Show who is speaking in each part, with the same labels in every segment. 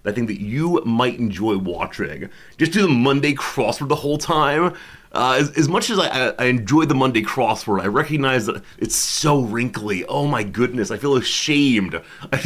Speaker 1: that I think that you might enjoy watching. Just do the Monday crossword the whole time. As much as I enjoy the Monday crossword, I recognize that it's so wrinkly. Oh my goodness, I feel ashamed. If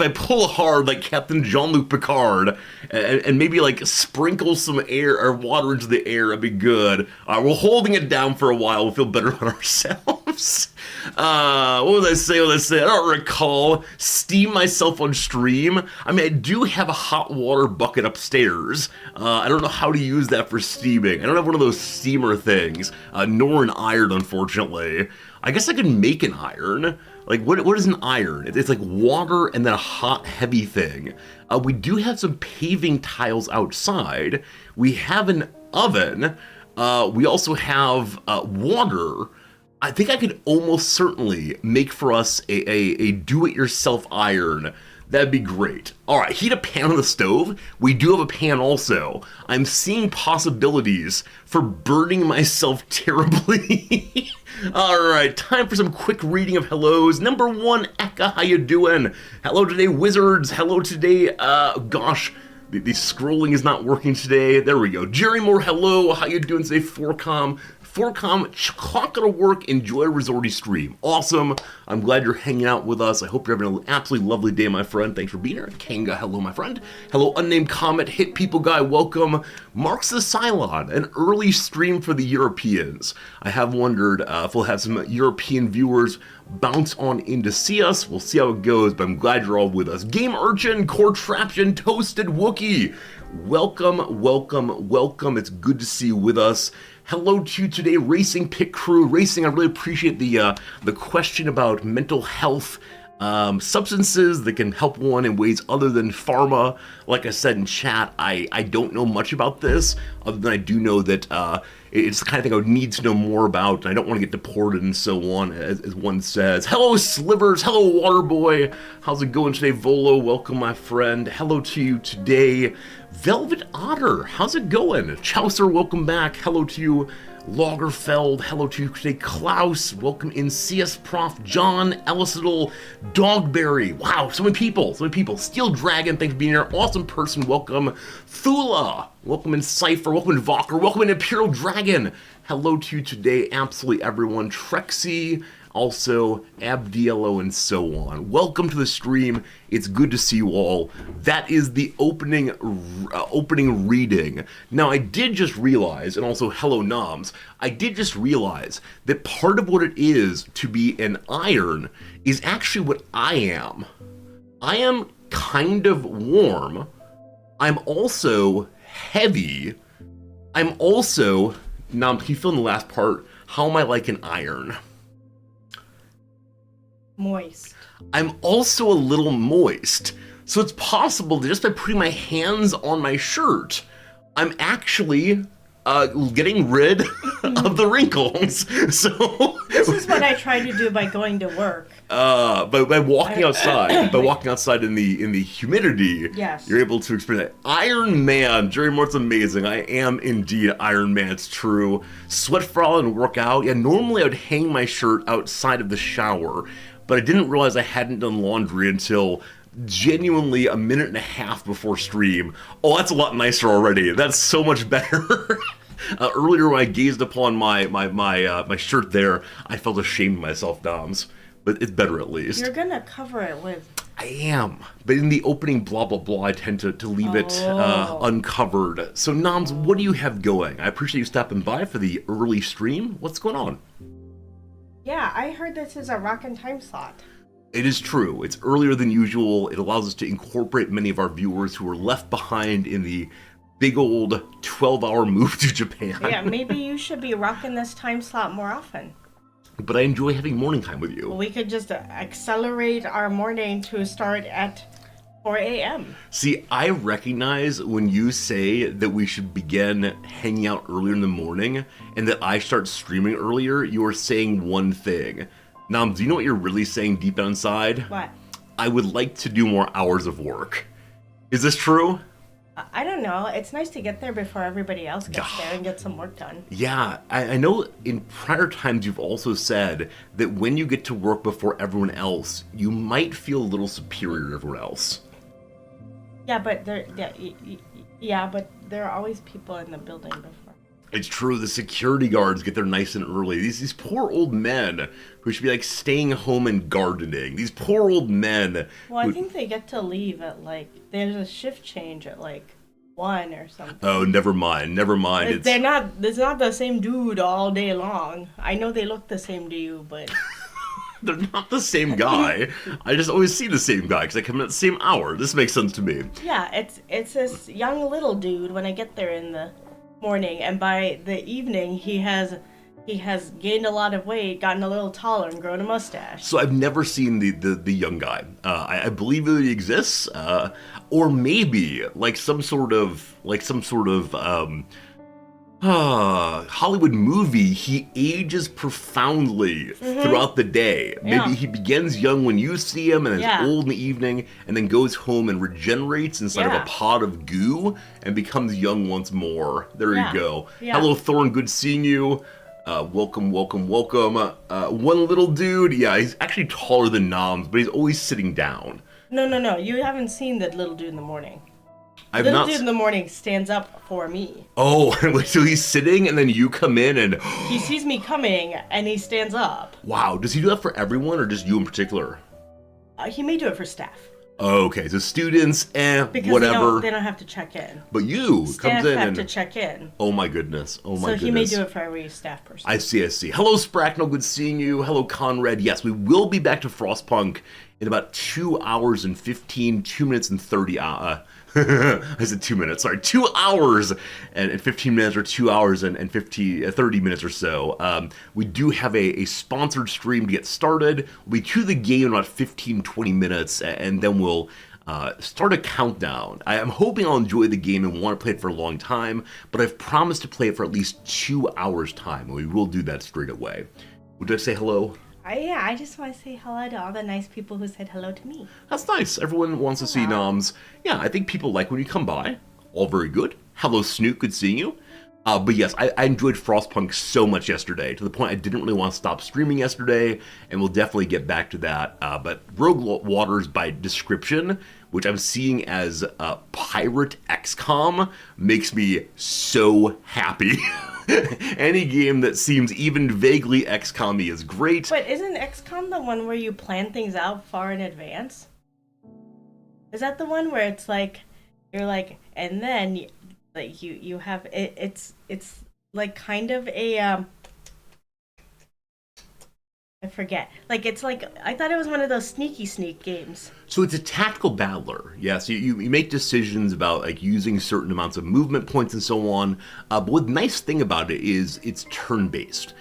Speaker 1: I pull hard like Captain Jean-Luc Picard and maybe like sprinkle some air or water into the air, it'd be good. We're holding it down for a while. We'll feel better about ourselves. What was I saying? I don't recall. Steam myself on stream. I mean, I do have a hot water bucket upstairs. I don't know how to use that for steaming. I don't have one of those steamer things, nor an iron, unfortunately. I guess I could make an iron. Like, what is an iron? It's like water and then a hot, heavy thing. We do have some paving tiles outside. We have an oven. We also have water. I think I could almost certainly make for us a do-it-yourself iron. That'd be great. All right, heat a pan on the stove. We do have a pan also. I'm seeing possibilities for burning myself terribly. All right, time for some quick reading of hellos. Number 1, Eka, how you doing? Hello today, Wizards. Hello today, gosh, the scrolling is not working today. There we go. Jerry Moore, hello. How you doing today, Forcom? Clock out of work, enjoy a Rizorty stream. Awesome. I'm glad you're hanging out with us. I hope you're having an absolutely lovely day, my friend. Thanks for being here. Kanga, hello, my friend. Hello, Unnamed Comet, Hit People Guy, welcome. Marks the Cylon, an early stream for the Europeans. I have wondered if we'll have some European viewers bounce on in to see us. We'll see how it goes, but I'm glad you're all with us. Game Urchin, Core Traption, Toasted Wookie. Welcome. It's good to see you with us. Hello to you today, Racing Pit Crew. Racing, I really appreciate the question about mental health, substances that can help one in ways other than pharma. Like I said in chat, I don't know much about this, other than I do know that it's the kind of thing I would need to know more about, and I don't want to get deported and so on, as one says. Hello, Slivers. Hello, Waterboy. How's it going today, Volo? Welcome, my friend. Hello to you today. Velvet Otter, how's it going? Chaucer, welcome back. Hello to you, Lagerfeld. Hello to you today, Klaus. Welcome in, CS Prof, John, Ellisidal, Dogberry. Wow, so many people. Steel Dragon, thanks for being here. Awesome person, welcome. Thula, welcome in Cypher. Welcome in Valker. Welcome in Imperial Dragon. Hello to you today, absolutely everyone. Trexie, also Abdiello, and so on. Welcome to the stream. It's good to see you all. That is the opening reading. Now, I did just realize, and also hello Noms, I did just realize that part of what it is to be an iron is actually what I am. I am kind of warm. I'm also heavy. I'm also, Noms, can you fill in the last part? How am I like an iron?
Speaker 2: Moist.
Speaker 1: I'm also a little moist. So it's possible that just by putting my hands on my shirt, I'm actually getting rid of the wrinkles. So
Speaker 2: this is what I try to do by going to work.
Speaker 1: By walking outside, in the humidity,
Speaker 2: yes,
Speaker 1: you're able to experience that. Iron Man, Jerry Moore's amazing. I am indeed Iron Man. It's true. Sweat for all and work out. Yeah, normally I would hang my shirt outside of the shower, but I didn't realize I hadn't done laundry until genuinely a minute and a half before stream. Oh, that's a lot nicer already. That's so much better. Earlier when I gazed upon my shirt there, I felt ashamed of myself, Doms. But it's better at least.
Speaker 2: You're gonna cover it with...
Speaker 1: I am. But in the opening blah blah blah, I tend to leave it uncovered. So Noms, what do you have going? I appreciate you stopping by for the early stream. What's going on?
Speaker 2: Yeah, I heard this is a rockin' time slot.
Speaker 1: It is true. It's earlier than usual. It allows us to incorporate many of our viewers who were left behind in the big old 12-hour move to Japan.
Speaker 2: Yeah, maybe you should be rocking this time slot more often.
Speaker 1: But I enjoy having morning time with you.
Speaker 2: Well, we could just accelerate our morning to start at 4 a.m.
Speaker 1: See, I recognize when you say that we should begin hanging out earlier in the morning and that I start streaming earlier, you are saying one thing. Nam, do you know what you're really saying deep down inside?
Speaker 2: What?
Speaker 1: I would like to do more hours of work. Is this true?
Speaker 2: I don't know. It's nice to get there before everybody else gets
Speaker 1: Yeah.
Speaker 2: there and get some work done.
Speaker 1: Yeah, I know in prior times you've also said that when you get to work before everyone else, you might feel a little superior to everyone else.
Speaker 2: Yeah, but but there are always people in the building before.
Speaker 1: It's true, the security guards get there nice and early. These poor old men who should be like staying home and gardening. These poor old men.
Speaker 2: Well, I think they get to leave at there's a shift change at 1 or something.
Speaker 1: Oh, never mind.
Speaker 2: It's not the same dude all day long. I know they look the same to you, but
Speaker 1: They're not the same guy. I just always see the same guy because I come in at the same hour. This makes sense to me.
Speaker 2: yeah, it's this young little dude when I get there in the morning, and by the evening he has gained a lot of weight, gotten a little taller, and grown a mustache.
Speaker 1: So I've never seen the young guy. I believe that he exists, or maybe like some sort of Hollywood movie. He ages profoundly throughout the day.
Speaker 2: Yeah.
Speaker 1: Maybe he begins young when you see him, and is
Speaker 2: Yeah.
Speaker 1: old in the evening, and then goes home and regenerates inside of
Speaker 2: Yeah.
Speaker 1: a pod of goo and becomes young once more. There
Speaker 2: Yeah.
Speaker 1: you go.
Speaker 2: Yeah.
Speaker 1: Hello, Thorn. Good seeing you. Welcome. One little dude. Yeah, he's actually taller than Noms, but he's always sitting down.
Speaker 2: No. You haven't seen the little dude in the morning.
Speaker 1: I've
Speaker 2: Little
Speaker 1: not.
Speaker 2: dude in the morning stands up for me.
Speaker 1: Oh, so he's sitting, and then you come in, and
Speaker 2: He sees me coming and he stands up.
Speaker 1: wow. Does he do that for everyone, or just you in particular?
Speaker 2: He may do it for staff
Speaker 1: Oh, okay, so students,
Speaker 2: because
Speaker 1: whatever.
Speaker 2: they don't have to check in.
Speaker 1: But you
Speaker 2: Staff
Speaker 1: comes in,
Speaker 2: have
Speaker 1: and
Speaker 2: to check in.
Speaker 1: oh my goodness, oh my
Speaker 2: So
Speaker 1: goodness.
Speaker 2: he may do it for every staff person.
Speaker 1: I see. Hello, Spracknell. Good seeing you. Hello, Conrad. Yes, we will be back to Frostpunk in about 2 hours and 2 minutes and 30. I said 2 minutes. Sorry, 2 hours and 15 minutes, or 2 hours and 30 minutes or so. We do have a sponsored stream to get started. We'll be to the game in about 15-20 minutes, and then we'll start a countdown. I am hoping I'll enjoy the game and want to play it for a long time, but I've promised to play it for at least 2 hours time, and we will do that straight away. Would I say hello?
Speaker 2: I just want to say hello to all the nice people who said hello to me.
Speaker 1: That's nice. Everyone wants to see Noms. Yeah, I think people like when you come by. All very good. Hello, Snoot. Good seeing you. But yes, I enjoyed Frostpunk so much yesterday, to the point I didn't really want to stop streaming yesterday, and we'll definitely get back to that. But Rogue Waters, by description, which I'm seeing as Pirate XCOM, makes me so happy. Any game that seems even vaguely XCOM-y is great.
Speaker 2: But isn't XCOM the one where you plan things out far in advance? Is that the one where it's you're and then you have it's like kind of a I forget. It's I thought it was one of those sneak games.
Speaker 1: So it's a tactical battler. Yes, you make decisions about using certain amounts of movement points and so on. But the nice thing about it is it's turn-based.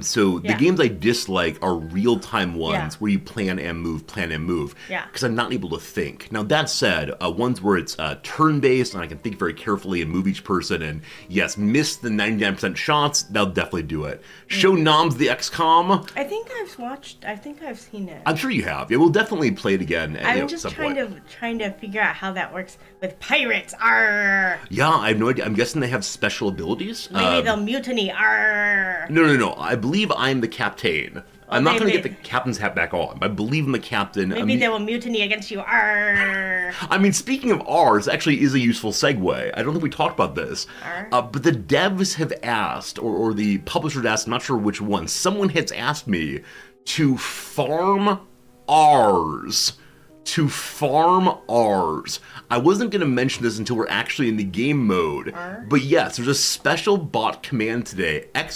Speaker 1: So the games I dislike are real-time ones where you plan and move.
Speaker 2: Yeah.
Speaker 1: Because I'm not able to think. Now, that said, ones where it's turn-based and I can think very carefully and move each person and, yes, miss the 99% shots, that'll definitely do it. Show Noms the XCOM.
Speaker 2: I think I've seen it.
Speaker 1: I'm sure you have. Yeah, we'll definitely play it again.
Speaker 2: I'm just trying to figure out how that works with pirates. Arr!
Speaker 1: Yeah, I have no idea. I'm guessing they have special abilities.
Speaker 2: Maybe they'll mutiny. Arr!
Speaker 1: No. I believe I'm the captain. I'm not going to get
Speaker 2: maybe.
Speaker 1: the captain's hat back on. I believe I'm the captain.
Speaker 2: Maybe they will mutiny against you. Arr!
Speaker 1: I mean, speaking of ours, actually is a useful segue. I don't think we talked about this. But the devs have asked, or the publishers asked, I'm not sure which one, someone has asked me to farm ours. I wasn't going to mention this until we're actually in the game mode. But yes, there's a special bot command today, ! ARR.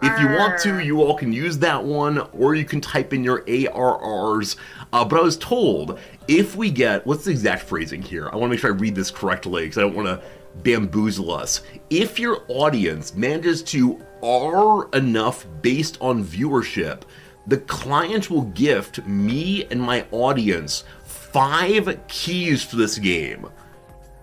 Speaker 1: If you want to, you all can use that one, or you can type in your ARRs. But I was told, if we get, what's the exact phrasing here? I want to make sure I read this correctly, because I don't want to bamboozle us. If your audience manages to R enough based on viewership, the client will gift me and my audience 5 keys for this game.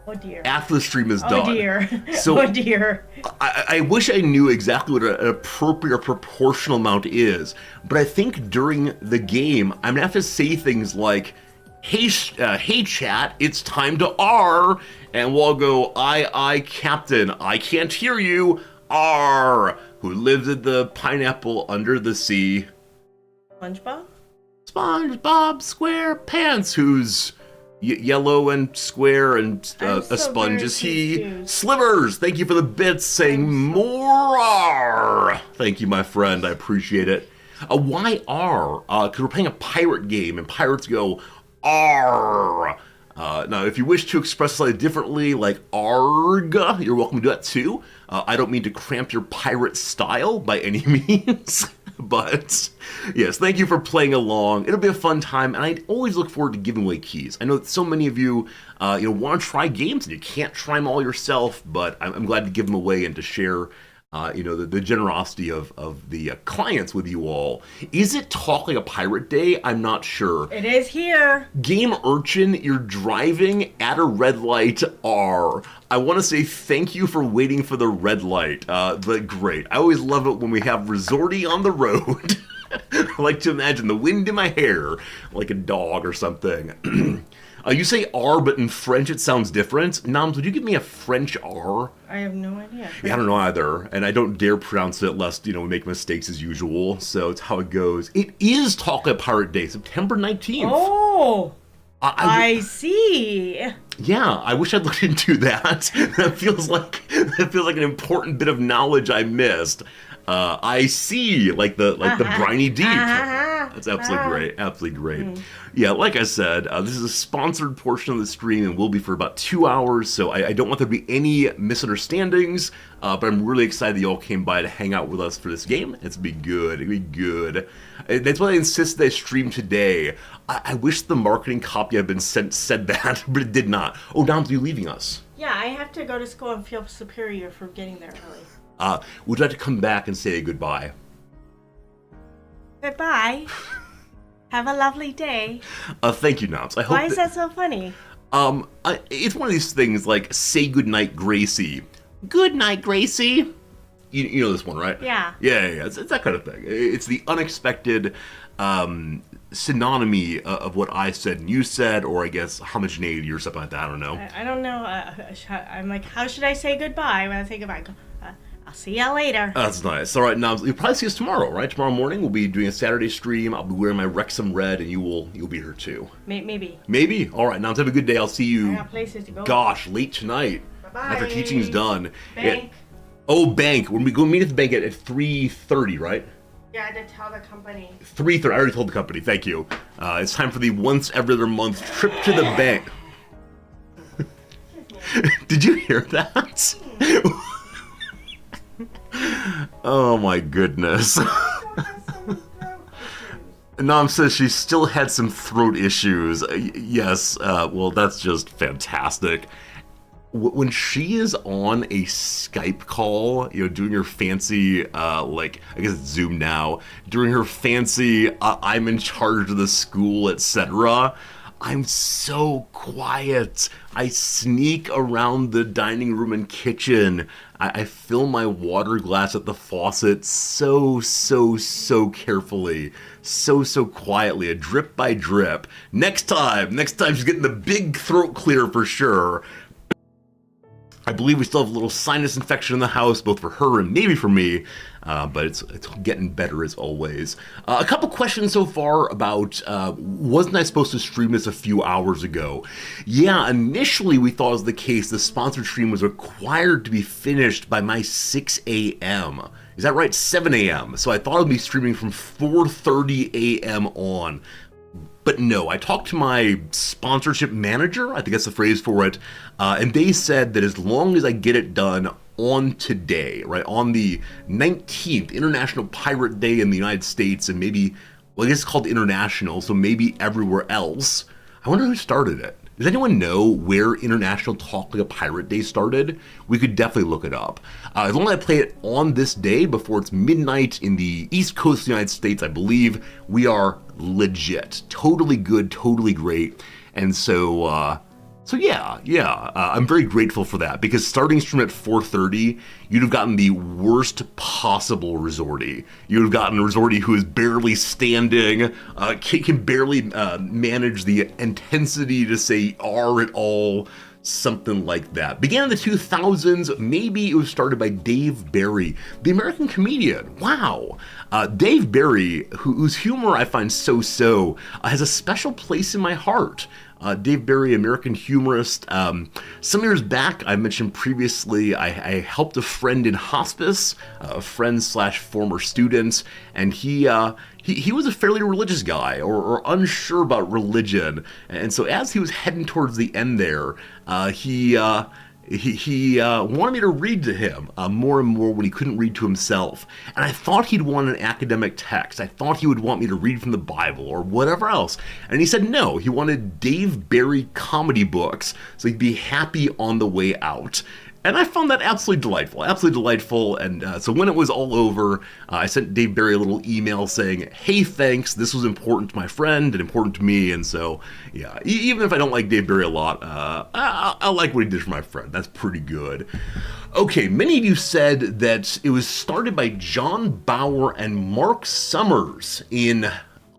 Speaker 2: Oh dear.
Speaker 1: After the stream is done.
Speaker 2: Oh dear.
Speaker 1: So
Speaker 2: oh dear.
Speaker 1: I wish I knew exactly what an appropriate proportional amount is, but I think during the game, I'm gonna have to say things like, Hey chat, it's time to R, and we'll all go, I, Captain, I can't hear you, R, who lives in the pineapple under the sea.
Speaker 2: SpongeBob?
Speaker 1: SpongeBob SquarePants, who's yellow and square and a sponge is he.
Speaker 2: Confused.
Speaker 1: Slivers, thank you for the bits, saying more R. Thank you, my friend, I appreciate it. Why R? Because we're playing a pirate game, and pirates go, Arr! Now, if you wish to express slightly differently, like ARG, you're welcome to do that too. I don't mean to cramp your pirate style by any means, but yes, thank you for playing along. It'll be a fun time, and I always look forward to giving away keys. I know that so many of you, want to try games, and you can't try them all yourself, but I'm glad to give them away and to share the generosity of the clients with you all. Is it Talk Like a Pirate Day? I'm not sure.
Speaker 2: It is here.
Speaker 1: Game Urchin, you're driving at a red light R. I want to say thank you for waiting for the red light. But great. I always love it when we have Rizorty on the road. I like to imagine the wind in my hair, like a dog or something. You say R, but in French it sounds different. Noms, would you give me a French R?
Speaker 2: I have no idea.
Speaker 1: Yeah, I don't know either, and I don't dare pronounce it lest, we make mistakes as usual, so it's how it goes. It is Talk Like a Pirate Day, September 19th.
Speaker 2: Oh! I see.
Speaker 1: Yeah, I wish I'd looked into that. That feels like an important bit of knowledge I missed. I see, like the briny deep. That's absolutely great. Yeah, like I said, this is a sponsored portion of the stream and will be for about 2 hours, so I don't want there to be any misunderstandings, but I'm really excited that you all came by to hang out with us for this game. It'll be good. It'll be good. That's why I insist that I stream today. I wish the marketing copy had been said that, but it did not. Oh, Dom's, are you leaving us?
Speaker 2: Yeah, I have to go to school and feel superior for getting there early.
Speaker 1: Would you like to come back and say goodbye?
Speaker 2: Goodbye. Have a lovely day.
Speaker 1: Thank you, Knobs.
Speaker 2: Why is that so funny?
Speaker 1: It's one of these things like, say goodnight, Gracie. Good night, Gracie. You know this one, right?
Speaker 2: Yeah.
Speaker 1: Yeah. It's that kind of thing. It's the unexpected synonymy of what I said and you said, or I guess homogeneity or something like that. I don't know.
Speaker 2: I don't know. I'm like, how should I say goodbye when I say goodbye? I'll see ya later.
Speaker 1: That's nice. All right, now you'll probably see us tomorrow, right? Tomorrow morning we'll be doing a Saturday stream. I'll be wearing my Wrexham red, and you'll be here too.
Speaker 2: Maybe.
Speaker 1: Maybe. All right, now have a good day. I'll see you.
Speaker 2: I got places to go.
Speaker 1: Gosh, late tonight.
Speaker 2: Bye-bye.
Speaker 1: After teaching's done.
Speaker 2: Bank.
Speaker 1: Bank. When we go meet at the bank at 3:30, right?
Speaker 2: Yeah, to tell the company.
Speaker 1: 3:30. I already told the company. Thank you. It's time for the once every other month trip to the bank. Did you hear that? Oh my goodness. Nom says she still had some throat issues. Yes, well, that's just fantastic. When she is on a Skype call, doing her fancy, I guess it's Zoom now, during her fancy, I'm in charge of the school, etc., I'm so quiet. I sneak around the dining room and kitchen. I fill my water glass at the faucet so carefully. So quietly, a drip by drip. Next time she's getting the big throat clear for sure. I believe we still have a little sinus infection in the house, both for her and maybe for me, but it's getting better as always. A couple questions so far about, wasn't I supposed to stream this a few hours ago? Yeah, initially we thought it was the case. The sponsored stream was required to be finished by my 6 a.m. Is that right? 7 a.m. So I thought I'd be streaming from 4:30 a.m. on. But no, I talked to my sponsorship manager, I think that's the phrase for it, and they said that as long as I get it done on today, right, on the 19th, International Pirate Day in the United States, and maybe, well, I guess it's called International, so maybe everywhere else. I wonder who started it. Does anyone know where International Talk Like a Pirate Day started? We could definitely look it up. As long as I play it on this day before it's midnight in the East Coast of the United States, I believe we are legit. Totally good, totally great. And so, So I'm very grateful for that, because starting stream at 4:30, you'd have gotten the worst possible Rizorty. You'd have gotten a Rizorty who is barely standing, can barely manage the intensity to say R at all, something like that. Began in the 2000s, maybe it was started by Dave Barry, the American comedian. Wow. Dave Barry, whose humor I find so-so, has a special place in my heart. Dave Barry, American humorist. Some years back, I mentioned previously, I helped a friend in hospice, a friend slash former student, and he was a fairly religious guy, or unsure about religion. And so as he was heading towards the end there, he wanted me to read to him more and more when he couldn't read to himself. And I thought he'd want an academic text. I thought he would want me to read from the Bible or whatever else. And he said no, he wanted Dave Barry comedy books so he'd be happy on the way out. And I found that absolutely delightful. And so when it was all over, I sent Dave Barry a little email saying, hey, thanks, this was important to my friend and important to me. And so, yeah, even if I don't like Dave Barry a lot, I like what he did for my friend. That's pretty good. Okay, many of you said that it was started by John Bauer and Mark Summers in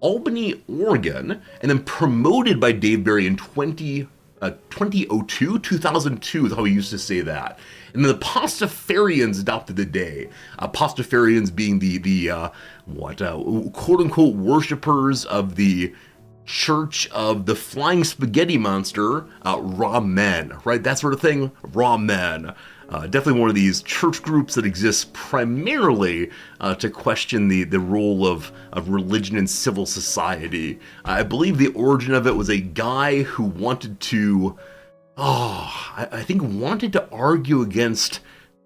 Speaker 1: Albany, Oregon, and then promoted by Dave Barry in 2002 is how we used to say that. And then the Pastafarians adopted the day. Pastafarians being the quote-unquote worshippers of the Church of the Flying Spaghetti Monster, Raw Men, right? That sort of thing, Raw Men. Definitely one of these church groups that exists primarily to question the role of religion in civil society. I believe the origin of it was a guy who wanted to, wanted to argue against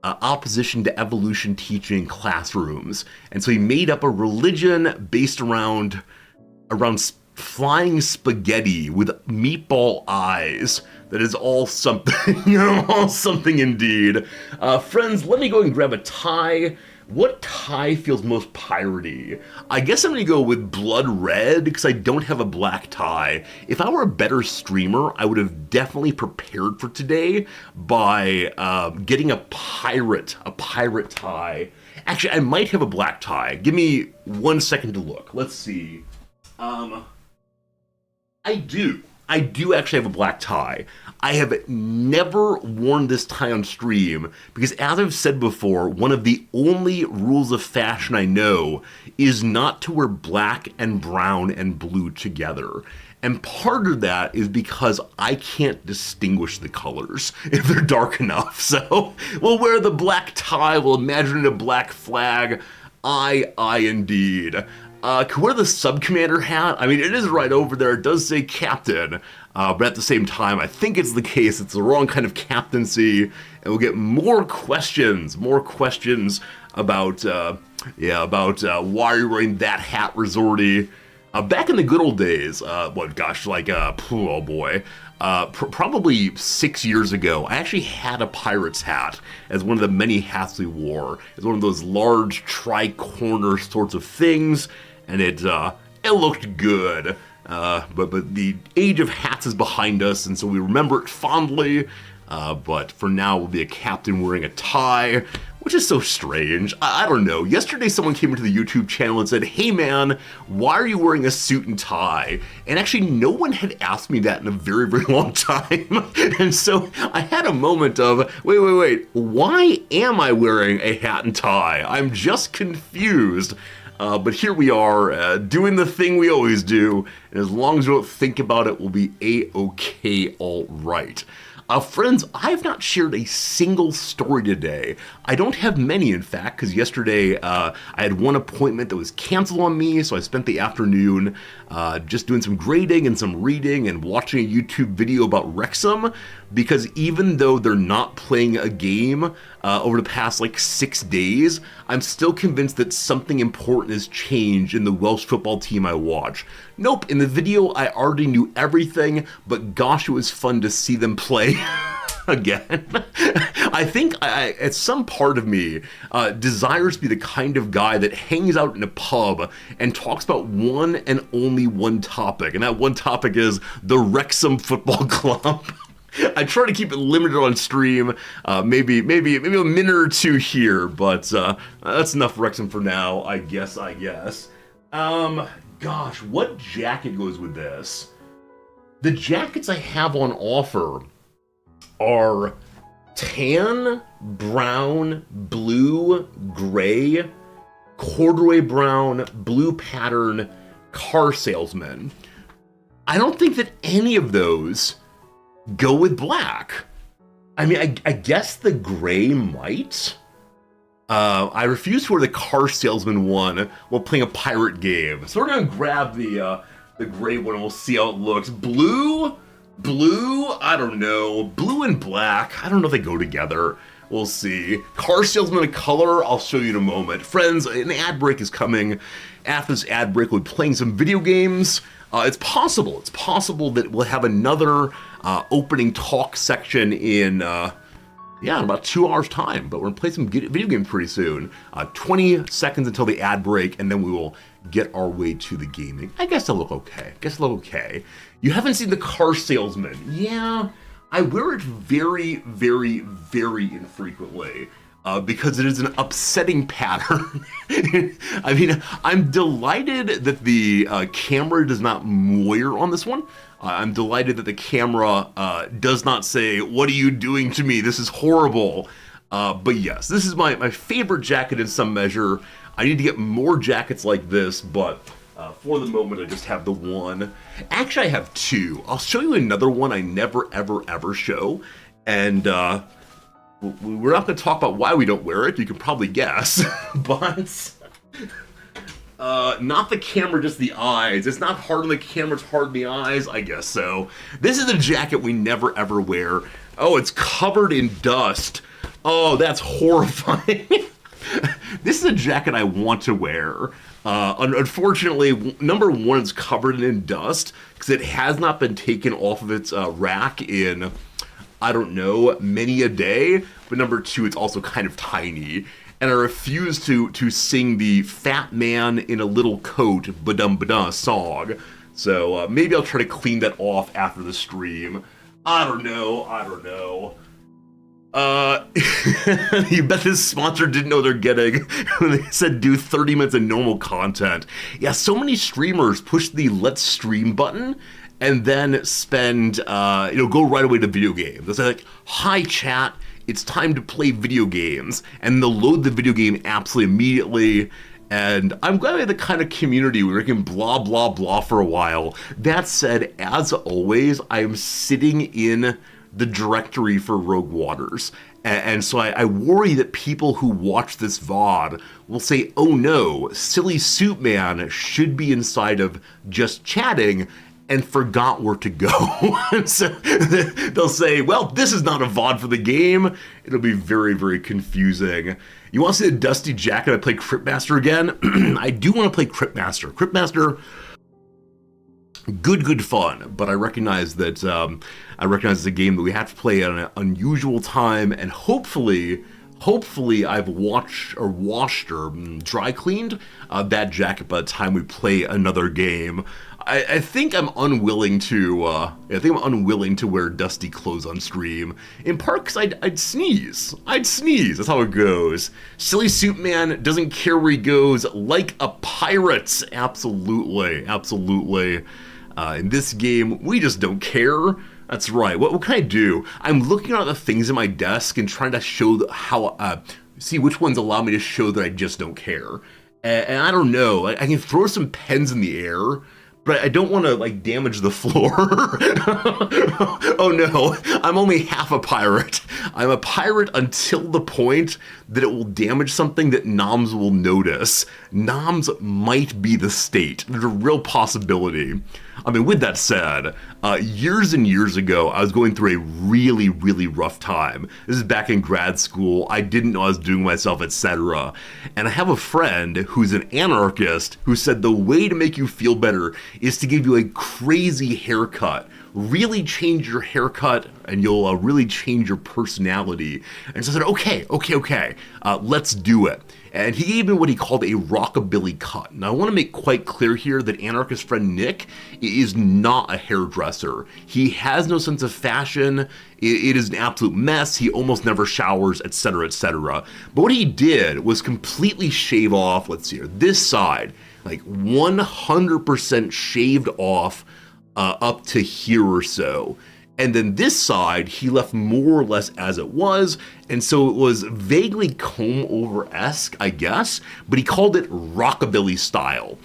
Speaker 1: opposition to evolution teaching in classrooms. And so he made up a religion based around flying spaghetti with meatball eyes. That is all something, all something indeed. Friends, let me go and grab a tie. What tie feels most piratey? I guess I'm gonna go with blood red, because I don't have a black tie. If I were a better streamer, I would have definitely prepared for today by getting a pirate tie. Actually, I might have a black tie. Give me 1 second to look. Let's see. I do actually have a black tie. I have never worn this tie on stream because, as I've said before, one of the only rules of fashion I know is not to wear black and brown and blue together. And part of that is because I can't distinguish the colors if they're dark enough. So we'll wear the black tie, we'll imagine a black flag. I indeed. Can wear the sub-commander hat. I mean, it is right over there. It does say captain, but at the same time, I think it's the case. It's the wrong kind of captaincy, and we'll get more questions about, why you're wearing that hat, Rizorty. Back in the good old days, probably 6 years ago, I actually had a pirate's hat as one of the many hats we wore. It's one of those large tri-corner sorts of things, and it looked good. But the age of hats is behind us, and so we remember it fondly. But for now, we'll be a captain wearing a tie, which is so strange. I don't know. Yesterday, someone came into the YouTube channel and said, hey man, why are you wearing a suit and tie? And actually, no one had asked me that in a very, very long time. And so I had a moment of, wait, why am I wearing a hat and tie? I'm just confused. But here we are, doing the thing we always do, and as long as we don't think about it, we'll be A-okay, all right. Friends, I have not shared a single story today. I don't have many, in fact, because yesterday I had one appointment that was canceled on me, so I spent the afternoon just doing some grading and some reading and watching a YouTube video about Wrexham, because even though they're not playing a game over the past 6 days, I'm still convinced that something important has changed in the Welsh football team I watch. Nope, in the video I already knew everything, but gosh, it was fun to see them play again. I think at some part of me desires to be the kind of guy that hangs out in a pub and talks about one and only one topic, and that one topic is the Wrexham Football Club. I try to keep it limited on stream, maybe a minute or two here, but that's enough Wrexham for now, I guess. Gosh, what jacket goes with this? The jackets I have on offer are tan, brown, blue, gray, corduroy brown, blue pattern, car salesman. I don't think that any of those go with black. I mean, I guess the gray might. I refuse to wear the car salesman one while playing a pirate game. So we're gonna grab the gray one and we'll see how it looks. Blue, I don't know. Blue and black, I don't know if they go together. We'll see. Car salesman in color, I'll show you in a moment. Friends, an ad break is coming. After this ad break, we'll be playing some video games. It's possible that we'll have another opening talk section in about 2 hours time, but we're gonna play some video games pretty soon. 20 seconds until the ad break, and then we will get our way to the gaming. I guess it'll look okay. You haven't seen the car salesman. Yeah, I wear it very, very, very infrequently. Because it is an upsetting pattern. I mean, I'm delighted that the camera does not moire on this one. I'm delighted that the camera does not say, "What are you doing to me? This is horrible." But yes, this is my favorite jacket in some measure. I need to get more jackets like this, but for the moment, I just have the one. Actually, I have two. I'll show you another one I never, ever, ever show. And we're not going to talk about why we don't wear it. You can probably guess. But not the camera, just the eyes. It's not hard on the camera, it's hard on the eyes. I guess so. This is a jacket we never, ever wear. Oh, it's covered in dust. Oh, that's horrifying. This is a jacket I want to wear. Unfortunately, number one, it's covered in dust because it has not been taken off of its rack in, I don't know, many a day. But number two, it's also kind of tiny. And I refuse to sing the Fat Man in a Little Coat Ba-Dum Ba-Dum song. So maybe I'll try to clean that off after the stream. I don't know. You bet this sponsor didn't know they're getting when they said do 30 minutes of normal content. Yeah, so many streamers push the let's stream button and then spend, go right away to video games. They'll say like, "Hi chat, it's time to play video games." And they'll load the video game absolutely immediately. And I'm glad we have the kind of community where we can blah, blah, blah for a while. That said, as always, I am sitting in the directory for Rogue Waters. And so I worry that people who watch this VOD will say, "Oh no, Silly Soup Man should be inside of Just Chatting," and forgot where to go. And so they'll say, "Well, this is not a VOD for the game." It'll be very, very confusing. You want to see the dusty jacket? I play Cryptmaster again. I do want to play Cryptmaster. Cryptmaster, good fun, but I recognize that it's a game that we have to play at an unusual time, and hopefully I've washed or dry cleaned that jacket by the time we play another game. I think I'm unwilling to wear dusty clothes on stream, in part because I'd sneeze. That's how it goes. Silly Soup Man doesn't care where he goes, like a pirate. Absolutely. In this game, we just don't care. That's right. What can I do? I'm looking at the things in my desk and trying to show how, see which ones allow me to show that I just don't care. And I don't know. I can throw some pens in the air, but I don't want to damage the floor. Oh no, I'm only half a pirate. I'm a pirate until the point that it will damage something that Noms will notice. Noms might be the state. There's a real possibility. I mean, with that said, years and years ago, I was going through a really, really rough time. This is back in grad school. I didn't know I was doing myself, etc. And I have a friend who's an anarchist who said the way to make you feel better is to give you a crazy haircut really change your haircut and you'll really change your personality. And so I said, okay, let's do it. And he gave me what he called a rockabilly cut. Now, I want to make quite clear here that Anarchist friend Nick is not a hairdresser. He has no sense of fashion. It is an absolute mess. He almost never showers, etc., etc. But what he did was completely shave off, let's see here, this side, like 100% shaved off up to here or so. And then this side, he left more or less as it was. And so it was vaguely comb-over-esque, I guess, but he called it rockabilly style.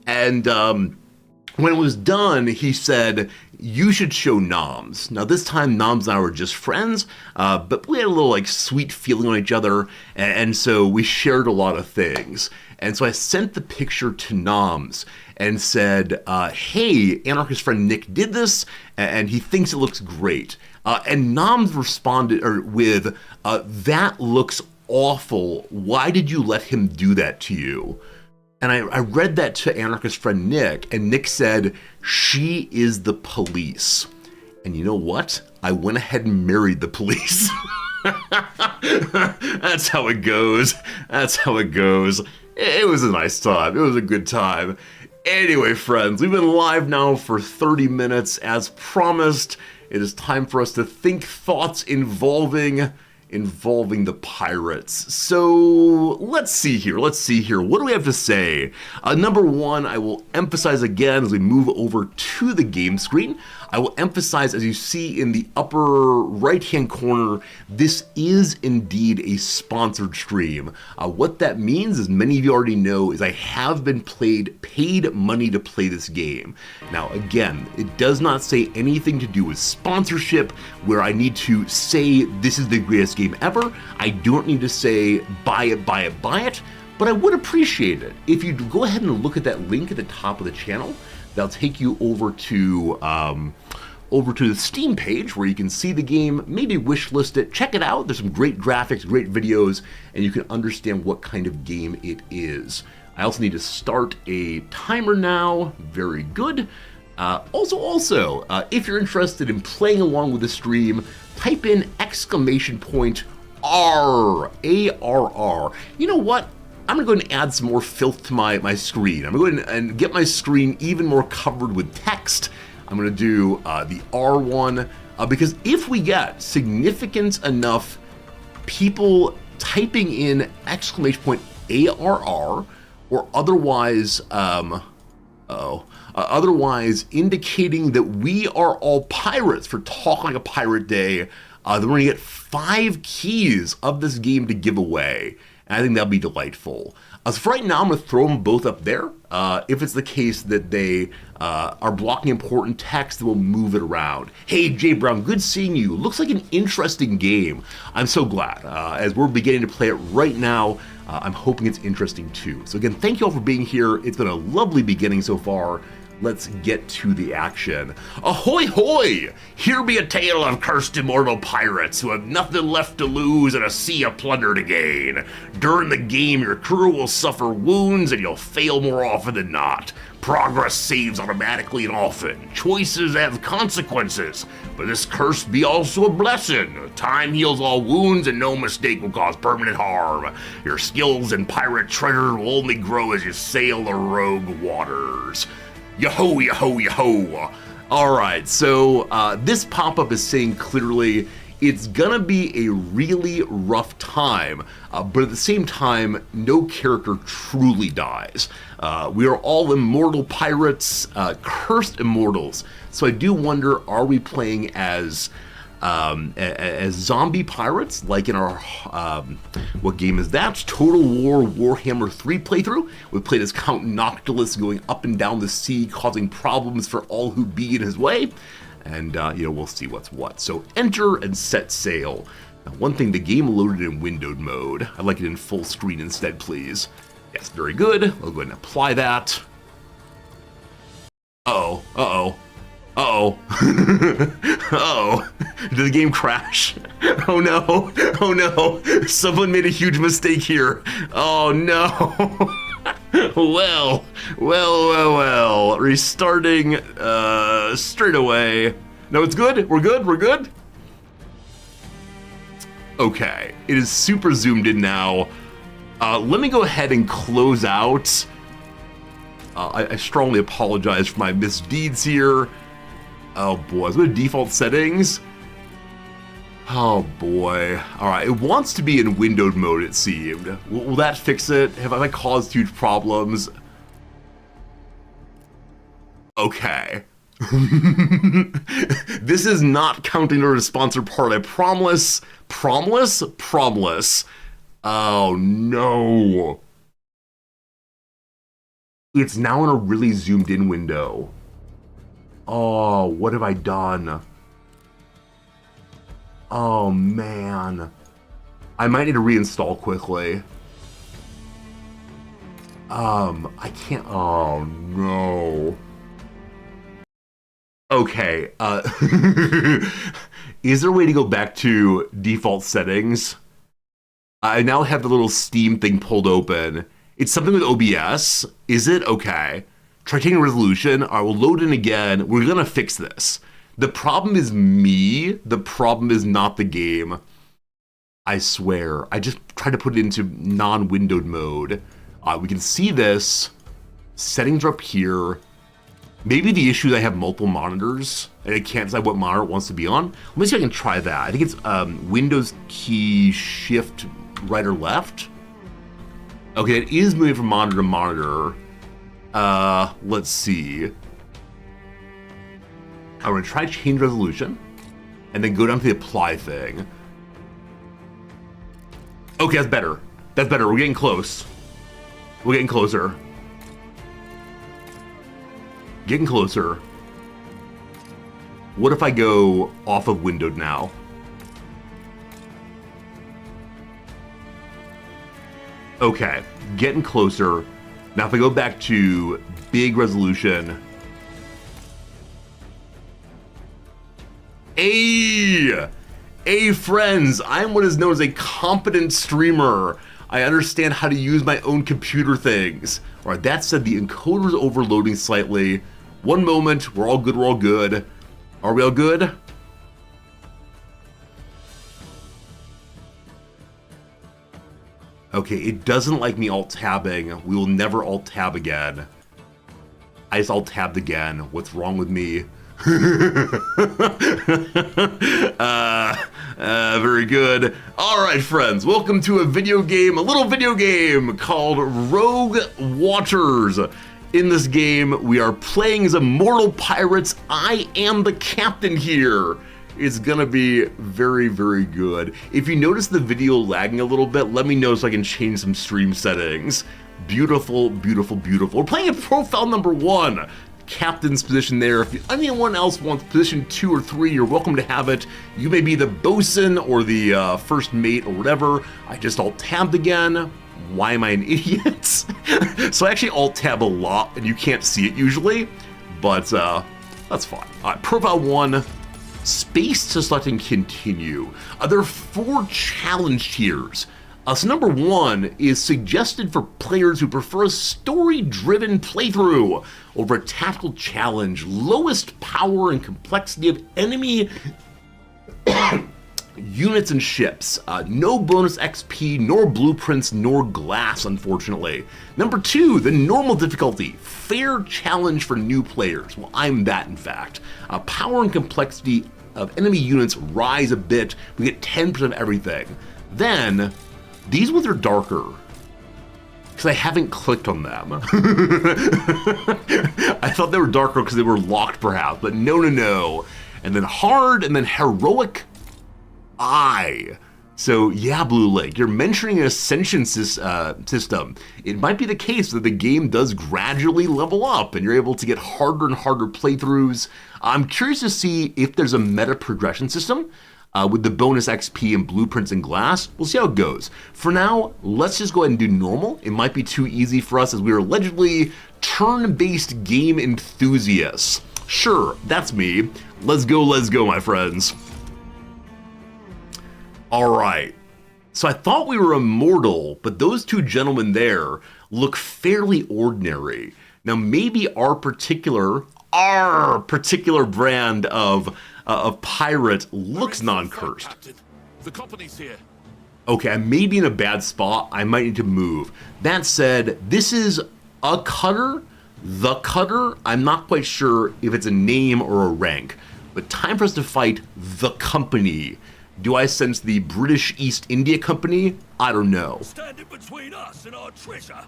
Speaker 1: And when it was done, he said, you should show Noms. Now this time, Noms and I were just friends, but we had a little like sweet feeling on each other. And so we shared a lot of things. And so I sent the picture to Noms and said, hey, Anarchist friend Nick did this, and he thinks it looks great. And Noms responded with, that looks awful. Why did you let him do that to you? And I read that to Anarchist friend Nick, and Nick said, she is the police. And you know what? I went ahead and married the police. That's how it goes. That's how it goes. It was a nice time. It was a good time. Anyway, friends, we've been live now for 30 minutes. As promised, it is time for us to think thoughts involving the pirates. So let's see here. What do we have to say? Number one, I will emphasize again as we move over to the game screen. I will emphasize, as you see in the upper right-hand corner, this is indeed a sponsored stream. What that means, as many of you already know, is I have been paid money to play this game. Now, again, it does not say anything to do with sponsorship, where I need to say this is the greatest game ever. I don't need to say buy it, buy it, buy it, but I would appreciate it if you go ahead and look at that link at the top of the channel. That'll take you over to the Steam page where you can see the game, maybe wishlist it, check it out. There's some great graphics, great videos, and you can understand what kind of game it is. I also need to start a timer now. Very good. Also, if you're interested in playing along with the stream, type in !R, A-R-R. You know what? I'm going to go ahead and add some more filth to my screen. I'm going to go ahead and get my screen even more covered with text. I'm going to do the R one, because if we get significant enough people typing in !ARR, or otherwise, otherwise indicating that we are all pirates for Talk Like a Pirate Day, then we're going to get 5 keys of this game to give away. And I think that'll be delightful. So for right now, I'm going to throw them both up there. If it's the case that they are blocking important text, then we'll move it around. Hey, Jay Brown, good seeing you. Looks like an interesting game. I'm so glad. As we're beginning to play it right now, I'm hoping it's interesting too. So again, thank you all for being here. It's been a lovely beginning so far. Let's get to the action. Ahoy hoy! Here be a tale of cursed immortal pirates who have nothing left to lose and a sea of plunder to gain. During the game, your crew will suffer wounds and you'll fail more often than not. Progress saves automatically and often. Choices have consequences, but this curse be also a blessing. Time heals all wounds and no mistake will cause permanent harm. Your skills in pirate treasure will only grow as you sail the rogue waters. Yo-ho, yo-ho, yo-ho. All right, so this pop-up is saying clearly it's gonna be a really rough time, but at the same time, no character truly dies. We are all immortal pirates, cursed immortals. So I do wonder, are we playing as zombie pirates, like in our, what game is that? Total War Warhammer 3 playthrough. We played as Count Noctilus going up and down the sea, causing problems for all who be in his way. And, we'll see what's what. So enter and set sail. Now, one thing, the game loaded in windowed mode. I'd like it in full screen instead, please. Yes, very good. I'll go ahead and apply that. Uh-oh, uh-oh. Uh-oh. Uh-oh. Did the game crash? Oh no. Oh no. Someone made a huge mistake here. Oh no. Well. Restarting straight away. No, it's good. We're good. We're good. Okay, it is super zoomed in now. Let me go ahead and close out. I strongly apologize for my misdeeds here. Oh boy, let's go to default settings. Oh boy. Alright, it wants to be in windowed mode, it seemed. Will that fix it? Have I caused huge problems? Okay. This is not counting towards the sponsor part, I promise. Promise? Promise. Oh no. It's now in a really zoomed in window. Oh, what have I done? Oh man. I might need to reinstall quickly. I can't, oh no. Okay, is there a way to go back to default settings? I now have the little Steam thing pulled open. It's something with OBS. Is it? Okay. Try taking resolution. I will load in again. We're gonna fix this. The problem is me. The problem is not the game. I swear. I just tried to put it into non-windowed mode. We can see this. Settings are up here. Maybe the issue is I have multiple monitors and it can't decide what monitor it wants to be on. Let me see if I can try that. I think it's Windows key shift right or left. Okay, it is moving from monitor to monitor. Let's see. I'm gonna try change resolution and then go down to the apply thing. Okay, that's better. That's better. We're getting close. We're getting closer. Getting closer. What if I go off of windowed now? Okay, getting closer. Now if I go back to big resolution. Hey! Hey friends, I'm what is known as a competent streamer. I understand how to use my own computer things. Alright, that said, the encoder is overloading slightly. One moment, we're all good, we're all good. Are we all good? Okay, it doesn't like me alt-tabbing. We will never alt-tab again. I just alt-tabbed again. What's wrong with me? Very good. Alright, friends, welcome to a little video game called Rogue Waters. In this game, we are playing as immortal pirates. I am the captain here. It's gonna be very, very good. If you notice the video lagging a little bit, let me know so I can change some stream settings. Beautiful, beautiful, beautiful. We're playing at profile number 1. Captain's position there. If anyone else wants position 2 or 3, you're welcome to have it. You may be the bosun or the first mate or whatever. I just alt-tabbed again. Why am I an idiot? So I actually alt-tab a lot, and you can't see it usually, but that's fine. All right, profile 1, space to select and continue. There are 4 challenge tiers. So number 1 is suggested for players who prefer a story-driven playthrough over a tactical challenge. Lowest power and complexity of enemy units and ships. No bonus XP, nor blueprints, nor glass, unfortunately. Number 2, the normal difficulty. Fair challenge for new players. Well, I'm that, in fact. Power and complexity of enemy units rise a bit. We get 10% of everything. Then, these ones are darker, because I haven't clicked on them. I thought they were darker because they were locked, perhaps, but no, no, no. And then hard, and then heroic eye. So yeah, Blue Lake, you're mentioning an ascension system. It might be the case that the game does gradually level up, and you're able to get harder and harder playthroughs. I'm curious to see if there's a meta progression system. With the bonus XP and blueprints and glass. We'll see how it goes. For now, let's just go ahead and do normal. It might be too easy for us as we are allegedly turn-based game enthusiasts. Sure, that's me. Let's go, my friends. Alright. So I thought we were immortal, but those 2 gentlemen there look fairly ordinary. Now maybe our particular our particular brand of pirate looks non-cursed.
Speaker 3: Captain, the company's here.
Speaker 1: Okay, I may be in a bad spot. I might need to move. That said, this is a cutter. The cutter. I'm not quite sure if it's a name or a rank. But time for us to fight the company. Do I sense the British East India Company? I don't know.
Speaker 3: Standing between us and our treasure.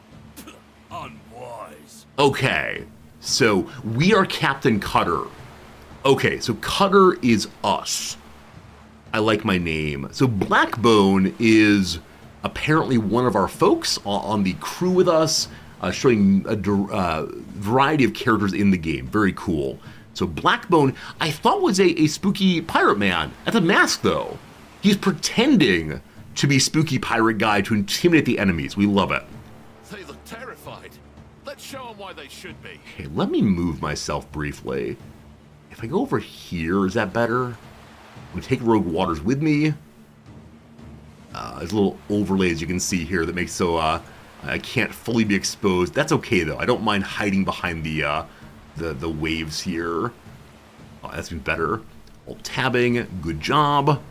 Speaker 3: Unwise.
Speaker 1: Okay, so we are Captain Cutter. Okay, so Cutter is us. I like my name. So Blackbone is apparently one of our folks on the crew with us, showing a variety of characters in the game. Very cool. So Blackbone, I thought was a spooky pirate man. That's a mask, though. He's pretending to be spooky pirate guy to intimidate the enemies. We love it.
Speaker 3: They look terrified. Let's show them why they should be.
Speaker 1: Okay, let me move myself briefly. If I go over here, is that better? I'm gonna take Rogue Waters with me. There's a little overlay, as you can see here, that makes so I can't fully be exposed. That's okay, though. I don't mind hiding behind the waves here. Oh, that's been better. Alt tabbing, good job.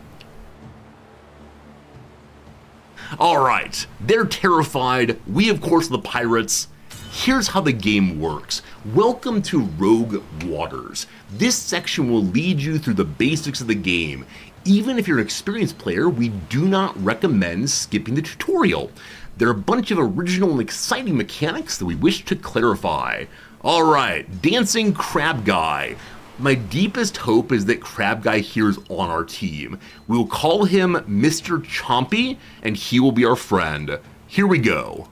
Speaker 1: All right, they're terrified. We, of course, are the pirates. Here's how the game works. Welcome to Rogue Waters. This section will lead you through the basics of the game. Even if you're an experienced player, we do not recommend skipping the tutorial. There are a bunch of original and exciting mechanics that we wish to clarify. All right, Dancing Crab Guy. My deepest hope is that Crab Guy here is on our team. We will call him Mr. Chompy, and he will be our friend. Here we go.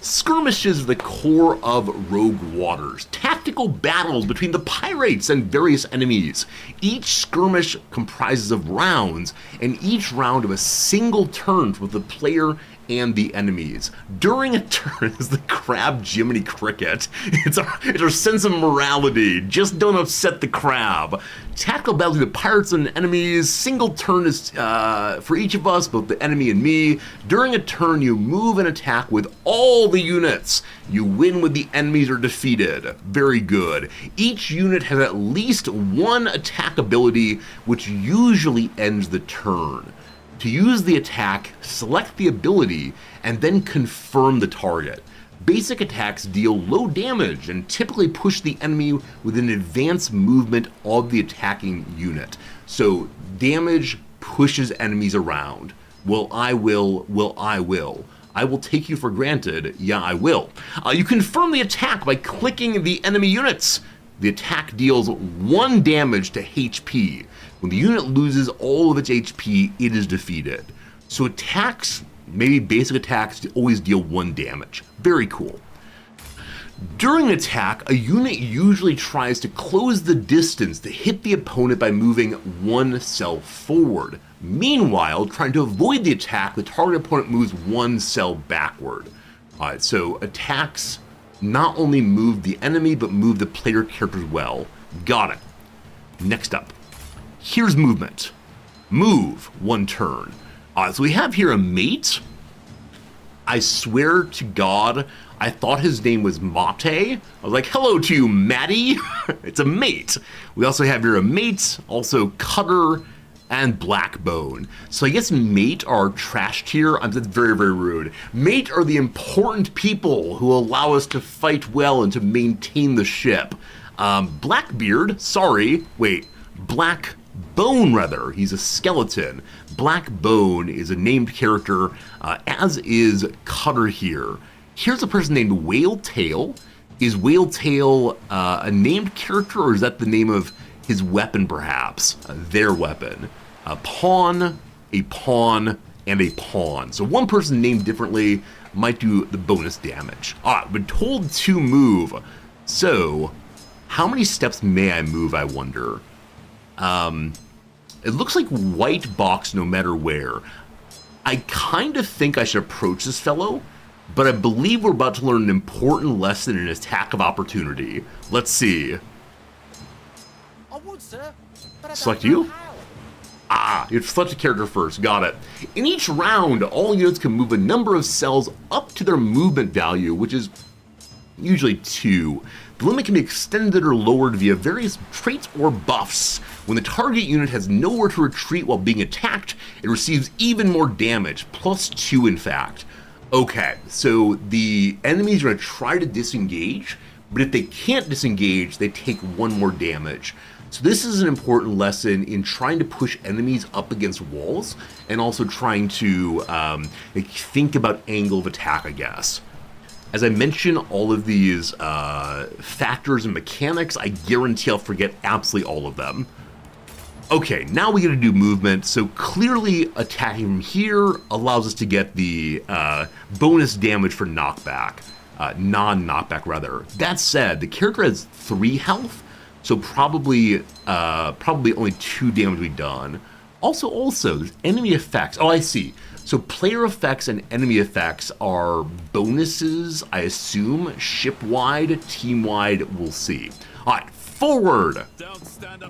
Speaker 1: Skirmishes are the core of Rogue Waters, tactical battles between the pirates and various enemies. Each skirmish comprises of rounds, and each round of a single turn for the player and the enemies. During a turn is the crab Jiminy Cricket. It's our sense of morality. Just don't upset the crab. Tactical battles with the pirates and enemies. Single turn is for each of us, both the enemy and me. During a turn, you move and attack with all the units. You win when the enemies are defeated. Very good. Each unit has at least one attack ability, which usually ends the turn. To use the attack, select the ability, and then confirm the target. Basic attacks deal low damage and typically push the enemy with an advanced movement of the attacking unit. So damage pushes enemies around. Well, I will. I will take you for granted. Yeah, I will. You confirm the attack by clicking the enemy units. The attack deals 1 damage to HP. When the unit loses all of its HP, it is defeated. So attacks, maybe basic attacks, always deal 1 damage. Very cool. During an attack, a unit usually tries to close the distance to hit the opponent by moving 1 cell forward. Meanwhile, trying to avoid the attack, the target opponent moves 1 cell backward. Alright, so attacks not only move the enemy, but move the player character as well. Got it. Next up. Here's movement. Move 1 turn. So we have here a mate. I swear to God, I thought his name was Mate. I was like, hello to you, Matty. It's a mate. We also have here a mate, also Cutter, and Blackbone. So I guess mate are trashed here. That's very, very rude. Mate are the important people who allow us to fight well and to maintain the ship. Blackbeard, sorry, wait, Blackbone rather, he's a skeleton. Blackbone is a named character, as is Cutter here. Here's a person named Whaletail. Is Whaletail a named character, or is that the name of his weapon perhaps? Their weapon. A pawn, and a pawn. So one person named differently might do the bonus damage. I've been told to move. So, how many steps may I move, I wonder? It looks like white box no matter where. I kind of think I should approach this fellow, but I believe we're about to learn an important lesson in attack of opportunity. Let's see.
Speaker 4: I would, sir, but I
Speaker 1: Select
Speaker 4: don't know
Speaker 1: you?
Speaker 4: how.
Speaker 1: You have to select a character first. Got it. In each round, all units can move a number of cells up to their movement value, which is usually 2. The limit can be extended or lowered via various traits or buffs. When the target unit has nowhere to retreat while being attacked, it receives even more damage, +2 in fact. Okay, so the enemies are going to try to disengage, but if they can't disengage, they take 1 more damage. So this is an important lesson in trying to push enemies up against walls, and also trying to think about angle of attack, I guess. As I mention all of these factors and mechanics, I guarantee I'll forget absolutely all of them. Okay, now we get to do movement, so clearly attacking from here allows us to get the bonus damage for knockback, non-knockback rather. That said, the character has 3 health, so probably only 2 damage will be done. Also, there's enemy effects. Oh, I see. So player effects and enemy effects are bonuses, I assume, ship-wide, team-wide, we'll see. All right, forward.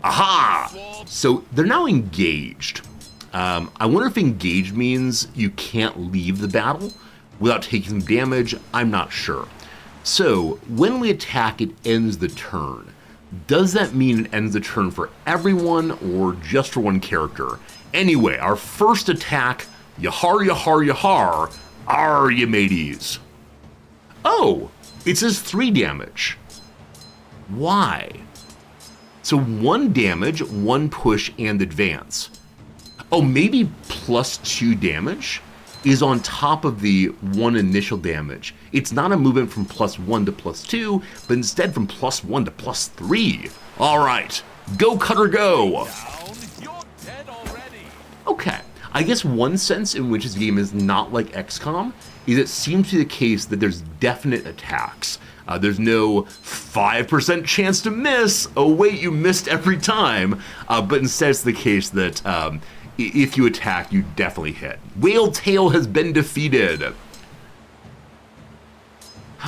Speaker 1: Aha! So they're now engaged. I wonder if engaged means you can't leave the battle without taking some damage. I'm not sure. So when we attack, it ends the turn. Does that mean it ends the turn for everyone or just for one character? Anyway, our first attack, yahar, yahar, yahar, are you mateys? Oh, it says 3 damage. Why? So 1 damage, 1 push, and advance. Oh, maybe +2 damage is on top of the 1 initial damage. It's not a movement from +1 to +2, but instead from +1 to +3. All right, go Cutter go. Okay, I guess one sense in which this game is not like XCOM is it seems to be the case that there's definite attacks. There's no 5% chance to miss. Oh wait, you missed every time. But instead it's the case that if you attack, you definitely hit. Whale Tail has been defeated.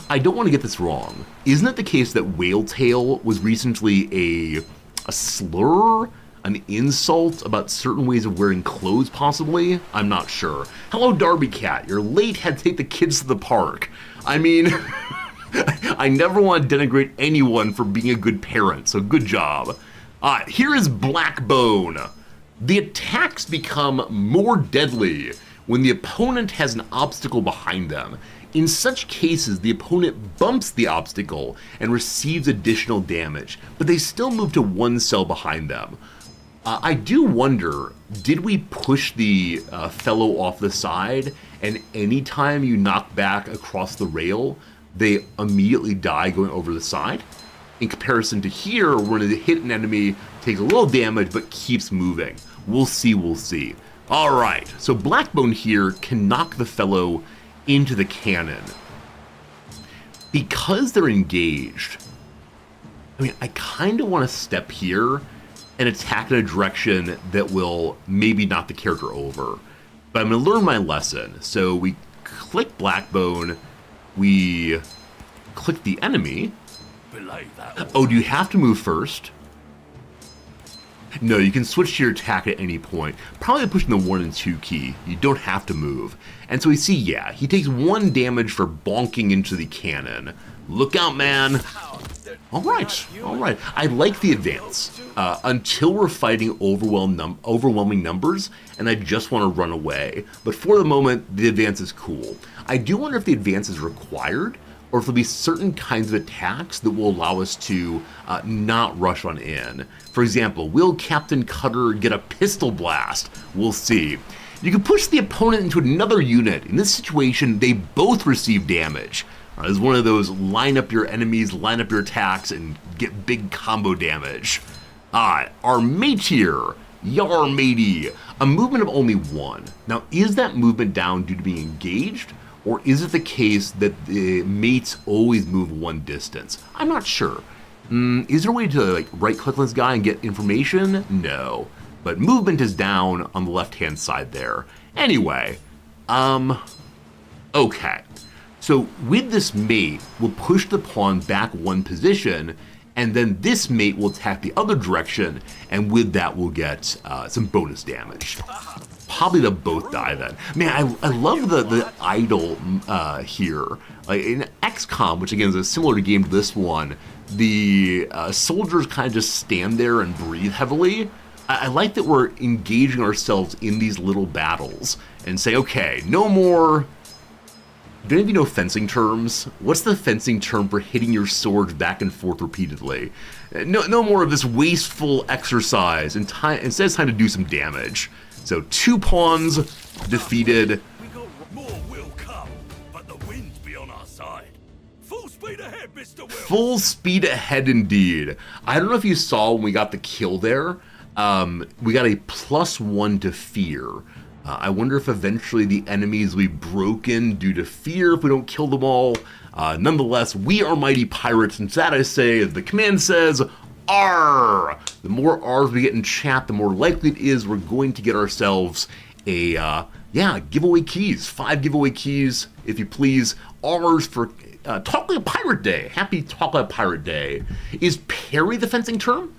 Speaker 1: I don't want to get this wrong. Isn't it the case that Whale Tail was recently a slur? An insult about certain ways of wearing clothes, possibly? I'm not sure. Hello, Darby Cat. You're late, had to take the kids to the park. I mean, I never want to denigrate anyone for being a good parent, so good job. Here is Blackbone. The attacks become more deadly when the opponent has an obstacle behind them. In such cases, the opponent bumps the obstacle and receives additional damage, but they still move to 1 cell behind them. I do wonder, did we push the fellow off the side, and anytime you knock back across the rail, they immediately die going over the side? In comparison to here, when they hit an enemy, takes a little damage, but keeps moving. We'll see, we'll see. All right, so Blackbone here can knock the fellow into the cannon. Because they're engaged, I mean, I kind of want to step here and attack in a direction that will maybe knock the character over. But I'm going to learn my lesson. So we click Blackbone, we click the enemy. Oh, do you have to move first? No, you can switch to your attack at any point. Probably pushing the 1 and 2 key. You don't have to move. And so we see, yeah, he takes 1 damage for bonking into the cannon. Look out, man. All right. I like the advance. Until we're fighting overwhelming numbers, and I just want to run away. But for the moment, the advance is cool. I do wonder if the advance is required, or if there'll be certain kinds of attacks that will allow us to not rush on in. For example, will Captain Cutter get a pistol blast? We'll see. You can push the opponent into another unit. In this situation, they both receive damage. It's one of those line up your enemies, line up your attacks, and get big combo damage. Our mate here, Yar Matey, a movement of only 1. Now, is that movement down due to being engaged? Or is it the case that the mates always move 1 distance? I'm not sure. Is there a way to right-click on this guy and get information? No. But movement is down on the left-hand side there. Anyway, okay. So with this mate, we'll push the pawn back 1 position, and then this mate will attack the other direction, and with that we'll get some bonus damage. Probably they'll both die then. Man, I love the idol here. Like in XCOM, which again is a similar game to this one, the soldiers kind of just stand there and breathe heavily. I like that we're engaging ourselves in these little battles and say, okay, no more. Do any of you know fencing terms? What's the fencing term for hitting your swords back and forth repeatedly? No more of this wasteful exercise. Instead, it's time to do some damage. So 2 pawns defeated.
Speaker 5: More will come, but the wind's be on our side. Full speed ahead, Mr. Will.
Speaker 1: Full speed ahead indeed. I don't know if you saw when we got the kill there. We got a +1 to fear. I wonder if eventually the enemies will be broken due to fear if we don't kill them all. Nonetheless, we are mighty pirates, and to that I say, as the command says, R. The more R's we get in chat, the more likely it is we're going to get ourselves a, giveaway keys. 5 giveaway keys, if you please. R's for Talk Like a Pirate Day. Happy Talk Like a Pirate Day. Is parry the fencing term?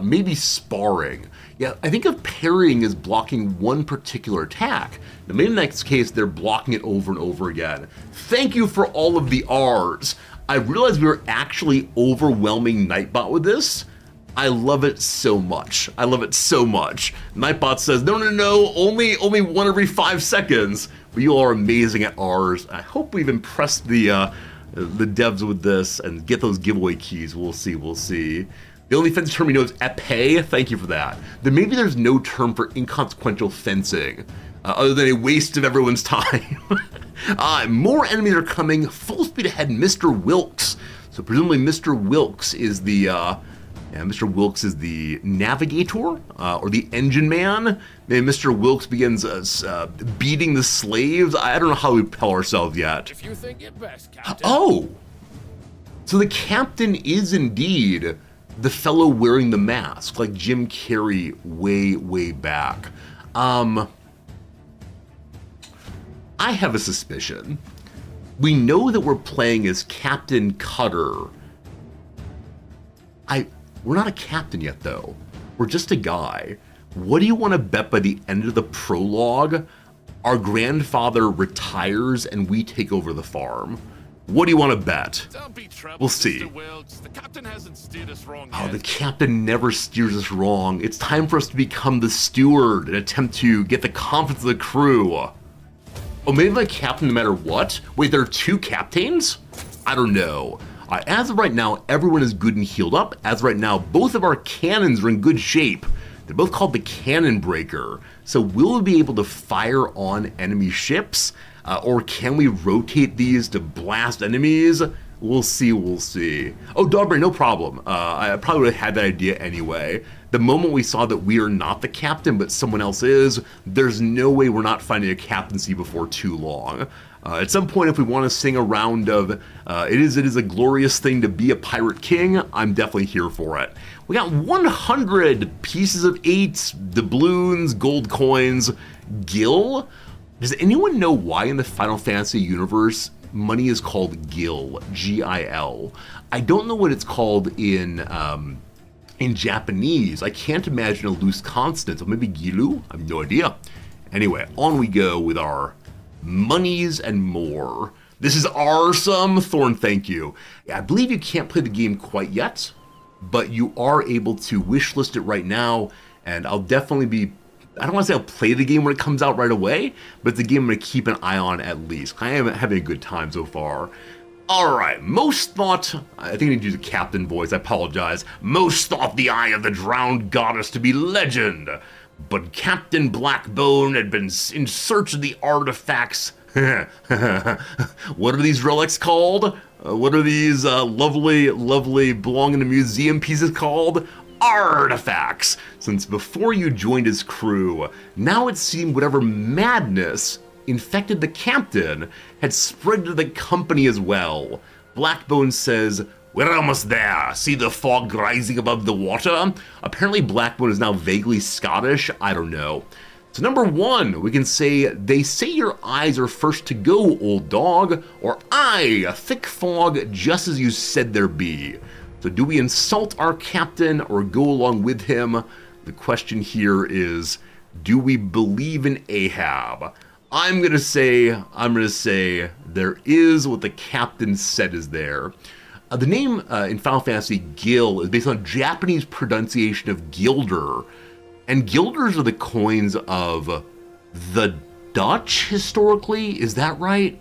Speaker 1: Maybe sparring. Yeah, I think of parrying as blocking one particular attack. Now, maybe in the next case, they're blocking it over and over again. Thank you for all of the R's. I realized we were actually overwhelming Nightbot with this. I love it so much. I love it so much. Nightbot says, no, only 1 every 5 seconds. But you all are amazing at R's. I hope we've impressed the devs with this and get those giveaway keys. We'll see. The only fencing term we know is épée. Thank you for that. Then maybe there's no term for inconsequential fencing, other than a waste of everyone's time. More enemies are coming. Full speed ahead, Mr. Wilkes. So presumably Mr. Wilkes is the navigator or the engine man. Maybe Mr. Wilkes begins beating the slaves. I don't know how we tell ourselves yet.
Speaker 3: If you think it best, Captain.
Speaker 1: Oh, so the captain is indeed the fellow wearing the mask, like Jim Carrey way back. I have a suspicion. We know that we're playing as Captain Cutter. We're not a captain yet, though. We're just a guy. What do you want to bet by the end of the prologue, our grandfather retires and we take over the farm? What do you want to bet?
Speaker 3: Don't be troubled,
Speaker 1: We'll see.
Speaker 3: Mr. Wilkes. The captain hasn't steered us wrong
Speaker 1: Oh,
Speaker 3: yet.
Speaker 1: the captain never steers us wrong. It's time for us to become the steward and attempt to get the confidence of the crew. Oh, maybe the captain no matter what? Wait, there are 2 captains? I don't know. As of right now, everyone is good and healed up. As of right now, both of our cannons are in good shape. They're both called the Cannon Breaker. So will we be able to fire on enemy ships? Or can we rotate these to blast enemies? We'll see. Oh, Dogberry, no problem. I probably would have had that idea anyway. The moment we saw that we are not the captain, but someone else is, there's no way we're not finding a captaincy before too long. At some point, if we want to sing a round of it is a glorious thing to be a pirate king, I'm definitely here for it. We got 100 pieces of 8, doubloons, gold coins, gil. Does anyone know why in the Final Fantasy universe money is called gil, G-I-L? I don't know what it's called in Japanese. I can't imagine a loose consonant, so maybe gilu? I have no idea. Anyway, on we go with our monies and more. This is awesome. Thorn, thank you. I believe you can't play the game quite yet, but you are able to wishlist it right now, and I'll definitely be, I don't want to say I'll play the game when it comes out right away, but it's a game I'm going to keep an eye on at least. I am having a good time so far. Alright, most thought, I think I need to use a captain voice, I apologize. Most thought the eye of the drowned goddess to be legend, but Captain Blackbone had been in search of the artifacts. What are these relics called? What are these lovely belong in a museum pieces called? Artifacts! Since before you joined his crew, now it seemed whatever madness infected the captain had spread to the company as well. Blackbone says, "We're almost there. See the fog rising above the water?" Apparently Blackbone is now vaguely Scottish. I don't know. So number 1, we can say, "They say your eyes are first to go, old dog," or "Aye, a thick fog just as you said there be." So do we insult our captain or go along with him? The question here is, do we believe in Ahab? I'm gonna say there is what the captain said is there. The name in Final Fantasy Gil is based on Japanese pronunciation of Gilder, and Gilders are the coins of the Dutch historically. Is that right?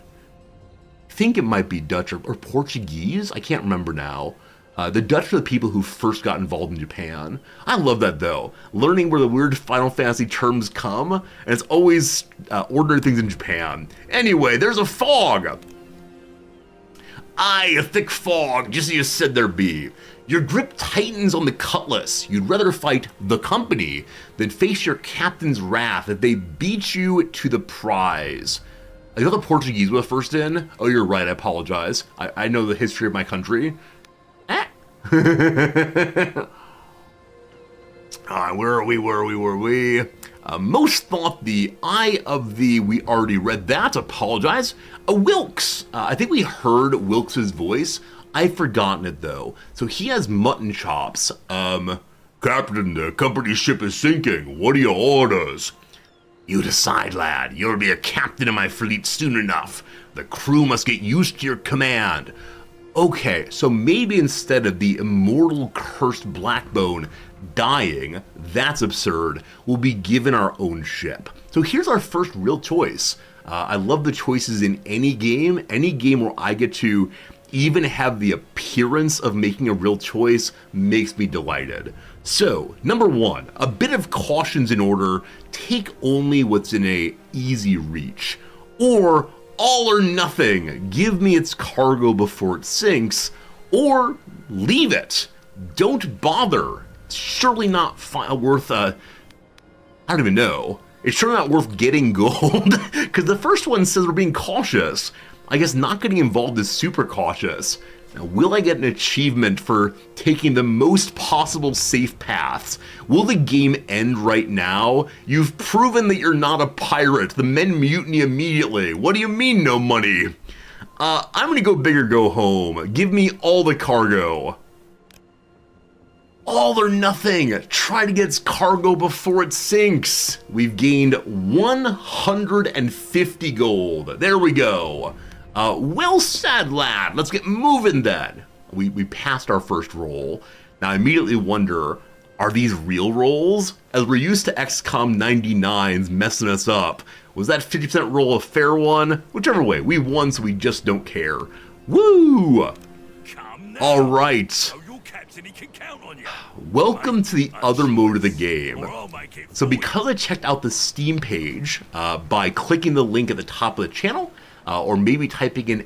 Speaker 1: I think it might be Dutch or Portuguese. I can't remember now. The Dutch are the people who first got involved in Japan. I love that though. Learning where the weird Final Fantasy terms come, and it's always ordinary things in Japan. Anyway, there's a fog. Aye, a thick fog, just as you said there be. Your grip tightens on the cutlass. You'd rather fight the company than face your captain's wrath if they beat you to the prize. I know the Portuguese were first in. Oh, you're right, I apologize. I know the history of my country. Alright, where are we? Most thought the eye of the, we already read that, apologize. Wilkes, I think we heard Wilkes' voice. I've forgotten it though. So he has mutton chops. Captain, the company ship is sinking. What are your orders? You decide, lad. You'll be a captain of my fleet soon enough. The crew must get used to your command. Okay, so maybe instead of the immortal cursed Blackbone dying, that's absurd, we'll be given our own ship. So here's our first real choice. I love the choices in any game where I get to even have the appearance of making a real choice makes me delighted. So, number one, a bit of caution's in order. Take only what's in a easy reach. Or all or nothing. Give me its cargo before it sinks, or leave it. Don't bother. It's surely not worth, I don't even know. It's surely not worth getting gold, because the first one says we're being cautious. I guess not getting involved is super cautious. Now, will I get an achievement for taking the most possible safe paths? Will the game end right now? You've proven that you're not a pirate. The men mutiny immediately. What do you mean, no money? I'm gonna go big or go home. Give me all the cargo. All or nothing. Try to get its cargo before it sinks. We've gained 150 gold. There we go. Well said, lad. Let's get moving then. We passed our first roll. Now I immediately wonder, are these real rolls? As we're used to XCOM 99's messing us up. Was that 50% roll a fair one? Whichever way, we won, so we just don't care. Woo!
Speaker 5: Come now.
Speaker 1: All right.
Speaker 5: So your captain, he can count on you.
Speaker 1: Welcome to the other mode of the game.
Speaker 5: Or I'll make it
Speaker 1: So
Speaker 5: for you.
Speaker 1: because I checked out the Steam page by clicking the link at the top of the channel, or maybe typing in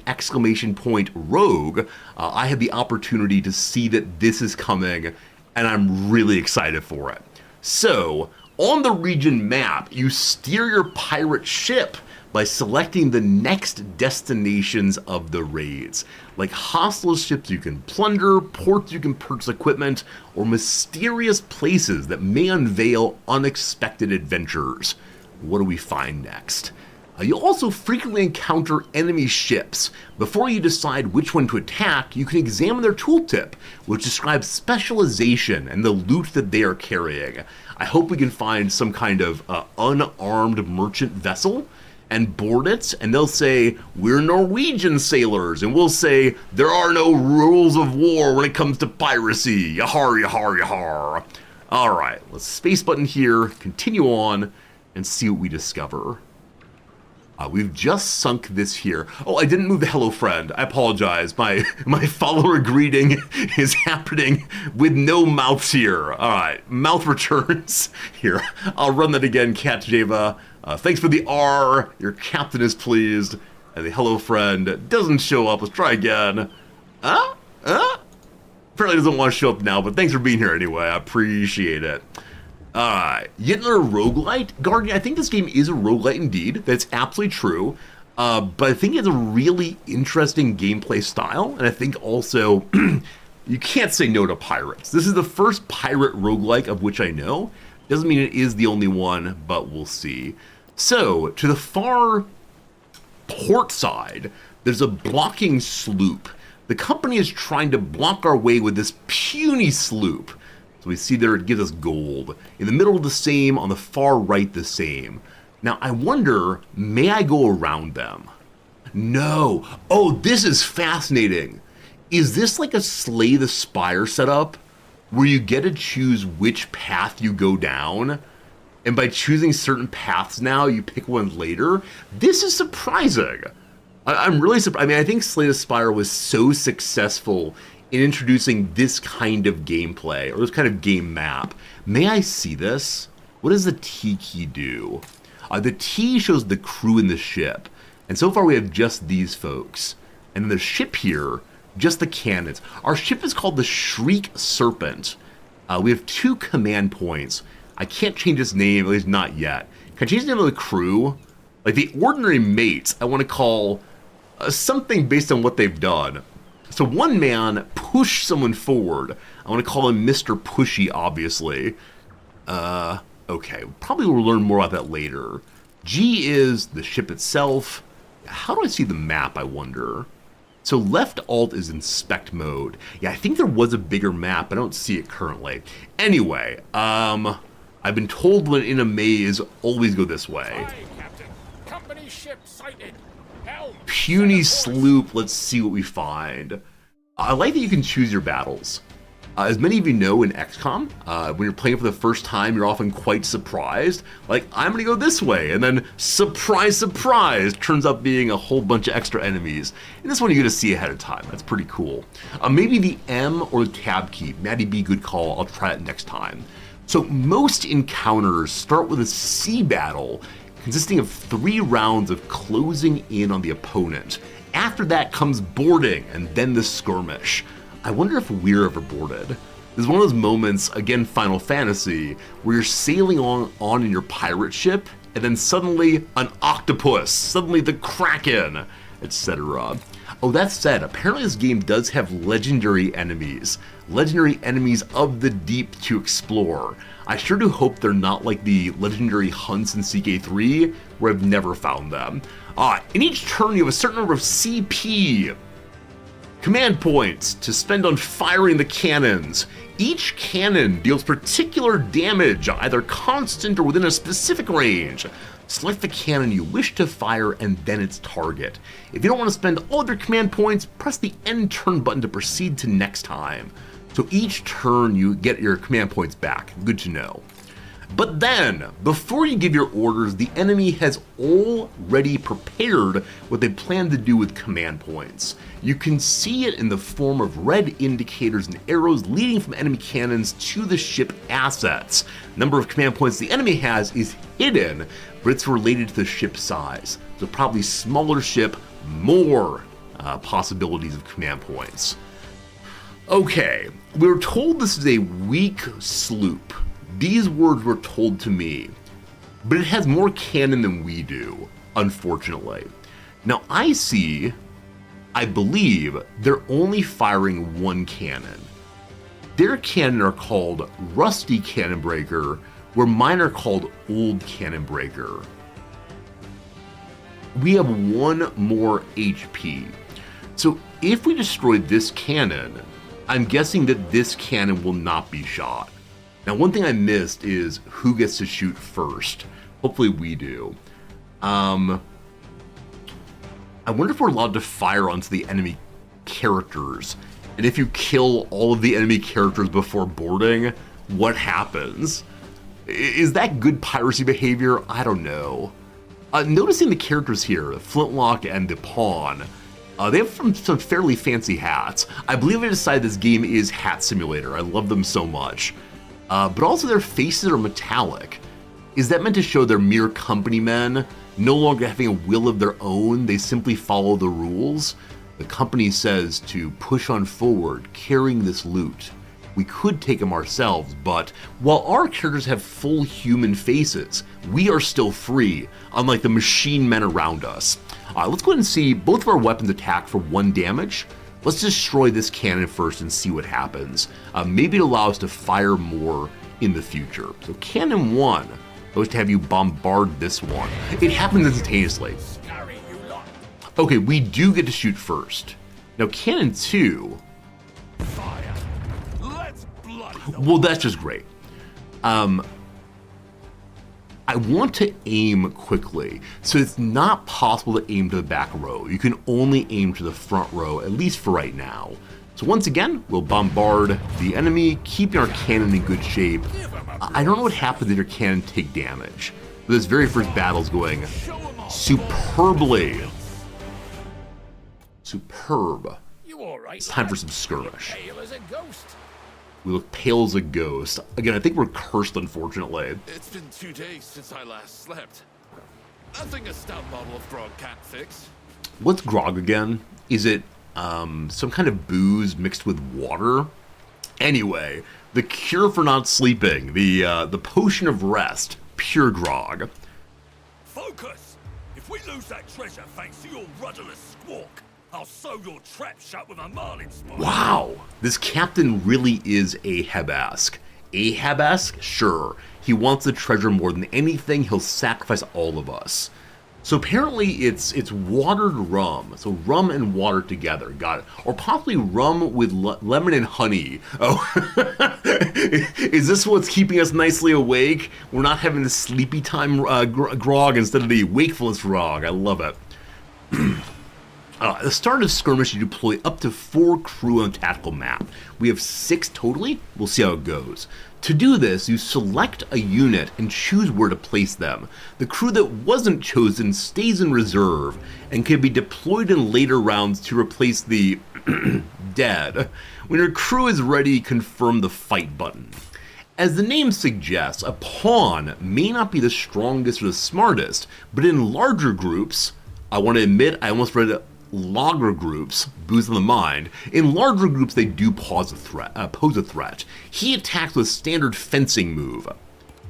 Speaker 1: !rogue, I had the opportunity to see that this is coming, and I'm really excited for it. So, on the region map, you steer your pirate ship by selecting the next destinations of the raids, like hostile ships you can plunder, ports you can purchase equipment, or mysterious places that may unveil unexpected adventures. What do we find next? You'll also frequently encounter enemy ships. Before you decide which one to attack, you can examine their tooltip, which describes specialization and the loot that they are carrying. I hope we can find some kind of unarmed merchant vessel and board it, and they'll say, we're Norwegian sailors, and we'll say, there are no rules of war when it comes to piracy. Yahar, yahar, yahar. Alright, let's space button here, continue on, and see what we discover. We've just sunk this here. Oh, I didn't move the hello friend. I apologize. My follower greeting is happening with no mouths here. All right, mouth returns. Here, I'll run that again, Cat Java. Thanks for the R. Your captain is pleased. And the hello friend doesn't show up. Let's try again. Apparently doesn't want to show up now, but thanks for being here anyway. I appreciate it. Yet another roguelite? Guardian, I think this game is a roguelite indeed. That's absolutely true. But I think it's a really interesting gameplay style. And I think also, you can't say no to pirates. This is the first pirate roguelike of which I know. Doesn't mean it is the only one, but we'll see. So, to the far port side, there's a blocking sloop. The company is trying to block our way with this puny sloop. So we see there it gives us gold. In the middle the same, on the far right the same. Now I wonder, may I go around them? No. Oh, this is fascinating. Is this like a Slay the Spire setup? Where you get to choose which path you go down? And by choosing certain paths now, you pick one later? This is surprising. I'm really surprised. I mean, I think Slay the Spire was so successful in introducing this kind of gameplay, or this kind of game map. May I see this? What does the T key do? The T shows the crew in the ship. And so far we have just these folks. And in the ship here, just the cannons. Our ship is called the Shriek Serpent. We have 2 command points. I can't change its name, at least not yet. Can I change the name of the crew? Like the ordinary mates, I want to call something based on what they've done. So one man pushed someone forward. I want to call him Mr. Pushy, obviously. Okay, probably we'll learn more about that later. G is the ship itself. How do I see the map, I wonder? So left alt is inspect mode. Yeah, I think there was a bigger map. I don't see it currently. Anyway, I've been told when in a maze, always go this way.
Speaker 3: Aye, Captain. Company ship sighted. Helm.
Speaker 1: Puny sloop, let's see what we find. I like that you can choose your battles. As many of you know in XCOM, when you're playing for the first time, you're often quite surprised. Like, I'm gonna go this way, and then surprise, surprise, turns out being a whole bunch of extra enemies. And this one you get to see ahead of time. That's pretty cool. Maybe the M or the tab key. Maddie B, good call. I'll try it next time. So most encounters start with a sea battle consisting of 3 rounds of closing in on the opponent. After that comes boarding, and then the skirmish. I wonder if we're ever boarded. This is one of those moments, again Final Fantasy, where you're sailing on in your pirate ship, and then suddenly an octopus, suddenly the Kraken, etc. Oh, that said, apparently this game does have legendary enemies of the deep to explore. I sure do hope they're not like the legendary hunts in CK3, where I've never found them. In each turn you have a certain number of CP, command points, to spend on firing the cannons. Each cannon deals particular damage, either constant or within a specific range. Select the cannon you wish to fire and then its target. If you don't want to spend all of your command points, press the end turn button to proceed to next time. So each turn you get your command points back. Good to know. But then, before you give your orders, the enemy has already prepared what they plan to do with command points. You can see it in the form of red indicators and arrows leading from enemy cannons to the ship assets. Number of command points the enemy has is hidden, but it's related to the ship size. So probably smaller ship, more possibilities of command points. Okay, we were told this is a weak sloop. These words were told to me, but it has more cannon than we do, unfortunately. Now I believe they're only firing 1 cannon. Their cannon are called Rusty Cannon Breaker, where mine are called Old Cannon Breaker. We have 1 more HP. So if we destroy this cannon, I'm guessing that this cannon will not be shot. Now, one thing I missed is who gets to shoot first. Hopefully we do. I wonder if we're allowed to fire onto the enemy characters. And if you kill all of the enemy characters before boarding, what happens? Is that good piracy behavior? I don't know. Noticing the characters here, the Flintlock and the Pawn, they have some fairly fancy hats. I believe I decided this game is Hat Simulator. I love them so much. But also their faces are metallic. Is that meant to show they're mere company men, no longer having a will of their own? They simply follow the rules? The company says to push on forward, carrying this loot. We could take them ourselves, but while our characters have full human faces, we are still free, unlike the machine men around us. Let's go ahead and see both of our weapons attack for 1 damage. Let's destroy this cannon first and see what happens. Maybe it allows us to fire more in the future. So cannon 1 goes to have you bombard this one. It happens instantaneously. Okay, we do get to shoot first. Now, Cannon 2,
Speaker 3: Fire. Let's bloody the
Speaker 1: well, that's just great. I want to aim quickly, so it's not possible to aim to the back row. You can only aim to the front row, at least for right now. So once again, we'll bombard the enemy, keeping our cannon in good shape. I don't know what happens if your cannon take damage. But this very first battle's going superbly. Superb.
Speaker 3: You all right?
Speaker 1: It's time for some skirmish.
Speaker 3: Pale as a ghost.
Speaker 1: We look pale as a ghost. Again, I think we're cursed, unfortunately.
Speaker 3: It's been 2 days since I last slept. Nothing a stout bottle of grog can't fix.
Speaker 1: What's grog again? Is it some kind of booze mixed with water? Anyway, the cure for not sleeping, the potion of rest, pure grog.
Speaker 5: Focus! If we lose that treasure thanks to your rudderless squawk, I'll sew your trap shut with a marlin spike.
Speaker 1: Wow, this captain really is Ahab-esque. Ahab-esque? Sure. He wants the treasure more than anything, he'll sacrifice all of us. So apparently it's watered rum. So rum and water together, got it. Or possibly rum with lemon and honey. Oh, is this what's keeping us nicely awake? We're not having the sleepy time grog instead of the wakefulness grog. I love it. At the start of skirmish, you deploy up to 4 crew on a tactical map. We have 6 totally. We'll see how it goes. To do this, you select a unit and choose where to place them. The crew that wasn't chosen stays in reserve and can be deployed in later rounds to replace the dead. When your crew is ready, confirm the fight button. As the name suggests, a pawn may not be the strongest or the smartest, but in larger groups, I want to admit I almost read logger groups, booze on the mind. In larger groups, they do pose a threat. He attacks with standard fencing move.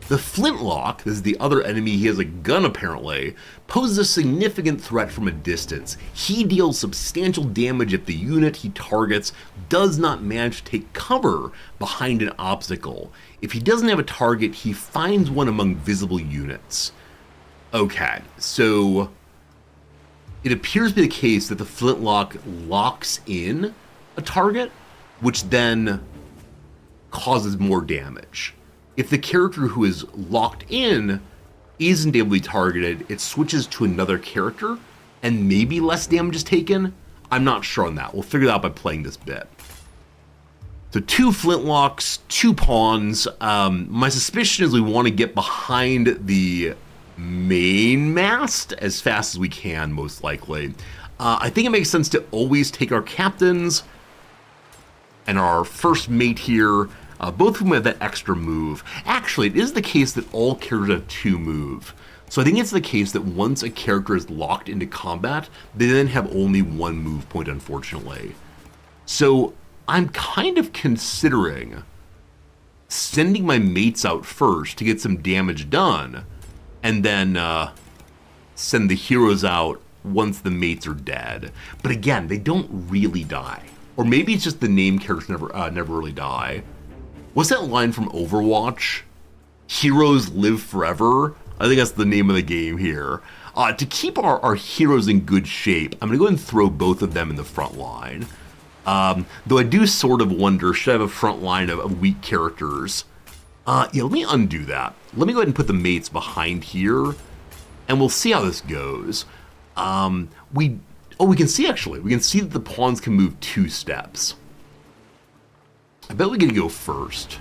Speaker 1: The flintlock, this is the other enemy, he has a gun apparently, poses a significant threat from a distance. He deals substantial damage if the unit he targets does not manage to take cover behind an obstacle. If he doesn't have a target, he finds one among visible units. Okay, so it appears to be the case that the flintlock locks in a target, which then causes more damage. If the character who is locked in isn't able to be targeted, it switches to another character, and maybe less damage is taken. I'm not sure on that. We'll figure that out by playing this bit. So 2 flintlocks, 2 pawns. My suspicion is we want to get behind the main mast as fast as we can, most likely. I think it makes sense to always take our captains and our first mate here, both of whom have that extra move. Actually, it is the case that all characters have 2 move. So I think it's the case that once a character is locked into combat, they then have only 1 move point, unfortunately. So I'm kind of considering sending my mates out first to get some damage done, and then send the heroes out once the mates are dead. But again, they don't really die. Or maybe it's just the name characters never really die. What's that line from Overwatch? Heroes live forever? I think that's the name of the game here. To keep our heroes in good shape, I'm going to go ahead and throw both of them in the front line. Though I do sort of wonder, should I have a front line of weak characters? Yeah, let me undo that. Let me go ahead and put the mates behind here, and we'll see how this goes. We can see, actually. We can see that the pawns can move 2 steps. I bet we get to go first.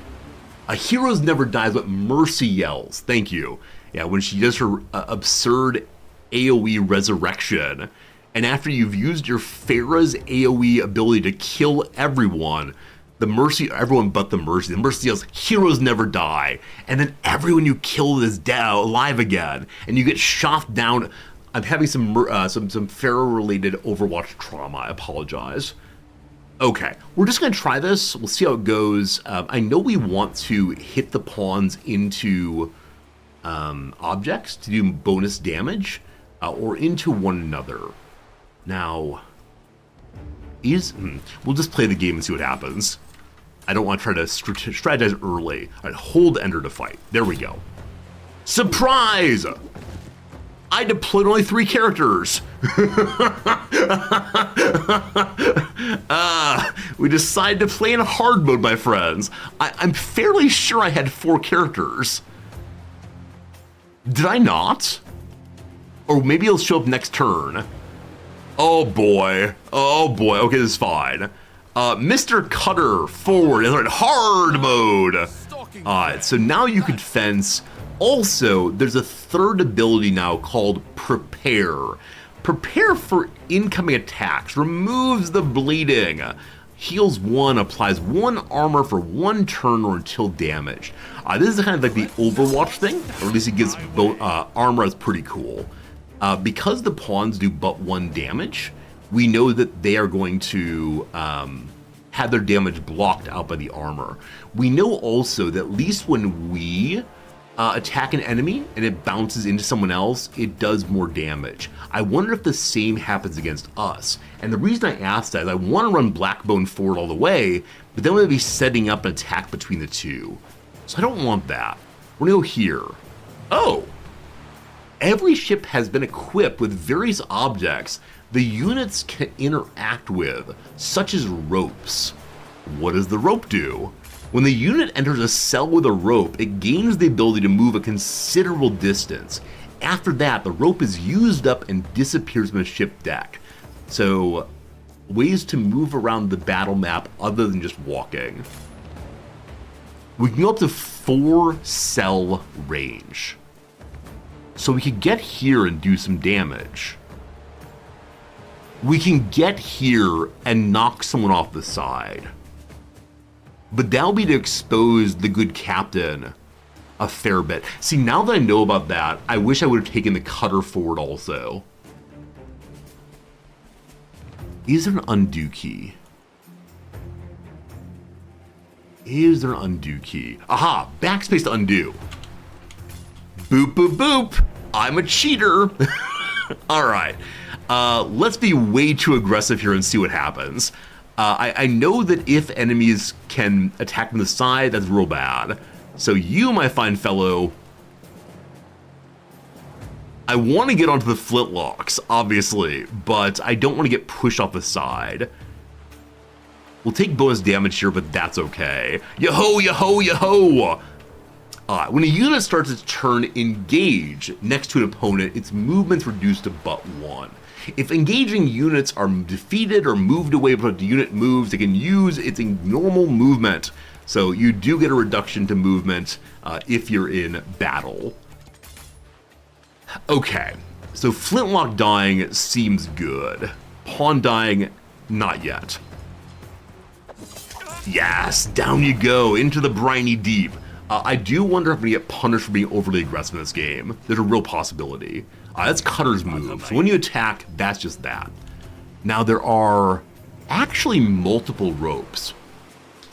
Speaker 1: Heroes never dies, but Mercy yells. Thank you. Yeah, when she does her absurd AoE resurrection, and after you've used your Pharah's AoE ability to kill everyone, everyone but the Mercy yells, heroes never die. And then everyone you kill is alive again, and you get shot down. I'm having some Pharah-related Overwatch trauma. I apologize. Okay, we're just going to try this. We'll see how it goes. I know we want to hit the pawns into objects to do bonus damage, or into one another. Now, we'll just play the game and see what happens. I don't want to try to strategize early. All right, hold enter to fight. There we go. Surprise! I deployed only 3 characters. We decided to play in hard mode, my friends. I'm fairly sure I had 4 characters. Did I not? Or maybe it'll show up next turn. Oh boy. Oh boy. Okay, this is fine. Mr. Cutter, forward. That's right, hard mode. Alright, so now you can fence. Also, there's a third ability now called Prepare. Prepare for incoming attacks, removes the bleeding, heals 1, applies 1 armor for 1 turn or until damaged. This is kind of like the Overwatch thing, or at least it gives armor. Is pretty cool. Because the pawns do but 1 damage, we know that they are going to have their damage blocked out by the armor. We know also that at least when we attack an enemy and it bounces into someone else, it does more damage. I wonder if the same happens against us. And the reason I asked that is I want to run Blackbone forward all the way, but then we'll be setting up an attack between the two. So I don't want that. We're gonna go here. Oh! Every ship has been equipped with various objects the units can interact with, such as ropes. What does the rope do? When the unit enters a cell with a rope, it gains the ability to move a considerable distance. After that, the rope is used up and disappears from the ship deck. So, ways to move around the battle map other than just walking. We can go up to 4 cell range. So we could get here and do some damage. We can get here and knock someone off the side. But that'll be to expose the good captain a fair bit. See, now that I know about that, I wish I would have taken the cutter forward also. Is there an undo key? Is there an undo key? Aha! Backspace to undo. Boop, boop, boop! I'm a cheater! Alright. Let's be way too aggressive here and see what happens. I know that if enemies can attack from the side, that's real bad. So you, my fine fellow, I want to get onto the flintlocks, obviously, but I don't want to get pushed off the side. We'll take bonus damage here, but that's okay. Yo-ho, yo-ho, yo-ho! When a unit starts its turn engage next to an opponent, its movement's reduced to but 1. If engaging units are defeated or moved away before the unit moves, it can use its normal movement. So you do get a reduction to movement if you're in battle. Okay, so flintlock dying seems good. Pawn dying, not yet. Yes, down you go, into the briny deep. I do wonder if we get punished for being overly aggressive in this game. There's a real possibility. That's Cutter's move. So when you attack, that's just that. Now there are actually multiple ropes.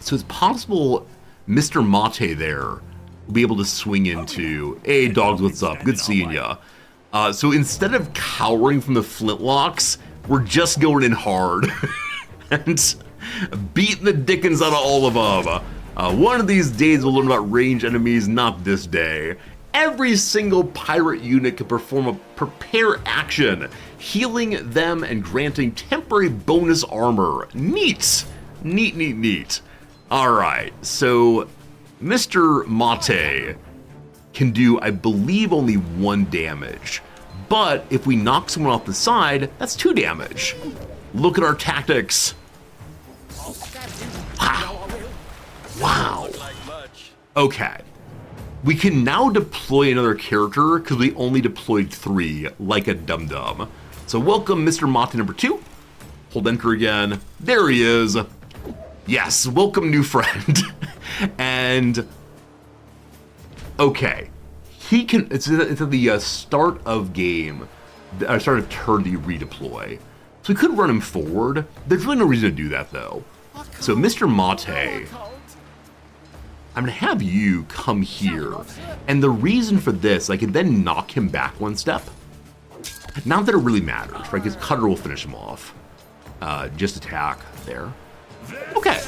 Speaker 1: So it's possible Mr. Mate there will be able to swing into, hey dogs, what's up? Good seeing ya. So instead of cowering from the flintlocks, we're just going in hard. And beating the dickens out of all of them. One of these days we'll learn about ranged enemies, not this day. Every single pirate unit can perform a prepare action, healing them and granting temporary bonus armor. Neat! Neat, neat, neat. Alright, so Mr. Mate can do, I believe, only 1 damage. But if we knock someone off the side, that's 2 damage. Look at our tactics. Wow. Wow. Okay. We can now deploy another character because we only deployed 3, like a dum-dum. So welcome Mr. Mate number 2. Hold enter again. There he is. Yes, welcome new friend. And okay, he can. It's at the start of game, start of turn that you redeploy. So we could run him forward. There's really no reason to do that though. So Mr. Mate, I'm gonna have you come here, and the reason for this, I can then knock him back 1 step. Not that it really matters, right? Because Cutter will finish him off. Just attack there. Okay,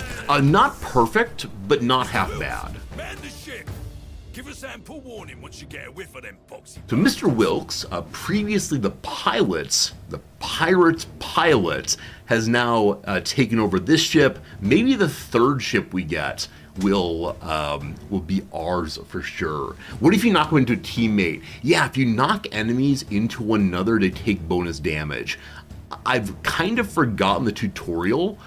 Speaker 1: not perfect, but not half bad.
Speaker 5: Give us ample warning once you get a whiff of them boxy.
Speaker 1: So Mr. Wilkes, previously the pirate pilot, has now taken over this ship. Maybe the third ship we get will be ours for sure. What if you knock them into a teammate? Yeah, if you knock enemies into one another, they take bonus damage. I've kind of forgotten the tutorial,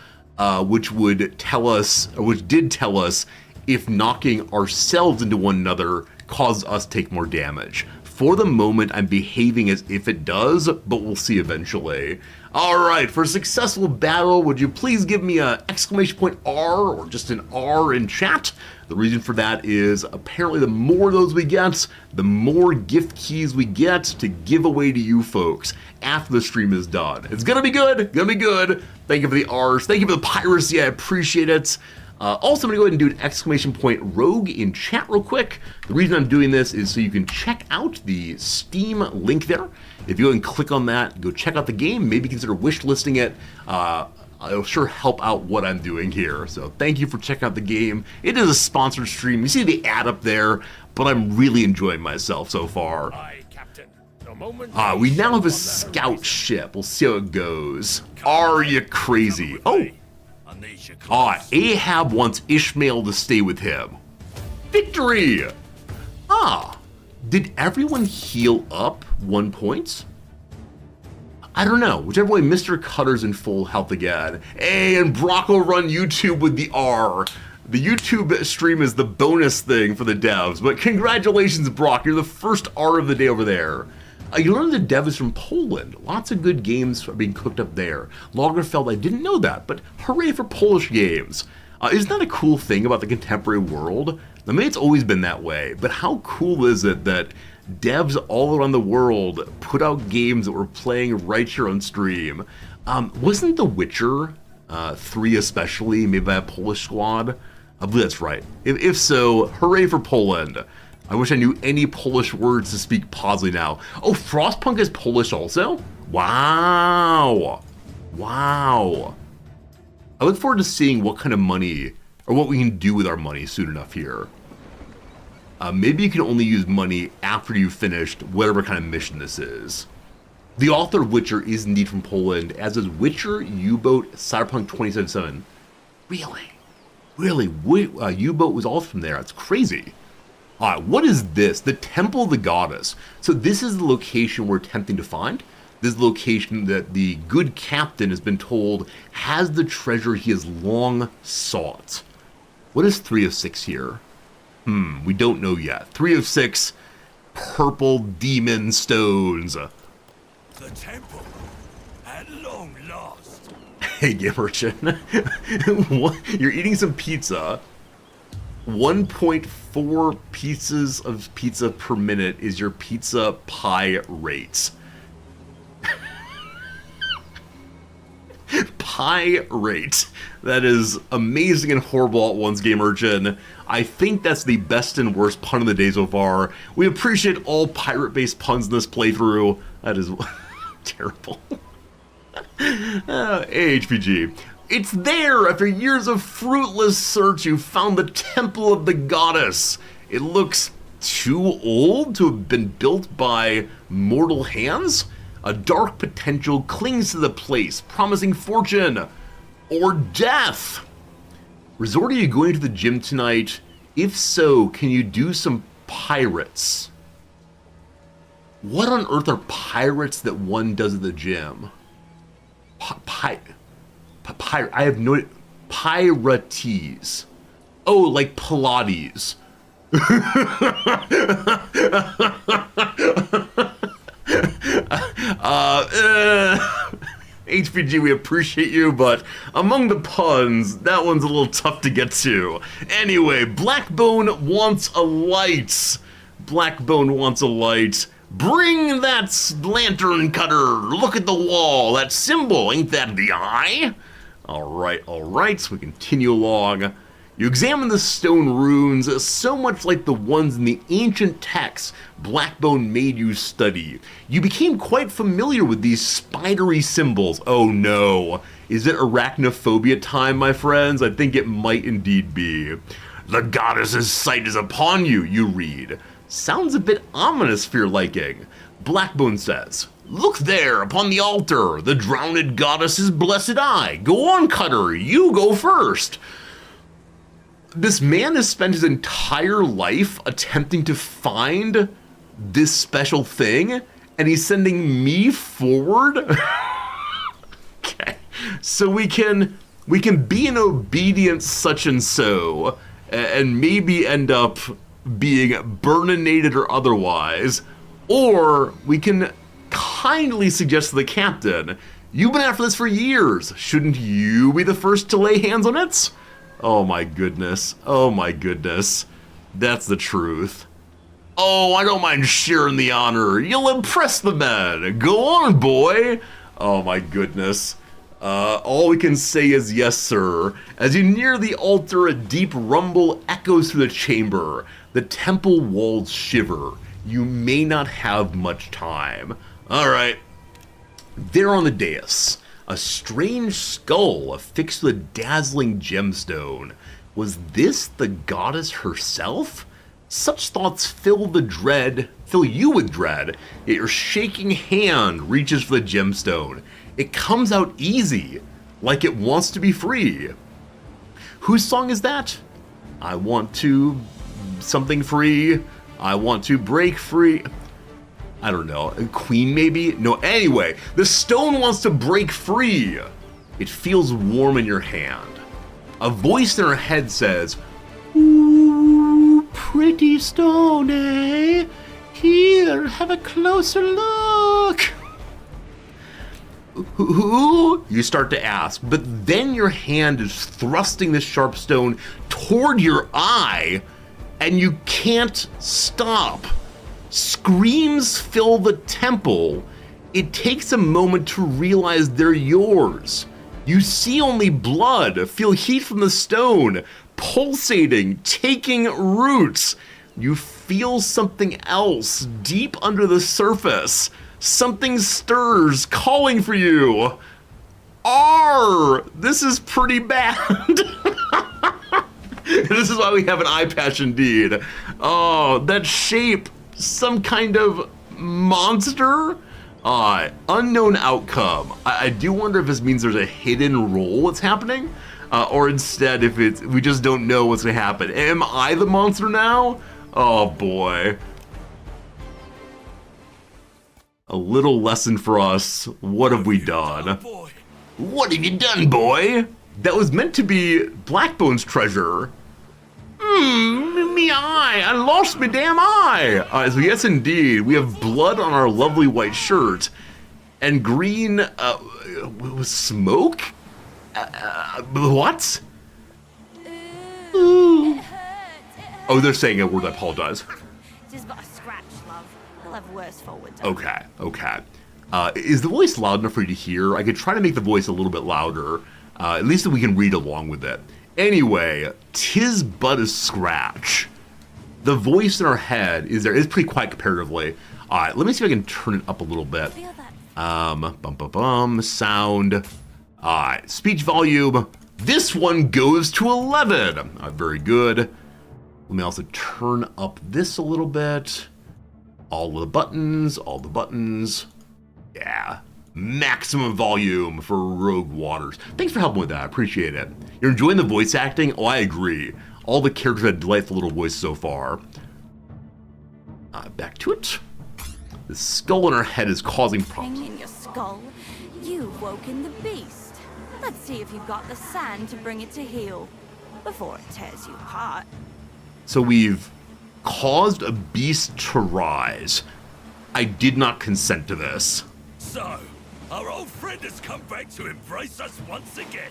Speaker 1: which did tell us if knocking ourselves into one another causes us to take more damage. For the moment, I'm behaving as if it does, but we'll see eventually. Alright, for a successful battle, would you please give me an exclamation point R or just an R in chat? The reason for that is apparently the more of those we get, the more gift keys we get to give away to you folks after the stream is done. It's gonna be good, gonna be good. Thank you for the R's, thank you for the piracy, I appreciate it. Also, I'm going to go ahead and do an exclamation point rogue in chat real quick. The reason I'm doing this is so you can check out the Steam link there. If you go and click on that, go check out the game, maybe consider wish listing it. It'll sure help out what I'm doing here. So thank you for checking out the game. It is a sponsored stream. You see the ad up there, but I'm really enjoying myself so far.
Speaker 5: Aye, Captain. The moment
Speaker 1: We now have a scout ship. We'll see how it goes. Are you crazy? Oh! Ahab wants Ishmael to stay with him. Victory! Did everyone heal up 1 point? I don't know. Whichever way, Mr. Cutter's in full health again. Hey, and Brock will run YouTube with the R. The YouTube stream is the bonus thing for the devs, but congratulations, Brock. You're the first R of the day over there. You learned the dev is from Poland. Lots of good games are being cooked up there. Lagerfeld, I didn't know that, but hooray for Polish games. Isn't that a cool thing about the contemporary world? I mean, it's always been that way, but how cool is it that devs all around the world put out games that we're playing right here on stream? Wasn't The Witcher 3 especially made by a Polish squad? I believe that's right. If so, hooray for Poland. I wish I knew any Polish words to speak positively now. Oh, Frostpunk is Polish also? Wow. Wow. I look forward to seeing what kind of money, or what we can do with our money soon enough here. Maybe you can only use money after you've finished whatever kind of mission this is. The author of Witcher is indeed from Poland, as is Witcher, U-Boat, Cyberpunk 2077. Really? Really? U-Boat was also from there. That's crazy. What is this? The Temple of the Goddess. So this is the location we're attempting to find. This is the location that the good captain has been told has the treasure he has long sought. What is 3 of 6 here? We don't know yet. 3 of 6 purple demon stones.
Speaker 5: The temple, at long last.
Speaker 1: Hey, Gimmerchin. You're eating some pizza. 1.4 pieces of pizza per minute is your pizza pie rate. Pie rate. That is amazing and horrible at once, Game Urchin. I think that's the best and worst pun of the day so far. We appreciate all pirate-based puns in this playthrough. That is terrible. AHPG. It's there! After years of fruitless search, you found the Temple of the Goddess. It looks too old to have been built by mortal hands? A dark potential clings to the place, promising fortune or death. Rizorty, are you going to the gym tonight? If so, can you do some pirates? What on earth are pirates that one does at the gym? I have no... Pirates. Oh, like Pilates. HPG, we appreciate you, but among the puns, that one's a little tough to get to. Anyway, Blackbone wants a light. Blackbone wants a light. Bring that lantern cutter. Look at the wall. That symbol, ain't that the eye? Alright, so we continue along. You examine the stone runes, so much like the ones in the ancient texts Blackbone made you study. You became quite familiar with these spidery symbols. Oh no. Is it arachnophobia time, my friends? I think it might indeed be. The goddess's sight is upon you, you read. Sounds a bit ominous for your liking. Blackbone says, look there upon the altar, the drowned goddess's blessed eye. Go on, Cutter, you go first. This man has spent his entire life attempting to find this special thing, and he's sending me forward? Okay, so we can be an obedient such and so, and maybe end up being burninated or otherwise, or we can kindly suggest to the captain, you've been after this for years, shouldn't you be the first to lay hands on it? Oh my goodness, that's the truth. Oh, I don't mind sharing the honor, you'll impress the men, go on, boy. Oh my goodness. All we can say is yes, sir. As you near the altar, a deep rumble echoes through the chamber. The temple walls shiver. You may not have much time. All right. There on the dais, a strange skull affixed to a dazzling gemstone. Was this the goddess herself? Such thoughts fill you with dread, yet your shaking hand reaches for the gemstone. It comes out easy, like it wants to be free. Whose song is that? I want to something free. I want to break free. I don't know. Queen maybe? No, anyway, the stone wants to break free. It feels warm in your hand. A voice in her head says, ooh, pretty stone, eh? Here, have a closer look. Who? You start to ask, but then your hand is thrusting the sharp stone toward your eye, and you can't stop. Screams fill the temple. It takes a moment to realize they're yours. You see only blood, feel heat from the stone, pulsating, taking roots. You feel something else deep under the surface. Something stirs, calling for you. R! This is pretty bad. This is why we have an eye patch indeed. Oh, that shape. Some kind of monster? Unknown outcome. I do wonder if this means there's a hidden role that's happening. Or instead, if we just don't know what's gonna happen. Am I the monster now? Oh boy. A little lesson for us. What have we done? What have you done, boy? That was meant to be Blackbone's treasure. Me eye. I lost me damn eye. So yes, indeed, we have blood on our lovely white shirt, and green smoke. What? Ooh. Oh, they're saying a word. I apologize.
Speaker 6: Just but a scratch, love. I'll have worse forward.
Speaker 1: Okay. Is the voice loud enough for you to hear? I could try to make the voice a little bit louder. At least we can read along with it. Anyway, 'tis but a scratch. The voice in our head is pretty quiet comparatively. All right, let me see if I can turn it up a little bit. Sound. All right, speech volume. This one goes to 11. Very good. Let me also turn up this a little bit. All the buttons. Yeah. Maximum volume for Rogue Waters. Thanks for helping with that. I appreciate it. You're enjoying the voice acting? Oh, I agree. All the characters had delightful little voices so far. Back to it. The skull in her head is causing problems.
Speaker 6: In your skull, you've woken the beast. Let's see if you've got the sand to bring it to heel before it tears you apart.
Speaker 1: So we've caused a beast to rise. I did not consent to this.
Speaker 5: So, our old friend has come back to embrace us once again.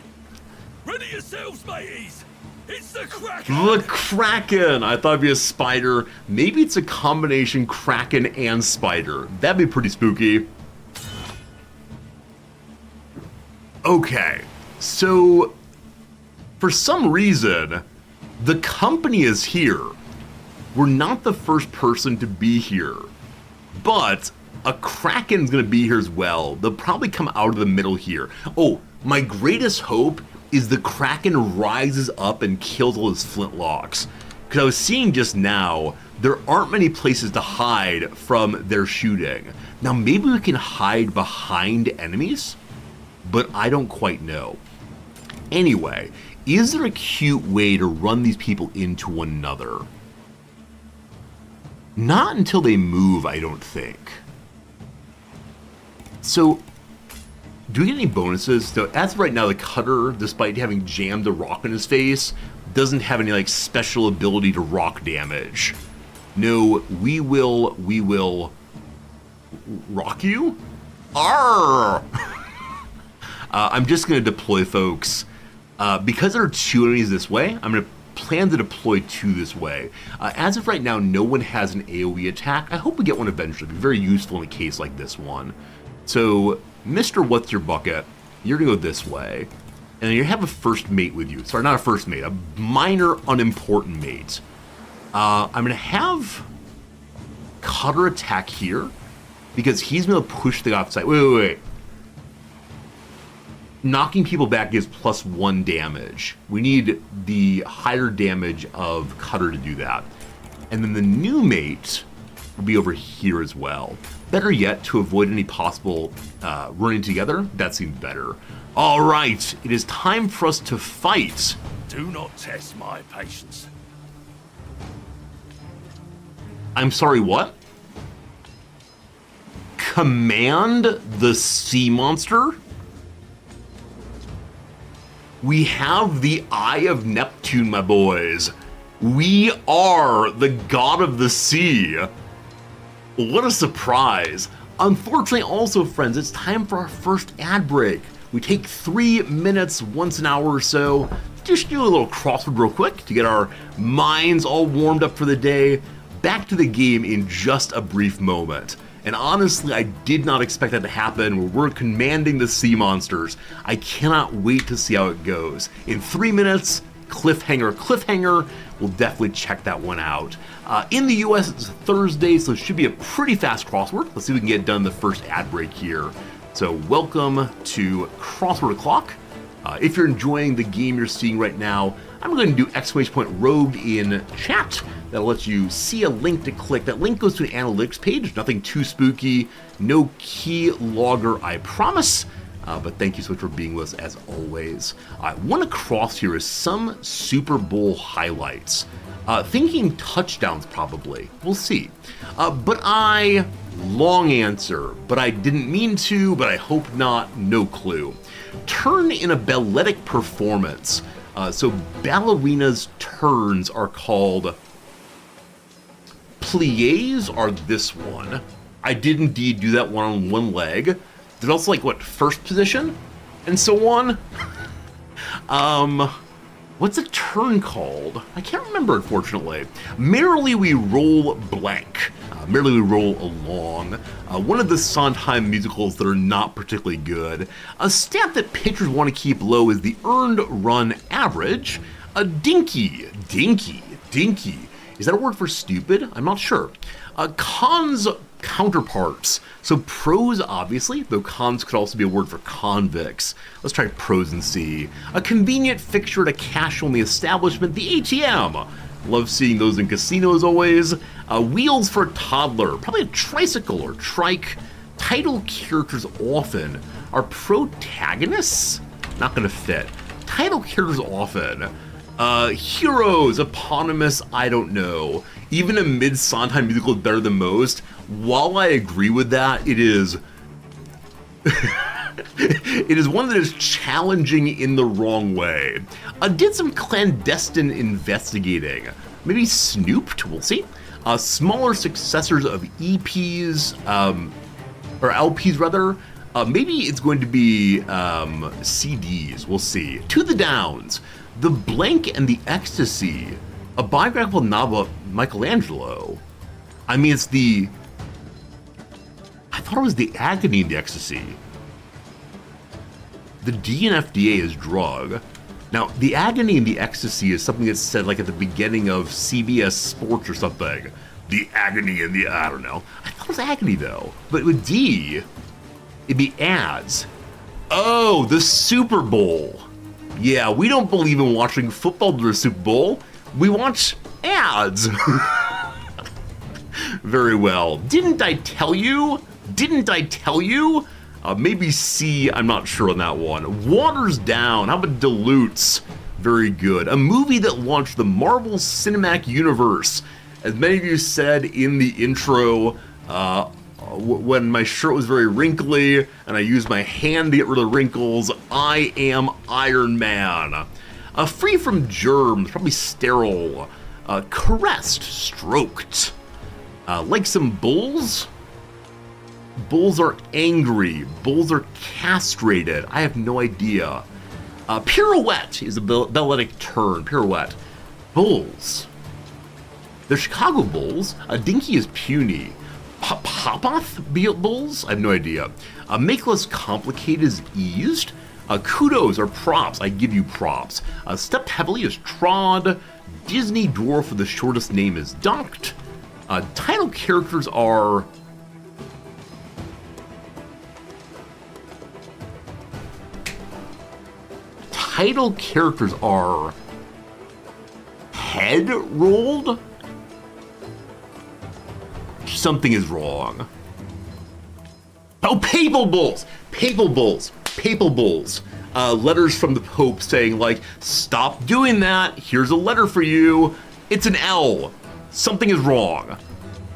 Speaker 5: Ready yourselves, mateys! It's the Kraken!
Speaker 1: The Kraken! I thought it'd be a spider. Maybe it's a combination Kraken and spider. That'd be pretty spooky. Okay, so for some reason, the company is here. We're not the first person to be here, but a Kraken's gonna be here as well. They'll probably come out of the middle here. Oh, my greatest hope is the Kraken rises up and kills all his flintlocks. Because I was seeing just now, there aren't many places to hide from their shooting. Now maybe we can hide behind enemies, but I don't quite know. Anyway, is there a cute way to run these people into one another? Not until they move, I don't think. So, do we get any bonuses? So, as of right now, the Cutter, despite having jammed a rock in his face, doesn't have any like special ability to rock damage. No, we will rock you? Arr! I'm just going to deploy folks. Because there are 2 enemies this way, I'm going to plan to deploy 2 this way. As of right now, no one has an AoE attack. I hope we get one eventually. It'd be very useful in a case like this one. So, Mr. What's Your Bucket, you're going to go this way. And you have a first mate with you. Sorry, not a first mate, a minor, unimportant mate. I'm going to have Cutter attack here, because he's going to push the offside. Wait. Knocking people back gives +1 damage. We need the higher damage of Cutter to do that. And then the new mate will be over here as well. Better yet, to avoid any possible running together, that seems better. All right, it is time for us to fight.
Speaker 5: Do not test my patience.
Speaker 1: I'm sorry, what? Command the sea monster? We have the Eye of Neptune, my boys. We are the god of the sea. What a surprise. Unfortunately, also, friends, it's time for our first ad break. We take 3 minutes once an hour or so. Just do a little crossword real quick to get our minds all warmed up for the day. Back to the game in just a brief moment. And honestly, I did not expect that to happen. We're commanding the sea monsters. I cannot wait to see how it goes. In 3 minutes, cliffhanger. We'll definitely check that one out. In the US, it's Thursday, so it should be a pretty fast crossword. Let's see if we can get done the first ad break here. So welcome to Crossword O'Clock. If you're enjoying the game you're seeing right now, I'm going to do ! rogue in chat. That'll let you see a link to click. That link goes to an analytics page. Nothing too spooky. No key logger, I promise. But thank you so much for being with us as always. One across here is some Super Bowl highlights. Thinking touchdowns probably. We'll see. Long answer, but I didn't mean to, but I hope not, no clue. Turn in a balletic performance. So ballerinas' turns are called pliés, are this one. I did indeed do that one on one leg. There's also like, what, first position? And so on. What's a turn called? I can't remember, unfortunately. Merrily we roll blank. Merrily we roll along. One of the Sondheim musicals that are not particularly good. A stat that pitchers want to keep low is the earned run average. A dinky. Is that a word for stupid? I'm not sure. Cons counterparts. So pros, obviously, though cons could also be a word for convicts. Let's try pros and see. A convenient fixture at a cash-only establishment, the ATM. Love seeing those in casinos always. Wheels for a toddler, probably a tricycle or trike. Title characters often. Are protagonists? Not gonna fit. Title characters often. Heroes, eponymous, I don't know. Even a mid-Sondheim musical is better than most. While I agree with that, it is... it is one that is challenging in the wrong way. Did some clandestine investigating. Maybe snooped, we'll see. Smaller successors of EPs, or LPs rather. Maybe it's going to be CDs, we'll see. To the Downs. The Blank and the Ecstasy, a biographical novel of Michelangelo. I mean, it's the... I thought it was the Agony and the Ecstasy. The DNFDA is drug. Now, the Agony and the Ecstasy is something that's said like at the beginning of CBS Sports or something. The Agony and the... I don't know. I thought it was Agony, though. But with D, it'd be ads. Oh, the Super Bowl. Yeah, we don't believe in watching football to the Super Bowl. We watch ads. Very well. Didn't I tell you? Didn't I tell you? Maybe C, I'm not sure on that one. Waters Down, how about Dilutes? Very good. A movie that launched the Marvel Cinematic Universe. As many of you said in the intro, when my shirt was very wrinkly and I used my hand to get rid of the wrinkles, I am Iron Man. Free from germs, probably sterile. Caressed, stroked. Like some bulls? Bulls are angry. Bulls are castrated. I have no idea. Pirouette is a balletic turn. Pirouette. Bulls. The Chicago Bulls. Dinky is puny. Popoth Bulls? I have no idea. Make less complicated is eased. Kudos are props. I give you props. Step heavily is trod. Disney dwarf with the shortest name is docked. Title characters are... Title characters are... Head rolled? Something is wrong. Oh, Papal Bulls! Papal Bulls! Papal Bulls! Letters from the Pope saying, like, stop doing that. Here's a letter for you. It's an L. Something is wrong.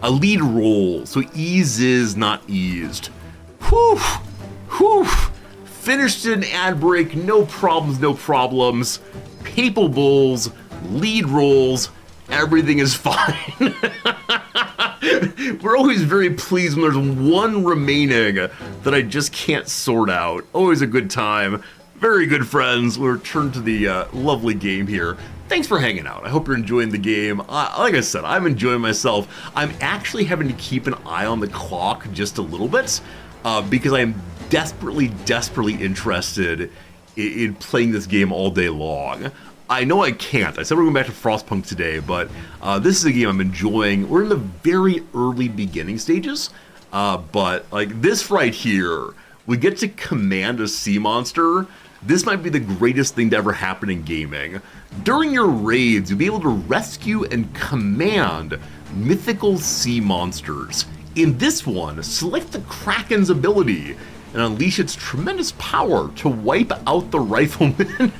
Speaker 1: A lead roll. So ease is not eased. Whew. Whew. Finished an ad break. No problems, no problems. Papal Bulls. Lead rolls. Everything is fine. We're always very pleased when there's one remaining that I just can't sort out. Always a good time. Very good friends. We'll return to the lovely game here. Thanks for hanging out. I hope you're enjoying the game. Like I said, I'm enjoying myself. I'm actually having to keep an eye on the clock just a little bit because I am desperately interested in playing this game all day long. I know I can't. I said we're going back to Frostpunk today, but this is a game I'm enjoying. We're in the very early beginning stages, but like this right here, we get to command a sea monster. This might be the greatest thing to ever happen in gaming. During your raids, you'll be able to rescue and command mythical sea monsters. In this one, select the Kraken's ability and unleash its tremendous power to wipe out the rifleman.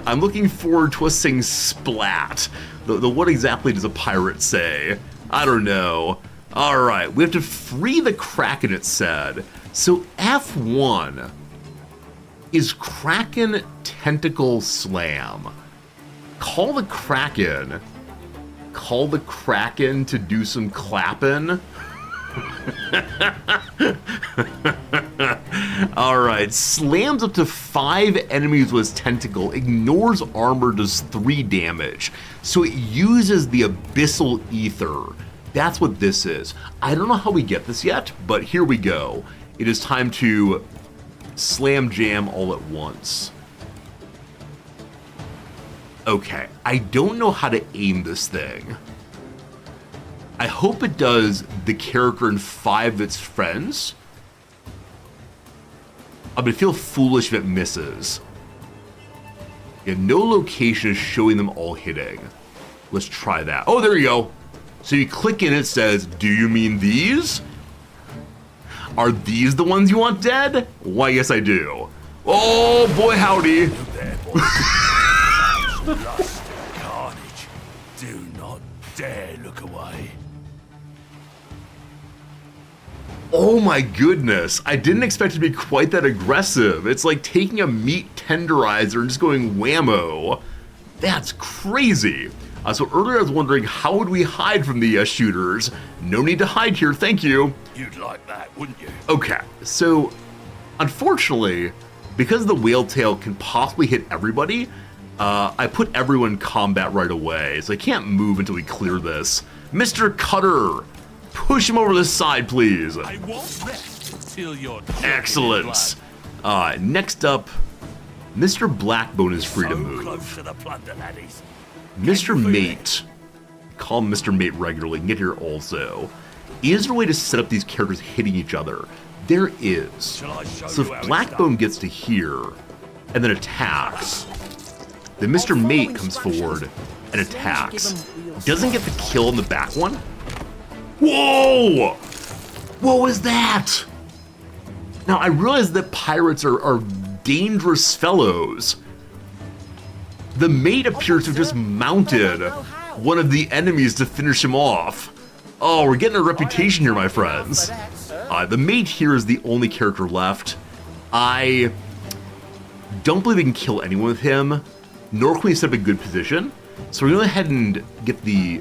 Speaker 1: I'm looking forward to us saying splat. The what exactly does a pirate say? I don't know. Alright, we have to free the Kraken, it said. So F1 is Kraken Tentacle Slam. Call the Kraken. Call the Kraken to do some clapping. Alright, slams up to 5 enemies with its tentacle, ignores armor, does 3 damage. So it uses the Abyssal Ether. That's what this is. I don't know how we get this yet, but here we go. It is time to slam jam all at once. Okay, I don't know how to aim this thing. I hope it does the character and 5 of its friends. I'm gonna feel foolish if it misses. Yeah, no location is showing them all hitting. Let's try that. Oh, there you go. So you click in, it says, do you mean these? Are these the ones you want dead? Why, yes I do. Oh, boy howdy.
Speaker 5: Lust, carnage. Do not dare look away.
Speaker 1: Oh my goodness, I didn't expect it to be quite that aggressive. It's like taking a meat tenderizer and just going whammo. That's crazy. So earlier I was wondering, how would we hide from the shooters? No need to hide here, thank you.
Speaker 5: You'd like that, wouldn't you?
Speaker 1: Okay, so unfortunately, because the whale tail can possibly hit everybody, I put everyone in combat right away, so I can't move until we clear this. Mr. Cutter, push him over the side, please.
Speaker 5: I won't rest until you're
Speaker 1: Excellent. Next up, Mr. Blackbone is free to
Speaker 5: so
Speaker 1: move.
Speaker 5: close to the plunder, laddies.
Speaker 1: Mr. Mate, call him Mr. Mate regularly, get here also. Is there a way to set up these characters hitting each other? There is.
Speaker 5: Shall I show
Speaker 1: So
Speaker 5: you how
Speaker 1: if
Speaker 5: it's
Speaker 1: Blackbone
Speaker 5: done?
Speaker 1: gets to here, and then attacks. Then Mr. Mate comes forward and attacks. Doesn't get the kill on the back one. Whoa! What was that? Now, I realize that pirates are dangerous fellows. The mate appears to have just mounted one of the enemies to finish him off. Oh, we're getting a reputation here, my friends. The mate here is the only character left. I don't believe we can kill anyone with him, nor can we set up a good position. So we're going to go ahead and get the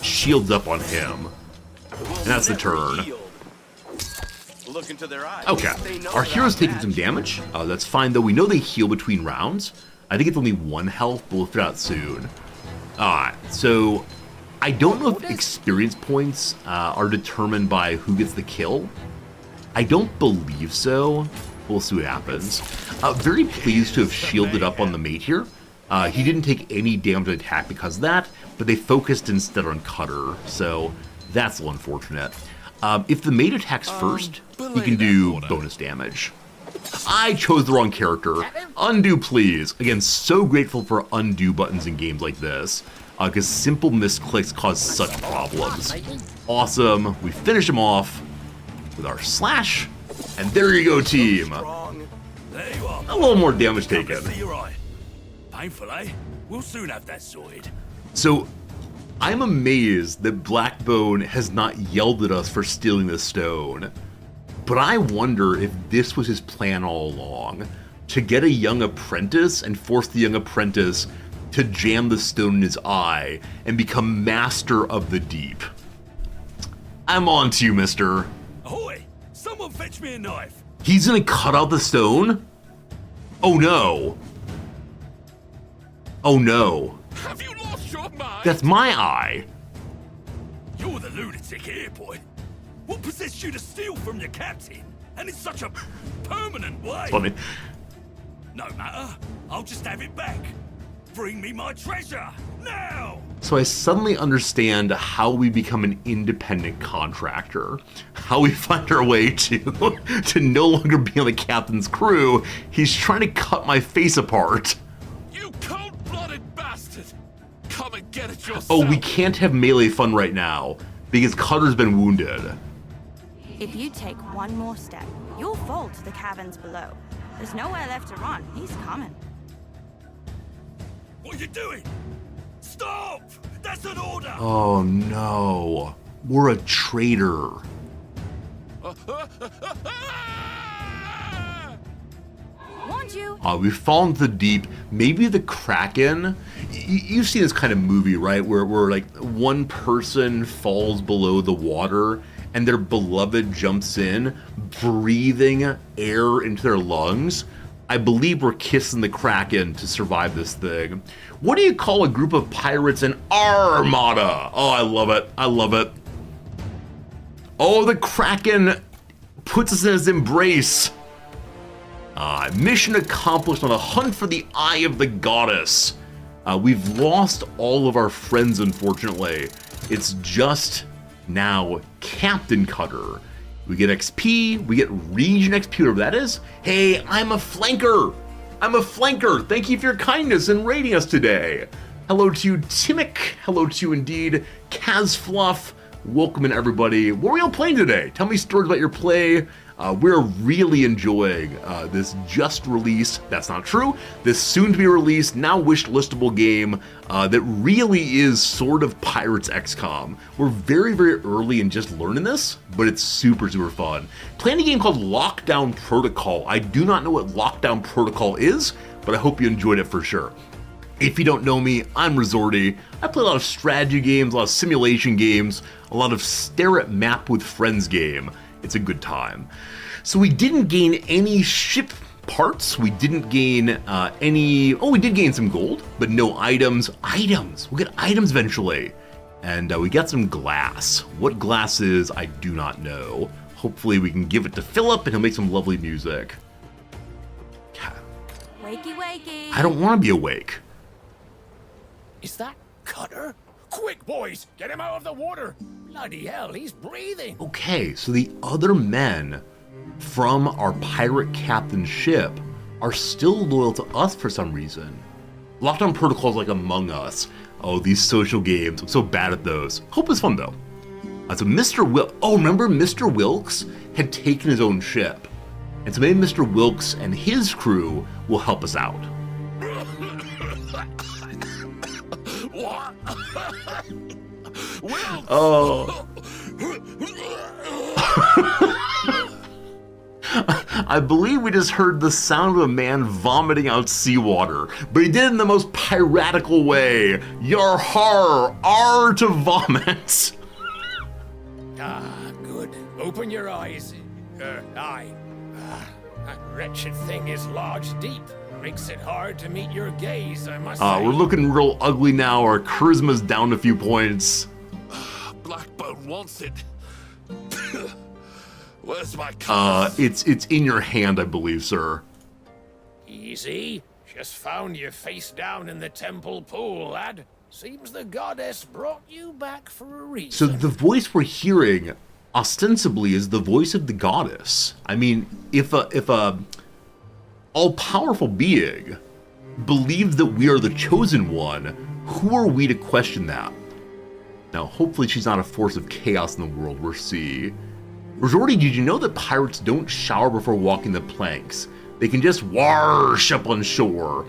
Speaker 1: shields up on him. And that's the turn.
Speaker 7: Look into their eyes.
Speaker 1: Okay, our hero's taking some damage. That's fine, though. We know they heal between rounds. I think it's only 1 health, but we'll fit out soon. Alright, so I don't know if experience points are determined by who gets the kill. I don't believe so. We'll see what happens. Very pleased to have shielded up on the mate here. He didn't take any damage attack because of that, but they focused instead on Cutter, so that's a little unfortunate. If the mate attacks first, he can do bonus damage. I chose the wrong character. Undo, please. Again, so grateful for undo buttons in games like this, because simple misclicks cause such problems. Awesome. We finish him off with our slash, and there you go, team.
Speaker 5: There you are.
Speaker 1: A little more damage taken.
Speaker 5: You're right. Painful, eh? We'll soon have that sorted.
Speaker 1: So, I'm amazed that Blackbone has not yelled at us for stealing the stone. But I wonder if this was his plan all along, to get a young apprentice and force the young apprentice to jam the stone in his eye and become master of the deep. I'm on to you, mister.
Speaker 5: Ahoy! Someone fetch me a knife.
Speaker 1: He's gonna cut out the stone? Oh no. Oh no.
Speaker 3: Have you lost your mind?
Speaker 1: That's my eye.
Speaker 5: You're the lunatic here, boy. What possessed you to steal from your captain? And in such a permanent way?
Speaker 1: Funny.
Speaker 5: No matter. I'll just have it back. Bring me my treasure, now!
Speaker 1: So I suddenly understand how we become an independent contractor. How we find our way to no longer be on the captain's crew. He's trying to cut my face apart.
Speaker 3: You cold-blooded bastard! Come and get it yourself!
Speaker 1: Oh, we can't have melee fun right now, because Cutter's been wounded.
Speaker 6: If you take one more step, you'll fall to the caverns below. There's nowhere left to run. He's coming.
Speaker 5: What are you doing? Stop! That's an order!
Speaker 1: Oh no. We're a traitor.
Speaker 6: Warned you.
Speaker 1: We've fallen to the deep. Maybe the Kraken. You've seen this kind of movie, right? Where like one person falls below the water and their beloved jumps in, breathing air into their lungs. I believe we're kissing the Kraken to survive this thing. What do you call a group of pirates in Armada? Oh, I love it. I love it. Oh, the Kraken puts us in his embrace. Mission accomplished on a hunt for the Eye of the Goddess. We've lost all of our friends, unfortunately. It's just now Captain Cutter. We get XP, we get region XP, whatever that is. Hey, I'm a flanker. I'm a flanker. Thank you for your kindness in rating us today. Hello to you, Timic. Hello to you, indeed, Kazfluff. Welcome in, everybody. What are we all playing today? Tell me stories about your play. We're really enjoying this just released, that's not true, this soon to be released, now wish listable game that really is sort of Pirates XCOM. We're very, very early in just learning this, but it's super, super fun. Playing a game called Lockdown Protocol. I do not know what Lockdown Protocol is, but I hope you enjoyed it for sure. If you don't know me, I'm Rizorty. I play a lot of strategy games, a lot of simulation games, a lot of stare at map with friends game. It's a good time. So we didn't gain any ship parts. We didn't gain we did gain some gold, but no items. Items! We'll get items eventually. And we got some glass. What glass is, I do not know. Hopefully we can give it to Philip and he'll make some lovely music.
Speaker 6: Wakey, wakey.
Speaker 1: I don't want to be awake.
Speaker 4: Is that Cutter? Quick, boys! Get him out of the water! Bloody hell, he's breathing!
Speaker 1: Okay, so the other men from our pirate captain's ship are still loyal to us for some reason. Lockdown protocols like Among Us. Oh, these social games. I'm so bad at those. Hope it's fun though. So remember Mr. Wilkes had taken his own ship. And so maybe Mr. Wilkes and his crew will help us out.
Speaker 3: What? Wilkes!
Speaker 1: Oh. I believe we just heard the sound of a man vomiting out seawater, but he did it in the most piratical way. Yar har, R to vomit.
Speaker 4: Ah, good. Open your eyes. Aye. That wretched thing is lodged deep. Makes it hard to meet your gaze, I must say.
Speaker 1: We're looking real ugly now. Our charisma's down a few points.
Speaker 3: Blackbone wants it. Where's my compass?
Speaker 1: It's in your hand, I believe, sir.
Speaker 4: Easy. Just found you face down in the temple pool, lad. Seems the goddess brought you back for a reason.
Speaker 1: So the voice we're hearing, ostensibly, is the voice of the goddess. I mean, if a all-powerful being believes that we are the chosen one, who are we to question that? Now, hopefully she's not a force of chaos in the world, we'll see. Rizorty, did you know that pirates don't shower before walking the planks? They can just wash up on shore.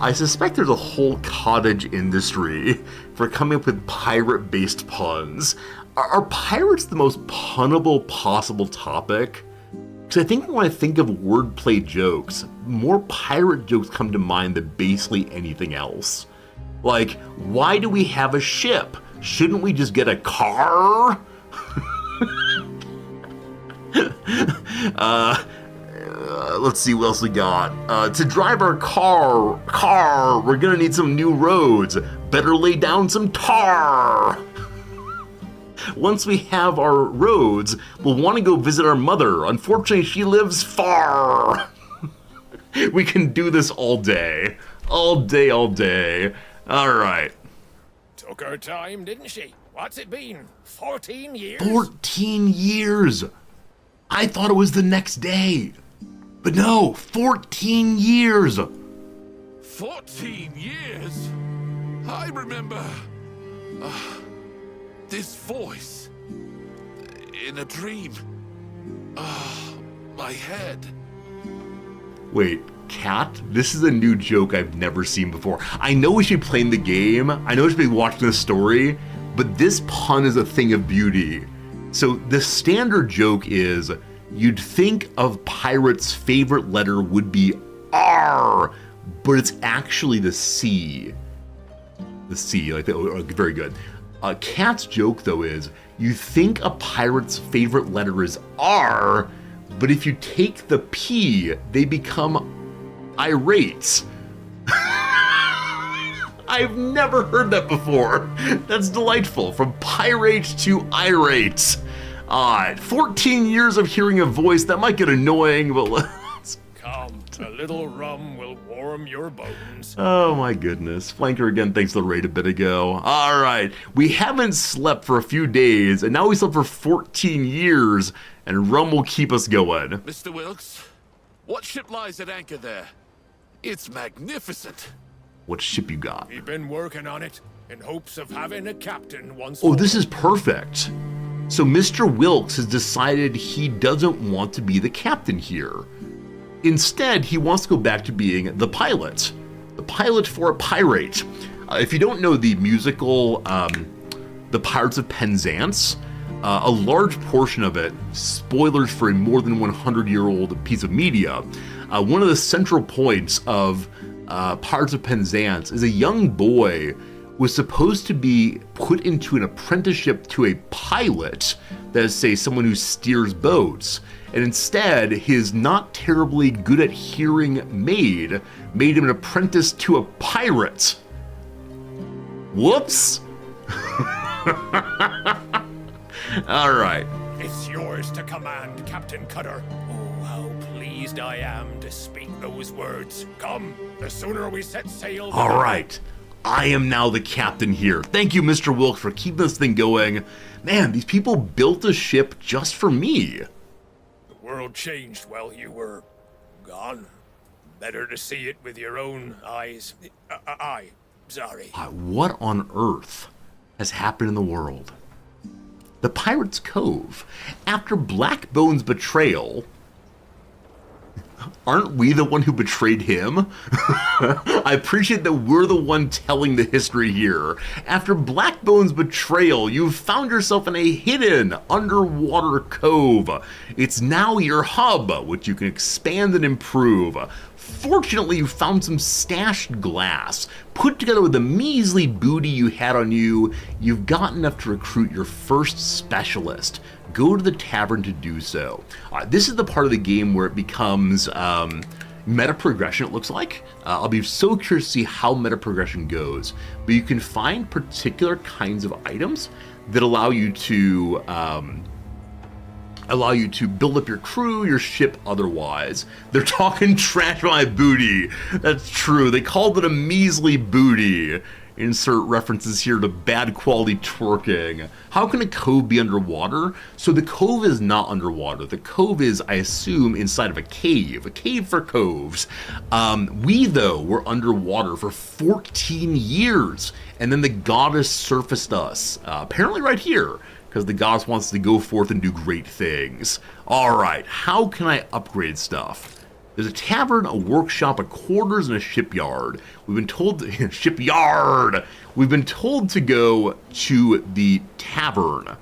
Speaker 1: I suspect there's a whole cottage industry for coming up with pirate-based puns. Are pirates the most punnable possible topic? Because I think when I think of wordplay jokes, more pirate jokes come to mind than basically anything else. Like, why do we have a ship? Shouldn't we just get a car? Let's see what else we got. To drive our car, we're gonna need some new roads. Better lay down some tar. Once we have our roads, we'll want to go visit our mother. Unfortunately, she lives far. We can do this all day. All day, all day. All right.
Speaker 4: Took her time, didn't she? What's it been? 14 years?
Speaker 1: 14 years. I thought it was the next day. But no, 14 years.
Speaker 3: 14 years? I remember this voice in a dream. My head.
Speaker 1: Wait, Cat? This is a new joke I've never seen before. I know we should be playing the game. I know we should be watching the story, but this pun is a thing of beauty. So the standard joke is, you'd think of pirate's favorite letter would be R, but it's actually the C. The C, very good. Cat's joke, though, is you think a pirate's favorite letter is R, but if you take the P, they become irate. I've never heard that before. That's delightful. From pirate to irate. 14 years of hearing a voice, that might get annoying, but let's...
Speaker 4: Come, a little rum will warm your bones.
Speaker 1: Oh my goodness. Flanker again, thanks for the raid a bit ago. Alright, we haven't slept for a few days, and now we slept for 14 years, and rum will keep us going.
Speaker 3: Mr. Wilkes, what ship lies at anchor there? It's magnificent.
Speaker 1: What ship you got?
Speaker 4: We've been working on it in hopes of having a captain once
Speaker 1: Oh,
Speaker 4: more.
Speaker 1: this is perfect. So Mr. Wilkes has decided he doesn't want to be the captain here. Instead, he wants to go back to being the pilot for a pirate. If you don't know the musical, The Pirates of Penzance, a large portion of it, spoilers for a more than 100-year-old piece of media, one of the central points of Pirates of Penzance is a young boy was supposed to be put into an apprenticeship to a pilot, that is, say, someone who steers boats. And instead, his not terribly good at hearing maid made him an apprentice to a pirate. Whoops. All right.
Speaker 4: It's yours to command, Captain Cutter. Oh, how pleased I am to speak those words. Come, the sooner we set sail...
Speaker 1: All right. I am now the captain here. Thank you, Mr. Wilkes, for keeping this thing going. Man, these people built a ship just for me.
Speaker 4: world changed while you were gone. Better to see it with your own eyes. Sorry.
Speaker 1: What on earth has happened in the world? The Pirate's Cove. After Blackbone's betrayal, aren't we the one who betrayed him? I appreciate that we're the one telling the history here. After Blackbone's betrayal, you've found yourself in a hidden underwater cove. It's now your hub, which you can expand and improve. Fortunately, you found some stashed glass. Put together with the measly booty you had on you, you've got enough to recruit your first specialist. Go to the tavern to do so. This is the part of the game where it becomes meta progression, it looks like. I'll be so curious to see how meta progression goes. But you can find particular kinds of items that allow you to build up your crew, your ship otherwise. They're talking trash on my booty. That's true. They called it a measly booty. Insert references here to bad quality twerking. How can a cove be underwater? So the cove is not underwater. The cove is, I assume, inside of a cave for coves. We, though, were underwater for 14 years, and then the goddess surfaced us, apparently right here, because the goddess wants to go forth and do great things. All right, how can I upgrade stuff? There's a tavern, a workshop, a quarters, and a shipyard. We've been told shipyard. We've been told to go to the tavern.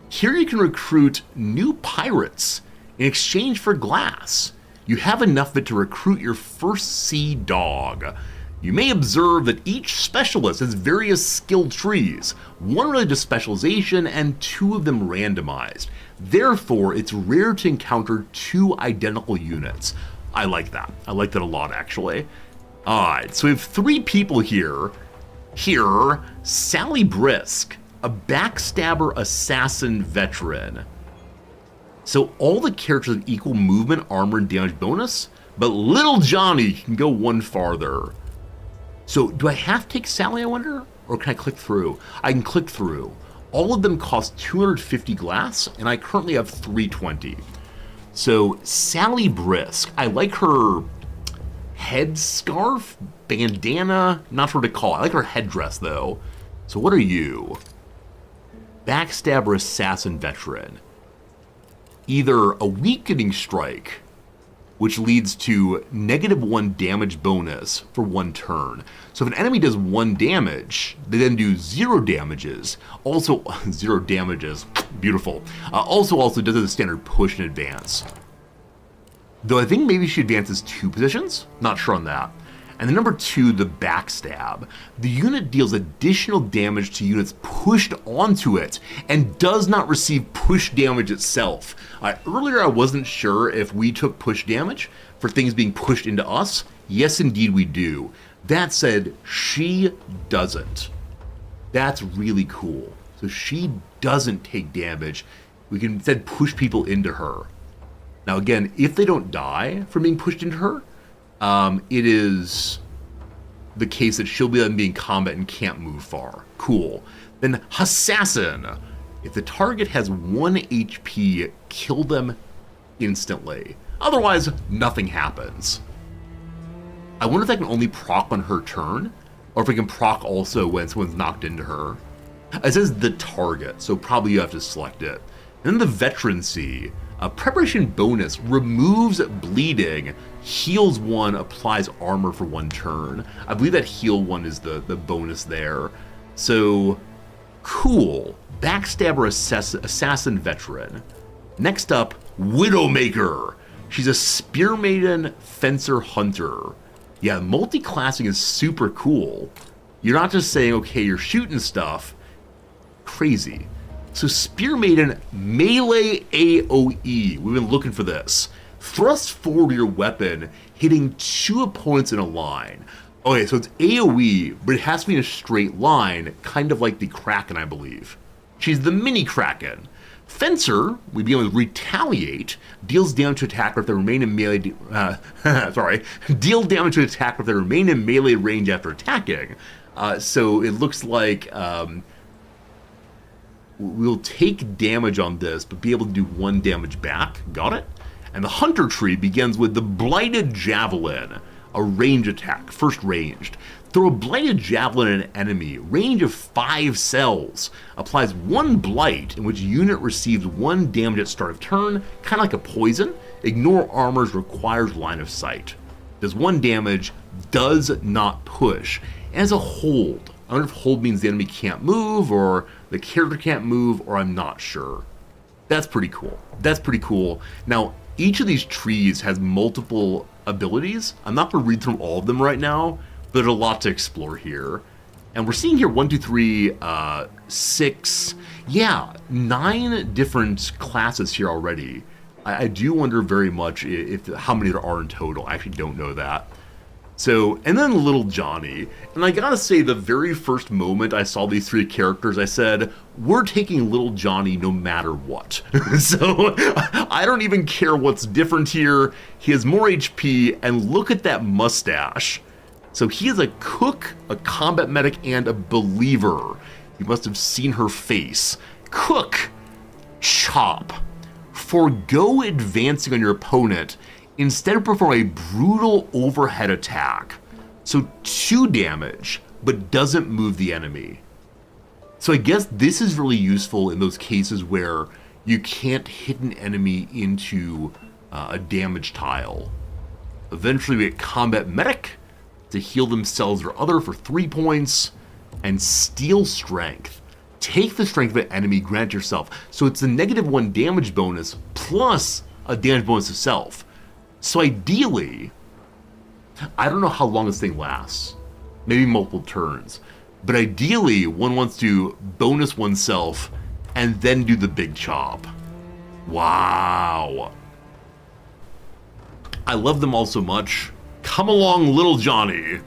Speaker 1: Here you can recruit new pirates in exchange for glass. You have enough of it to recruit your first sea dog. You may observe that each specialist has various skill trees, one related to specialization and 2 of them randomized. Therefore, it's rare to encounter 2 identical units. I like that. I like that a lot, actually. Alright, so we have 3 people here. Here, Sally Brisk, a backstabber assassin veteran. So all the characters have equal movement, armor, and damage bonus, but little Johnny can go one farther. So do I have to take Sally, I wonder? Or can I click through? I can click through. All of them cost 250 glass, and I currently have 320. So Sally Brisk, I like her headscarf, bandana, not sure what to call it. I like her headdress though. So what are you? Backstabber assassin veteran. Either a weakening strike, which leads to -1 damage bonus for 1 turn. So if an enemy does 1 damage, they then do 0 damages. Also, 0 damages, beautiful. Also does the standard push and advance. Though I think maybe she advances 2 positions, not sure on that. And then number 2, the backstab. The unit deals additional damage to units pushed onto it and does not receive push damage itself. Earlier I wasn't sure if we took push damage for things being pushed into us. Yes, indeed we do. That said, she doesn't. That's really cool. So she doesn't take damage. We can instead push people into her. Now again, if they don't die from being pushed into her, it is the case that she'll be able to be in combat and can't move far. Cool. Then Assassin. If the target has 1 HP, kill them instantly. Otherwise, nothing happens. I wonder if I can only proc on her turn, or if I can proc also when someone's knocked into her. It says the target, so probably you have to select it. And then the Veterancy. A preparation bonus removes bleeding, heals 1, applies armor for 1 turn. I believe that heal 1 is the bonus there. So, cool. Backstabber assassin veteran. Next up, Widowmaker. She's a spear maiden fencer hunter. Yeah, multi-classing is super cool. You're not just saying, okay, you're shooting stuff. Crazy. So Spear Maiden melee AoE. We've been looking for this. Thrust forward your weapon, hitting 2 opponents in a line. Okay, so it's AoE, but it has to be in a straight line, kind of like the Kraken, I believe. She's the mini Kraken. Fencer, we'd be able to retaliate, deals damage to attacker if they remain in melee. Deal damage to attacker if they remain in melee range after attacking. So it looks like we'll take damage on this, but be able to do 1 damage back. Got it? And the Hunter tree begins with the Blighted Javelin, a range attack, first ranged. Throw a Blighted Javelin at an enemy, range of 5 cells. Applies 1 blight, in which unit receives 1 damage at start of turn, kind of like a poison. Ignore armors, requires line of sight. Does 1 damage, does not push. As a hold. I wonder if hold means the enemy can't move, or the character can't move, or I'm not sure. That's pretty cool. That's pretty cool. Now, each of these trees has multiple abilities. I'm not going to read through all of them right now, but there's a lot to explore here. And we're seeing here 1, 2, 3, 6, 9 different classes here already. I do wonder very much if how many there are in total. I actually don't know that. So, and then Little Johnny. And I gotta say, the very first moment I saw these 3 characters, I said, we're taking Little Johnny no matter what. So, I don't even care what's different here. He has more HP, and look at that mustache. So he is a cook, a combat medic, and a believer. You must have seen her face. Cook. Chop. Forgo advancing on your opponent. Instead perform a brutal overhead attack. So 2 damage, but doesn't move the enemy. So I guess this is really useful in those cases where you can't hit an enemy into a damage tile. Eventually we get Combat Medic to heal themselves or other for 3 points. And Steel Strength. Take the strength of an enemy, grant yourself. So it's a -1 damage bonus plus a damage bonus to self. So ideally, I don't know how long this thing lasts, maybe multiple turns, but ideally one wants to bonus oneself and then do the big chop. Wow. I love them all so much. Come along, Little Johnny.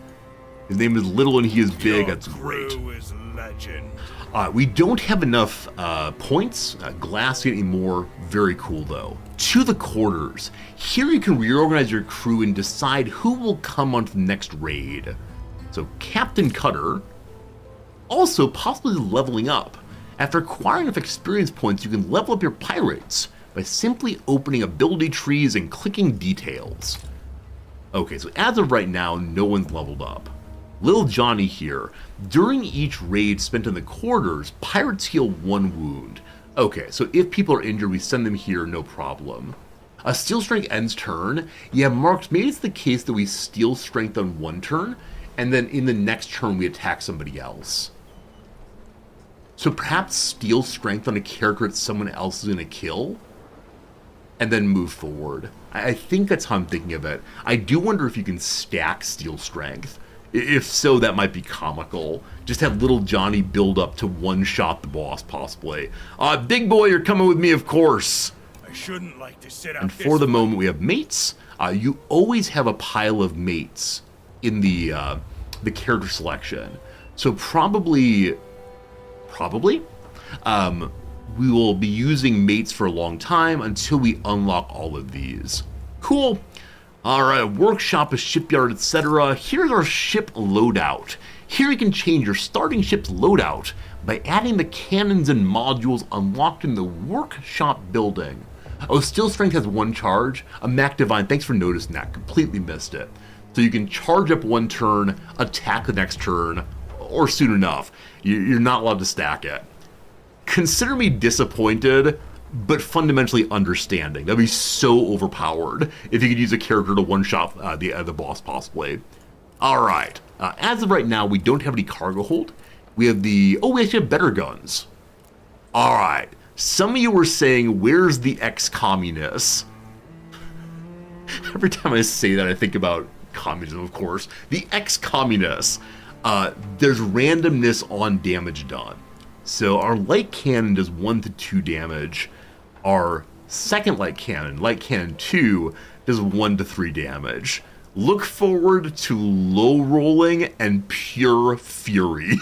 Speaker 1: His name is Little and he is big, that's great.
Speaker 5: Is legend.
Speaker 1: We don't have enough points. Glass anymore. Very cool though. To the quarters. Here you can reorganize your crew and decide who will come onto the next raid. So Captain Cutter, also possibly leveling up. After acquiring enough experience points, you can level up your pirates by simply opening ability trees and clicking details. Okay, so as of right now, no one's leveled up. Little Johnny here. During each raid spent in the quarters, pirates heal 1 wound. Okay, so if people are injured, we send them here, no problem. A Steel Strength ends turn. Yeah, marked, maybe it's the case that we Steel Strength on 1 turn, and then in the next turn we attack somebody else. So perhaps Steel Strength on a character that someone else is going to kill, and then move forward. I think that's how I'm thinking of it. I do wonder if you can stack Steel Strength. If so, that might be comical. Just have Little Johnny build up to one-shot the boss, possibly. Big boy, you're coming with me, of course.
Speaker 5: I shouldn't like to sit out.
Speaker 1: And for the moment, we have mates. You always have a pile of mates in the character selection. So probably, we will be using mates for a long time until we unlock all of these. Cool. Alright, workshop, a shipyard, etc. Here's our ship loadout. Here you can change your starting ship's loadout by adding the cannons and modules unlocked in the workshop building. Oh, Steel Strength has 1 charge. Mac Divine, thanks for noticing that. Completely missed it. So you can charge up 1 turn, attack the next turn, or soon enough. You're not allowed to stack it. Consider me disappointed, but fundamentally understanding. That'd be so overpowered if you could use a character to one-shot the boss, possibly. Alright, as of right now, we don't have any cargo hold. We have we actually have better guns. Alright, some of you were saying, where's the ex-communists? Every time I say that, I think about communism, of course. The ex-communists. There's randomness on damage done. So our light cannon does 1 to 2 damage. Our second light cannon 2, does 1 to 3 damage. Look forward to low rolling and pure fury.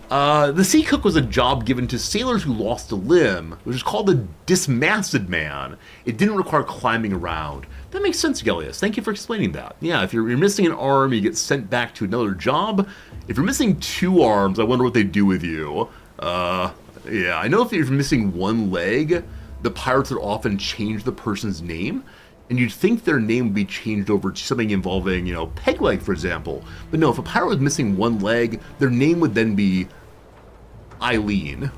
Speaker 1: The Sea Cook was a job given to sailors who lost a limb, which is called the Dismasted Man. It didn't require climbing around. That makes sense, Gellius. Thank you for explaining that. Yeah, if you're missing an arm, you get sent back to another job. If you're missing 2 arms, I wonder what they do with you. Yeah, I know if you're missing one leg, the pirates would often change the person's name, and you'd think their name would be changed over to something involving, peg leg, for example. But no, if a pirate was missing one leg, their name would then be Eileen.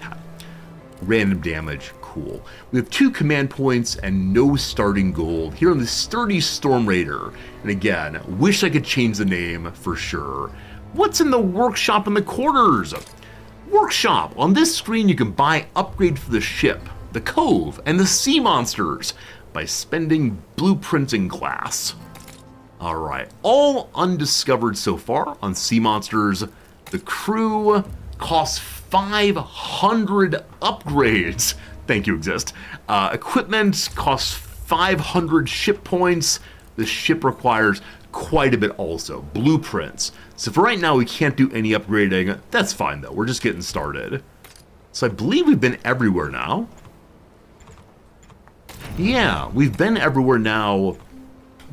Speaker 1: God. Random damage, cool. We have 2 command points and no starting gold here on the sturdy Storm Raider. And again, wish I could change the name for sure. What's in the workshop in the quarters? Workshop. On this screen, you can buy upgrades for the ship, the cove, and the sea monsters by spending blueprints in class. Alright, all undiscovered so far on sea monsters. The crew costs 500 upgrades. Thank you, Exist. Equipment costs 500 ship points. The ship requires quite a bit also. Blueprints. So for right now, we can't do any upgrading. That's fine, though. We're just getting started. So I believe we've been everywhere now. Yeah, we've been everywhere now.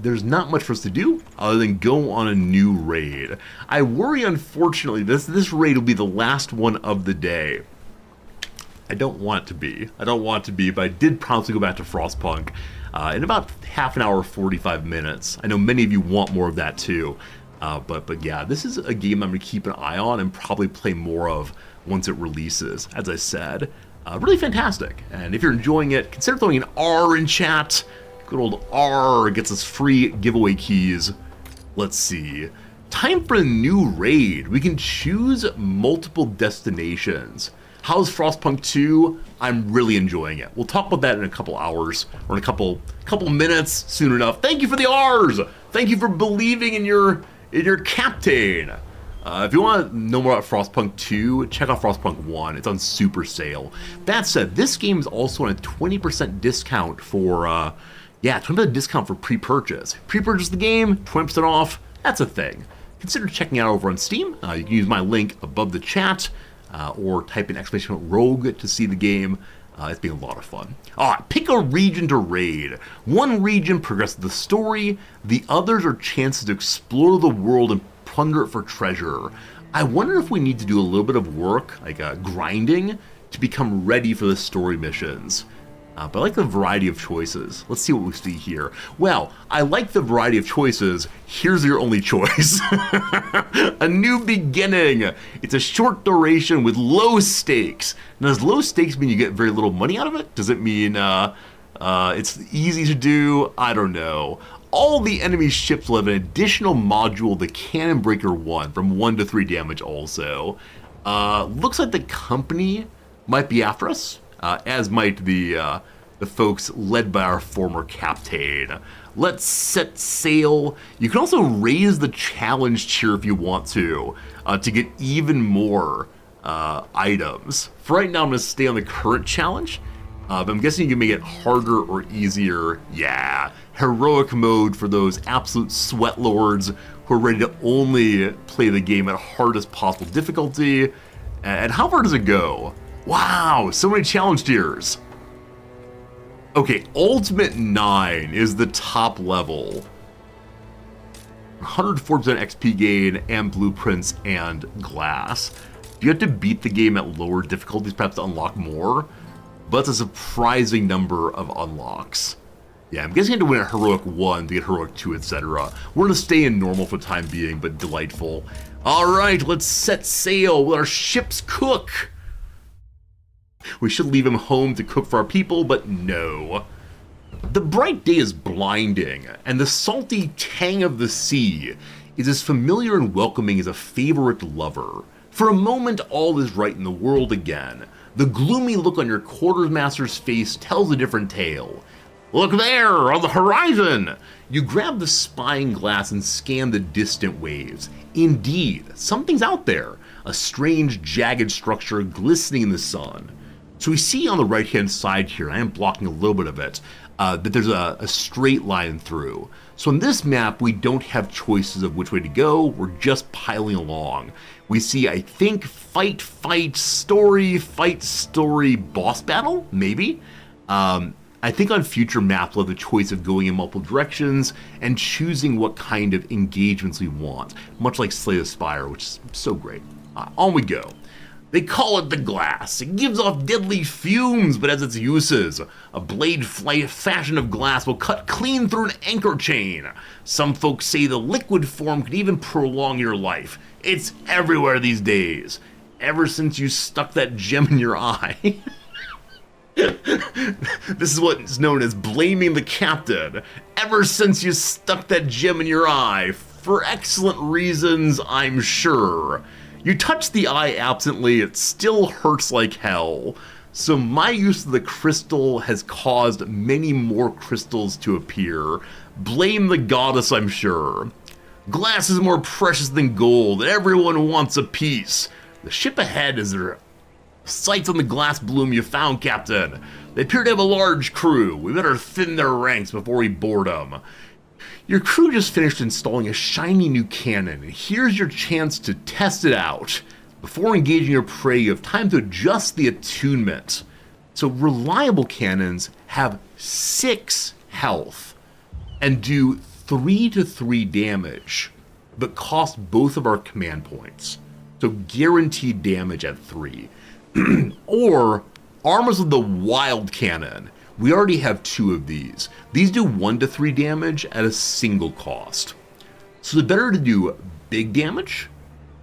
Speaker 1: There's not much for us to do other than go on a new raid. I worry, unfortunately, this raid will be the last one of the day. I don't want it to be. But I did promise to go back to Frostpunk in about half an hour, 45 minutes. I know many of you want more of that too. But yeah, this is a game I'm going to keep an eye on and probably play more of once it releases, as I said. Really fantastic. And if you're enjoying it, consider throwing an R in chat. Good old R gets us free giveaway keys. Let's see. Time for a new raid. We can choose multiple destinations. How's Frostpunk 2? I'm really enjoying it. We'll talk about that in a couple hours, or in a couple minutes, soon enough. Thank you for the R's! Thank you for believing in your captain. If you want to know more about Frostpunk 2, check out Frostpunk 1. It's on super sale. That said, this game is also on a 20% discount for, 20% discount for pre-purchase. Pre-purchase the game, 20% off, that's a thing. Consider checking it out over on Steam. You can use my link above the chat, or type in !rogue to see the game. It's been a lot of fun. Alright, pick a region to raid. One region progresses the story, the others are chances to explore the world and plunder it for treasure. I wonder if we need to do a little bit of work, like grinding, to become ready for the story missions. But I like the variety of choices. Let's see what we see here. Well, I like the variety of choices. Here's your only choice. A new beginning. It's a short duration with low stakes. Now, does low stakes mean you get very little money out of it? Does it mean it's easy to do? I don't know. All the enemy ships will have an additional module, the Cannon Breaker 1, from 1 to 3 damage also. Looks like the company might be after us. As might the folks led by our former captain. Let's set sail. You can also raise the challenge tier if you want to get even more items. For right now, I'm going to stay on the current challenge, but I'm guessing you can make it harder or easier. Yeah, heroic mode for those absolute sweat lords who are ready to only play the game at hardest possible difficulty. And how far does it go? Wow, so many challenge tiers. Okay, Ultimate 9 is the top level. 104% XP gain and blueprints and glass. You have to beat the game at lower difficulties perhaps to unlock more, but it's a surprising number of unlocks. Yeah, I'm guessing you have to win at Heroic 1 to get Heroic 2, etc. We're going to stay in normal for the time being, but delightful. Alright, let's set sail with our ship's cook. We should leave him home to cook for our people, but no. The bright day is blinding, and the salty tang of the sea is as familiar and welcoming as a favorite lover. For a moment, all is right in the world again. The gloomy look on your quartermaster's face tells a different tale. Look there, on the horizon! You grab the spying glass and scan the distant waves. Indeed, something's out there, a strange, jagged structure glistening in the sun. So we see on the right-hand side here, I am blocking a little bit of it, that there's a straight line through. So in this map, we don't have choices of which way to go, we're just piling along. We see, I think, fight, story, boss battle, maybe? I think on future maps we'll have the choice of going in multiple directions and choosing what kind of engagements we want, much like Slay the Spire, which is so great. On we go. They call it the glass. It gives off deadly fumes, but has its uses. A blade fashion of glass will cut clean through an anchor chain. Some folks say the liquid form could even prolong your life. It's everywhere these days. Ever since you stuck that gem in your eye. This is what's known as blaming the captain. Ever since you stuck that gem in your eye. For excellent reasons, I'm sure. You touch the eye absently, it still hurts like hell. So my use of the crystal has caused many more crystals to appear. Blame the goddess, I'm sure. Glass is more precious than gold, and everyone wants a piece. The ship ahead is their sights on the glass bloom you found, Captain. They appear to have a large crew. We better thin their ranks before we board them. Your crew just finished installing a shiny new cannon, and here's your chance to test it out. Before engaging your prey, you have time to adjust the attunement. So reliable cannons have 6 health and do 3 to 3 damage, but cost both of our command points. So guaranteed damage at 3. Or Armors of the Wild Cannon. We already have 2 of these. These do 1 to 3 damage at a single cost. So is it better to do big damage,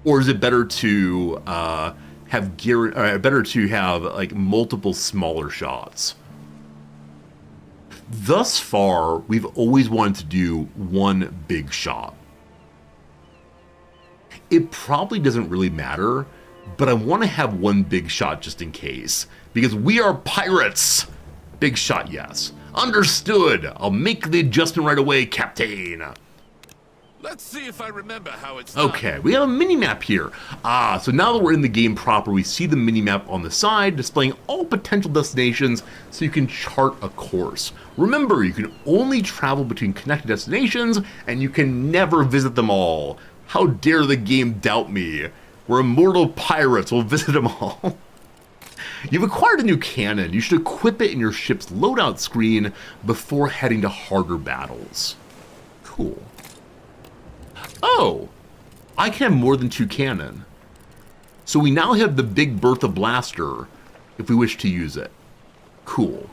Speaker 1: or is it better to have like multiple smaller shots? Thus far, we've always wanted to do 1 big shot. It probably doesn't really matter, but I want to have 1 big shot just in case, because we are pirates. Big shot, yes. Understood. I'll make the adjustment right away, Captain.
Speaker 3: Let's see if I remember how it's done.
Speaker 1: Okay, we have a mini-map here. So now that we're in the game proper, we see the mini-map on the side, displaying all potential destinations so you can chart a course. Remember, you can only travel between connected destinations, and you can never visit them all. How dare the game doubt me? We're immortal pirates, we'll visit them all. You've acquired a new cannon. You should equip it in your ship's loadout screen before heading to harder battles. Cool. Oh, I can have more than 2 cannon. So we now have the Big Bertha blaster if we wish to use it. Cool.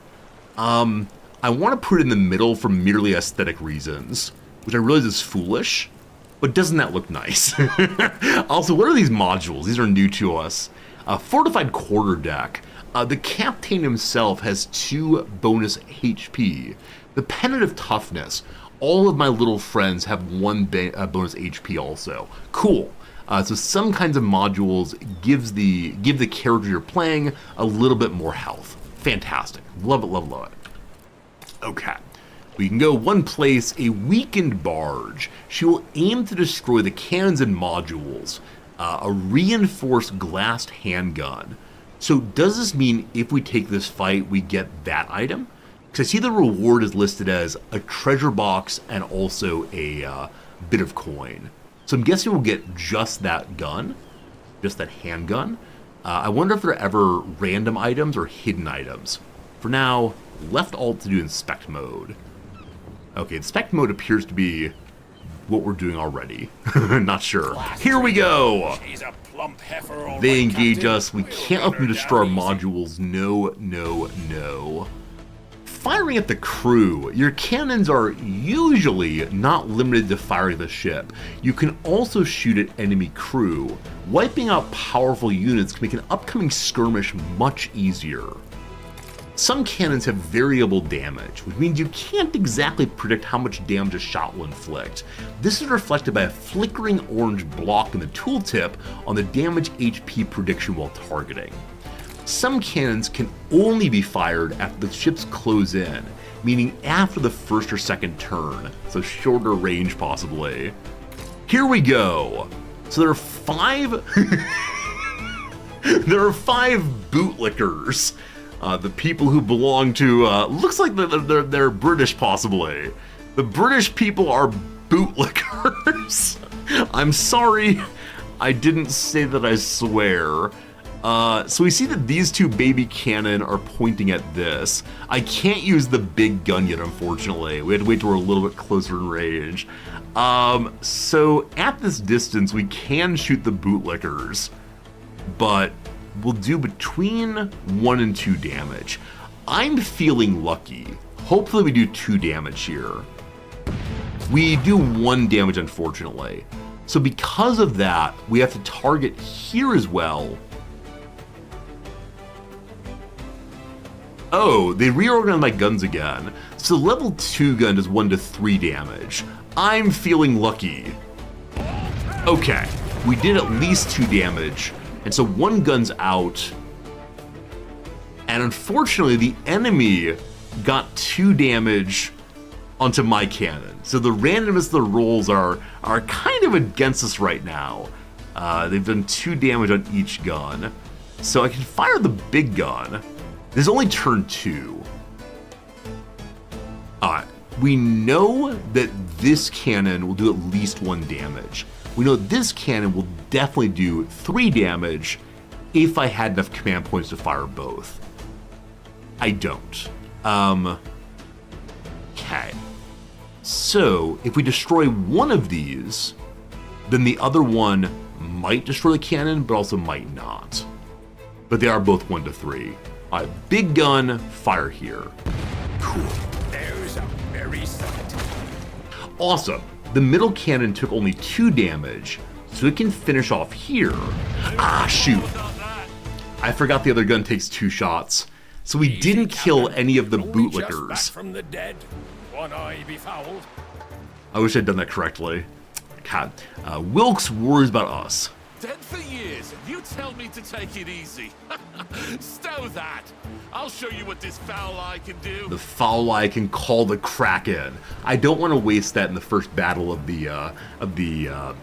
Speaker 1: I want to put it in the middle for merely aesthetic reasons, which I realize is foolish, but doesn't that look nice? Also, what are these modules? These are new to us. Fortified quarterdeck. The captain himself has 2 bonus HP. The Pennant of Toughness. All of my little friends have 1 bonus HP also. Cool. So some kinds of modules give the character you're playing a little bit more health. Fantastic. Love it, love it, love it. Okay. We can go one place, a weakened barge. She will aim to destroy the cannons and modules. A reinforced glassed handgun. So does this mean if we take this fight, we get that item? Because I see the reward is listed as a treasure box and also a bit of coin. So I'm guessing we'll get just that gun, just that handgun. I wonder if there are ever random items or hidden items. For now, left alt to do inspect mode. Okay, inspect mode appears to be what we're doing already. Not sure. Here we go!
Speaker 4: She's a plump heifer, all
Speaker 1: They
Speaker 4: right,
Speaker 1: engage
Speaker 4: Captain.
Speaker 1: us. We
Speaker 4: We'll
Speaker 1: can't
Speaker 4: run
Speaker 1: let them
Speaker 4: her
Speaker 1: destroy our
Speaker 4: down easy.
Speaker 1: modules. No, no, no. Firing at the crew. Your cannons are usually not limited to firing the ship. You can also shoot at enemy crew. Wiping out powerful units can make an upcoming skirmish much easier. Some cannons have variable damage, which means you can't exactly predict how much damage a shot will inflict. This is reflected by a flickering orange block in the tooltip on the damage HP prediction while targeting. Some cannons can only be fired after the ships close in, meaning after the first or second turn, so shorter range possibly. Here we go! So there are 5... there are 5 bootlickers. The people who belong to, looks like they're British possibly. The British people are bootlickers. I'm sorry, I didn't say that, I swear. So we see that these 2 baby cannon are pointing at this. I can't use the big gun yet, unfortunately. We had to wait till we're a little bit closer in range. So at this distance, we can shoot the bootlickers. but we'll do between 1 and 2 damage. I'm feeling lucky. Hopefully we do 2 damage here. We do 1 damage, unfortunately. So because of that, we have to target here as well. Oh, they reorganized my guns again. So level 2 gun does 1 to 3 damage. I'm feeling lucky. Okay, we did at least 2 damage, and so 1 gun's out. And unfortunately, the enemy got 2 damage onto my cannon. So the randomness of the rolls are kind of against us right now. They've done 2 damage on each gun. So I can fire the big gun. This is only turn 2. We know that this cannon will do at least 1 damage. We know this cannon will definitely do 3 damage if I had enough command points to fire both. I don't. Okay. So, if we destroy one of these, then the other one might destroy the cannon, but also might not. But they are both 1 to 3. Alright, big gun, fire here. Cool.
Speaker 4: There's a merry sight.
Speaker 1: Awesome. The middle cannon took only 2 damage, so it can finish off here. Ah, shoot. I forgot the other gun takes 2 shots. So we didn't kill any of the bootlickers.
Speaker 4: From the dead, one eye befouled.
Speaker 1: I wish I'd done that correctly. God, Wilkes worries about us.
Speaker 3: Dead for years, and you tell me to take it easy. Stow that. I'll show you what this foul eye can do.
Speaker 1: The foul eye can call the Kraken. I don't want to waste that in the first battle of the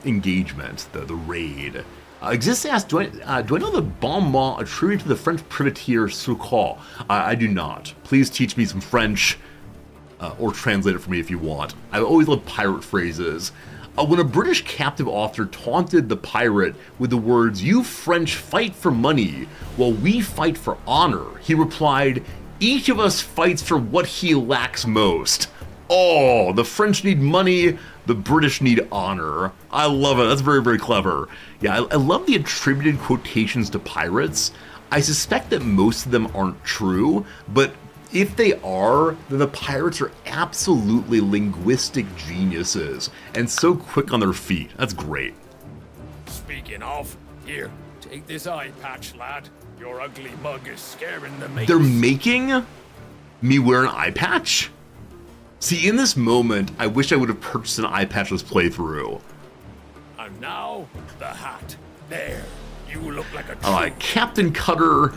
Speaker 1: engagement, the raid. Exist asks, do I know the bon mot attributed to the French privateer Sucre? I do not. Please teach me some French, or translate it for me if you want. I always love pirate phrases. When a British captive officer taunted the pirate with the words, "You French fight for money, while we fight for honor," he replied, "Each of us fights for what he lacks most." Oh, the French need money, the British need honor. I love it. That's very, very clever. Yeah, I love the attributed quotations to pirates. I suspect that most of them aren't true, but if they are, then the pirates are absolutely linguistic geniuses and so quick on their feet. That's great.
Speaker 4: Speaking of, here, take this eye patch, lad. Your ugly mug is scaring the mates.
Speaker 1: They're making me wear an eye patch? See, in this moment, I wish I would have purchased an eye patch this playthrough.
Speaker 4: And now, the hat. There, you look like a true...
Speaker 1: Alright, Captain Cutter.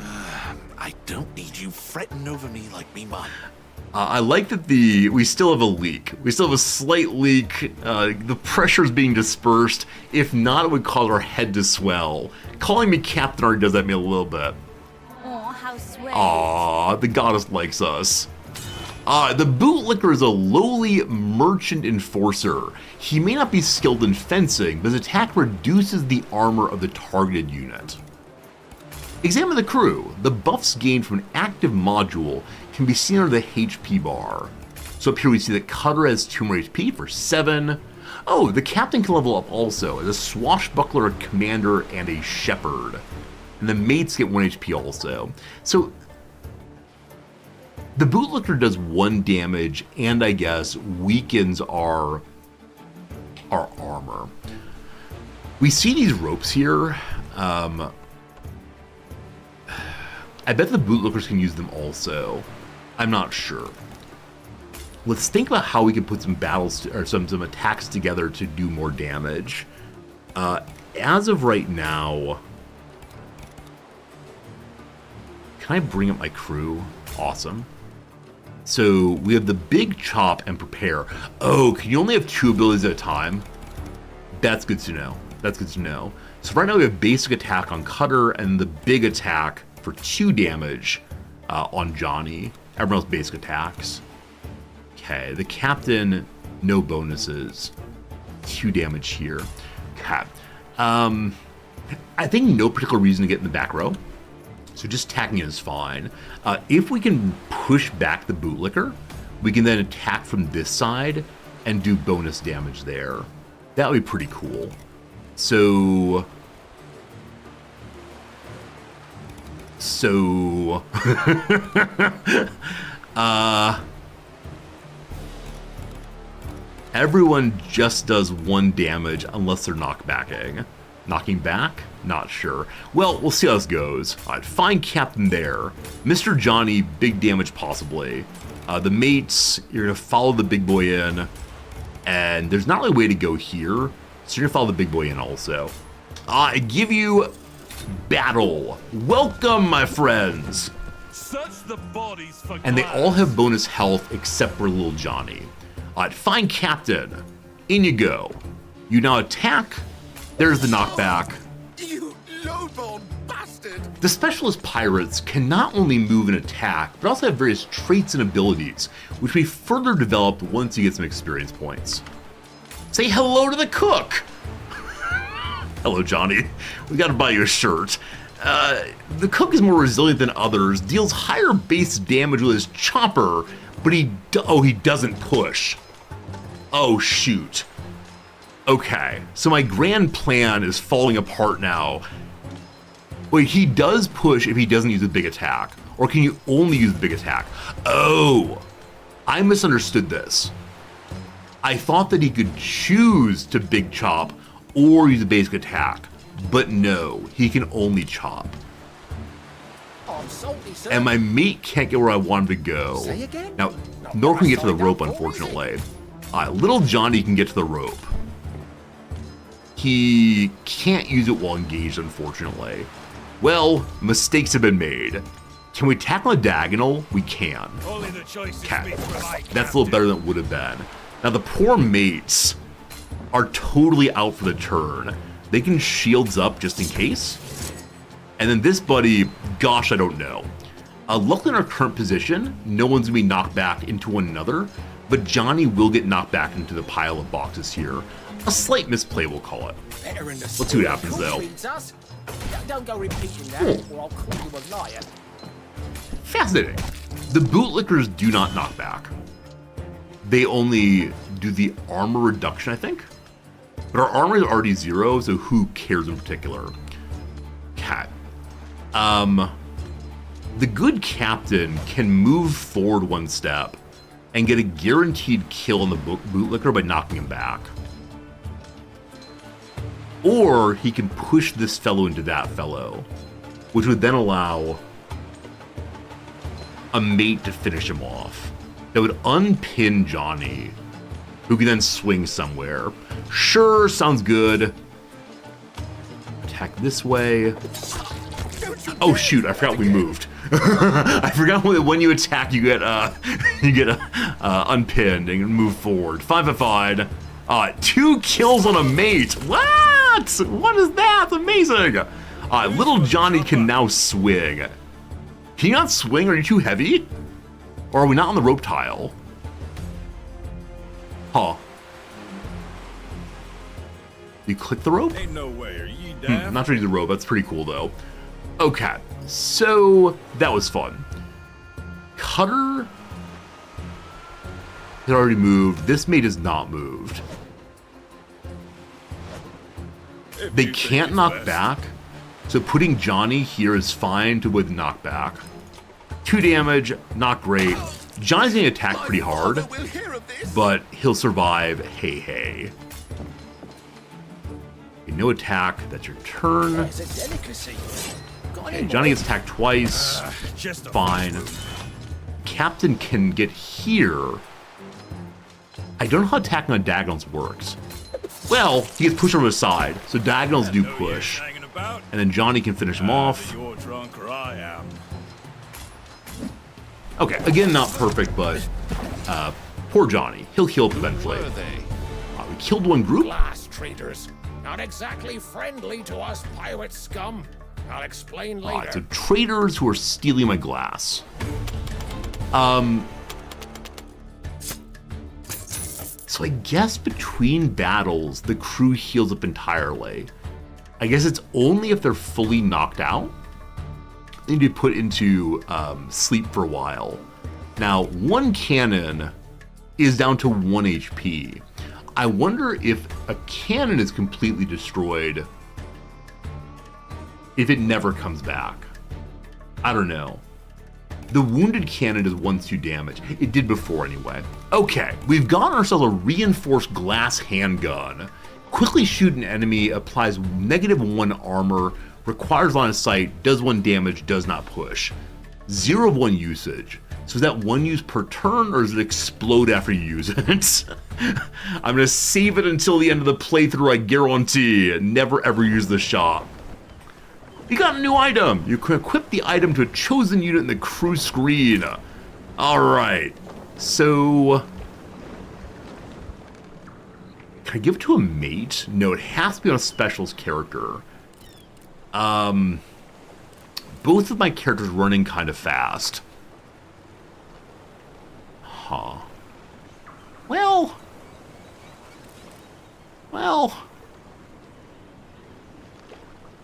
Speaker 7: I don't need you fretting over me like me mom.
Speaker 1: I like that we still have a leak. We still have a slight leak. The pressure's being dispersed. If not, it would cause our head to swell. Calling me Captain already does that to me a little bit.
Speaker 6: Aw, how sweet.
Speaker 1: Aww, the goddess likes us. The bootlicker is a lowly merchant enforcer. He may not be skilled in fencing, but his attack reduces the armor of the targeted unit. Examine the crew. The buffs gained from an active module can be seen under the HP bar. So up here we see that Cutter has 2 more HP for 7. Oh, the captain can level up also as a swashbuckler, a commander, and a shepherd. And the mates get 1 HP also. So the bootlicker does 1 damage and I guess weakens our armor. We see these ropes here. I bet the bootlickers can use them also. I'm not sure. Let's think about how we can put some battles or some attacks together to do more damage. As of right now, can I bring up my crew? Awesome. So we have the big chop and prepare. Oh, can you only have 2 abilities at a time? That's good to know. That's good to know. So right now we have basic attack on Cutter and the big attack for 2 damage on Johnny. Everyone else basic attacks. Okay, the captain, no bonuses. 2 damage here. Okay. I think no particular reason to get in the back row. So just attacking it is fine. If we can push back the bootlicker, we can then attack from this side and do bonus damage there. That would be pretty cool. So So, everyone just does 1 damage unless they're knockbacking. Knocking back? Not sure. Well, we'll see how this goes. Alright, find Captain there. Mr. Johnny, big damage possibly. The mates, you're gonna follow the big boy in. And there's not really a way to go here, so you're gonna follow the big boy in also. I give you battle. Welcome, my friends.
Speaker 3: Search the bodies for
Speaker 1: And they
Speaker 3: glass.
Speaker 1: all have bonus health except for little Johnny. Alright, find Captain. In you go. You now attack. There's the knockback.
Speaker 7: You lowborn bastard!
Speaker 1: The specialist pirates can not only move and attack, but also have various traits and abilities, which will be further developed once you get some experience points. Say hello to the cook! Hello, Johnny. We gotta buy you a shirt. The cook is more resilient than others, deals higher base damage with his chopper, but he doesn't push. Oh, shoot. Okay, so my grand plan is falling apart now. Wait, he does push if he doesn't use a big attack, or can you only use the big attack? Oh, I misunderstood this. I thought that he could choose to big chop or use a basic attack, but no, he can only chop.
Speaker 4: I'm salty, sir.
Speaker 1: And my mate can't get where I want him to go.
Speaker 4: Say again?
Speaker 1: Now, nor can get to the rope, unfortunately. Little Johnny can get to the rope. He can't use it while engaged, unfortunately. Well, mistakes have been made. Can we tackle a diagonal? We can.
Speaker 5: Only the choices
Speaker 1: Okay.
Speaker 5: meet for life,
Speaker 1: That's a little better than it would have been. Now, the poor mates are totally out for the turn. They can shields up just in case. And then this buddy, gosh, I don't know. Luckily in our current position, no one's gonna be knocked back into one another, but Johnny will get knocked back into the pile of boxes here. A slight misplay, we'll call it.
Speaker 4: Better in the
Speaker 1: Let's see what happens, though.
Speaker 4: Us. Don't go repeating that, or I'll call you a liar.
Speaker 1: Fascinating. The bootlickers do not knock back. They only do the armor reduction, I think. But our armor is already 0, so who cares in particular? Cat. The good captain can move forward 1 step and get a guaranteed kill on the bootlicker by knocking him back. Or he can push this fellow into that fellow, which would then allow a mate to finish him off. That would unpin Johnny, who can then swing somewhere. Sure, sounds good. Attack this way. Oh shoot, I forgot we moved. I forgot when you attack, you get unpinned and move forward. 5-5. 2 kills on a mate. What? What is that? That's amazing. Little Johnny can now swing. Can you not swing? Are you too heavy? Or are we not on the rope tile? Huh. You click the rope?
Speaker 5: Ain't no way. Are you daft?
Speaker 1: Not trying to do the rope. That's pretty cool, though. Okay, so that was fun. Cutter had already moved. This mate is not moved. They can't knock back, so putting Johnny here is fine to with knockback. 2 damage, not great. Johnny's gonna attack pretty hard, but he'll survive. Hey, hey. Okay, no attack. That's your turn.
Speaker 4: It's a delicacy. Got any
Speaker 1: Okay,
Speaker 4: more?
Speaker 1: Johnny gets attacked twice.
Speaker 5: Just a
Speaker 1: Fine. Captain can get here. I don't know how attacking on diagonals works. Well, he gets pushed over the side, so diagonals do
Speaker 5: know you
Speaker 1: push.
Speaker 5: hanging about.
Speaker 1: And then Johnny can finish him off.
Speaker 5: You're drunk or I am.
Speaker 1: Okay, again, not perfect, but poor Johnny. He'll heal up eventually.
Speaker 7: Were they?
Speaker 1: We killed 1 group.
Speaker 4: Glass traders. Not exactly friendly to us pirate scum. I'll explain later.
Speaker 1: Alright, so traders who are stealing my glass. So I guess between battles, the crew heals up entirely. I guess it's only if they're fully knocked out. They need to be put into sleep for a while. Now, 1 cannon is down to 1 HP. I wonder if a cannon is completely destroyed if it never comes back. I don't know. The wounded cannon does 1-2 damage. It did before anyway. Okay, we've got ourselves a reinforced glass handgun. Quickly shoot an enemy, applies -1 armor, requires line of sight, does 1 damage, does not push. 0 of 1 usage. So is that 1 use per turn, or does it explode after you use it? I'm gonna save it until the end of the playthrough, I guarantee. Never ever use the shop. You got a new item! You can equip the item to a chosen unit in the crew screen. Alright, so... Can I give it to a mate? No, it has to be on a specialist character. Both of my characters running kind of fast. Huh. Well...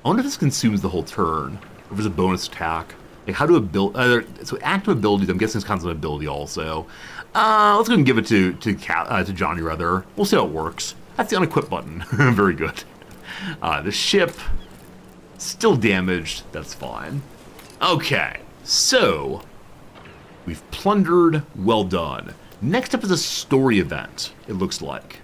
Speaker 1: I wonder if this consumes the whole turn, or if it's a bonus attack. Like, how do so active abilities, I'm guessing it's kind of an ability also. Let's go and give it to Johnny, rather. We'll see how it works. That's the unequip button. Very good. The ship, still damaged, that's fine. Okay, so, we've plundered, well done. Next up is a story event, it looks like.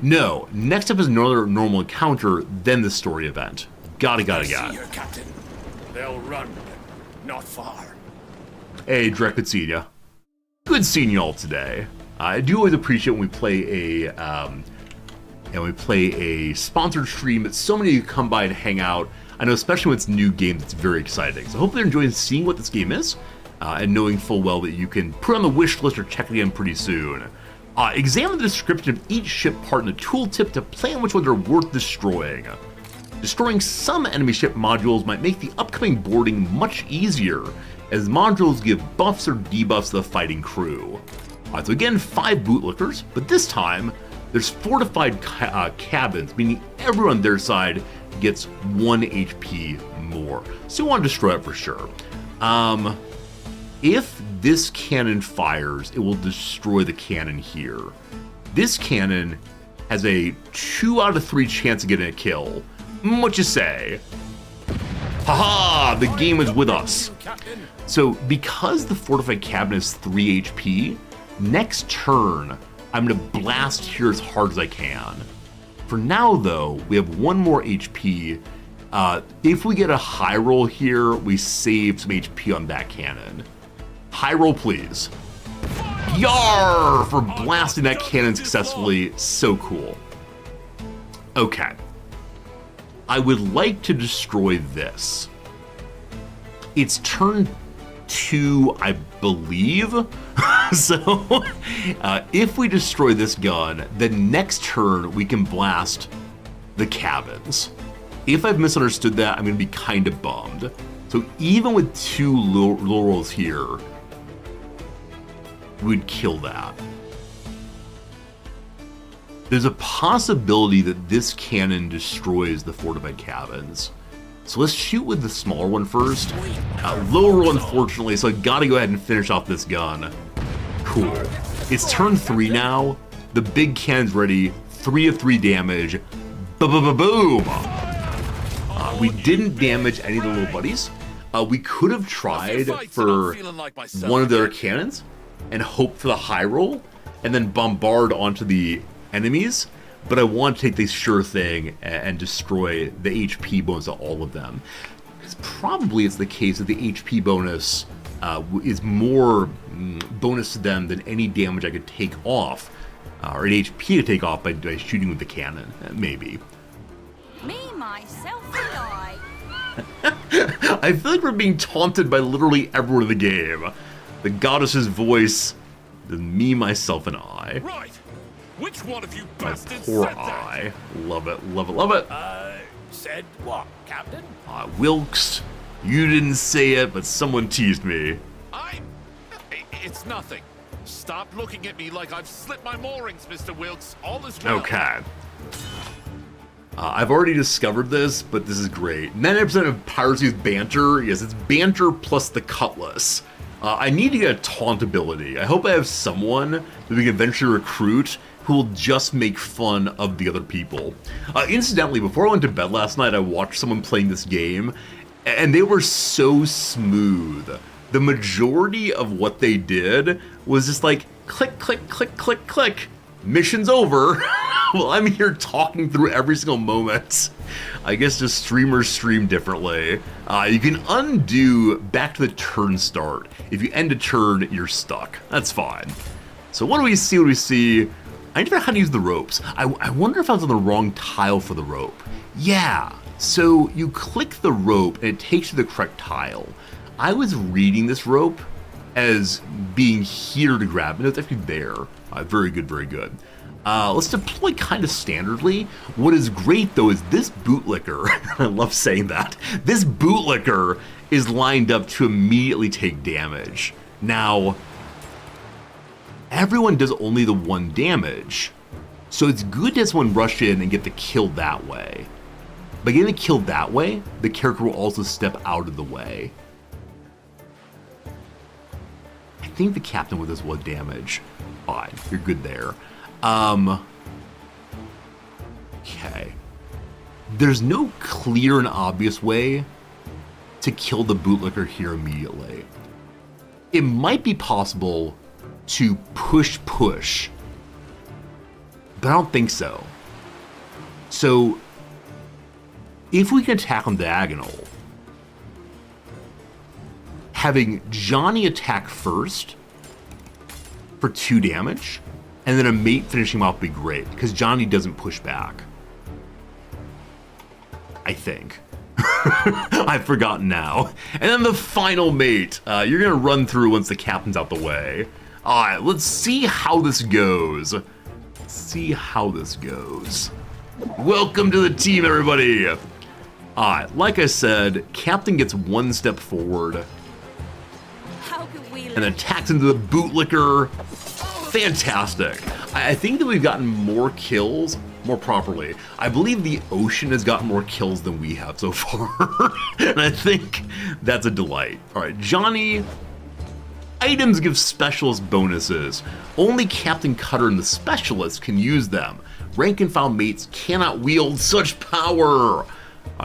Speaker 1: No, next up is another normal encounter, then the story event. Got it.
Speaker 4: See you, Captain. They'll run, not far.
Speaker 1: Hey, Drek, good seeing ya. Good seeing y'all today. I do always appreciate when we play a sponsored stream that so many of you come by to hang out. I know, especially when it's new games, it's very exciting. So hopefully you're enjoying seeing what this game is, and knowing full well that you can put it on the wish list or check it again pretty soon. Examine the description of each ship part in the tooltip to plan which ones are worth destroying. Destroying some enemy ship modules might make the upcoming boarding much easier, as modules give buffs or debuffs to the fighting crew. So again, 5 bootlickers, but this time, there's fortified cabins, meaning everyone on their side gets 1 HP more. So you want to destroy it for sure. If this cannon fires, it will destroy the cannon here. This cannon has a 2 out of 3 chance of getting a kill. What you say? Haha, the game is with us. So because the fortified cabin is 3 HP, next turn, I'm gonna blast here as hard as I can. For now though, we have 1 more HP. If we get a high roll here, we save some HP on that cannon. High roll, please. Yar! For blasting that cannon successfully. So cool. Okay. I would like to destroy this. It's turn 2, I believe. So, if we destroy this gun, then next turn we can blast the cabins. If I've misunderstood that, I'm going to be kind of bummed. So even with 2 low rolls here, we'd kill that. There's a possibility that this cannon destroys the fortified cabins. So let's shoot with the smaller one first. Low roll, unfortunately, so I gotta go ahead and finish off this gun. Cool. It's turn 3 now. The big cannon's ready. 3 of 3 damage. Boom! We didn't damage any of the little buddies. We could have tried for one of their cannons and hope for the high roll and then bombard onto the enemies, but I want to take the sure thing and destroy the HP bonus of all of them. Because probably it's the case that the HP bonus is more bonus to them than any damage I could take off, or an HP to take off by shooting with the cannon, maybe.
Speaker 6: Me, myself, and I.
Speaker 1: I feel like we're being taunted by literally everyone in the game. The goddess's voice, the me, myself, and I.
Speaker 3: Right. Which one of you
Speaker 1: My
Speaker 3: bastards
Speaker 1: poor
Speaker 3: said that?
Speaker 1: I. Love it, love it, love it.
Speaker 4: Said what, Captain?
Speaker 1: Wilkes, you didn't say it, but someone teased me.
Speaker 3: It's nothing. Stop looking at me like I've slipped my moorings, Mr. Wilkes. All is well.
Speaker 1: Okay. I've already discovered this, but this is great. 90% of piracy's banter. Yes, it's banter plus the cutlass. I need to get a taunt ability. I hope I have someone that we can eventually recruit who will just make fun of the other people. Incidentally, before I went to bed last night, I watched someone playing this game, And they were so smooth. The majority of what they did was just like click, click, click, click, click. Mission's over. Well, I'm here talking through every single moment. I guess just streamers stream differently. You can undo back to the turn start. If you end a turn, you're stuck. That's fine. So what do we see? What do we see? I need to figure out how to use the ropes. I wonder if I was on the wrong tile for the rope. Yeah. So you click the rope and it takes you to the correct tile. I was reading this rope as being here to grab. No, it's actually there. Very good, very good. Let's deploy kind of standardly. What is great though is this bootlicker, I love saying that, this bootlicker is lined up to immediately take damage. Now, everyone does only the 1 damage, so it's good to have someone rush in and get the kill that way. By getting the kill that way, the character will also step out of the way. I think the captain with this 1 damage. Fine, you're good there. Okay. There's no clear and obvious way to kill the bootlicker here immediately. It might be possible to push, but I don't think so. So, if we can attack on diagonal, having Johnny attack first for 2 damage, and then a mate finishing him off would be great, because Johnny doesn't push back. I think. I've forgotten now. And then the final mate, you're gonna run through once the captain's out the way. Alright, let's see how this goes. Let's see how this goes. Welcome to the team, everybody! Alright, like I said, captain gets 1 step forward,
Speaker 6: How could we
Speaker 1: and attacks into the bootlicker. Fantastic. I think that we've gotten more kills more properly. I believe the ocean has gotten more kills than we have so far. And I think that's a delight. All right, Johnny. Items give specialist bonuses. Only Captain Cutter and the specialist can use them. Rank and file mates cannot wield such power.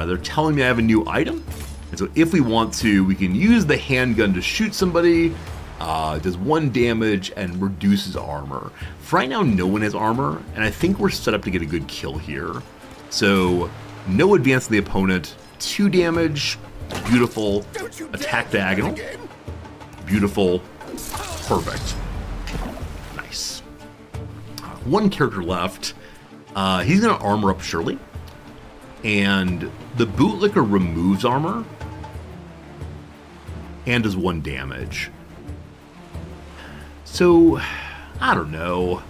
Speaker 1: They're telling me I have a new item. And so if we want to, we can use the handgun to shoot somebody. Does 1 damage and reduces armor. For right now, no one has armor, and I think we're set up to get a good kill here. So, no advance on the opponent, 2 damage, beautiful, attack diagonal, beautiful, perfect, nice. 1 character left. He's gonna armor up Shirley, and the bootlicker removes armor, and does 1 damage. So, I don't know.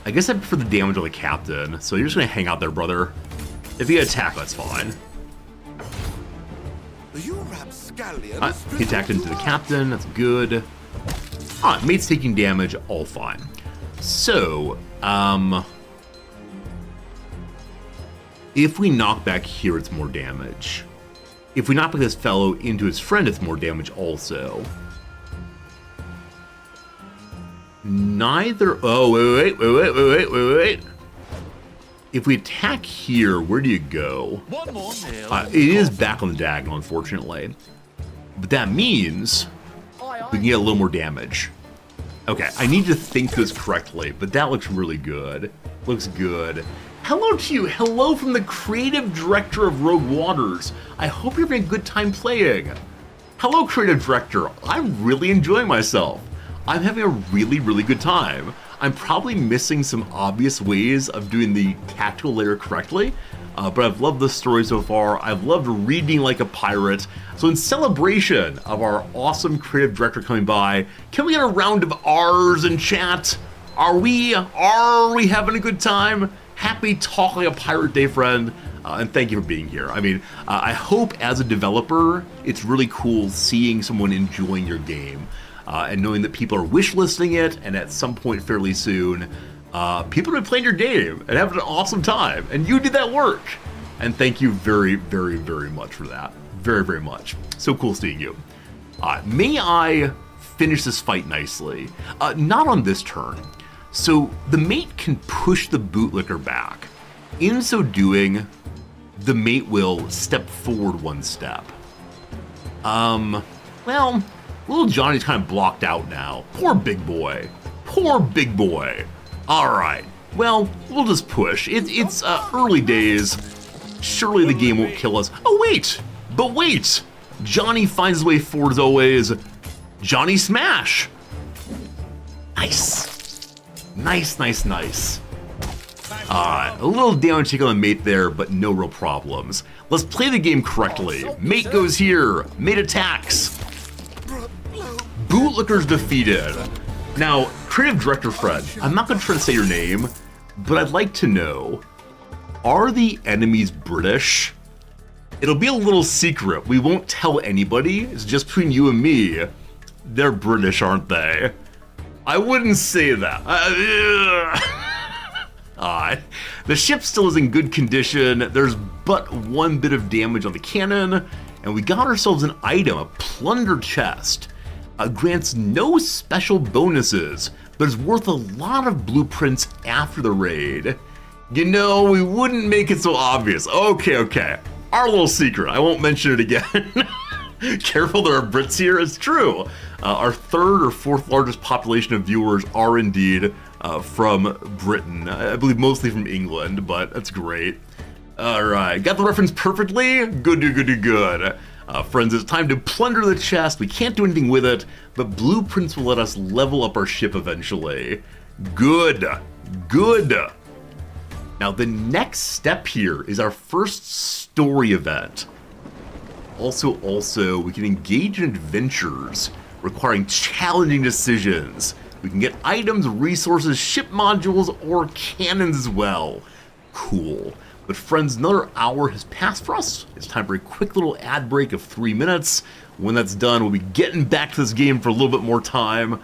Speaker 1: I guess I prefer the damage on the captain, so you're just gonna hang out there, brother. If you attack, that's fine. He attacked into the captain, that's good. Mate's taking damage, all fine. So, if we knock back here, it's more damage. If we knock back this fellow into his friend, it's more damage also. Neither. Oh, wait. If we attack here, where do you go?
Speaker 3: One more meal.
Speaker 1: It is back on the diagonal, unfortunately. But that means we can get a little more damage. Okay, I need to think this correctly, but that looks really good. Looks good. Hello to you. Hello from the creative director of Rogue Waters. I hope you're having a good time playing. Hello, creative director. I'm really enjoying myself. I'm having a really, really good time. I'm probably missing some obvious ways of doing the tactical layer correctly, but I've loved the story so far. I've loved reading like a pirate. So in celebration of our awesome creative director coming by, can we get a round of R's in chat? Are we having a good time? Happy Talk Like a Pirate Day, friend. And thank you for being here. I mean, I hope as a developer, it's really cool seeing someone enjoying your game. And knowing that people are wishlisting it, and at some point fairly soon, people are playing your game and having an awesome time, and you did that work. And thank you very, very, very much for that. Very, very much. So cool seeing you. May I finish this fight nicely? Not on this turn. So the mate can push the bootlicker back. In so doing, the mate will step forward 1 step. Well, little Johnny's kind of blocked out now. Poor big boy. Poor big boy. Alright, well, we'll just push. It's early days. Surely the game won't kill us. Oh, wait! But wait! Johnny finds his way forward as always. Johnny smash! Nice. Nice, nice, nice. A little damage taken on mate there, but no real problems. Let's play the game correctly. Mate goes here. Mate attacks. Bootlicker's defeated. Now, creative director Fred, I'm not going to try to say your name, but I'd like to know, are the enemies British? It'll be a little secret. We won't tell anybody. It's just between you and me. They're British, aren't they? I wouldn't say that. The ship still is in good condition. There's but one bit of damage on the cannon, and we got ourselves an item, a plunder chest. Grants no special bonuses, but is worth a lot of blueprints after the raid. You know, we wouldn't make it so obvious. Okay. Our little secret. I won't mention it again. Careful, there are Brits here. It's true. Our third or fourth largest population of viewers are indeed from Britain. I believe mostly from England, but that's great. All right, got the reference perfectly. Good. Friends, it's time to plunder the chest. We can't do anything with it, but blueprints will let us level up our ship eventually. Good. Now, the next step here is our first story event. Also, we can engage in adventures requiring challenging decisions. We can get items, resources, ship modules, or cannons as well. Cool. But friends, another hour has passed for us. It's time for a quick little ad break of 3 minutes. When that's done, we'll be getting back to this game for a little bit more time.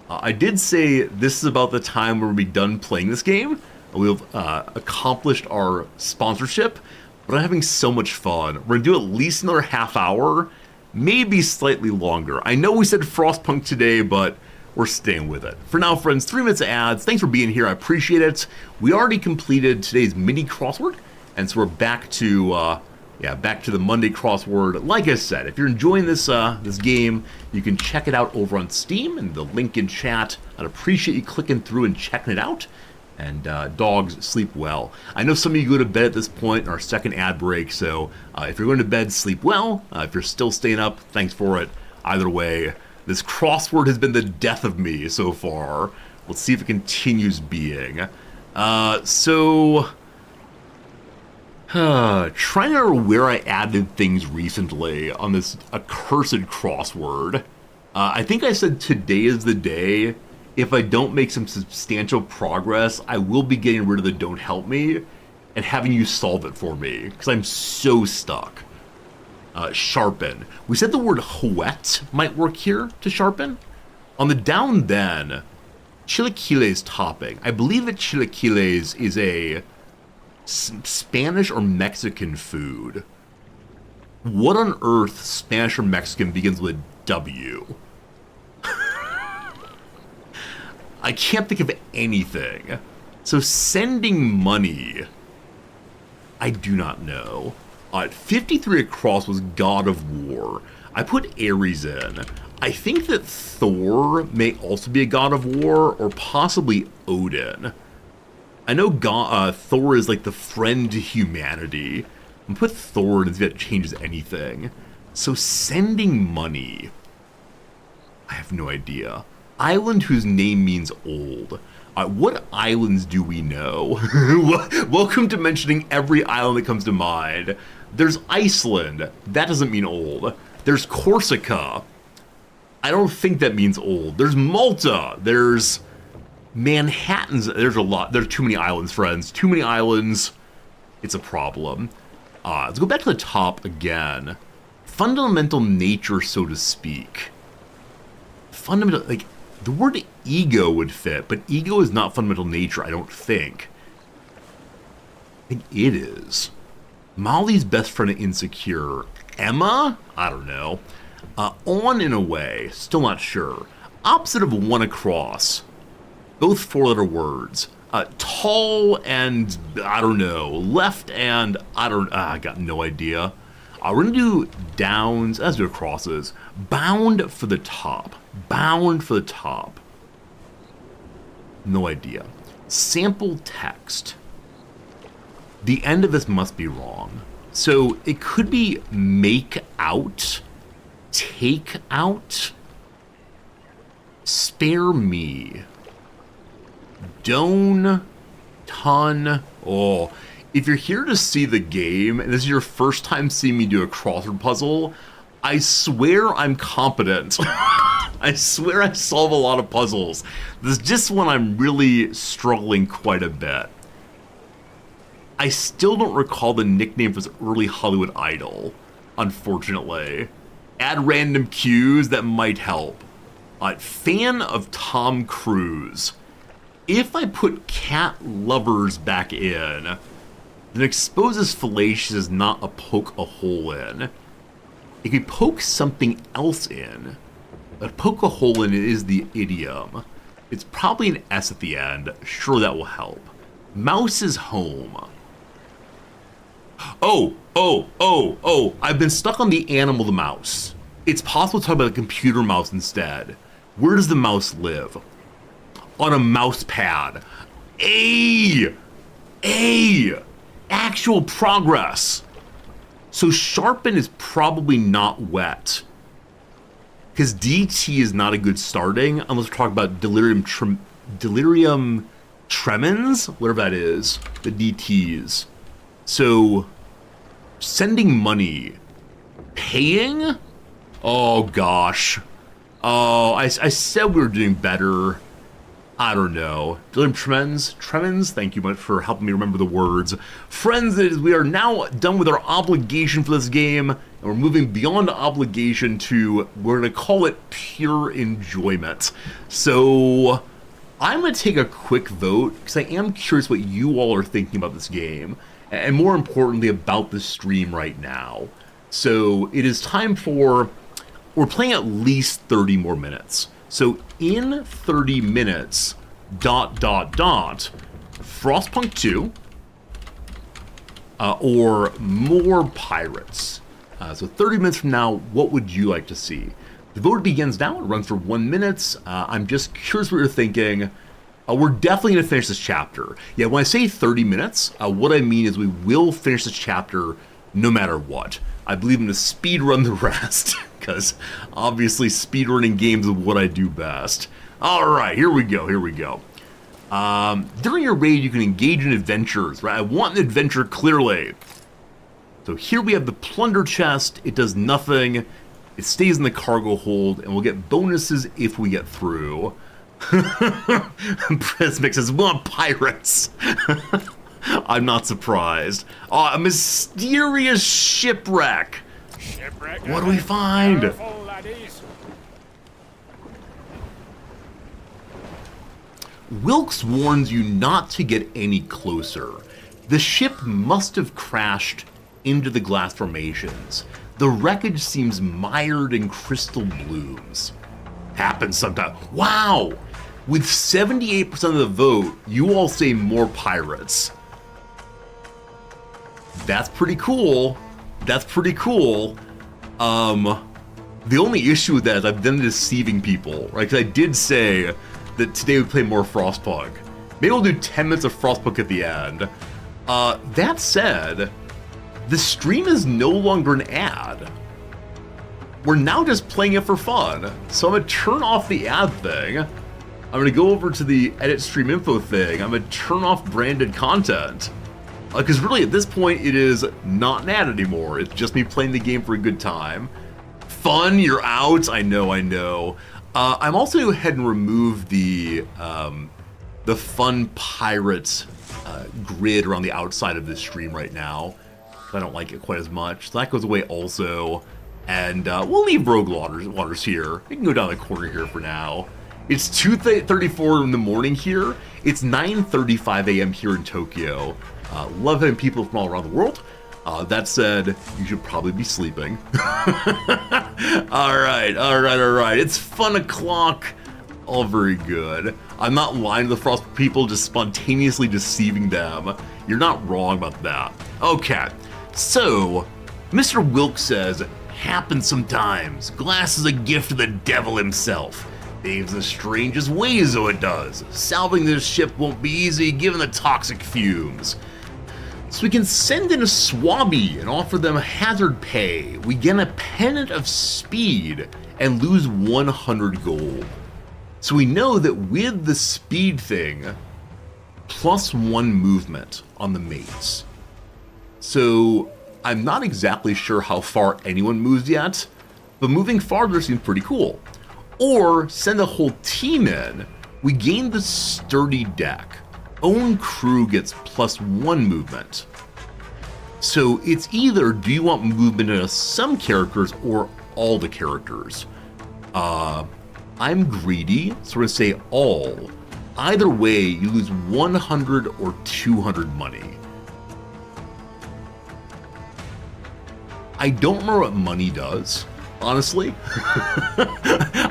Speaker 1: I did say this is about the time where we'll be done playing this game. We've accomplished our sponsorship, but I'm having so much fun. We're gonna do at least another half hour, maybe slightly longer. I know we said Frostpunk today, but we're staying with it. For now, friends, 3 minutes of ads. Thanks for being here. I appreciate it. We already completed today's mini crossword, and so we're back to the Monday crossword. Like I said, if you're enjoying this this game, you can check it out over on Steam and the link in chat. I'd appreciate you clicking through and checking it out. And dogs, sleep well. I know some of you go to bed at this point in our second ad break, so if you're going to bed, sleep well. If you're still staying up, thanks for it. Either way, this crossword has been the death of me so far. Let's see if it continues being. Trying to remember where I added things recently on this accursed crossword. I think I said today is the day. If I don't make some substantial progress, I will be getting rid of the don't help me and having you solve it for me, because I'm so stuck. Sharpen. We said the word whet might work here to sharpen. On the down then, chilaquiles topping. I believe that chilaquiles is a Spanish or Mexican food. What on earth Spanish or Mexican begins with W? I can't think of anything. So sending money, I do not know. 53 across was God of War. I put Ares in. I think that Thor may also be a God of War, or possibly Odin. I know Thor is like the friend to humanity. I'm gonna put Thor in and see if that changes anything. So sending money, I have no idea. Island whose name means old. What islands do we know? Welcome to mentioning every island that comes to mind. There's Iceland. That doesn't mean old. There's Corsica. I don't think that means old. There's Malta. There's Manhattan's. There's a lot. There's too many islands, friends. Too many islands. It's a problem. Let's go back to the top again. Fundamental nature, so to speak. Fundamental, like, the word ego would fit, but ego is not fundamental nature, I don't think. I think it is. Molly's best friend at Insecure. Emma? I don't know. On in a way, still not sure. Opposite of one across. Both four-letter words. Tall and, I don't know. Left and, I got no idea. We're gonna do downs, as do crosses. Bound for the top. Bound for the top. No idea. Sample text. The end of this must be wrong. So it could be make out, take out, spare me, don, ton. Oh, if you're here to see the game and this is your first time seeing me do a crossword puzzle, I swear I'm competent. I swear I solve a lot of puzzles. This is just one I'm really struggling quite a bit. I still don't recall the nickname for this early Hollywood idol, unfortunately. Add random cues that might help. Fan of Tom Cruise. If I put cat lovers back in, then exposes fallacious as not a poke a hole in. It could poke something else in. But poke a hole in is the idiom. It's probably an S at the end. Sure, that will help. Mouse is home. Oh, I've been stuck on the animal, the mouse. It's possible to talk about a computer mouse instead. Where does the mouse live? On a mouse pad. Actual progress. So sharpen is probably not wet. Because DT is not a good starting unless we're talking about delirium tremens, whatever that is, the DTs. So, sending money, paying? Oh gosh. Oh, I said we were doing better. I don't know. Delirium tremens, thank you much for helping me remember the words. Friends, we are now done with our obligation for this game, and we're moving beyond obligation to, we're gonna call it pure enjoyment. So, I'm gonna take a quick vote, because I am curious what you all are thinking about this game, and more importantly, about the stream right now. So, it is time for, we're playing at least 30 more minutes. So in 30 minutes, Frostpunk 2, or more pirates. So 30 minutes from now, what would you like to see? The vote begins now, it runs for 1 minute. I'm just curious what you're thinking. We're definitely gonna finish this chapter. Yeah, when I say 30 minutes, what I mean is we will finish this chapter no matter what. I believe I'm gonna speed run the rest. Because obviously speedrunning games is what I do best. Alright, here we go. During your raid, you can engage in adventures, right? I want an adventure clearly. So here we have the plunder chest. It does nothing. It stays in the cargo hold, and we'll get bonuses if we get through. Prismic says, we want pirates. I'm not surprised. A mysterious shipwreck. What do we find? Wilkes warns you not to get any closer. The ship must have crashed into the glass formations. The wreckage seems mired in crystal blooms. Happens sometimes. Wow! With 78% of the vote, you all say more pirates. That's pretty cool. The only issue with that is I've been deceiving people, right? Because I did say that today we play more Frostpunk. Maybe we'll do 10 minutes of Frostpunk at the end. That said, the stream is no longer an ad. We're now just playing it for fun. So I'm gonna turn off the ad thing. I'm gonna go over to the edit stream info thing. I'm gonna turn off branded content. Because really, at this point, it is not an ad anymore. It's just me playing the game for a good time. Fun, you're out. I know. I'm also going to go ahead and remove the fun pirates grid around the outside of this stream right now. I don't like it quite as much. So that goes away also. And we'll leave Rogue Waters here. It can go down the corner here for now. It's 2:34 in the morning here. It's 9:35 a.m. here in Tokyo. Love having people from all around the world. That said, you should probably be sleeping. All right. It's fun o'clock. All very good. I'm not lying to the Frost people, just spontaneously deceiving them. You're not wrong about that. Okay, so Mr. Wilkes says, happens sometimes. Glass is a gift to the devil himself. Behaves in the strangest ways, though it does. Salving this ship won't be easy given the toxic fumes. So we can send in a swabby and offer them hazard pay. We gain a pennant of speed and lose 100 gold. So we know that with the speed thing, +1 movement on the mates. So I'm not exactly sure how far anyone moves yet, but moving farther seems pretty cool. Or send a whole team in. We gain the sturdy deck. Own crew gets +1 movement. So it's either do you want movement into some characters or all the characters? I'm greedy, so we're gonna say all. Either way, you lose 100 or 200 money. I don't remember what money does, honestly.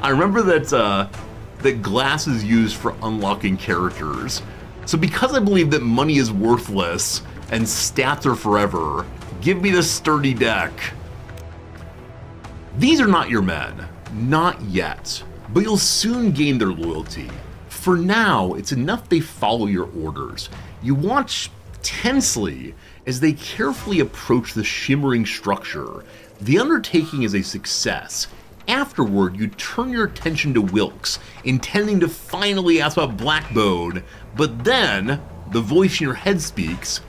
Speaker 1: I remember that glass is used for unlocking characters. So because I believe that money is worthless and stats are forever, give me the sturdy deck. These are not your men. Not yet. But you'll soon gain their loyalty. For now, it's enough they follow your orders. You watch tensely as they carefully approach the shimmering structure. The undertaking is a success. Afterward, you turn your attention to Wilkes, intending to finally ask about Blackbone, but then the voice in your head speaks.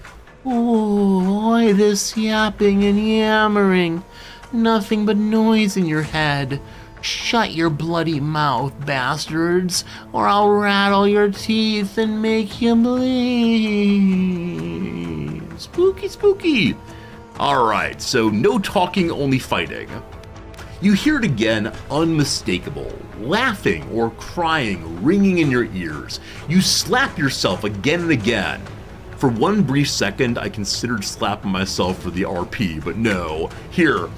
Speaker 8: Why this yapping and yammering? Nothing but noise in your head. Shut your bloody mouth, bastards, or I'll rattle your teeth and make you bleed.
Speaker 1: Spooky, spooky. Alright, so no talking, only fighting. You hear it again, unmistakable. Laughing or crying, ringing in your ears. You slap yourself again and again. For one brief second, I considered slapping myself for the RP, but no. Here.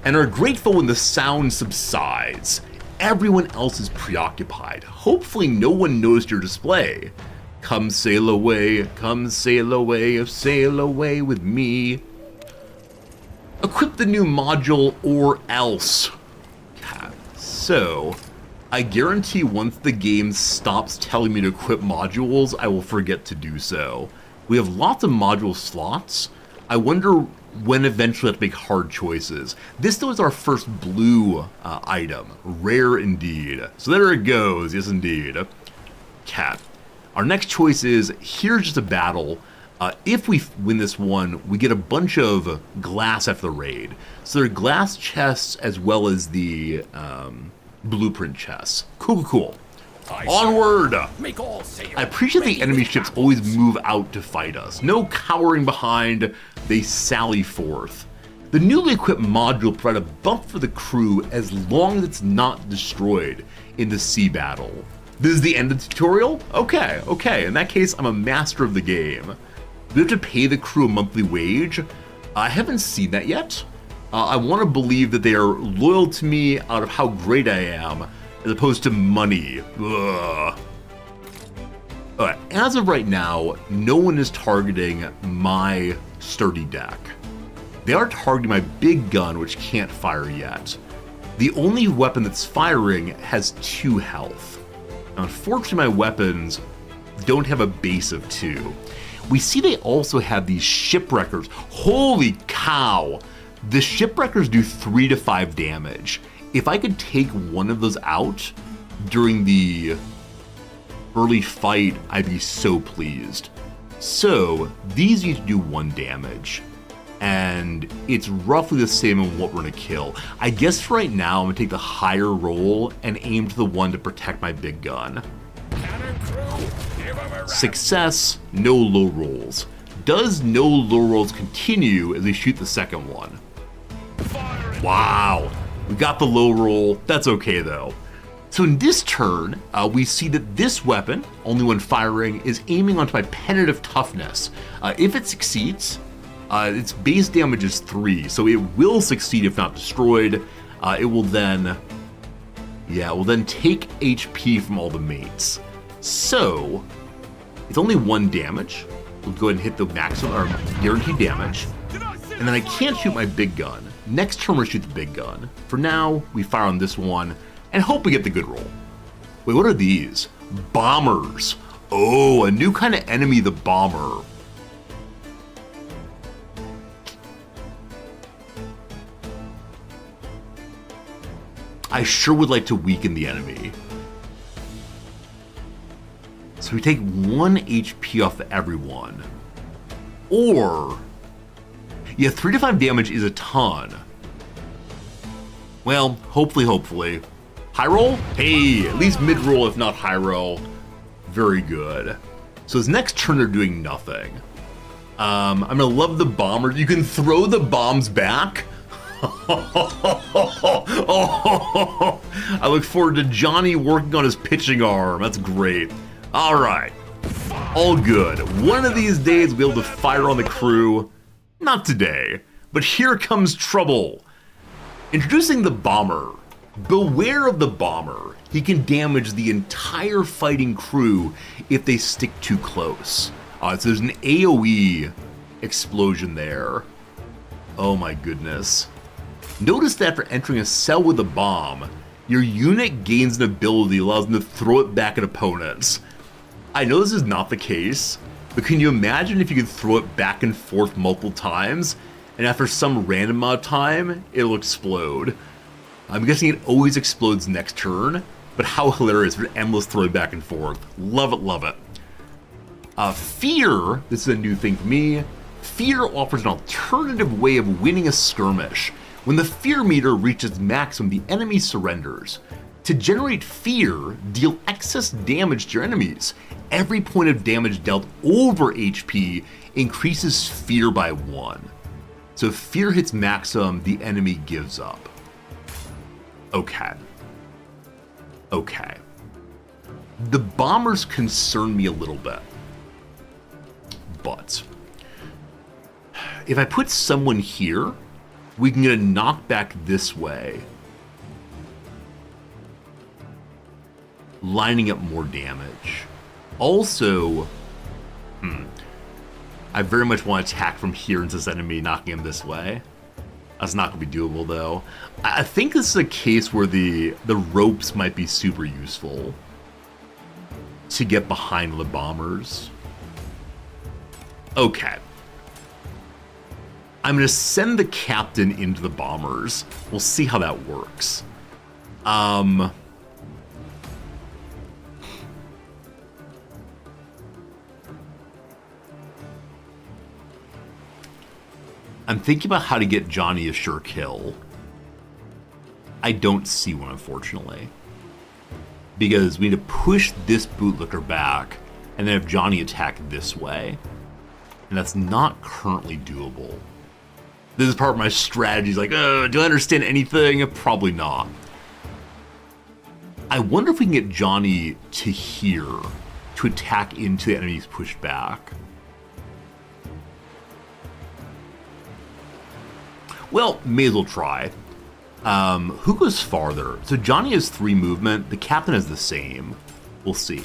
Speaker 1: And are grateful when the sound subsides. Everyone else is preoccupied. Hopefully no one noticed your display. Come sail away with me. Equip the new module or else. So, I guarantee once the game stops telling me to equip modules, I will forget to do so. We have lots of module slots. I wonder when eventually I have to make hard choices. This though is our first blue item. Rare indeed. So there it goes, yes indeed. Cat. Our next choice is, here's just a battle. If we win this one, we get a bunch of glass after the raid. So there are glass chests as well as the blueprint chests. Cool. Onward!
Speaker 4: Make all sail.
Speaker 1: I appreciate the enemy ships always move out to fight us. No cowering behind, they sally forth. The newly equipped module provide a buff for the crew as long as it's not destroyed in the sea battle. This is the end of the tutorial? Okay. In that case, I'm a master of the game. We have to pay the crew a monthly wage. I haven't seen that yet. I want to believe that they are loyal to me out of how great I am, as opposed to money. Ugh. As of right now, no one is targeting my sturdy deck. They are targeting my big gun, which can't fire yet. The only weapon that's firing has 2 health. Now, unfortunately, my weapons don't have a base of 2. We see they also have these shipwreckers. Holy cow! The shipwreckers do 3 to 5 damage. If I could take one of those out during the early fight, I'd be so pleased. So these need to do 1 damage, and it's roughly the same on what we're gonna kill. I guess for right now, I'm gonna take the higher roll and aim to the one to protect my big gun. Success, no low rolls. Does no low rolls continue as we shoot the second one? Wow, we got the low roll. That's okay though. So in this turn, we see that this weapon, only when firing, is aiming onto my pennant of toughness. If it succeeds, its base damage is 3, so it will succeed if not destroyed. It will then take HP from all the mates. So it's only 1 damage. will go ahead and hit the maximum or guaranteed damage. And then I can't shoot my big gun. Next turn, we'll shoot the big gun. For now, we fire on this one and hope we get the good roll. Wait, what are these? Bombers. Oh, a new kind of enemy, the bomber. I sure would like to weaken the enemy. So we take 1 HP off of everyone. Or, yeah, 3 to 5 damage is a ton. Well, hopefully. High roll? Hey, at least mid roll, if not high roll. Very good. So his next turn they're doing nothing. I'm gonna love the bomber. You can throw the bombs back. I look forward to Johnny working on his pitching arm. That's great. All right. All good. One of these days we'll be able to fire on the crew. Not today. But here comes trouble. Introducing the bomber. Beware of the bomber. He can damage the entire fighting crew if they stick too close. So there's an AoE explosion there. Oh my goodness. Notice that after entering a cell with a bomb, your unit gains an ability that allows them to throw it back at opponents. I know this is not the case, but can you imagine if you could throw it back and forth multiple times, and after some random amount of time, it'll explode? I'm guessing it always explodes next turn, but how hilarious for endless throwing back and forth. Love it, love it. Fear, this is a new thing for me. Fear offers an alternative way of winning a skirmish. When the fear meter reaches maximum, the enemy surrenders. To generate fear, deal excess damage to your enemies. Every point of damage dealt over HP increases fear by 1. So if fear hits maximum, the enemy gives up. Okay. The bombers concern me a little bit. But if I put someone here, we can get a knockback this way, lining up more damage. Also, I very much want to attack from here into this enemy, knocking him this way. That's not going to be doable, though. I think this is a case where the ropes might be super useful to get behind the bombers. Okay. I'm going to send the captain into the bombers. We'll see how that works. I'm thinking about how to get Johnny a sure kill. I don't see one, unfortunately. Because we need to push this bootlicker back and then have Johnny attack this way. And that's not currently doable. This is part of my strategy. Like, do I understand anything? Probably not. I wonder if we can get Johnny to here to attack into the enemies pushed back. Well, may as well try. Who goes farther? So Johnny has 3 movement. The captain has the same. We'll see.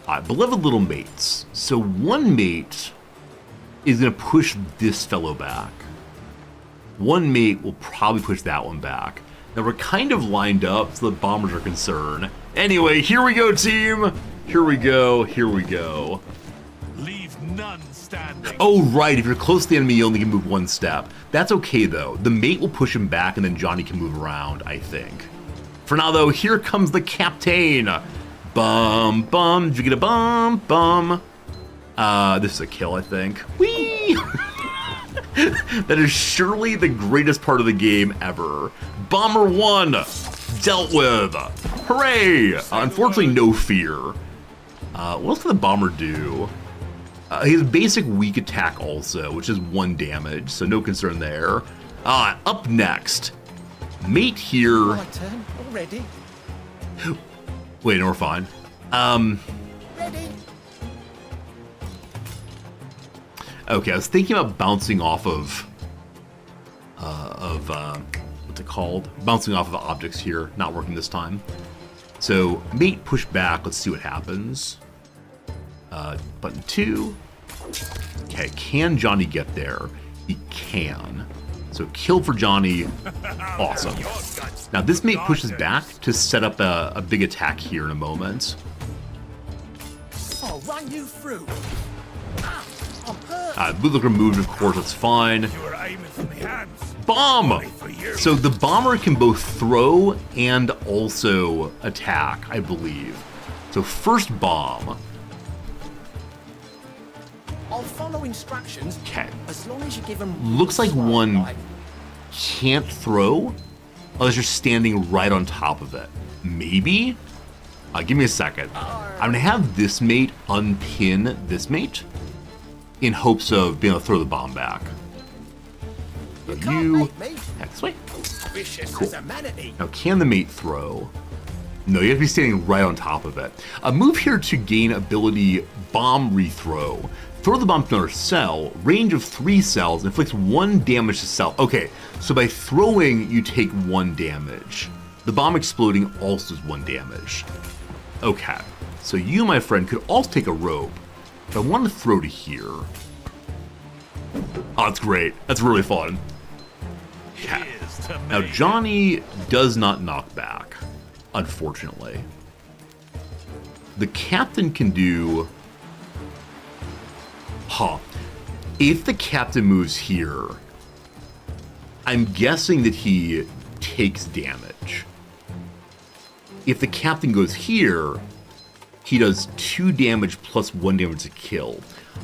Speaker 1: Beloved little mates. So one mate is going to push this fellow back. One mate will probably push that one back. Now we're kind of lined up so the bombers are concerned. Anyway, here we go, team. Here we go.
Speaker 3: Leave none standing.
Speaker 1: Oh, right. If you're close to the enemy, you only can move 1 step. That's okay, though. The mate will push him back, and then Johnny can move around, I think. For now, though, here comes the captain. Bum, bum. Did you get a bum, bum? This is a kill, I think. Whee! That is surely the greatest part of the game ever. Bomber 1, dealt with. Hooray! Unfortunately, no fear. What else can the bomber do? He has basic weak attack also, which is 1 damage, so no concern there. Up next, mate here.
Speaker 4: My turn already.
Speaker 1: Wait, no, we're fine.
Speaker 4: Ready.
Speaker 1: Okay, I was thinking about bouncing off of what's it called? Bouncing off of objects here, not working this time. So, mate push back, let's see what happens. Button 2, Okay, can Johnny get there? He can. So kill for Johnny. Awesome. Now this mate pushes back to set up a big attack here in a moment.
Speaker 4: I'll run you through.
Speaker 1: Bootlick removed, of course, that's fine.
Speaker 5: You were aiming for me hands.
Speaker 1: Bomb!
Speaker 5: For you.
Speaker 1: So the bomber can both throw and also attack, I believe. So first bomb.
Speaker 4: I'll follow instructions.
Speaker 1: Okay.
Speaker 4: As long as you give them.
Speaker 1: Looks like one can't throw unless you're standing right on top of it. Maybe? Give me a second. I'm going to have this mate unpin this mate in hopes of being able to throw the bomb back. So you head this way. Cool. Now, can the mate throw? No, you have to be standing right on top of it. A move here to gain ability bomb rethrow. Throw the bomb to another cell, range of 3 cells, inflicts 1 damage to cell. Okay, so by throwing, you take 1 damage. The bomb exploding also does 1 damage. Okay, so you, my friend, could also take a rope. But I want to throw to here. Oh, that's great. That's really fun. Okay. Now, Johnny does not knock back, unfortunately. The captain can do... Huh. If the captain moves here, I'm guessing that he takes damage. If the captain goes here, he does 2 damage plus 1 damage to kill.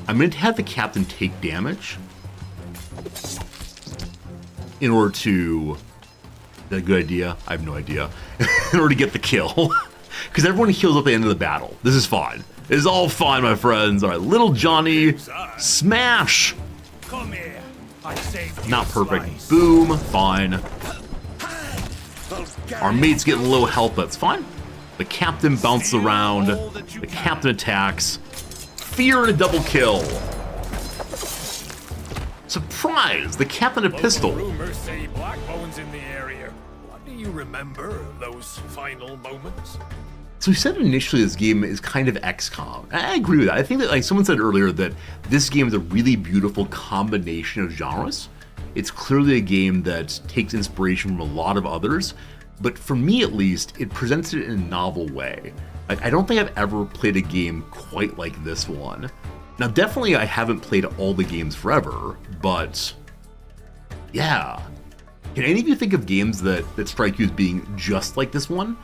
Speaker 1: I'm going to have the captain take damage in order to... Is that a good idea? I have no idea. In order to get the kill. Because everyone heals at the end of the battle. This is fine. This is all fine, my friends. All right, little Johnny, smash!
Speaker 5: Come here. I saved you
Speaker 1: Not perfect.
Speaker 5: twice.
Speaker 1: Boom, fine. Our mate's getting low health, that's fine. The captain bounces around. The captain attacks. Fear and a double kill. Surprise! The captain a pistol.
Speaker 4: Rumors say Blackbone's in the area. What do you remember of those final moments?
Speaker 1: So we said initially this game is kind of XCOM. I agree with that. I think that, like someone said earlier, that this game is a really beautiful combination of genres. It's clearly a game that takes inspiration from a lot of others, but for me at least, it presents it in a novel way. Like, I don't think I've ever played a game quite like this one. Now, definitely I haven't played all the games forever, but yeah. Can any of you think of games that strike you as being just like this one?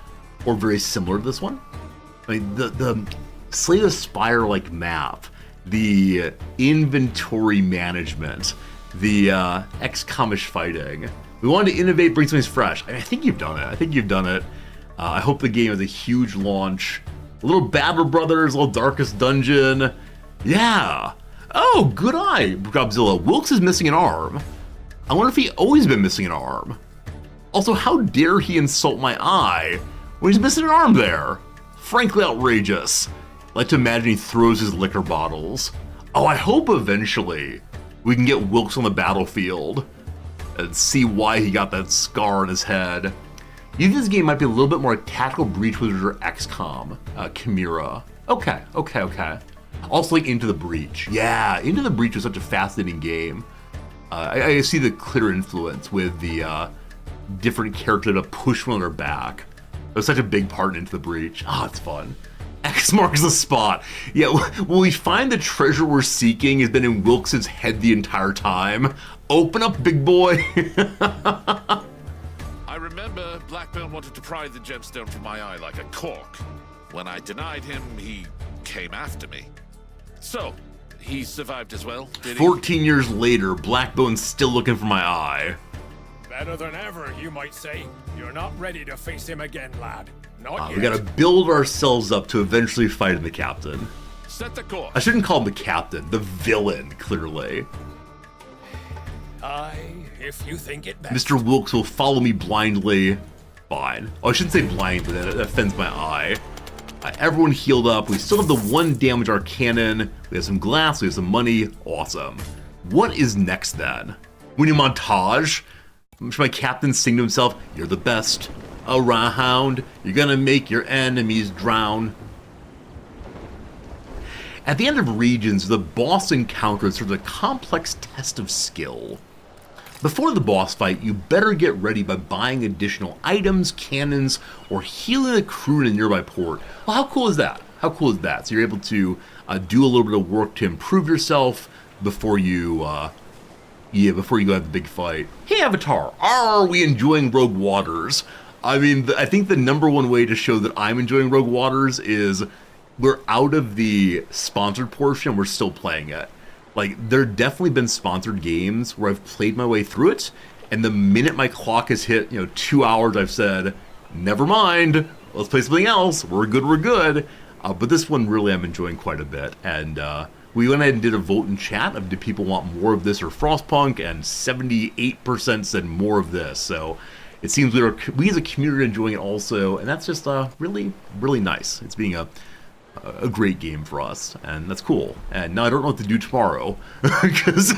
Speaker 1: Or very similar to this one? I mean, the Slay the Spire-like map, the inventory management, the XCOM-ish fighting. We wanted to innovate, bring something fresh. I think you've done it. I hope the game has a huge launch. A little Battle Brothers, a little Darkest Dungeon. Yeah. Oh, good eye, Godzilla. Wilkes is missing an arm. I wonder if he always been missing an arm. Also, how dare he insult my eye when he's missing an arm there? Frankly outrageous. I like to imagine he throws his liquor bottles. Oh, I hope eventually we can get Wilkes on the battlefield and see why he got that scar on his head. You think this game might be a little bit more Tactical Breach Wizard or XCOM, Chimera. Okay. Also, like Into the Breach. Yeah, Into the Breach was such a fascinating game. I see the clear influence with the different character to push one on their back. It was such a big part in Into the Breach. Oh, it's fun. X marks the spot. Yeah, will we find the treasure we're seeking has been in Wilkes' head the entire time? Open up, big boy.
Speaker 3: I remember Blackburn wanted to pry the gemstone from my eye like a cork. When I denied him, he came after me. So, he survived as well, did he?
Speaker 1: 14 years later, Blackbone's still looking for my eye.
Speaker 4: Better than ever, you might say. You're not ready to face him again, lad. Not yet.
Speaker 1: We gotta build ourselves up to eventually fight the captain.
Speaker 3: Set the course.
Speaker 1: I shouldn't call him the captain, the villain, clearly.
Speaker 4: Aye, if you think it best.
Speaker 1: Mr. Wilkes will follow me blindly. Fine. Oh, I shouldn't say blindly, that offends my eye. Everyone healed up. We still have the 1 damage our cannon. We have some glass, we have some money. Awesome. What is next then? We need a montage? Should my captain sing to himself, "You're the best around, you're gonna make your enemies drown"? At the end of regions, the boss encounter is sort of a complex test of skill. Before the boss fight, you better get ready by buying additional items, cannons, or healing a crew in a nearby port. Well, how cool is that? How cool is that? So you're able to do a little bit of work to improve yourself before you before you go have the big fight. Hey Avatar, are we enjoying Rogue Waters? I mean, I think the number one way to show that I'm enjoying Rogue Waters is we're out of the sponsored portion, we're still playing it. Like, there definitely been sponsored games where I've played my way through it, and the minute my clock has hit, 2 hours, I've said, never mind, let's play something else, we're good. But this one really I'm enjoying quite a bit, and we went ahead and did a vote in chat of do people want more of this or Frostpunk, and 78% said more of this, so it seems we as a community are enjoying it also, and that's just really, really nice. It's being a great game for us, and that's cool. And now I don't know what to do tomorrow, because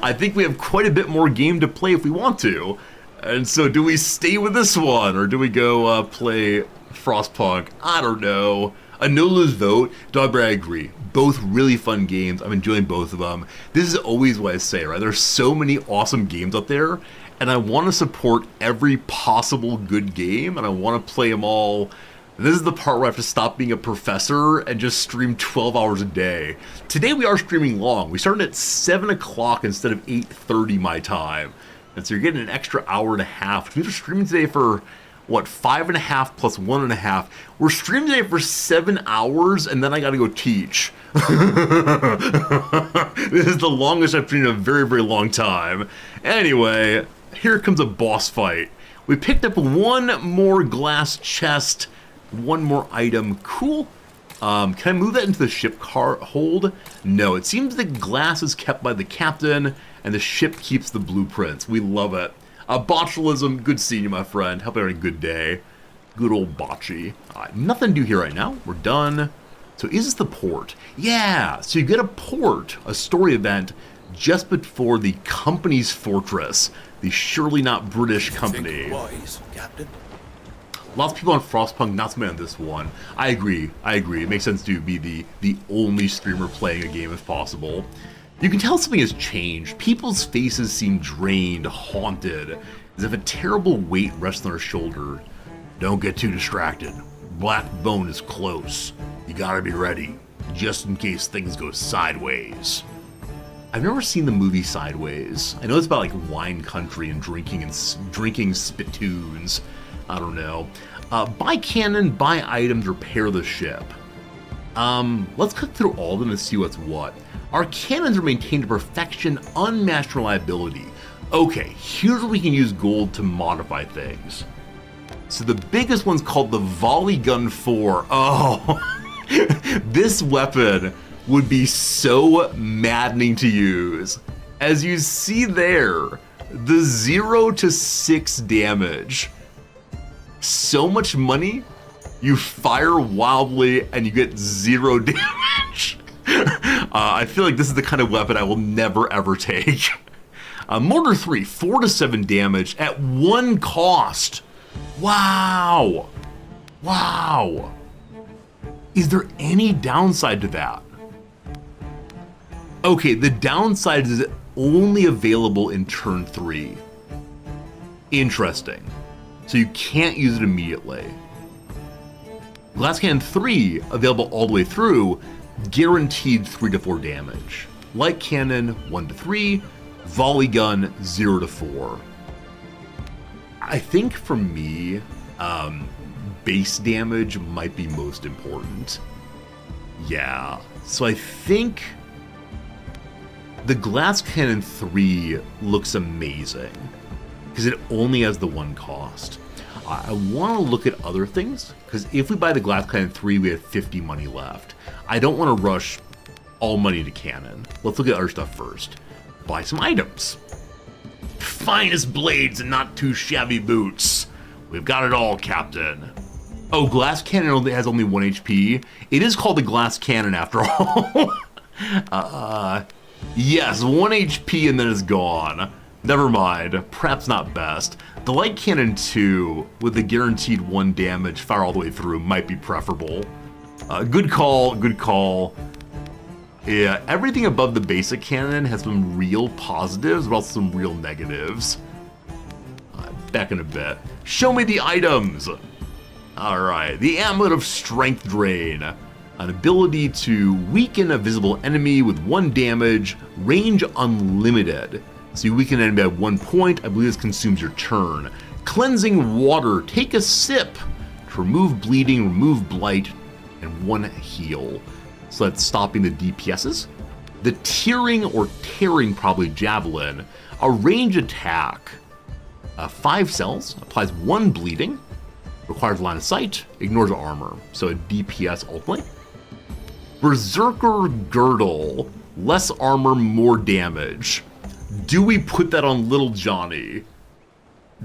Speaker 1: I think we have quite a bit more game to play if we want to. And so do we stay with this one, or do we go play Frostpunk? I don't know. A no-lose vote. Dogberry, I agree. Both really fun games. I'm enjoying both of them. This is always what I say, right? There's so many awesome games out there, and I want to support every possible good game, and I want to play them all. This is the part where I have to stop being a professor and just stream 12 hours a day. Today we are streaming long. We started at 7 o'clock instead of 8:30 my time. And so you're getting an extra hour and a half. We're streaming today for, 5.5 plus 1.5. We're streaming today for 7 hours, and then I gotta go teach. This is the longest I've streamed in a very, very long time. Anyway, here comes a boss fight. We picked up one more glass chest. One more item. Cool. Can I move that into the ship hold? No, it seems the glass is kept by the captain, and the ship keeps the blueprints. We love it. Botulism, good seeing you, my friend. Hope you're having a good day. Good old Bocce. Nothing to do here right now. We're done. So is this the port? Yeah, so you get a port, a story event, just before the company's fortress. The surely not British company.
Speaker 7: Think wise, Captain.
Speaker 1: Lots of people on Frostpunk, not so many on this one. I agree. It makes sense to be the only streamer playing a game if possible. You can tell something has changed. People's faces seem drained, haunted, as if a terrible weight rests on their shoulder. Don't get too distracted. Black Bone is close. You gotta be ready, just in case things go sideways. I've never seen the movie Sideways. I know it's about like wine country and drinking spittoons. I don't know. Buy cannon, buy items, repair the ship. Let's click through all of them and see what's what. Our cannons are maintained to perfection, unmatched reliability. Okay, here's where we can use gold to modify things. So the biggest one's called the Volley Gun 4. Oh, this weapon would be so maddening to use. As you see there, the 0 to 6 damage. So much money, you fire wildly and you get 0 damage. I feel like this is the kind of weapon I will never ever take. Mortar 3, 4 to 7 damage at 1 cost. Wow. Wow. Is there any downside to that? Okay, the downside is only available in turn 3. Interesting. So you can't use it immediately. Glass Cannon 3, available all the way through, guaranteed 3 to 4 damage. Light Cannon 1 to 3, Volley Gun 0 to 4. I think for me, base damage might be most important. Yeah, so I think the Glass Cannon 3 looks amazing because it only has the 1 cost. I want to look at other things, because if we buy the Glass Cannon 3, we have 50 money left. I don't want to rush all money to cannon. Let's look at other stuff first. Buy some items. Finest blades and not too shabby boots. We've got it all, Captain. Oh, Glass Cannon has only 1 HP. It is called the Glass Cannon after all. Yes, 1 HP and then it's gone. Never mind, perhaps not best. The Light Cannon 2, with the guaranteed 1 damage, fire all the way through, might be preferable. Good call, good call. Yeah, everything above the basic cannon has some real positives, but also some real negatives. Back in a bit. Show me the items! Alright, the Amulet of Strength Drain. An ability to weaken a visible enemy with 1 damage, range unlimited. So you weaken an enemy by 1 point, I believe this consumes your turn. Cleansing Water, take a sip to remove bleeding, remove blight, and 1 heal. So that's stopping the DPSs. The Tearing or Tearing, probably Javelin, a range attack. 5 cells, applies 1 bleeding, requires line of sight, ignores armor, so a DPS ultimately. Berserker Girdle, less armor, more damage. Do we put that on Little Johnny?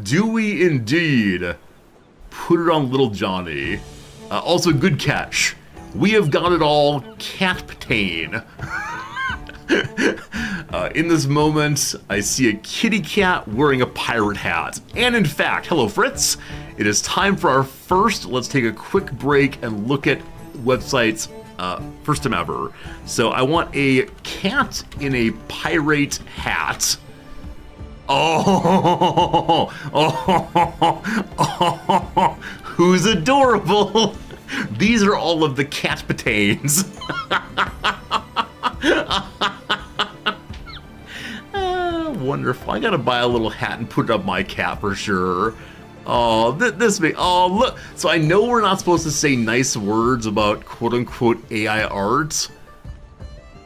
Speaker 1: Do we indeed put it on Little Johnny? Also, good catch. We have got it all, Cat-Patane. In this moment, I see a kitty cat wearing a pirate hat. And in fact, hello Fritz, it is time for our first, let's take a quick break and look at websites, first time ever. So I want a cat in a pirate hat. Oh, who's adorable? These are all of the Cat-Patanes. Wonderful. I gotta buy a little hat and put it up my cat for sure. Oh, oh, look. So I know we're not supposed to say nice words about quote-unquote AI art,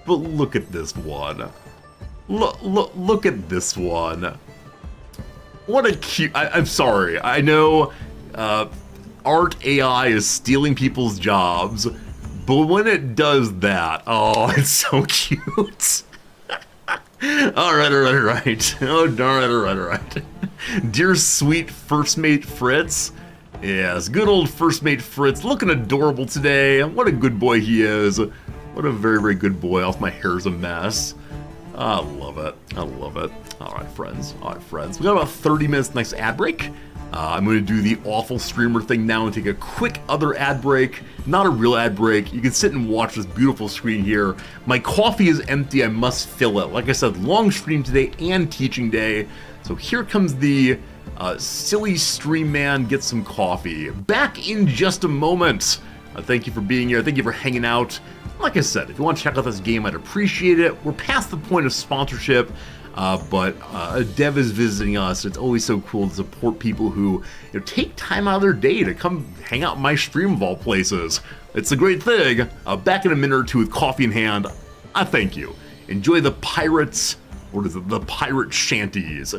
Speaker 1: but look at this one. Look at this one. What a cute... I'm sorry. I know art AI is stealing people's jobs, but when it does that, oh, it's so cute. Alright. Oh, alright. Dear sweet first mate Fritz. Yes, good old first mate Fritz, looking adorable today. What a good boy he is. What a very, very good boy. Else my hair's a mess. I love it. Alright, friends. We got about 30 minutes next ad break. I'm going to do the awful streamer thing now and take a quick other ad break. Not a real ad break. You can sit and watch this beautiful screen here. My coffee is empty. I must fill it. Like I said, long stream today and teaching day. So here comes the silly stream man. Get some coffee. Back in just a moment. Thank you for being here. Thank you for hanging out. Like I said, if you want to check out this game, I'd appreciate it. We're past the point of sponsorship. But a dev is visiting us. It's always so cool to support people who take time out of their day to come hang out in my stream of all places. It's a great thing. Back in a minute or two with coffee in hand. I thank you. Enjoy the pirates, what is it, the pirate shanties.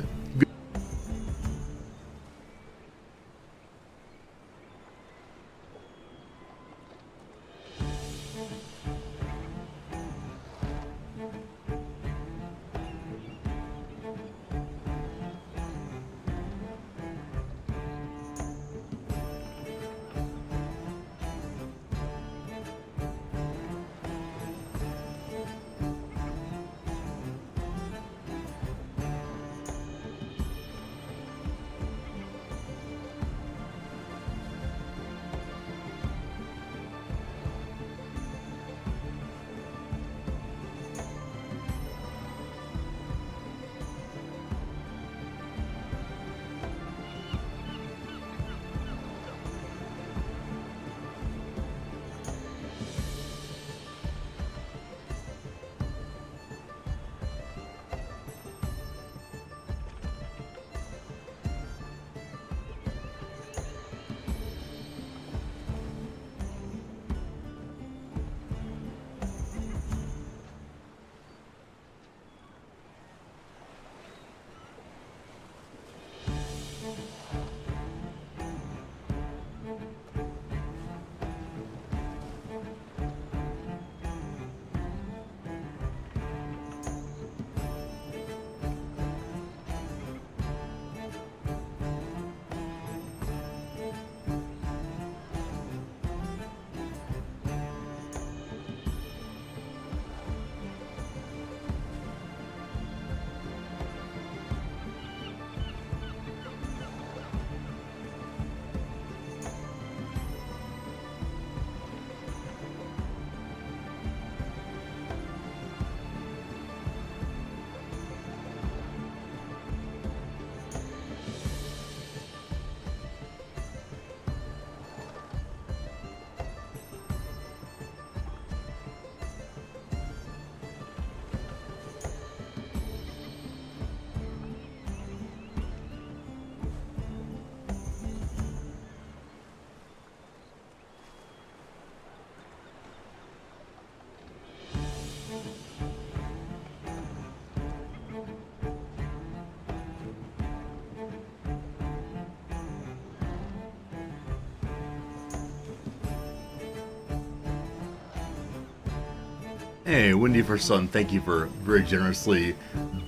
Speaker 1: Hey, Wendy for Sun, thank you for very generously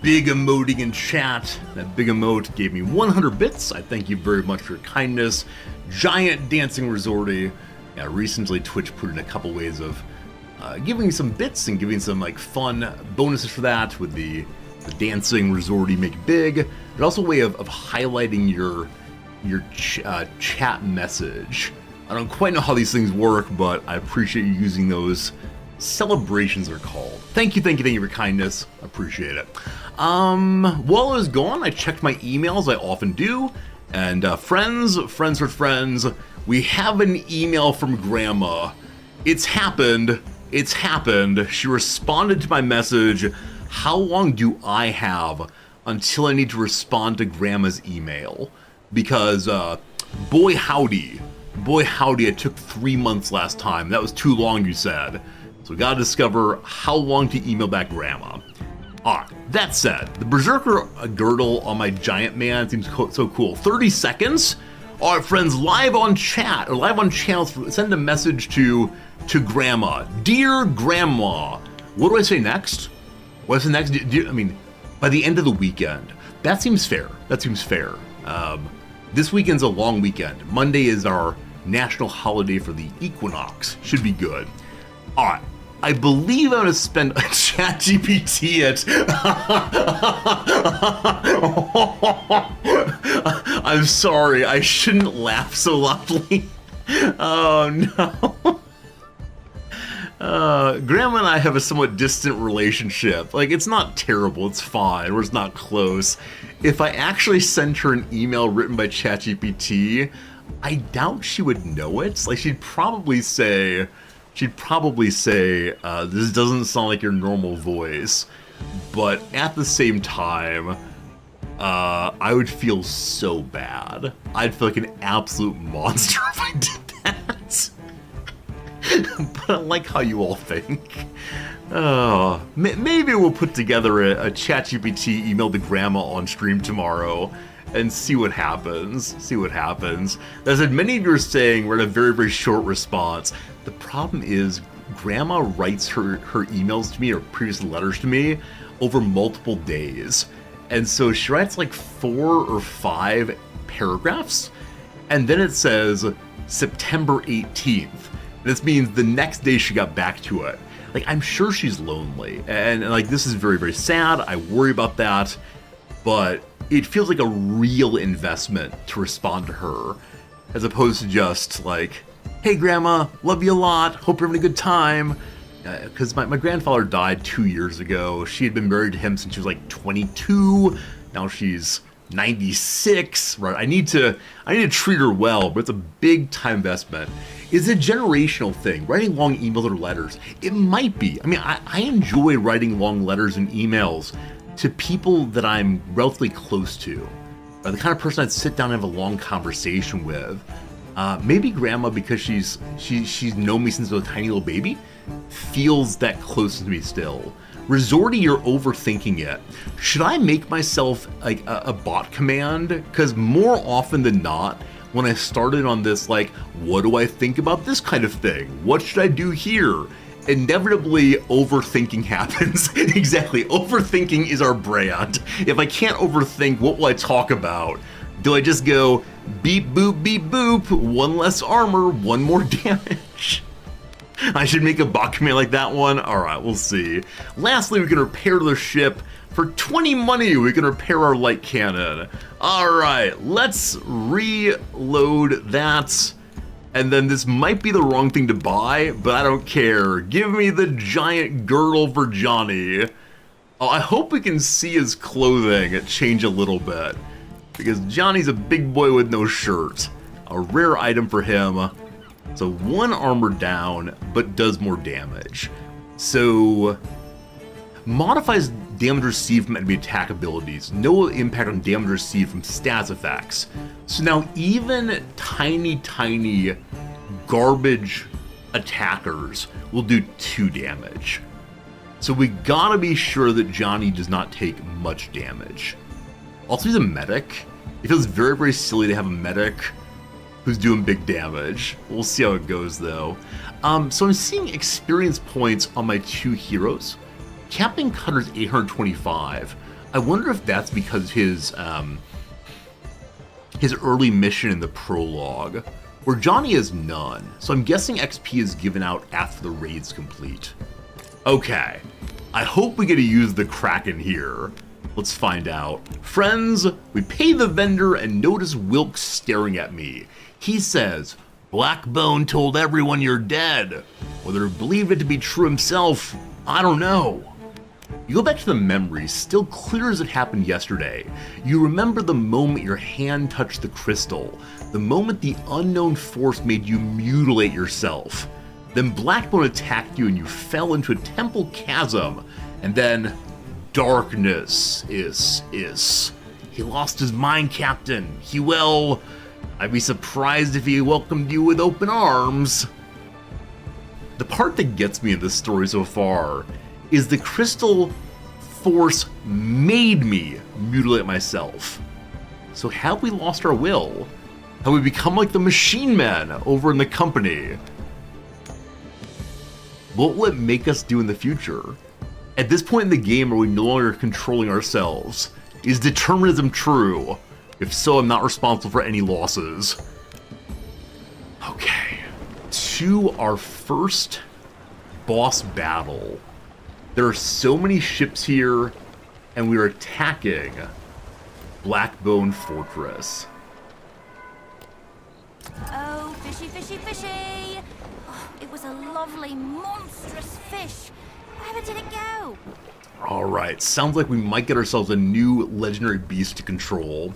Speaker 1: big emoting in chat. That big emote gave me 100 bits. I thank you very much for your kindness. Giant Dancing Rizorty. Yeah, recently Twitch put in a couple ways of giving some bits and giving some like fun bonuses for that with the dancing Rizorty make it big. There's also a way of highlighting your chat message. I don't quite know how these things work, but I appreciate you using those. Celebrations are called. Thank you for your kindness. Appreciate it. While I was gone, I checked my emails. I often do. And friends with friends, we have an email from Grandma. It's happened. She responded to my message. How long do I have until I need to respond to Grandma's email? Because boy howdy, it took 3 months last time. That was too long, you said. So we gotta discover how long to email back Grandma. Alright, that said, the Berserker girdle on my giant man seems so cool. 30 seconds? Alright friends, live on chat, or live on channels, send a message to Grandma. Dear Grandma, what do I say next? What's the next? I mean, by the end of the weekend. That seems fair. This weekend's a long weekend. Monday is our national holiday for the equinox. Should be good. Alright. I believe I'm going to spend a ChatGPT it. I'm sorry, I shouldn't laugh so loudly. Oh no. Grandma and I have a somewhat distant relationship. Like, it's not terrible, it's fine, we're just not close. If I actually sent her an email written by ChatGPT, I doubt she would know it. Like, she'd probably say, this doesn't sound like your normal voice. But at the same time, I would feel so bad. I'd feel like an absolute monster if I did that. But I like how you all think. Maybe we'll put together a ChatGPT email to Grandma on stream tomorrow and see what happens. As many of you are saying, we're in a very, very short response. The problem is, Grandma writes her emails to me, or previous letters to me, over multiple days. And so she writes like 4 or 5 paragraphs, and then it says September 18th. This means the next day she got back to it. Like, I'm sure she's lonely, and like, this is very, very sad. I worry about that, but it feels like a real investment to respond to her, as opposed to just like, hey Grandma, love you a lot, hope you're having a good time. Because my grandfather died 2 years ago. She had been married to him since she was like 22. Now she's 96. Right? I need to treat her well, but it's a big time investment. Is it a generational thing? Writing long emails or letters? It might be. I mean, I enjoy writing long letters and emails to people that I'm relatively close to, or the kind of person I'd sit down and have a long conversation with. Maybe Grandma, because she's known me since I was a tiny little baby, feels that close to me still. Rizorty, you're overthinking it. Should I make myself like a bot command? Because more often than not, when I started on this, like, what do I think about this kind of thing? What should I do here? Inevitably, overthinking happens. Exactly, overthinking is our brand. If I can't overthink, what will I talk about? Do I just go, beep boop, 1 less armor, 1 more damage? I should make a bot command like that one? Alright, we'll see. Lastly, we can repair the ship. For 20 money, we can repair our light cannon. Alright, let's reload that. And then this might be the wrong thing to buy, but I don't care. Give me the giant girdle for Johnny. Oh, I hope we can see his clothing change a little bit, because Johnny's a big boy with no shirt. A rare item for him. So 1 armor down, but does more damage. So modifies damage received from enemy attack abilities. No impact on damage received from stats effects. So now even tiny garbage attackers will do 2 damage. So we gotta be sure that Johnny does not take much damage. Also, he's a medic. It feels very, very silly to have a medic who's doing big damage. We'll see how it goes, though. So I'm seeing experience points on my 2 heroes. Captain Cutter's 825. I wonder if that's because his early mission in the prologue, where Johnny has none. So I'm guessing XP is given out after the raid's complete. Okay, I hope we get to use the Kraken here. Let's find out. Friends, we pay the vendor and notice Wilkes staring at me. He says, Blackbone told everyone you're dead. Whether he believed it to be true himself, I don't know. You go back to the memories, still clear as it happened yesterday. You remember the moment your hand touched the crystal, the moment the unknown force made you mutilate yourself. Then Blackbone attacked you and you fell into a temple chasm, and then darkness is. He lost his mind, Captain. I'd be surprised if he welcomed you with open arms. The part that gets me in this story so far is the crystal force made me mutilate myself. So have we lost our will? Have we become like the machine men over in the company? What will it make us do in the future? At this point in the game, are we no longer controlling ourselves? Is determinism true? If so, I'm not responsible for any losses. Okay, to our first boss battle. There are so many ships here, and we are attacking Blackbone Fortress.
Speaker 6: Oh, fishy, fishy, fishy! Oh, it was a lovely, monstrous fish. Where did it go?
Speaker 1: Alright, sounds like we might get ourselves a new legendary beast to control.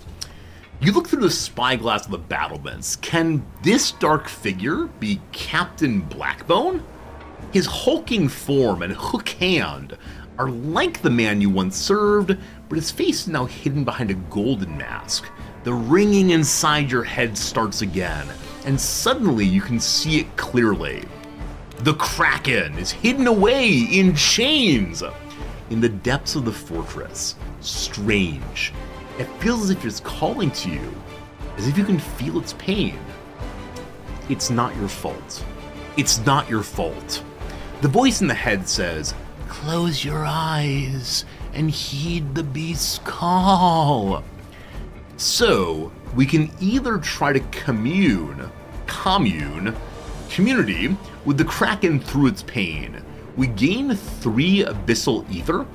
Speaker 1: You look through the spyglass of the battlements. Can this dark figure be Captain Blackbone? His hulking form and hook hand are like the man you once served, but his face is now hidden behind a golden mask. The ringing inside your head starts again, and suddenly you can see it clearly. The Kraken is hidden away in chains in the depths of the fortress. Strange. It feels as if it's calling to you, as if you can feel its pain. It's not your fault. It's not your fault. The voice in the head says, close your eyes and heed the beast's call. So, we can either try to community with the Kraken through its pain. We gain 3 abyssal ether.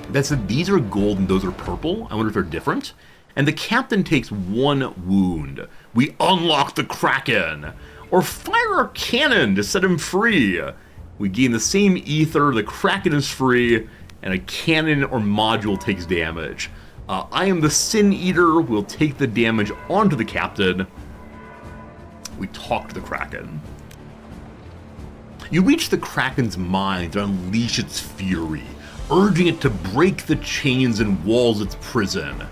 Speaker 1: That said, these are gold and those are purple. I wonder if they're different. And the captain takes 1 wound. We unlock the Kraken. Or fire our cannon to set him free. We gain the same ether, the Kraken is free, and a cannon or module takes damage. I am the Sin Eater, we'll take the damage onto the captain. We talk to the Kraken. You reach the Kraken's mind and unleash its fury, urging it to break the chains and walls of its prison.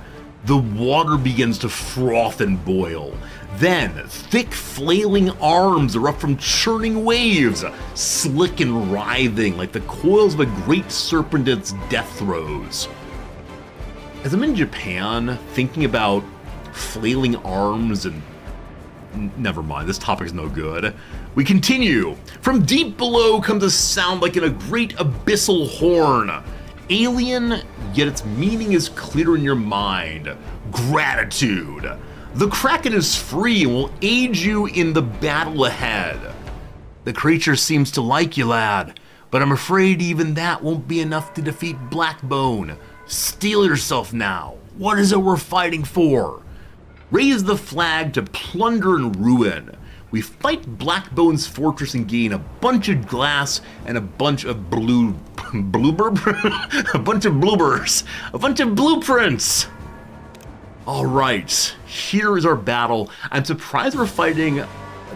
Speaker 1: The water begins to froth and boil. Then, thick flailing arms erupt from churning waves, slick and writhing like the coils of a great serpent at its death throes. As I'm in Japan, thinking about flailing arms and... Never mind, this topic is no good. We continue. From deep below comes a sound like in a great abyssal horn. Alien, yet its meaning is clear in your mind. Gratitude. The Kraken is free and will aid you in the battle ahead. The creature seems to like you, lad, but I'm afraid even that won't be enough to defeat Blackbone. Steel yourself now. What is it we're fighting for? Raise the flag to plunder and ruin. We fight Blackbone's fortress and gain a bunch of glass and a bunch of a bunch of bloopers, a bunch of blueprints. All right, here is our battle. I'm surprised we're fighting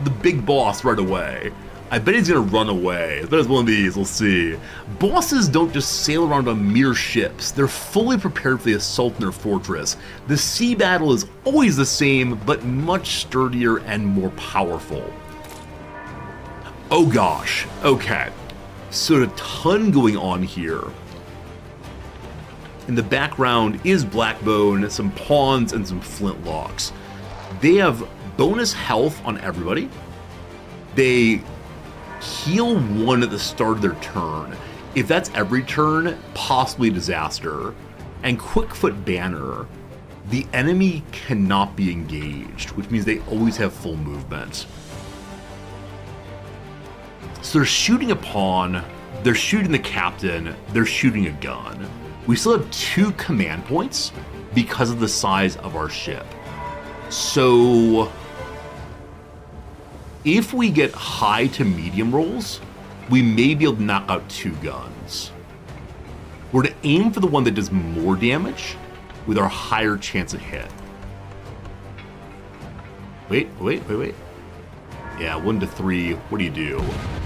Speaker 1: the big boss right away. I bet he's gonna run away. I bet it's one of these, we'll see. Bosses don't just sail around on mere ships. They're fully prepared for the assault in their fortress. The sea battle is always the same, but much sturdier and more powerful. Oh gosh, okay. So a ton going on here. In the background is Blackbone, some pawns, and some flintlocks. They have bonus health on everybody. They heal 1 at the start of their turn. If that's every turn, possibly disaster. And Quickfoot Banner, the enemy cannot be engaged, which means they always have full movement. So they're shooting a pawn, they're shooting the captain, they're shooting a gun. We still have 2 command points because of the size of our ship. So if we get high to medium rolls, we may be able to knock out 2 guns. We're to aim for the one that does more damage with our higher chance of hit. Wait. Yeah, 1 to 3. What do you do?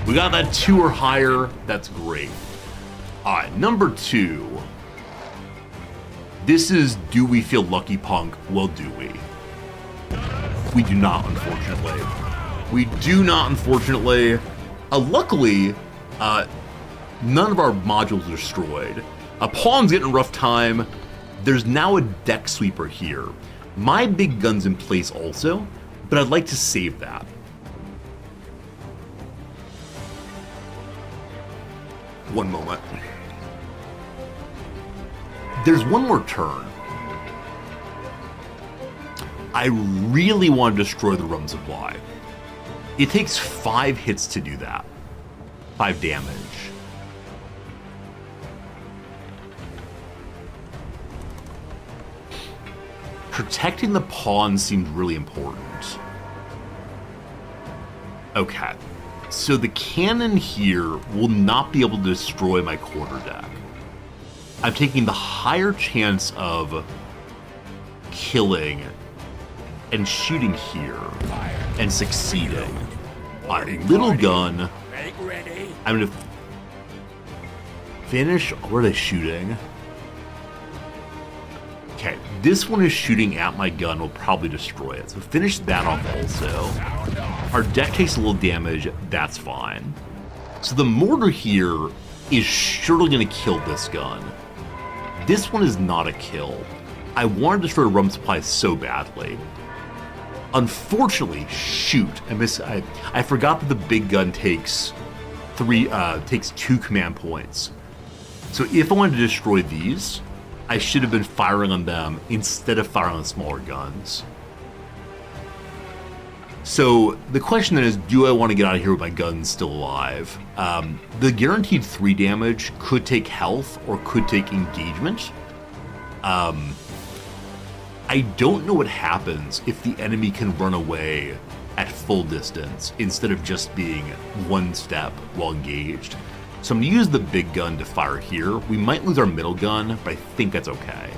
Speaker 1: We got that 2 or higher. That's great. All right, number 2. This is, do we feel lucky, punk? Well, do we? We do not, unfortunately. We do not, unfortunately. Luckily, none of our modules are destroyed. A pawn's getting a rough time. There's now a deck sweeper here. My big gun's in place also, but I'd like to save that. One moment. There's one more turn. I really want to destroy the rum supply. It takes 5 hits to do that. 5 damage. Protecting the pawn seemed really important. Okay. So the cannon here will not be able to destroy my quarterdeck. I'm taking the higher chance of killing and shooting here and succeeding. Little gun. I'm gonna finish. Where are they shooting? Okay, this one is shooting at my gun. Will probably destroy it. So finish that off also. Our deck takes a little damage. That's fine. So the mortar here is surely going to kill this gun. This one is not a kill. I wanted to destroy rum supply so badly. Unfortunately, shoot, I forgot that the big gun takes 2 command points. So if I wanted to destroy these, I should have been firing on them instead of firing on smaller guns. So the question then is, do I want to get out of here with my guns still alive? The guaranteed 3 damage could take health or could take engagement. I don't know what happens if the enemy can run away at full distance instead of just being 1 step while engaged. So I'm going to use the big gun to fire here. We might lose our middle gun, but I think that's okay.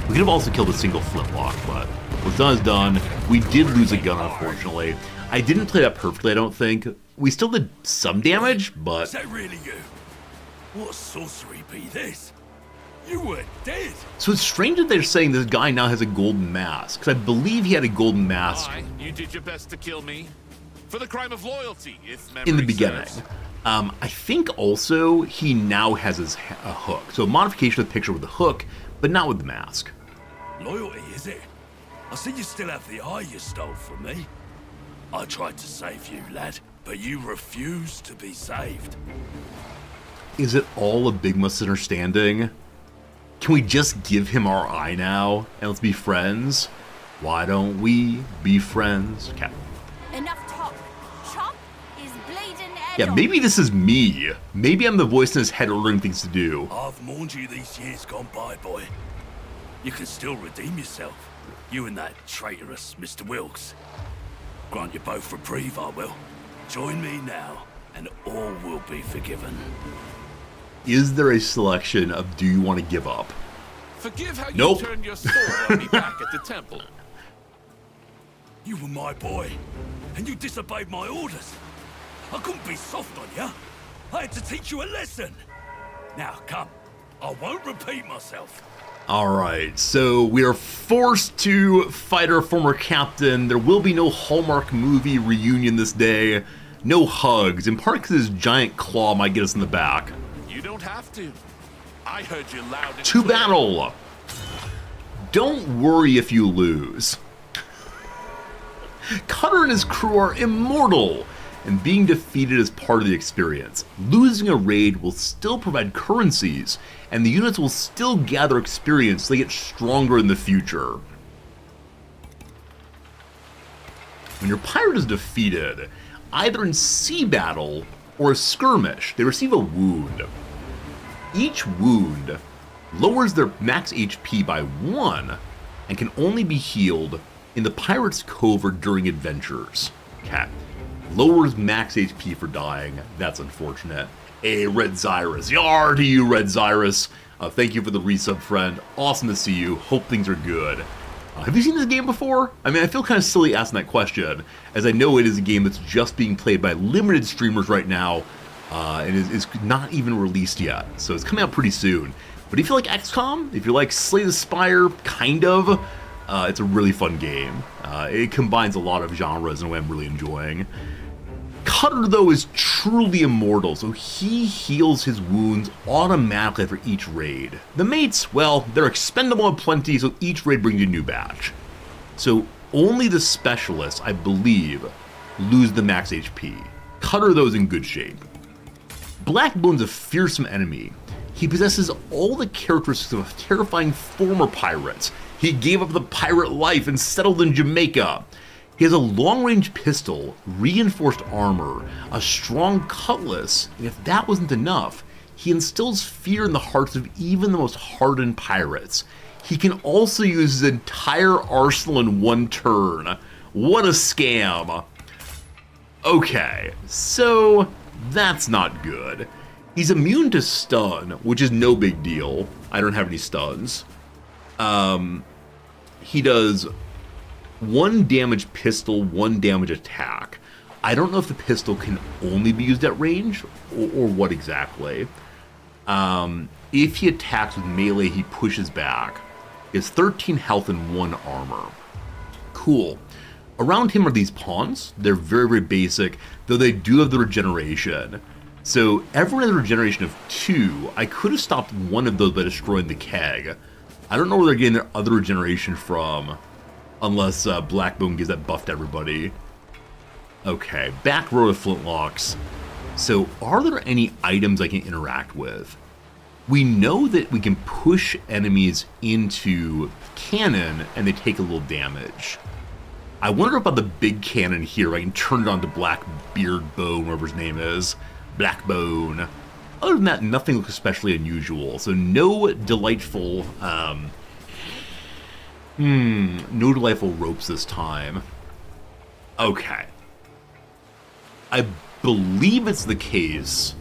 Speaker 1: We could have also killed a single flintlock, but what's done is done. We did lose a gun, unfortunately. I didn't play that perfectly, I don't think. We still did some damage, but...
Speaker 5: Is that really you? What sorcery be this? You were dead!
Speaker 1: So it's strange that they're saying this guy now has a golden mask, because I believe he had a golden mask...
Speaker 3: Why? You did your best to kill me? For the crime of loyalty, if memory
Speaker 1: in the beginning.
Speaker 3: serves.
Speaker 1: I think also he now has a hook. So a modification of the picture with the hook, but not with the mask.
Speaker 5: Loyalty, is it? I see you still have the eye you stole from me. I tried to save you, lad, but you refused to be saved.
Speaker 1: Is it all a big misunderstanding? Can we just give him our eye now and let's be friends? Why don't we be friends? Okay.
Speaker 6: Enough talk. Chop is bleeding head
Speaker 1: Yeah, maybe this is me. Maybe I'm the voice in his head ordering things to do.
Speaker 5: I've mourned you these years gone by, boy. You can still redeem yourself. You and that traitorous Mr. Wilkes. Grant you both reprieve, I will. Join me now, and all will be forgiven.
Speaker 1: Is there a selection of do you want to give up?
Speaker 3: Forgive how you
Speaker 1: Nope.
Speaker 3: turned your sword on me back at the temple.
Speaker 5: You were my boy, and you disobeyed my orders. I couldn't be soft on you. I had to teach you a lesson. Now, come. I won't repeat myself.
Speaker 1: Alright, so we are forced to fight our former captain. There will be no Hallmark movie reunion this day. No hugs, in part because his giant claw might get us in the back.
Speaker 3: You don't have to. I heard you loud and
Speaker 1: To
Speaker 3: clear.
Speaker 1: battle! Don't worry if you lose. Cutter and his crew are immortal, and being defeated is part of the experience. Losing a raid will still provide currencies, and the units will still gather experience so they get stronger in the future. When your pirate is defeated, either in sea battle or a skirmish, they receive a wound. Each wound lowers their max HP by 1 and can only be healed in the Pirate's Cove or during adventures. Okay. Lowers max HP for dying. That's unfortunate. Hey, Red Zyrus. Yar to you, Red Zyrus. Thank you for the resub, friend. Awesome to see you. Hope things are good. Have you seen this game before? I mean, I feel kind of silly asking that question, as I know it is a game that's just being played by limited streamers right now, and is not even released yet. So it's coming out pretty soon. But if you like XCOM, if you like Slay the Spire, kind of, it's a really fun game. It combines a lot of genres in a way I'm really enjoying. Cutter, though, is truly immortal, so he heals his wounds automatically after each raid. The mates, well, they're expendable aplenty, so each raid brings you a new batch. So only the specialists, I believe, lose the max HP. Cutter, though, is in good shape. Blackbone's a fearsome enemy. He possesses all the characteristics of a terrifying former pirate. He gave up the pirate life and settled in Jamaica. He has a long-range pistol, reinforced armor, a strong cutlass, and if that wasn't enough, he instills fear in the hearts of even the most hardened pirates. He can also use his entire arsenal in one turn. What a scam. Okay, so that's not good. He's immune to stun, which is no big deal. I don't have any stuns. He does 1 damage pistol, 1 damage attack. I don't know if the pistol can only be used at range, or what exactly. If he attacks with melee, he pushes back. He has 13 health and 1 armor. Cool. Around him are these pawns. They're very, very basic, though they do have the regeneration. So everyone has a regeneration of 2. I could have stopped one of those by destroying the keg. I don't know where they're getting their other regeneration from, unless Blackbone gives that buff to everybody. Okay, back row of flintlocks. So are there any items I can interact with? We know that we can push enemies into cannon and they take a little damage. I wonder about the big cannon here. I can turn it on to Blackbeard Bone, whatever his name is. Blackbone. Other than that, nothing looks especially unusual. So no delightful, no delightful ropes this time. Okay. I believe it's the case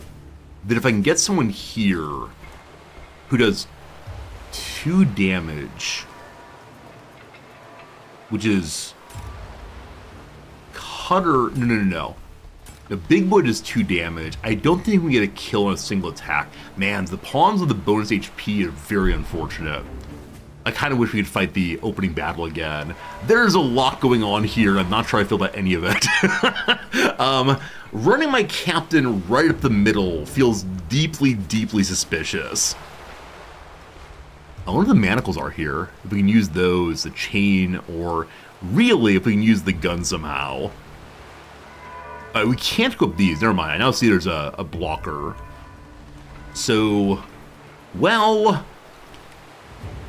Speaker 1: that if I can get someone here who does 2 damage, which is Cutter, no. The big boy does 2 damage. I don't think we get a kill on a single attack. Man, the pawns with the bonus HP are very unfortunate. I kind of wish we could fight the opening battle again. There's a lot going on here. I'm not sure I feel about any of it. Running my captain right up the middle feels deeply, deeply suspicious. I wonder what the manacles are here. If we can use those, the chain, or really if we can use the gun somehow. We can't go up these. Never mind. I now see there's a blocker. So, well,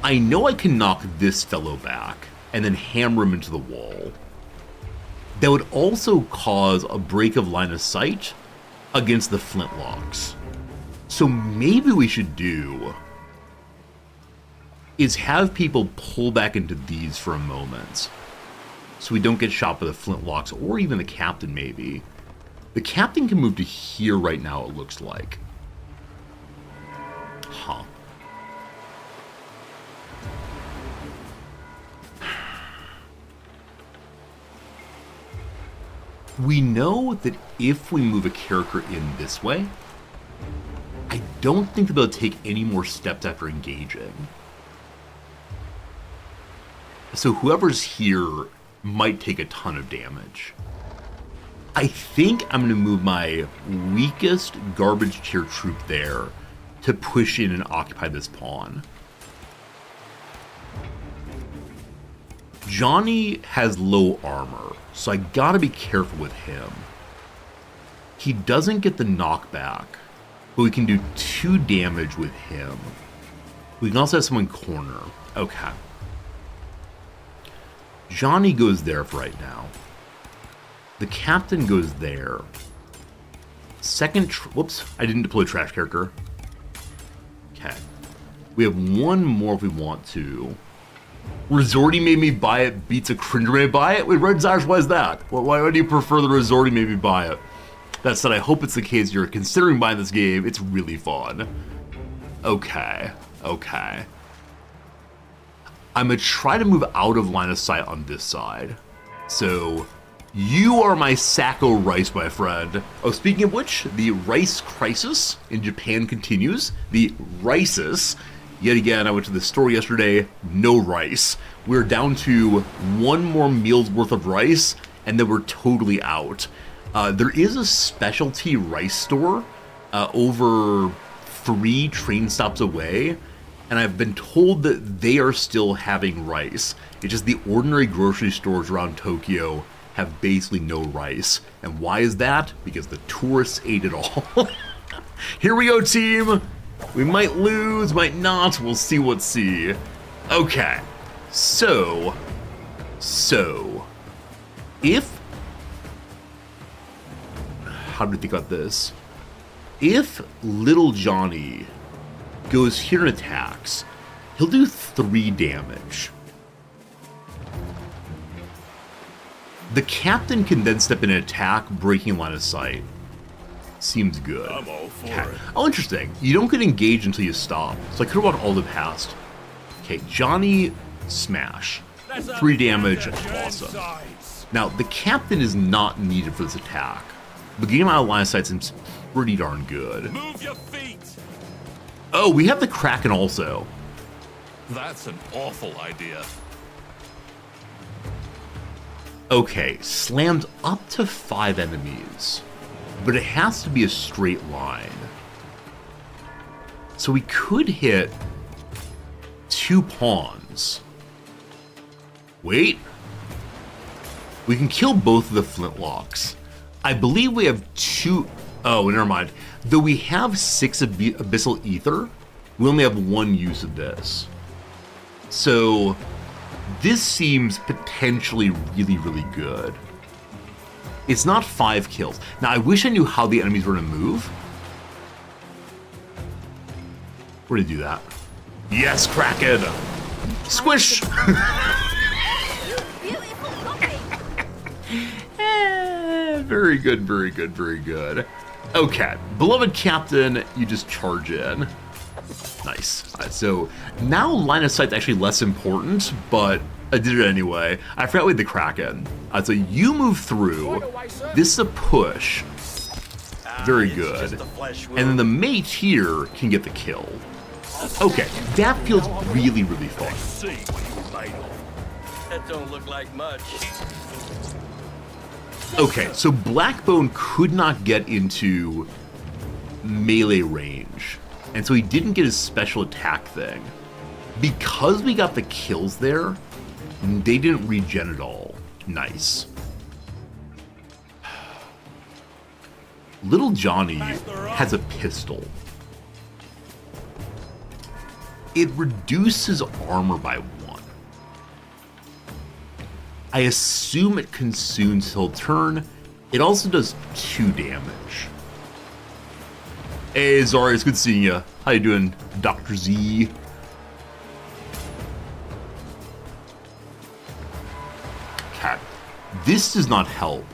Speaker 1: I know I can knock this fellow back and then hammer him into the wall. That would also cause a break of line of sight against the flintlocks. So maybe we should do is have people pull back into these for a moment so we don't get shot by the flintlocks or even the captain maybe. The captain can move to here right now, it looks like. Huh. We know that if we move a character in this way, I don't think they'll be able to take any more steps after engaging. So whoever's here might take a ton of damage. I think I'm going to move my weakest garbage tier troop there to push in and occupy this pawn. Johnny has low armor, so I gotta be careful with him. He doesn't get the knockback, but we can do 2 damage with him. We can also have someone corner. Okay. Johnny goes there for right now. The captain goes there. Second, whoops, I didn't deploy trash character. Okay. We have one more if we want to. Rizorty made me buy it, beats a cringer made me buy it? Wait, Red Zires, why is that? Why do you prefer the Rizorty made me buy it? That said, I hope it's the case you're considering buying this game. It's really fun. Okay, okay. I'm gonna try to move out of line of sight on this side. So, you are my Sacco rice, my friend. Oh, speaking of which, the rice crisis in Japan continues. The rices. Yet again, I went to the store yesterday, no rice. We're down to 1 more meal's worth of rice, and then we're totally out. There is a specialty rice store over 3 train stops away, and I've been told that they are still having rice. It's just the ordinary grocery stores around Tokyo have basically no rice. And why is that? Because the tourists ate it all. Here we go, team! We might lose, might not, we'll see what's see. Okay, so, if, how do we think about this? If Little Johnny goes here and attacks, he'll do 3 damage. The captain can then step in and attack, breaking line of sight. Seems good.
Speaker 5: I'm all for it.
Speaker 1: Oh, interesting. You don't get engaged until you stop. So I could have walked all the past. Okay, Johnny, smash. 3 damage, awesome. Now, the captain is not needed for this attack, but getting him out of line of sight seems pretty darn good.
Speaker 3: Move your feet!
Speaker 1: Oh, we have the Kraken also.
Speaker 3: That's an awful idea.
Speaker 1: Okay, slammed up to 5 enemies, but it has to be a straight line. So we could hit 2 pawns. Wait. We can kill both of the flintlocks. I believe we have 2... Oh, never mind. Though we have 6 Abyssal Ether, we only have 1 use of this. So, this seems potentially really, really good. It's not 5 kills. Now, I wish I knew how the enemies were to move. We're gonna do that. Yes, Kraken! Squish!
Speaker 6: Beautiful copy.
Speaker 1: Very good, very good, very good. Okay, beloved captain, you just charge in. Nice. All right, so now line of sight's actually less important, but I did it anyway. I forgot we had the Kraken. So you move through. This is a push. Very good. And then the mate here can get the kill. Okay, that feels really, really fun.
Speaker 5: See what you were made of.
Speaker 9: That don't look like much.
Speaker 1: Okay, so Blackbone could not get into melee range, and so he didn't get his special attack thing. Because we got the kills there, they didn't regen at all. Nice. Little Johnny has a pistol. It reduces armor by 1. I assume it consumes till turn. It also does 2 damage. Hey, Zari, it's good seeing you. How you doing, Dr. Z? Okay. This does not help,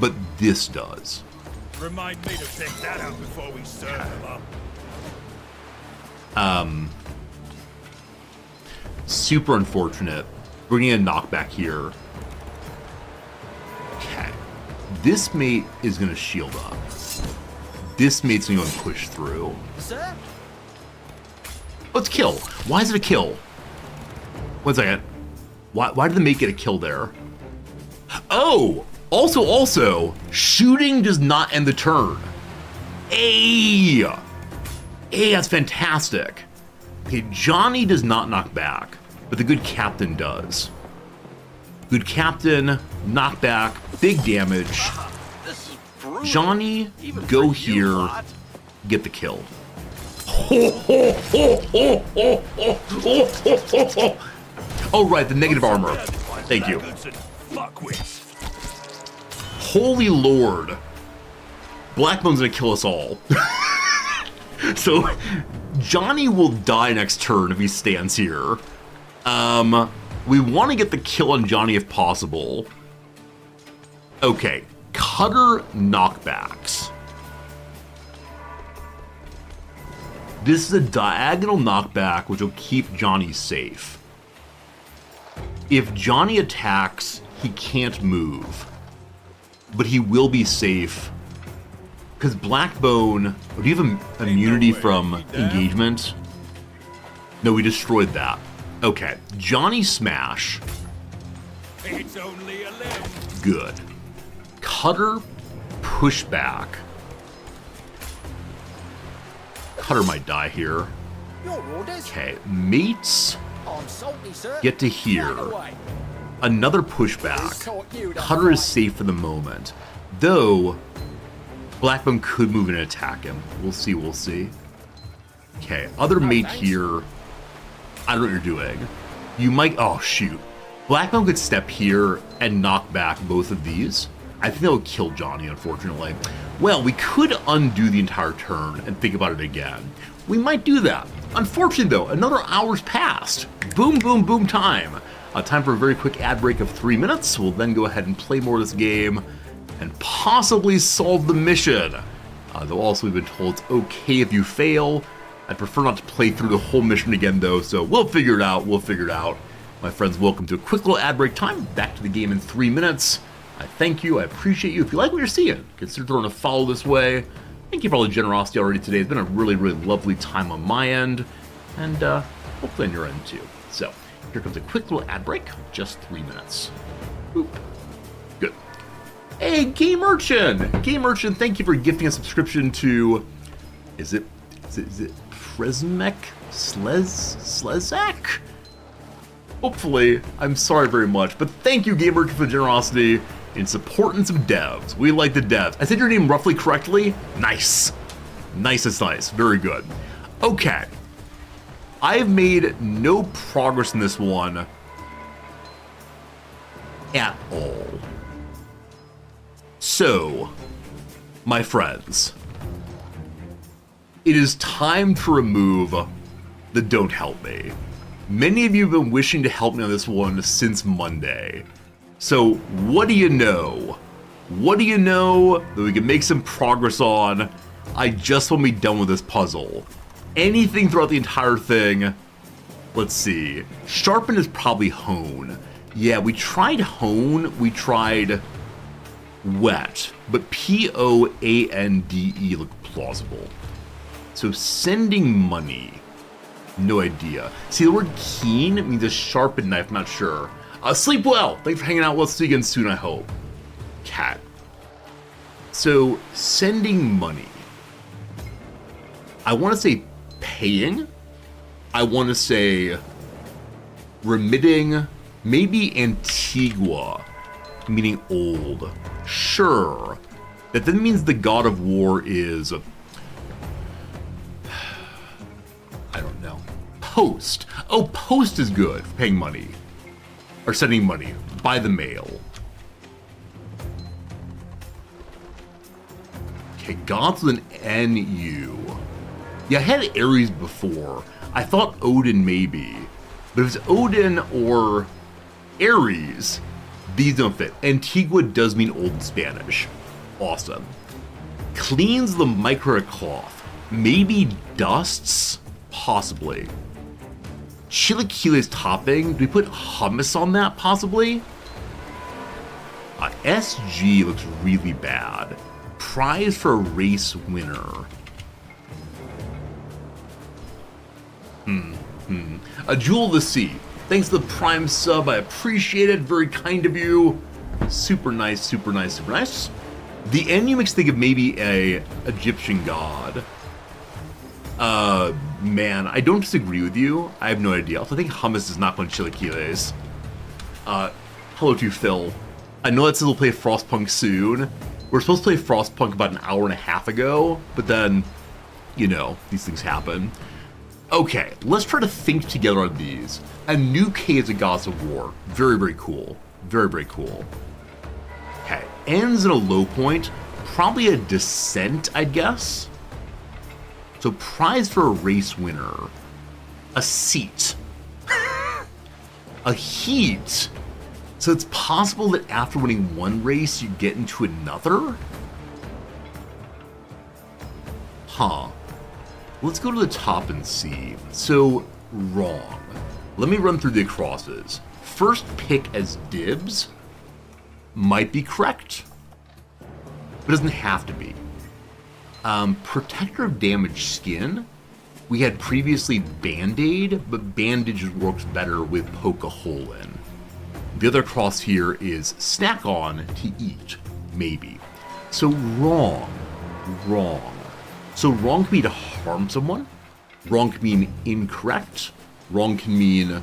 Speaker 1: but this does.
Speaker 5: Remind me to pick that up before we serve them up.
Speaker 1: Super unfortunate. Bringing a knockback here. Okay. This mate is going to shield up. This mate's going to push through.
Speaker 9: Sir?
Speaker 1: Let's kill. Why is it a kill? 1 second. Why did the mate get a kill there? Oh! Also, shooting does not end the turn. Hey! Hey, that's fantastic. Okay, Johnny does not knock back, but the good captain does. Good captain, knockback, big damage.
Speaker 7: This is brutal.
Speaker 1: Johnny,
Speaker 7: Even
Speaker 1: go
Speaker 7: for you,
Speaker 1: here,
Speaker 7: lot.
Speaker 1: get the kill. Oh, right, the negative armor. Thank you. Holy Lord. Blackbone's gonna kill us all. So, Johnny will die next turn if he stands here. We want to get the kill on Johnny if possible. Okay, Cutter knockbacks. This is a diagonal knockback which will keep Johnny safe. If Johnny attacks, he can't move. But he will be safe. Because Blackbone... Oh, do you have immunity from engagement? No, we destroyed that. Okay. Johnny Smash.
Speaker 4: It's only a limb.
Speaker 1: Good. Cutter pushback. Cutter might die here.
Speaker 4: Your orders?
Speaker 1: Okay. Mates
Speaker 4: I'm salty, sir.
Speaker 1: get to here.
Speaker 4: Right away.
Speaker 1: Another
Speaker 4: Who's
Speaker 1: pushback.
Speaker 4: taught you to
Speaker 1: Cutter is
Speaker 4: fight?
Speaker 1: safe for the moment. Though, Blackbone could move and attack him. We'll see, we'll see. Okay, other mate
Speaker 4: thanks.
Speaker 1: here. I don't know what you're doing. You might... Oh, shoot. Blackbone could step here and knock back both of these. I think that would kill Johnny, unfortunately. Well, we could undo the entire turn and think about it again. We might do that. Unfortunately, though, another hour's passed. Boom, boom, boom time. Time for a very quick ad break of 3 minutes. We'll then go ahead and play more of this game and possibly solve the mission. Though also we've been told it's okay if you fail. I'd prefer not to play through the whole mission again, though, so we'll figure it out. We'll figure it out. My friends, welcome to a quick little ad break time. Back to the game in 3 minutes. I thank you. I appreciate you. If you like what you're seeing, consider throwing a follow this way. Thank you for all the generosity already today. It's been a really, really lovely time on my end, and hopefully on your end too. So, here comes a quick little ad break, just 3 minutes. Boop. Good. Hey, Game Urchin! Game Urchin, thank you for gifting a subscription to... Is it Prismek? Slezak? Hopefully, I'm sorry very much, but thank you, Game Urchin, for the generosity in supporting some devs. We like the devs. I said your name roughly correctly? Nice. Nice is nice. Very good. Okay. I've made no progress in this one at all. So, my friends, it is time to remove the Don't Help Me. Many of you have been wishing to help me on this one since Monday. So, what do you know? What do you know that we can make some progress on? I just want to be done with this puzzle. Anything throughout the entire thing, let's see. Sharpen is probably hone. Yeah, we tried hone, we tried wet, but P-O-A-N-D-E looked plausible. So sending money, no idea. See, the word keen means a sharpened knife, I'm not sure. Sleep well. Thanks for hanging out. We'll see you again soon, I hope. Cat. So, sending money. I want to say paying. I want to say remitting. Maybe Antigua, meaning old. Sure. That then means the god of war is... I don't know. Post. Oh, post is good for paying money. Or sending money by the mail. Okay, gods with an N-U. Yeah, I had Ares before. I thought Odin maybe. But if it's Odin or Ares, these don't fit. Antigua does mean old in Spanish. Awesome. Cleans the microcloth. Maybe dusts? Possibly. Chilaquiles topping. Do we put hummus on that, possibly? SG looks really bad. Prize for a race winner. A Jewel of the Sea. Thanks to the Prime sub. I appreciate it. Very kind of you. Super nice, super nice, super nice. The NU makes me think of maybe a Egyptian god. Man, I don't disagree with you. I have no idea. Also, I think hummus is not on chilaquiles. Hello to Phil. I know that says we'll play Frostpunk soon. We're supposed to play Frostpunk about an hour and a half ago, but then, you know, these things happen. Okay, let's try to think together on these. A new Caves of Gods of War. Very, very cool. Very, very cool. Okay, ends in a low point. Probably a descent, I'd guess. So prize for a race winner. A seat. A heat. So it's possible that after winning one race, you get into another? Huh. Let's go to the top and see. So, wrong. Let me run through the crosses. First pick as dibs might be correct, but doesn't have to be. Protector of damaged skin. We had previously Band-Aid, but bandage works better with poke a hole in. The other cross here is snack on to eat, maybe. So wrong. So wrong can mean to harm someone. Wrong can mean incorrect. Wrong can mean,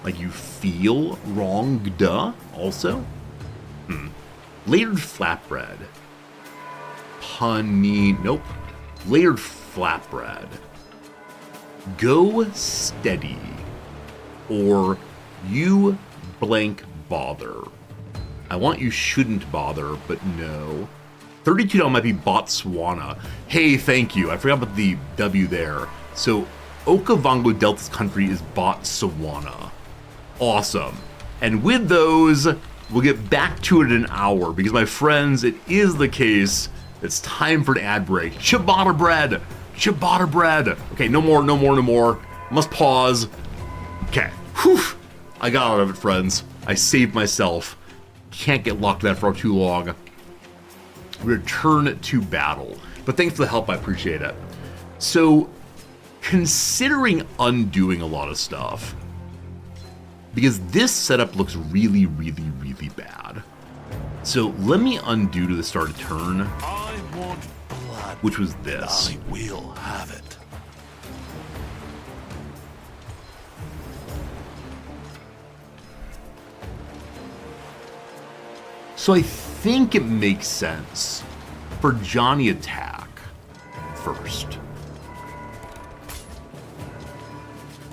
Speaker 1: like you feel wronged also. Layered flatbread. Nope. Layered flatbread. Go steady. Or you blank bother. I want you shouldn't bother, but no. $32 might be Botswana. Hey, thank you. I forgot about the W there. So, Okavango Delta's country is Botswana. Awesome. And with those, we'll get back to it in an hour, because my friends, it is the case. It's time for an ad break. Ciabatta bread. Ciabatta bread. Okay, no more. Must pause. Okay. Whew. I got out of it, friends. I saved myself. Can't get locked in that for too long. Return to battle. But thanks for the help, I appreciate it. So, considering undoing a lot of stuff, because this setup looks really bad. So let me undo to the start of turn,
Speaker 7: I want blood.
Speaker 1: which was this.
Speaker 7: I will have it.
Speaker 1: So I think it makes sense for Johnny attack first.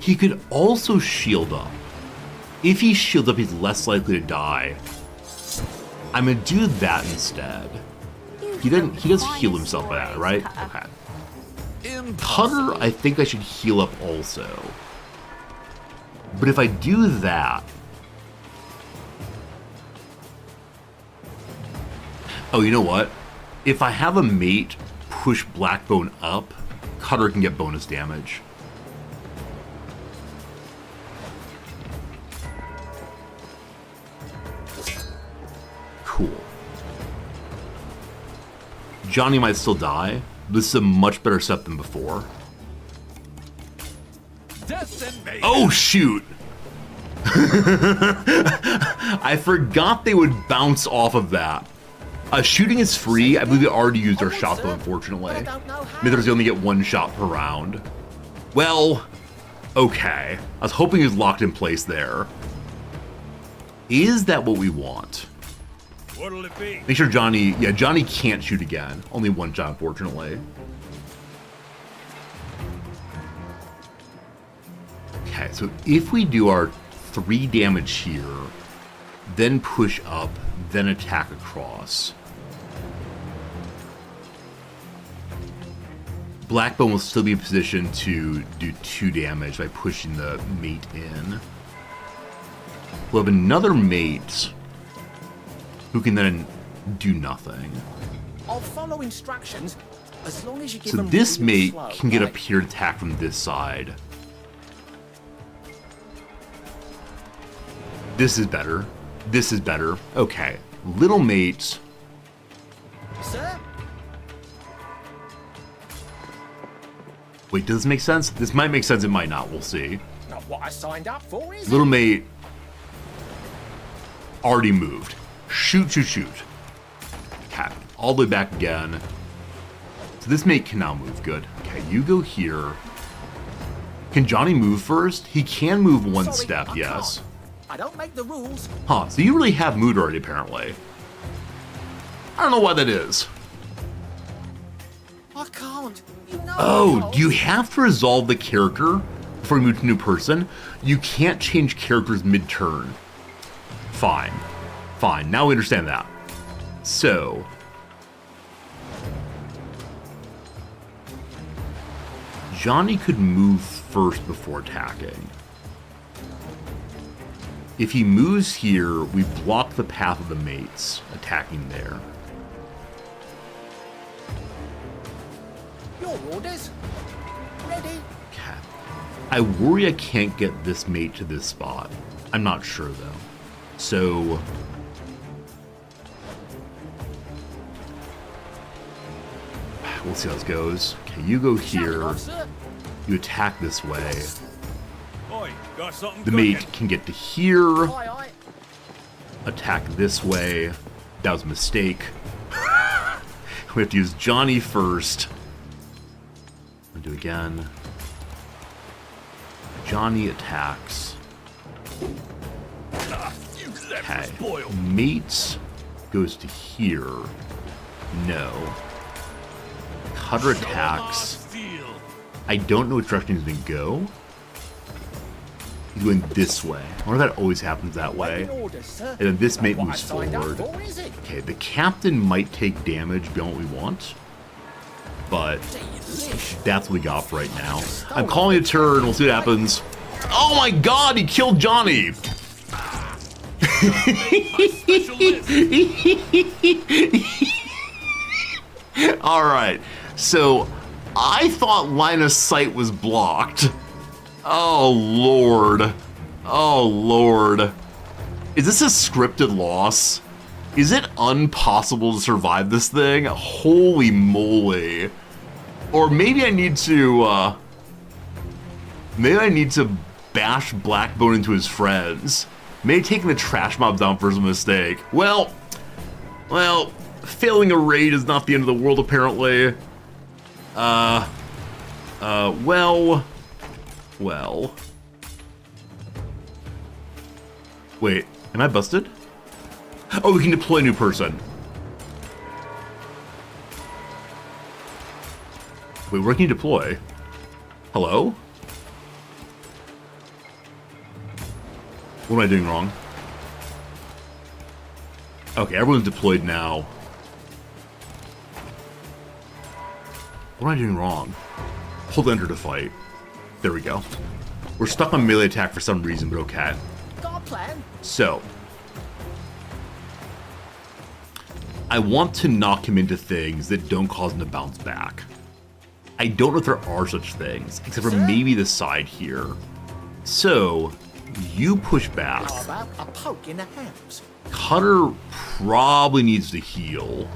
Speaker 1: He could also shield up. If he shields up, he's less likely to die. I'm gonna do that instead. He does heal himself by that, right? Okay. Cutter, I think I should heal up also. But if I do that... Oh, you know what? If I have a mate push Blackbone up, Cutter can get bonus damage. Cool. Johnny might still die. This is a much better set than before. Oh, shoot! I forgot they would bounce off of that. Shooting is free. I believe they already used their shot, though, unfortunately. Mithras, they only get one shot per round. Well, okay. I was hoping he was locked in place there. Is that what we want?
Speaker 4: What'll it be?
Speaker 1: Make sure Johnny... Yeah, Johnny can't shoot again. Only one shot, unfortunately. Okay, so if we do our 3 damage here, then push up, then attack across. Blackbone will still be in position to do 2 damage by pushing the mate in. We'll have another mate who can then do nothing.
Speaker 9: I'll follow instructions as long as you give
Speaker 1: So
Speaker 9: them
Speaker 1: this
Speaker 9: really
Speaker 1: mate
Speaker 9: slow,
Speaker 1: can get
Speaker 9: right?
Speaker 1: up here to attack from this side. This is better. This is better. Okay. Little mate.
Speaker 9: Sir?
Speaker 1: Wait, does this make sense? This might make sense, it might not. We'll see.
Speaker 9: Not what I signed up for, is
Speaker 1: Little
Speaker 9: it?
Speaker 1: mate already moved. Shoot. Okay. All the way back again. So this mate can now move. Good. Okay, you go here. Can Johnny move first? He can move one
Speaker 9: Sorry,
Speaker 1: step,
Speaker 9: I
Speaker 1: yes.
Speaker 9: can't. I don't make the rules.
Speaker 1: Huh, so you really have mood already, apparently. I don't know why that is.
Speaker 9: I can't. You know I
Speaker 1: Oh,
Speaker 9: can't.
Speaker 1: do you have to resolve the character before you move to a new person? You can't change characters mid-turn. Fine. Fine, now we understand that. So... Johnny could move first before attacking. If he moves here, we block the path of the mates attacking there.
Speaker 9: Your orders. Ready?
Speaker 1: Okay. I worry I can't get this mate to this spot. I'm not sure though. So... we'll see how this goes. Okay, you go here.
Speaker 9: Off, sir.
Speaker 1: You attack this way.
Speaker 5: Oi, got something
Speaker 1: The mate can get to here.
Speaker 9: Aye, aye.
Speaker 1: Attack this way. That was a mistake. We have to use Johnny first. I'll do it again. Johnny attacks.
Speaker 5: You left
Speaker 1: Okay.
Speaker 5: us spoiled.
Speaker 1: Mate goes to here. No. Cutter attacks.
Speaker 5: Feel.
Speaker 1: I don't know which direction he's going to go. He's going this way. I wonder if that always happens that way.
Speaker 9: Waiting orders, sir.
Speaker 1: And then this mate
Speaker 9: What I
Speaker 1: moves
Speaker 9: signed up
Speaker 1: forward.
Speaker 9: for, is it?
Speaker 1: Okay, the captain might take damage beyond what we want. But
Speaker 9: Delish.
Speaker 1: that's what we got for right now. I'm calling a turn. We'll see what happens. Oh my god, he killed Johnny! Alright, so I thought line of sight was blocked. Oh lord. Oh lord. Is this a scripted loss? Is it impossible to survive this thing? Holy moly. Or maybe I need to, bash Blackbone into his friends. Maybe taking the trash mob down first was a mistake. Well, failing a raid is not the end of the world, apparently. Well. Wait, am I busted? Oh, we can deploy a new person. Wait, where can you deploy? Hello? What am I doing wrong? Okay, everyone's deployed now. What am I doing wrong? Hold enter to fight. There we go. We're stuck on melee attack for some reason, but okay.
Speaker 9: Got a plan?
Speaker 1: So, I want to knock him into things that don't cause him to bounce back. I don't know if there are such things, except for maybe the side here. So, you push back.
Speaker 9: How about a poke in the hams?
Speaker 1: Cutter probably needs to heal.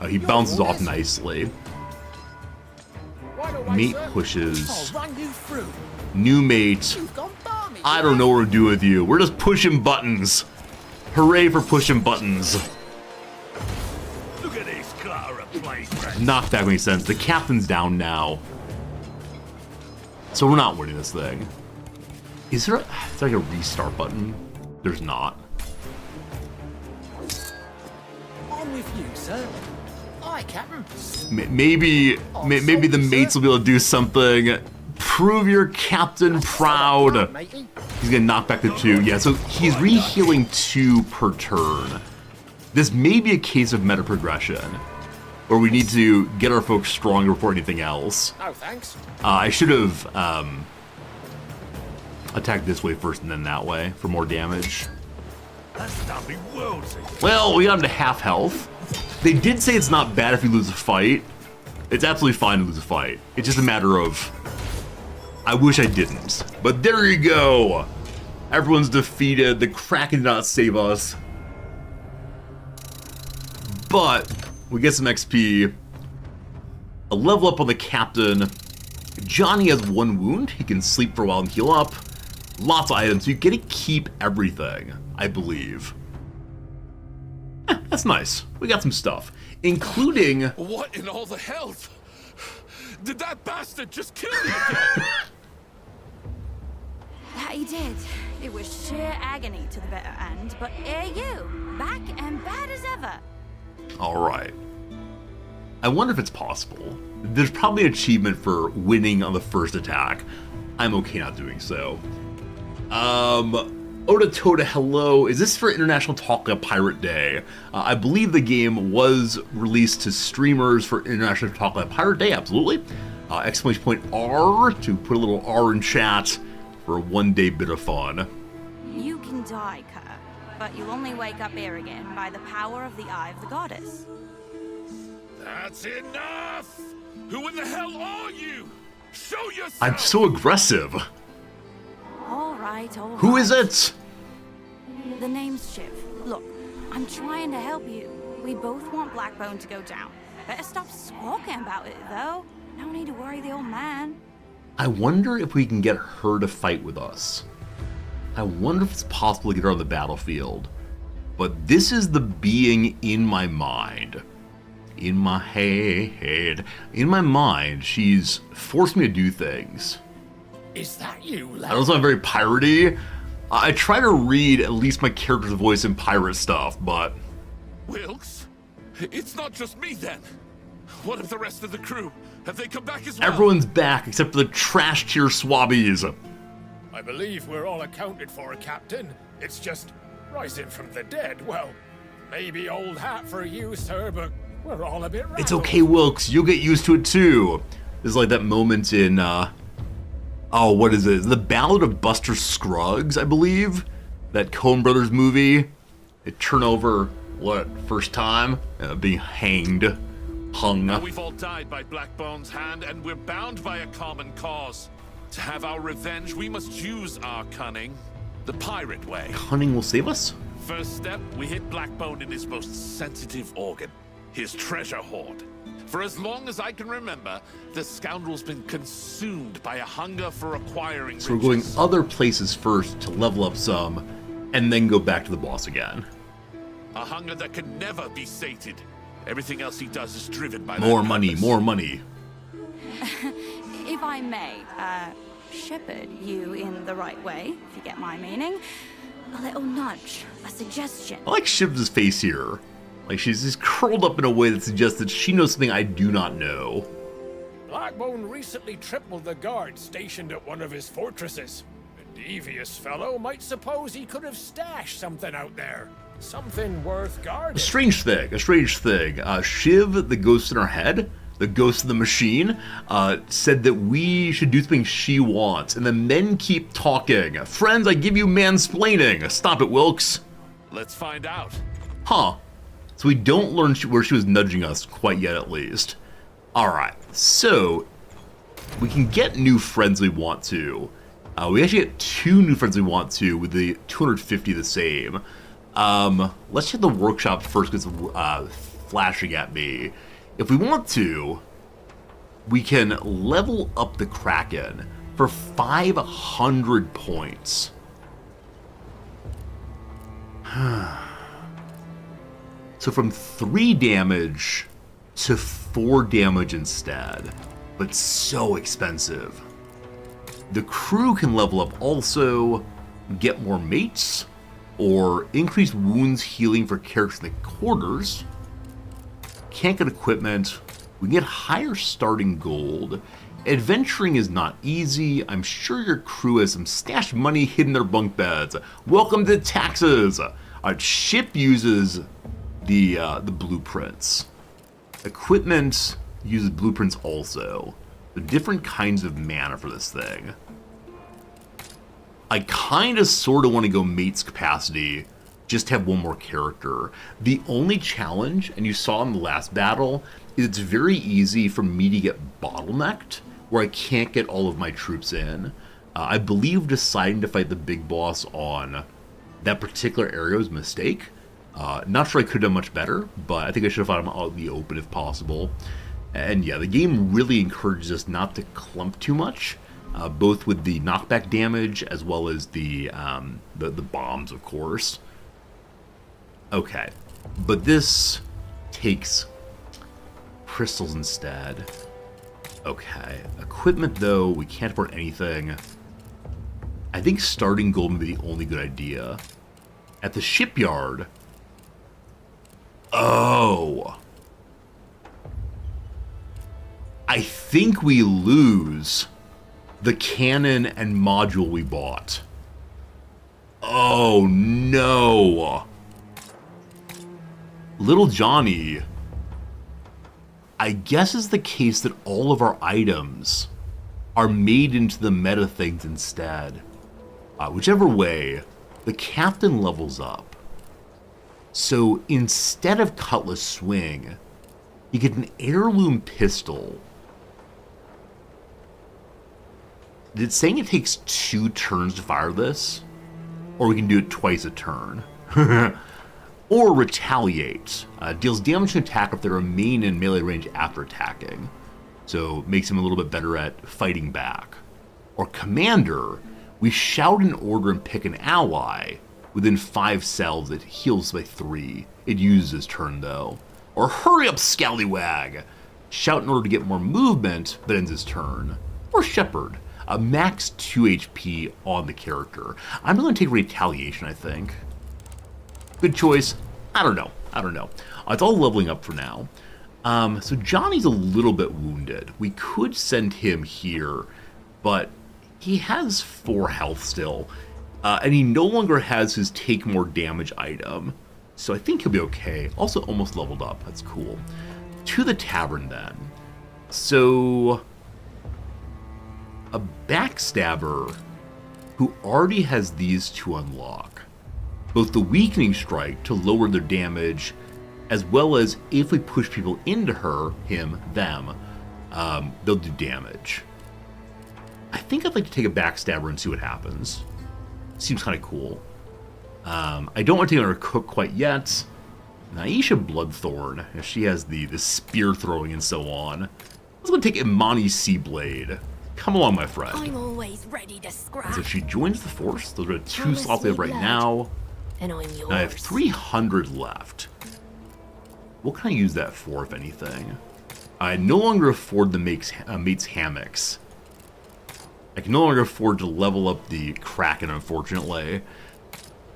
Speaker 1: He bounces off nicely.
Speaker 9: Right away,
Speaker 1: Mate
Speaker 9: sir.
Speaker 1: pushes.
Speaker 9: I'll run you through.
Speaker 1: New mate.
Speaker 9: You've gone balmy.
Speaker 1: I don't know what to do with you. We're just pushing buttons. Hooray for pushing buttons.
Speaker 5: Look at this clutter of placegrass.
Speaker 1: Knockback makes sense. The captain's down now. So we're not winning this thing. Is there like a restart button? There's not.
Speaker 9: On with you, sir. Aye, Captain.
Speaker 1: Maybe the mates will be able to do something. Prove your captain proud.
Speaker 9: Matey.
Speaker 1: He's gonna knock back the 2. Yeah, so he's re-healing 2 per turn. This may be a case of meta progression, where we need to get our folks stronger before anything else.
Speaker 9: No, thanks.
Speaker 1: I should have attacked this way first and then that way for more damage.
Speaker 5: That's done me worlds.
Speaker 1: Well, we got him to half health. They did say it's not bad if you lose a fight. It's absolutely fine to lose a fight. It's just a matter of, I wish I didn't. But there you go. Everyone's defeated. The Kraken did not save us. But we get some XP. A level up on the captain. Johnny has 1 wound. He can sleep for a while and heal up. Lots of items. You get to keep everything, I believe. That's nice. We got some stuff, including...
Speaker 3: What in all the hell? Did that bastard just kill me again?
Speaker 6: That he did. It was sheer agony to the bitter end, but here you, back and bad as ever.
Speaker 1: Alright. I wonder if it's possible. There's probably an achievement for winning on the first attack. I'm okay not doing so. Oda Toda, hello. Is this for International Talk Like a Pirate Day? I believe the game was released to streamers for International Talk Like a Pirate Day, absolutely. Exclamation point R to put a little R in chat for a one-day bit of fun.
Speaker 6: You can die, Kerr, but you'll only wake up here again by the power of the Eye of the Goddess.
Speaker 3: That's enough! Who in the hell are you? Show yourself!
Speaker 1: I'm so aggressive.
Speaker 6: All right, all right.
Speaker 1: Who is it?
Speaker 6: The name's Shiv. Look, I'm trying to help you. We both want Blackbone to go down. Better stop squawking about it, though. No need to worry the old man.
Speaker 1: I wonder if we can get her to fight with us. I wonder if it's possible to get her on the battlefield. But this is the being in my mind. In my head. In my mind, she's forced me to do things.
Speaker 4: Is that you, lad?
Speaker 1: I don't sound very piratey. I try to read at least my character's voice in pirate stuff, but...
Speaker 3: Wilkes? It's not just me then. What of the rest of the crew? Have they come back as well?
Speaker 1: Everyone's back except for the trash tier swabbies.
Speaker 4: I believe we're all accounted for, Captain. It's just rising from the dead. Well, maybe old hat for you, sir, but we're all a bit rattled.
Speaker 1: It's okay, Wilkes. You'll get used to it too. This is like that moment in, oh, what is it? The Ballad of Buster Scruggs, I believe? That Coen Brothers movie. They turn over, what, first time? Being hanged. Hung.
Speaker 3: We've all died by Blackbone's hand, and we're bound by a common cause. To have our revenge, we must use our cunning. The pirate way.
Speaker 1: Cunning will save us?
Speaker 3: First step, we hit Blackbone in his most sensitive organ. His treasure hoard. For as long as I can remember, the scoundrel's been consumed by a hunger for acquiring riches.
Speaker 1: So we're going other places first to level up some, and then go back to the boss again.
Speaker 3: A hunger that can never be sated. Everything else he does is driven by
Speaker 1: More
Speaker 3: that
Speaker 1: money,
Speaker 3: purpose.
Speaker 1: more money.
Speaker 6: If I may, shepherd you in the right way, if you get my meaning. A little nudge, a suggestion.
Speaker 1: I like Shiv's face here. Like she's just curled up in a way that suggests that she knows something I do not know.
Speaker 4: Blackbone recently tripled the guards stationed at one of his fortresses. A devious fellow might suppose he could have stashed something out there. Something worth guarding.
Speaker 1: A strange thing. Shiv, the ghost in our head, the ghost of the machine, said that we should do something she wants, and the men keep talking. Friends, I give you mansplaining. Stop it, Wilkes.
Speaker 3: Let's find out.
Speaker 1: Huh. So we don't learn where she was nudging us quite yet, at least. Alright, so we can get new friends we want to. We actually get 2 new friends we want to with the 250 the same. Let's check the workshop first because it's flashing at me. If we want to, we can level up the Kraken for 500 points. So from 3 damage to 4 damage instead, but so expensive. The crew can level up also, get more mates, or increase wounds healing for characters in the quarters. Can't get equipment. We can get higher starting gold. Adventuring is not easy. I'm sure your crew has some stashed money hidden in their bunk beds. Welcome to taxes. Our ship uses the blueprints. Equipment uses blueprints also. The different kinds of mana for this thing. I kind of sort of want to go mate's capacity, just have one more character. The only challenge, and you saw in the last battle, is it's very easy for me to get bottlenecked, where I can't get all of my troops in. I believe deciding to fight the big boss on that particular area was a mistake. Not sure I could have done much better, but I think I should have fought him out in the open if possible. And yeah, the game really encourages us not to clump too much, both with the knockback damage as well as the bombs, of course. Okay, But this takes crystals instead. Okay. Equipment, though, we can't afford anything. I think starting gold would be the only good idea. At the shipyard... Oh... I think we lose the cannon and module we bought. Oh, no. Little Johnny... I guess it's the case that all of our items are made into the meta things instead. Whichever way, the captain levels up. So instead of Cutlass Swing, you get an heirloom pistol. It's saying it takes 2 turns to fire this, or we can do it twice a turn. Or Retaliate. Deals damage to attack if they remain in melee range after attacking. So makes him a little bit better at fighting back. Or Commander. We shout an order and pick an ally. Within 5 cells, it heals by 3. It uses his turn though. Or Hurry Up Scallywag. Shout in order to get more movement, but ends his turn. Or Shepherd. Max 2 HP on the character. I'm going to take Retaliation, I think. Good choice. I don't know. It's all leveling up for now. So Johnny's a little bit wounded. We could send him here, but he has 4 health still. And he no longer has his take more damage item. So I think he'll be okay. Also almost leveled up. That's cool. To the tavern then. So... a backstabber who already has these to unlock. Both the weakening strike to lower their damage, as well as if we push people into them, they'll do damage. I think I'd like to take a backstabber and see what happens. Seems kind of cool. I don't want to take her cook quite yet. Naisha Bloodthorn, she has the spear throwing and so on. Let's go take Imani Seablade. Come along, my friend.
Speaker 10: I'm always ready to scrap.
Speaker 1: So she joins the force. Those are 2 slots we have right now.
Speaker 10: And I'm yours.
Speaker 1: I have 300 left. What can I use that for, if anything? I no longer afford the mate's hammocks. I can no longer afford to level up the Kraken, unfortunately.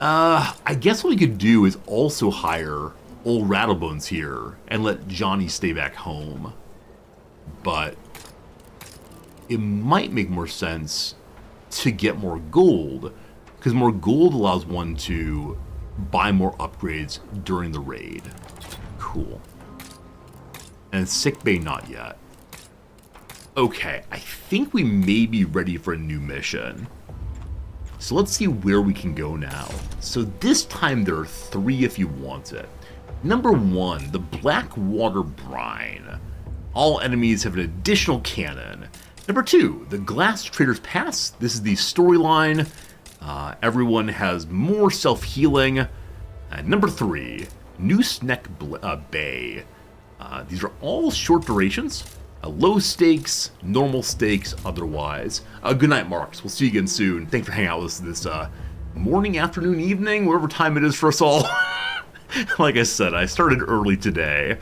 Speaker 1: I guess what we could do is also hire old Rattlebones here and let Johnny stay back home. But it might make more sense to get more gold, because more gold allows one to buy more upgrades during the raid. Cool. And sickbay, not yet. Okay, I think we may be ready for a new mission. So let's see where we can go now. So this time there are 3 if you want it. Number 1, the Blackwater Brine. All enemies have an additional cannon. Number 2, the Glass Trader's Pass. This is the storyline. Everyone has more self-healing. Number 3, Noose Neck Bay. These are all short durations. Low stakes, normal stakes, otherwise. Good night, Marks. We'll see you again soon. Thanks for hanging out with us this morning, afternoon, evening, whatever time it is for us all. Like I said, I started early today.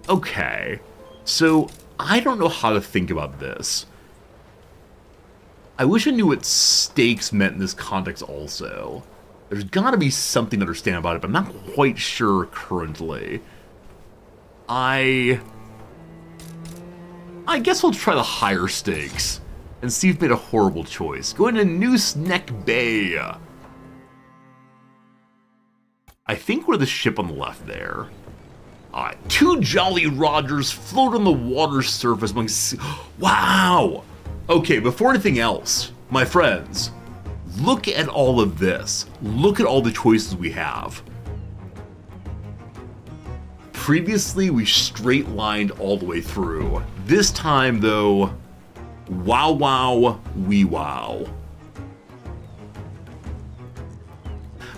Speaker 1: Okay. So, I don't know how to think about this. I wish I knew what stakes meant in this context also. There's gotta be something to understand about it, but I'm not quite sure currently. I guess we'll try the higher stakes and see if we made a horrible choice. Go into Noose Neck Bay. I think we're the ship on the left there. 2 Jolly Rogers float on the water's surface among wow! Okay, before anything else, my friends, look at all of this. Look at all the choices we have. Previously, we straight-lined all the way through. This time, though, wow, wow, wee wow.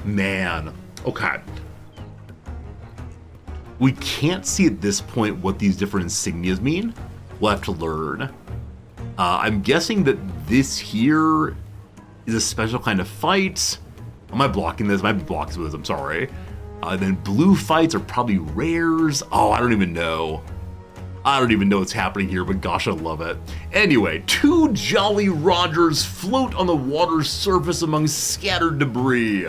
Speaker 1: Man, okay. We can't see at this point what these different insignias mean. We'll have to learn. I'm guessing that this here is a special kind of fight. Am I blocking this? I might be blocking this, I'm sorry. Then blue fights are probably rares. Oh, I don't even know. I don't even know what's happening here, but gosh, I love it. Anyway, 2 Jolly Rogers float on the water's surface among scattered debris.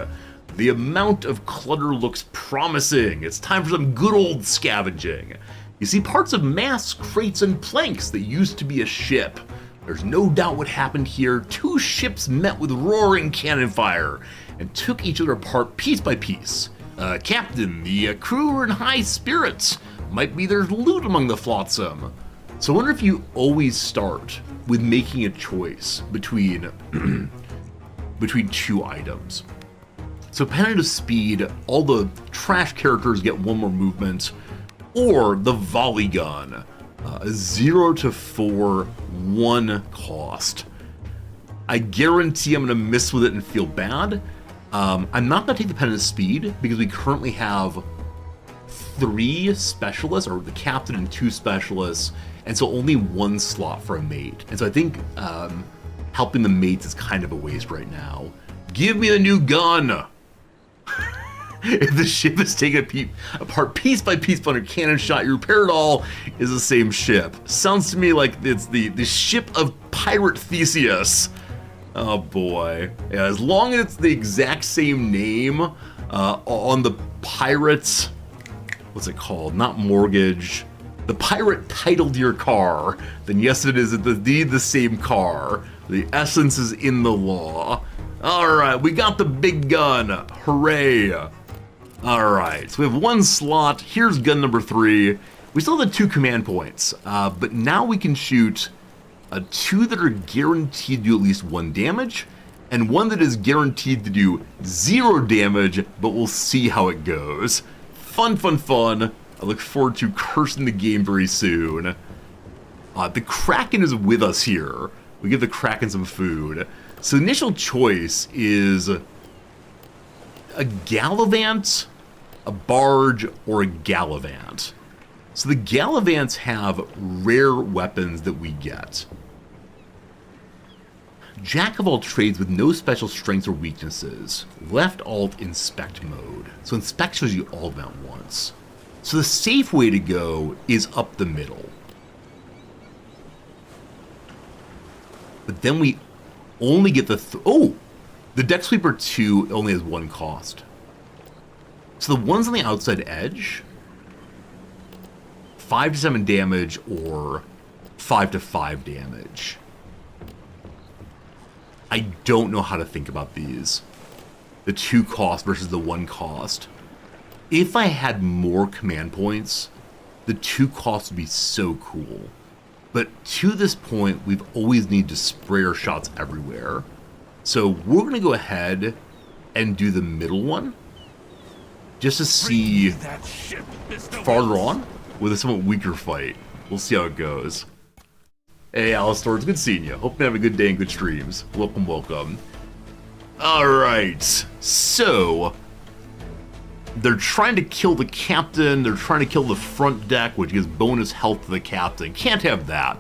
Speaker 1: The amount of clutter looks promising. It's time for some good old scavenging. You see parts of masts, crates, and planks that used to be a ship. There's no doubt what happened here. 2 ships met with roaring cannon fire and took each other apart piece by piece. Captain, the crew are in high spirits. Might be there's loot among the flotsam. So I wonder if you always start with making a choice between between 2 items. So Penitent Speed, all the trash characters get 1 more movement, or the volley gun, 0 to 4, 1 cost. I guarantee I'm gonna miss with it and feel bad. I'm not gonna take the Penitent Speed because we currently have 3 specialists, or the captain and 2 specialists, and so only 1 slot for a mate. And so I think helping the mates is kind of a waste right now. Give me the new gun! If the ship is taken apart piece by piece under cannon shot, you repair it all is the same ship. Sounds to me like it's the ship of Pirate Theseus. Oh boy. Yeah, as long as it's the exact same name on the pirates, what's it called? Not mortgage. The pirate titled your car, then yes, it is indeed the same car. The essence is in the law. All right, we got the big gun. Hooray. All right, so we have 1 slot. Here's gun number 3. We still have the 2 command points, but now we can shoot 2 that are guaranteed to do at least 1 damage, and 1 that is guaranteed to do 0 damage, but we'll see how it goes. Fun, fun, fun. I look forward to cursing the game very soon. The Kraken is with us here. We give the Kraken some food. So the initial choice is a Gallivant, a Barge, or a Gallivant. So the Gallivants have rare weapons that we get. Jack of all trades with no special strengths or weaknesses. Left alt inspect mode. So inspect shows you all of them at once. So the safe way to go is up the middle. But then we only get the the Deck Sweeper 2 only has 1 cost. So the ones on the outside edge, 5 to 7 damage or 5 to 5 damage. I don't know how to think about these. The 2 cost versus the 1 cost. If I had more command points, the 2 costs would be so cool. But to this point, we've always needed to spray our shots everywhere. So we're going to go ahead and do the middle one, just to see farther on with a somewhat weaker fight. We'll see how it goes. Hey, Alistair, it's good seeing you. Hope you have a good day and good streams. Welcome, welcome. Alright, so they're trying to kill the captain, they're trying to kill the front deck, which gives bonus health to the captain. Can't have that.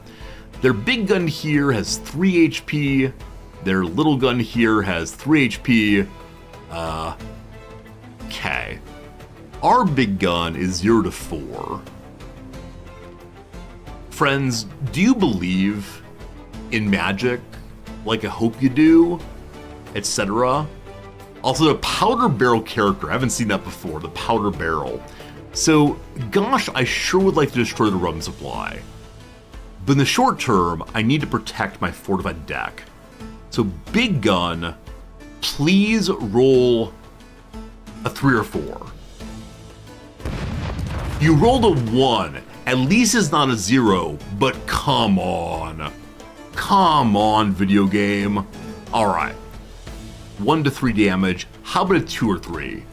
Speaker 1: Their big gun here has 3 HP, their little gun here has 3 HP. Okay. Our big gun is 0 to 4. Friends, do you believe in magic like I hope you do, etc.? Also, the powder barrel character, I haven't seen that before, the powder barrel. So, gosh, I sure would like to destroy the rum supply. But in the short term, I need to protect my fortified deck. So, big gun, please roll a 3 or 4. You rolled a 1. At least it's not a 0, but come on. Come on, video game. Alright. 1 to 3 damage. How about a 2 or 3?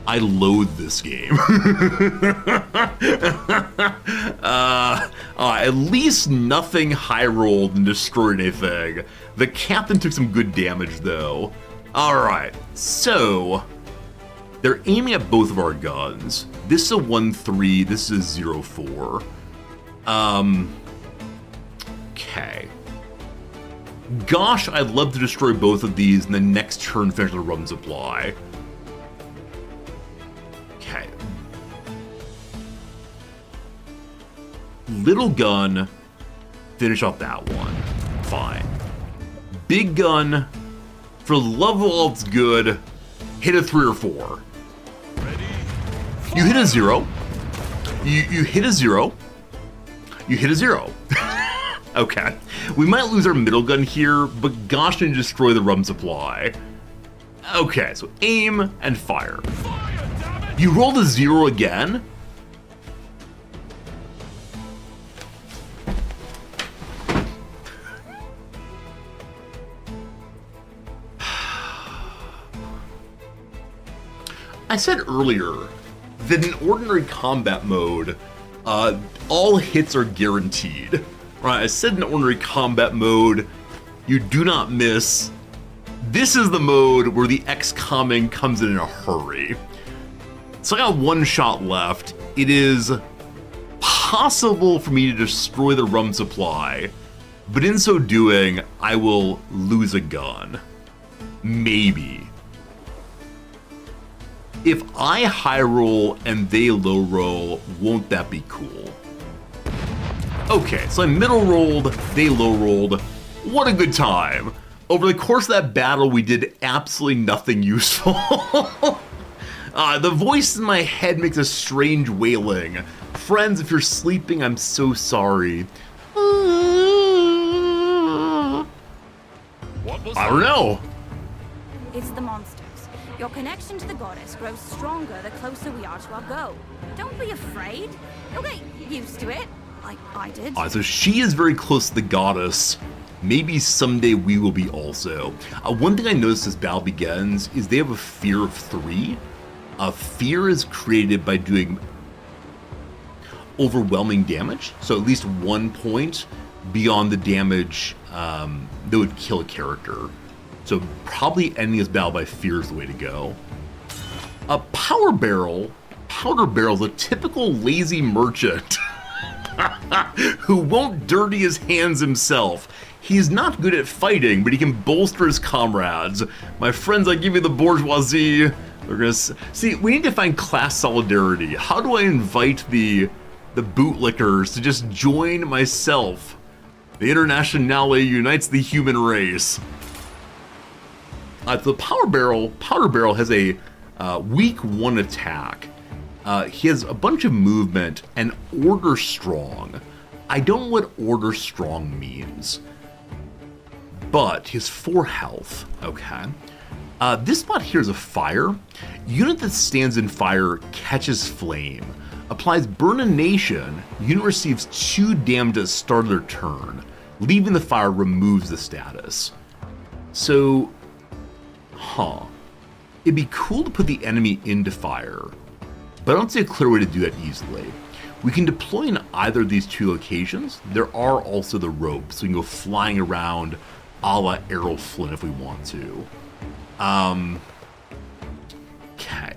Speaker 1: I loathe this game. At least nothing high rolled and destroyed anything. The captain took some good damage though. Alright, so they're aiming at both of our guns. This is a 1-3, this is a 0-4. Okay. Gosh, I'd love to destroy both of these and the next turn finish the rum supply. Okay. Little gun, finish off that one. Fine. Big gun, for the love of all that's good, hit a 3 or 4. You hit a 0. You hit a 0. You hit a 0. Okay. We might lose our middle gun here, but gosh, didn't destroy the rum supply. Okay, so aim and fire. You rolled a 0 again? I said earlier that in ordinary combat mode, all hits are guaranteed. Right, I said in ordinary combat mode, you do not miss. This is the mode where the X-comming comes in a hurry. So I got 1 shot left. It is possible for me to destroy the rum supply, but in so doing, I will lose a gun. Maybe. If I high roll and they low roll, won't that be cool? Okay, so I middle rolled, they low rolled. What a good time. Over the course of that battle, we did absolutely nothing useful. The voice in my head makes a strange wailing. Friends, if you're sleeping, I'm so sorry. I don't know.
Speaker 6: It's the monsters. Your connection to the goddess grows stronger the closer we are to our goal. Don't be afraid. You'll get used to it, like I did.
Speaker 1: So she is very close to the goddess. Maybe someday we will be also. One thing I noticed as battle begins is they have a fear of 3. Fear is created by doing overwhelming damage, so at least 1 point beyond the damage that would kill a character. So probably ending this battle by fear is the way to go. A powder barrel is a typical lazy merchant who won't dirty his hands himself. He's not good at fighting, but he can bolster his comrades. My friends, I give you the bourgeoisie. We're gonna see. We need to find class solidarity. How do I invite the bootlickers to just join myself? The Internationale unites the human race. The powder barrel has a weak 1 attack. He has a bunch of movement and order strong. I don't know what order strong means, but he has 4 health. Okay. This spot here is a fire. Unit that stands in fire catches flame. Applies Burn a Nation. Unit receives 2 damage at the start of their turn. Leaving the fire removes the status. So, it'd be cool to put the enemy into fire, but I don't see a clear way to do that easily. We can deploy in either of these 2 locations. There are also the ropes, so we can go flying around a la Errol Flynn if we want to. Okay.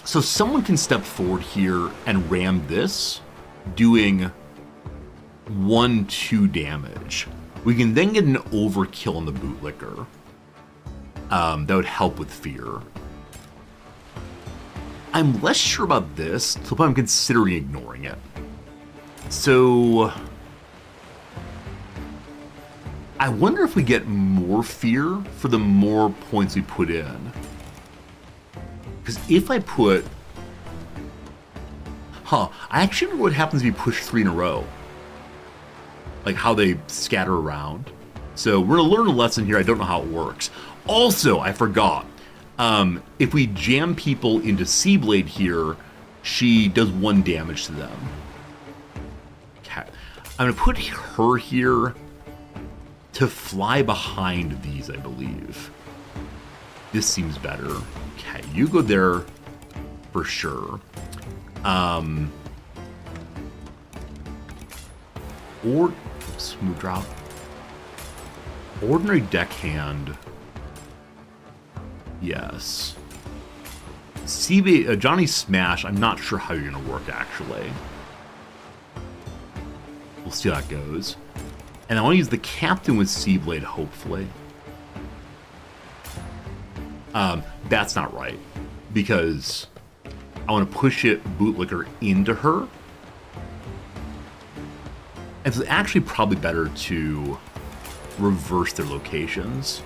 Speaker 1: So someone can step forward here and ram this, doing 1-2 damage. We can then get an overkill on the bootlicker. That would help with fear. I'm less sure about this, so I'm considering ignoring it. So I wonder if we get more fear for the more points we put in. Because if I put... I actually wonder what happens if you push 3 in a row. Like how they scatter around. So we're going to learn a lesson here. I don't know how it works. Also, I forgot. If we jam people into Seablade here, she does 1 damage to them. Okay. I'm going to put her here to fly behind these, I believe. This seems better. Okay, you go there for sure. Or smooth drop. Ordinary deckhand. Yes. CB Johnny Smash, I'm not sure how you're gonna work actually. Let's see how that goes. And I want to use the captain with Seablade, hopefully. That's not right. Because I want to push it bootlicker into her. And so it's actually probably better to reverse their locations.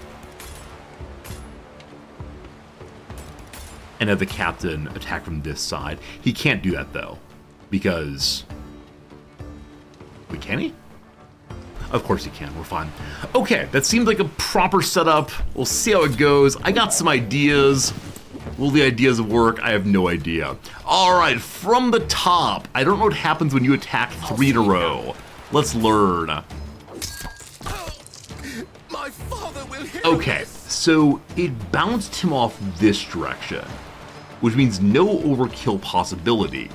Speaker 1: And have the captain attack from this side. He can't do that, though. Because... Wait, can he? Of course he can. We're fine. Okay, that seems like a proper setup. We'll see how it goes. I got some ideas. Will the ideas work? I have no idea. All right, from the top. I don't know what happens when you attack 3 in a row. Let's learn.
Speaker 9: My father will hear
Speaker 1: Okay, so it bounced him off this direction, which means no overkill possibility.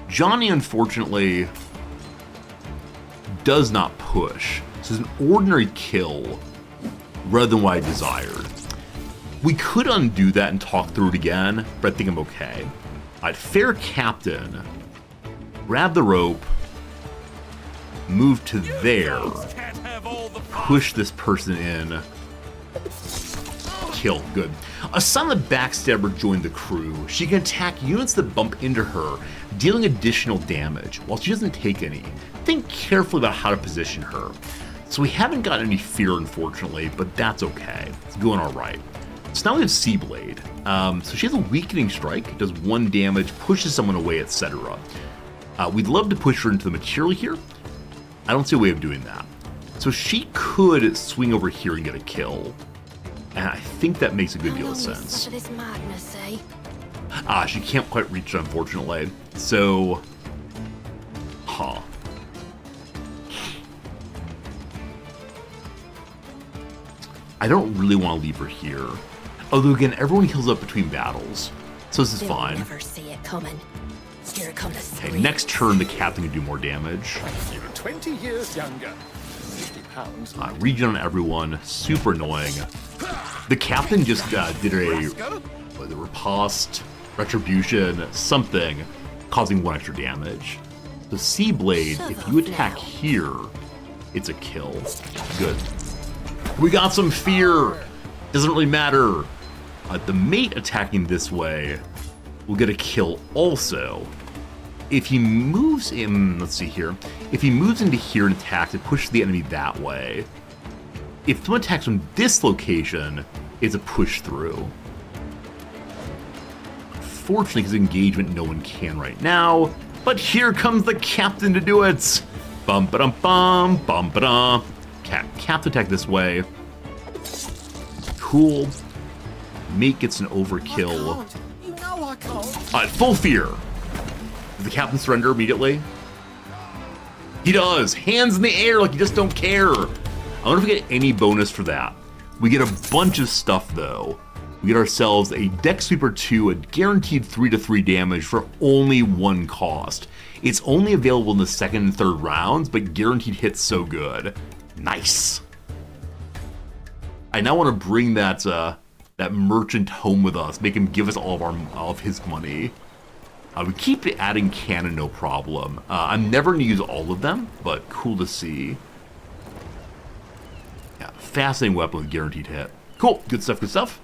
Speaker 1: Johnny, unfortunately, does not push. So it's an ordinary kill rather than what I desired. We could undo that and talk through it again, but I think I'm okay. All right, fair captain. Grab the rope. Move to there. Push this person in. Kill. Good. A silent backstabber joined the crew. She can attack units that bump into her, dealing additional damage, while she doesn't take any. Think carefully about how to position her. So we haven't got any fear, unfortunately, but that's okay. It's going alright. So now we have Seablade. So she has a weakening strike, does 1 damage, pushes someone away, etc. We'd love to push her into the material here. I don't see a way of doing that. So she could swing over here and get a kill. And I think that makes a good deal of sense.
Speaker 10: This madness, eh?
Speaker 1: She can't quite reach it, unfortunately. So... Huh. I don't really want to leave her here. Although, again, everyone heals up between battles. So this is
Speaker 10: They'll
Speaker 1: fine.
Speaker 10: never see it coming. Here come the
Speaker 1: Okay,
Speaker 10: scream.
Speaker 1: next turn, the captain can do more damage.
Speaker 4: You're 20 years younger. 50 pounds.
Speaker 1: Regen on everyone. Super annoying. The captain just did a the riposte, retribution, something, causing 1 extra damage. The Seablade, if you attack here, it's a kill. Good. We got some fear. Doesn't really matter. The mate attacking this way will get a kill also. If he moves in, let's see here. If he moves into here and attacks, it pushes the enemy that way. If someone attacks from this location, it's a push through. Fortunately, because engagement, no one can right now. But here comes the captain to do it. Bum ba dum bum bum ba dum. Captain attack this way. Cool. Mate gets an overkill.
Speaker 9: You know I can't.
Speaker 1: Alright, full fear. Does the captain surrender immediately? He does. Hands in the air like you just don't care. I wonder if we get any bonus for that. We get a bunch of stuff though. We get ourselves a Deck Sweeper 2, a guaranteed 3-3 damage for only 1 cost. It's only available in the 2nd and 3rd rounds, but guaranteed hits so good. Nice. I now want to bring that that merchant home with us, make him give us all of his money. We keep adding cannon, no problem. I'm never going to use all of them, but cool to see. Yeah, fascinating weapon with guaranteed hit. Cool, good stuff, good stuff.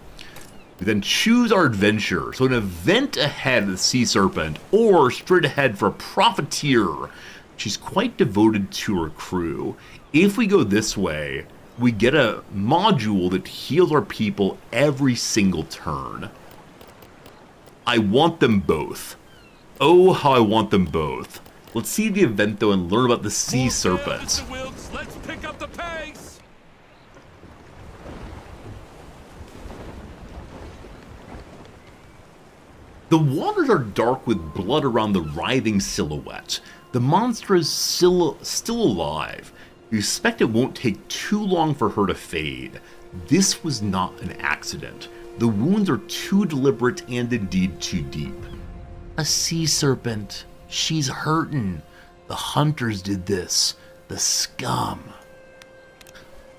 Speaker 1: We then choose our adventure. So an event ahead of the Sea Serpent, or straight ahead for a Profiteer. She's quite devoted to her crew. If we go this way, we get a module that heals our people every single turn. I want them both. Oh, how I want them both. Let's see the event, though, and learn about the Sea Serpent.
Speaker 3: Mr. Wilkes, let's pick up the pace.
Speaker 1: The waters are dark with blood around the writhing silhouette. The monster is still alive. You suspect it won't take too long for her to fade. This was not an accident. The wounds are too deliberate and indeed too deep. A sea serpent. She's hurtin'. The hunters did this. The scum.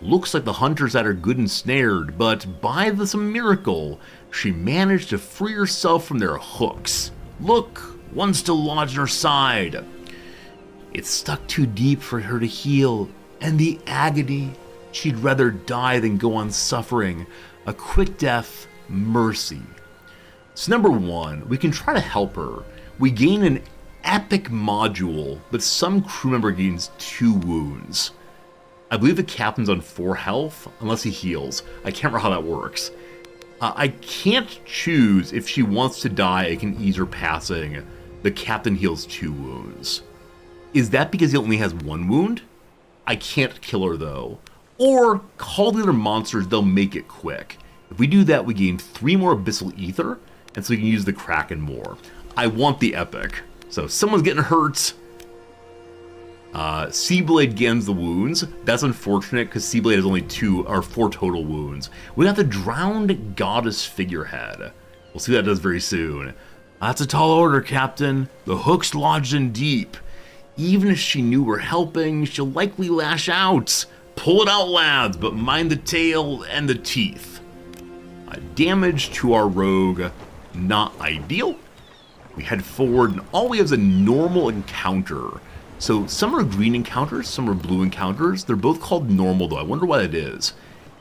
Speaker 1: Looks like the hunters had her good and snared, but by some miracle, she managed to free herself from their hooks. Look, one still lodged in her side. It's stuck too deep for her to heal, and the agony. She'd rather die than go on suffering. A quick death, mercy. So number 1, we can try to help her. We gain an epic module, but some crew member gains 2 wounds. I believe the captain's on 4 health, unless he heals. I can't remember how that works. I can't choose if she wants to die, I can ease her passing. The captain heals 2 wounds. Is that because he only has 1 wound? I can't kill her though. Or call the other monsters, they'll make it quick. If we do that, we gain 3 more Abyssal Ether, and so we can use the Kraken more. I want the epic. So someone's getting hurt. Seablade gains the wounds. That's unfortunate because Seablade has only 4 total wounds. We got the Drowned Goddess figurehead. We'll see what that does very soon. That's a tall order, Captain. The hook's lodged in deep. Even if she knew we're helping, she'll likely lash out. Pull it out, lads, but mind the tail and the teeth. Damage to our rogue, not ideal. We head forward, and all we have is a normal encounter. So some are green encounters, some are blue encounters. They're both called normal, though. I wonder why that is.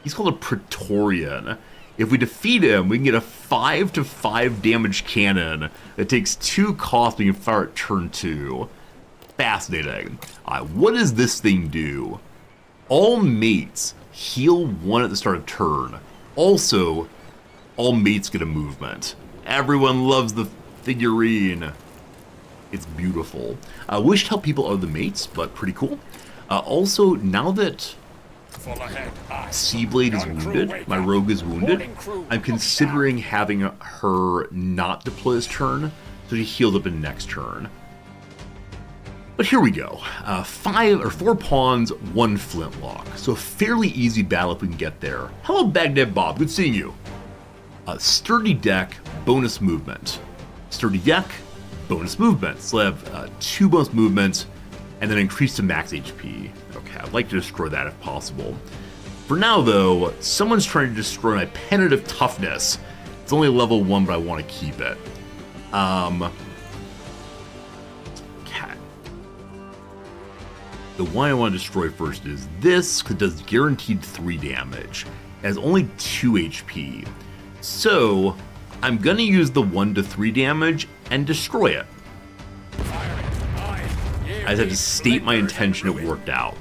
Speaker 1: He's called a Praetorian. If we defeat him, we can get a 5-5 damage cannon that takes 2 costs. We can fire at turn 2. Fascinating. What does this thing do? All mates heal 1 at the start of turn. Also, all mates get a movement. Everyone loves the figurine. It's beautiful. Wish to help people are the mates, but pretty cool. Also, now that Seablade is wounded, my rogue is wounded, I'm considering having her not deploy this turn, so she heals up in next turn. But here we go. 4 pawns, 1 flintlock. So a fairly easy battle if we can get there. Hello, Baghdad Bob. Good seeing you. Sturdy deck, bonus movement. Sturdy deck, bonus movement. So I have 2 bonus movements, and then increase to max HP. Okay, I'd like to destroy that if possible. For now, though, someone's trying to destroy my Pennant of Toughness. It's only level 1, but I want to keep it. Okay. The one I want to destroy first is this, because it does guaranteed 3 damage. It has only 2 HP. So, I'm going to use the 1 to 3 damage and destroy it. I just had to state my intention, it worked out.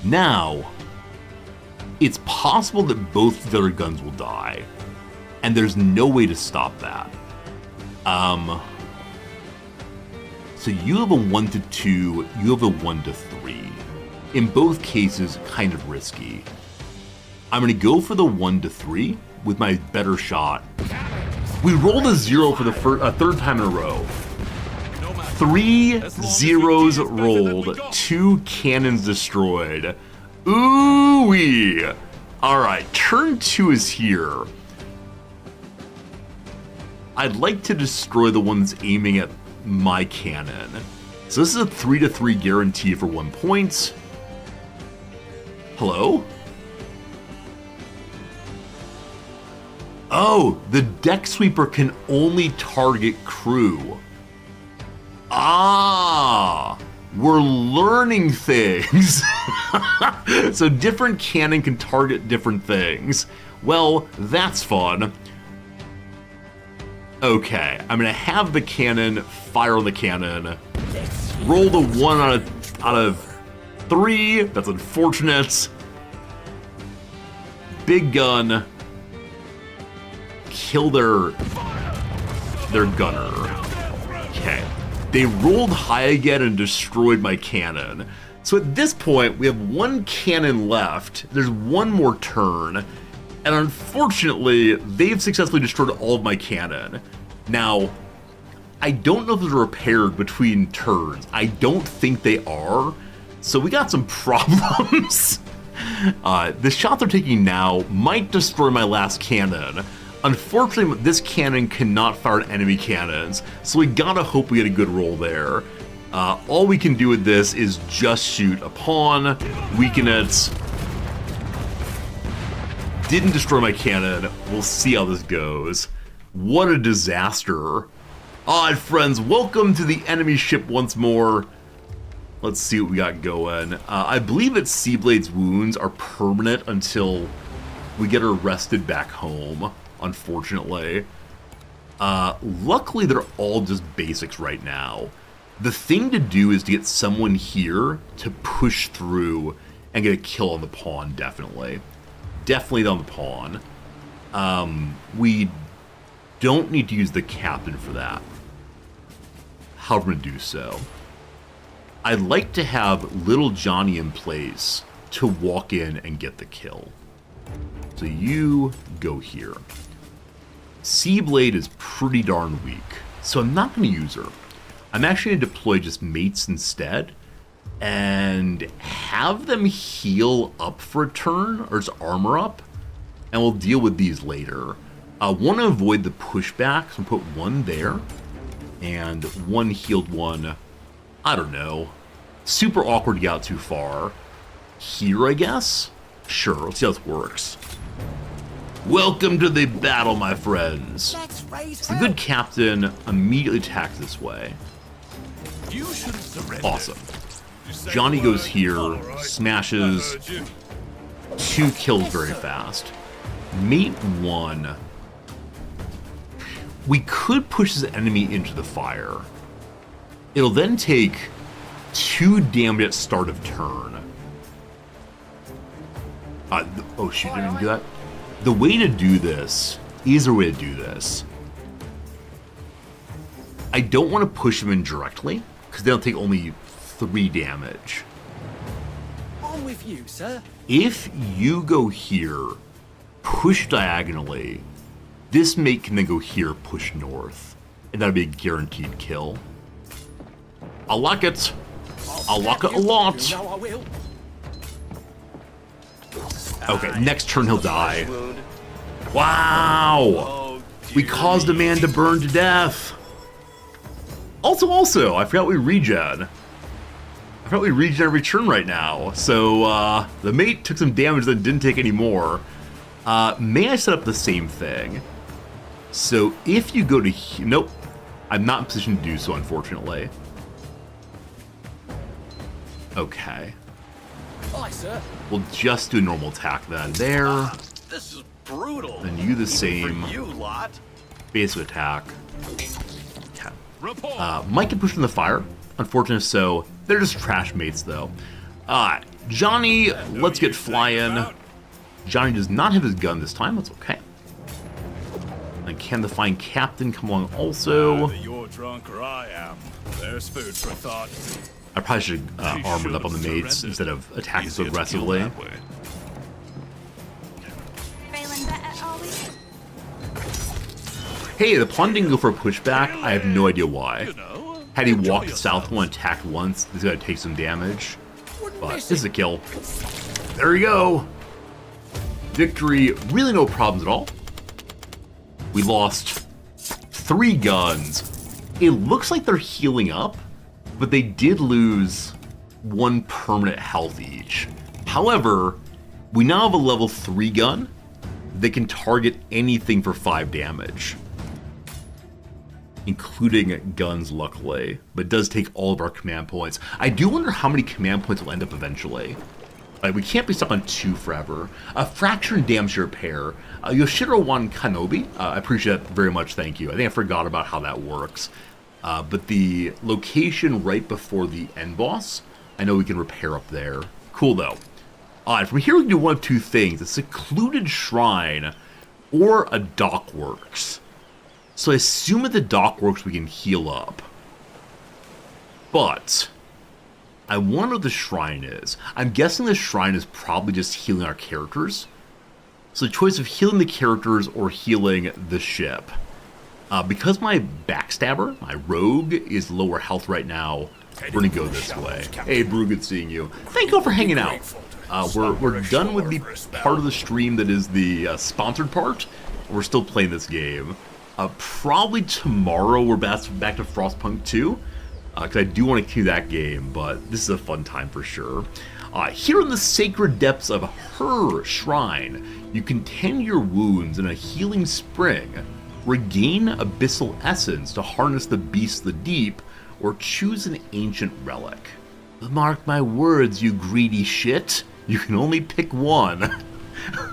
Speaker 1: Now, it's possible that both the other guns will die, and there's no way to stop that. So you have a 1 to 2, you have a 1 to 3. In both cases, kind of risky. I'm going to go for the 1 to 3 with my better shot. We rolled a 0 for the 3rd time in a row. 3 zeros rolled, 2 cannons destroyed. Ooh-wee! Alright, turn 2 is here. I'd like to destroy the one that's aiming at my cannon. So this is a 3 to 3 guarantee for 1 point. Hello? Oh, the deck sweeper can only target crew. Ah, we're learning things. So different cannon can target different things. Well, that's fun. Okay, I'm gonna have the cannon fire on the cannon. Roll the 1 out of 3. That's unfortunate. Big gun. Kill their gunner. Okay. They rolled high again and destroyed my cannon. So at this point, we have 1 cannon left. There's 1 more turn. And unfortunately, they've successfully destroyed all of my cannon. Now, I don't know if those are repaired between turns. I don't think they are. So we got some problems. The shots they're taking now might destroy my last cannon. Unfortunately, this cannon cannot fire at enemy cannons, so we gotta hope we get a good roll there. All we can do with this is just shoot a pawn, weaken it. Didn't destroy my cannon. We'll see how this goes. What a disaster. Alright, friends, welcome to the enemy ship once more. Let's see what we got going. I believe that Seablade's wounds are permanent until we get her arrested back home, unfortunately. Luckily, they're all just basics right now. The thing to do is to get someone here to push through and get a kill on the pawn, definitely. Definitely on the pawn. We don't need to use the captain for that. How we're going to do so. I'd like to have little Johnny in place to walk in and get the kill. So you go here. Seablade is pretty darn weak, so I'm not going to use her. I'm actually going to deploy just mates instead and have them heal up for a turn, or just armor up, and we'll deal with these later. I want to avoid the pushback, so I'll put one there, and one healed one, I don't know, super awkward to get out too far. Here, I guess? Sure, let's see how this works. Welcome to the battle, my friends. The good captain immediately attacks this way. Awesome. Johnny goes here, smashes 2 kills very fast. Mate 1. We could push this enemy into the fire. It'll then take 2 damage at start of turn. Oh shoot, didn't even do that. The way to do this, easier way to do this. I don't want to push them in directly, because they'll take only 3 damage.
Speaker 9: On with you, sir.
Speaker 1: If you go here, push diagonally, this mate can then go here, push north, and that'll be a guaranteed kill. I like it. I like it a lot.
Speaker 9: You know I will.
Speaker 1: Okay, next turn he'll die. Wow! We caused a man to burn to death. Also, I forgot we regen. I forgot we regen every turn right now. So, the mate took some damage that didn't take any more. May I set up the same thing? So, if you go to... Nope. I'm not in position to do so, unfortunately. Okay.
Speaker 9: Aye, sir.
Speaker 1: We'll just do a normal attack then. There.
Speaker 7: This is brutal.
Speaker 1: And you the same.
Speaker 7: For you lot.
Speaker 1: Basic attack. Mike can push in the fire. Unfortunate, so they're just trash mates though. Johnny, let's get flying. Johnny does not have his gun this time. That's okay. And can the fine captain come along also?
Speaker 5: Either you're drunk or I am. There's food for thought.
Speaker 1: I probably should armor it up on the mates instead of attacking so aggressively.
Speaker 6: Feeling better, are we?
Speaker 1: Hey, the pawn didn't go for a pushback. I have no idea why. Had he walked south and attacked once, he's gonna take some damage. But this is a kill. There we go. Victory, really no problems at all. We lost 3 guns. It looks like they're healing up, but they did lose 1 permanent health each. However, we now have a level 3 gun that can target anything for 5 damage. Including guns, luckily, but it does take all of our command points. I do wonder how many command points will end up eventually. Like, we can't be stuck on 2 forever. Fracture and damage repair. Yoshiro Wan Kanobi, I appreciate that very much, thank you. I think I forgot about how that works. But the location right before the end boss, I know we can repair up there. Cool, though. From here we can do one of 2 things. A secluded shrine or a dockworks. So I assume at the dockworks we can heal up. But I wonder what the shrine is. I'm guessing the shrine is probably just healing our characters. So the choice of healing the characters or healing the ship. Because my backstabber, my rogue, is lower health right now, we're gonna go this way. Hey, Brew, good seeing you. Thank you all for hanging out. We're done with the part of the stream that is the sponsored part. We're still playing this game. Probably tomorrow we're back to Frostpunk 2, because I do want to continue that game, but this is a fun time for sure. Here in the sacred depths of her shrine, you can tend your wounds in a healing spring, regain abyssal essence to harness the beasts of the deep, or choose an ancient relic. Mark my words, you greedy shit. You can only pick one.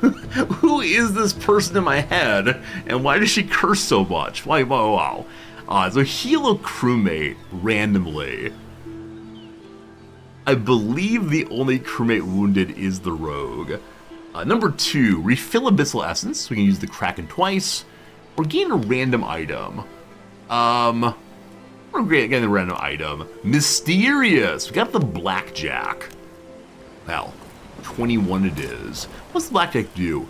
Speaker 1: Who is this person in my head, and why does she curse so much? Wow. So heal a crewmate randomly. I believe the only crewmate wounded is the rogue. Number 2, refill Abyssal Essence. We can use the Kraken twice, or gain a random item. We're getting a random item. Mysterious. We got the Blackjack. Well, 21 it is. What's the Blackjack do?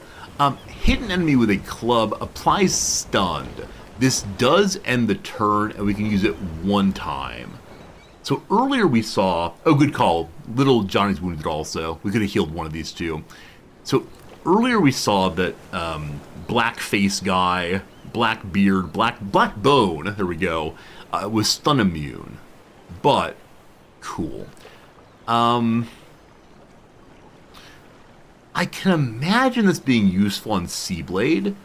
Speaker 1: Hit an enemy with a club, applies stunned. This does end the turn, and we can use it one time. So earlier we saw, oh, good call. Little Johnny's wounded also. We could have healed one of these two. So earlier we saw that black face guy, black beard, black bone, there we go, was stun immune. But cool. I can imagine this being useful on Seablade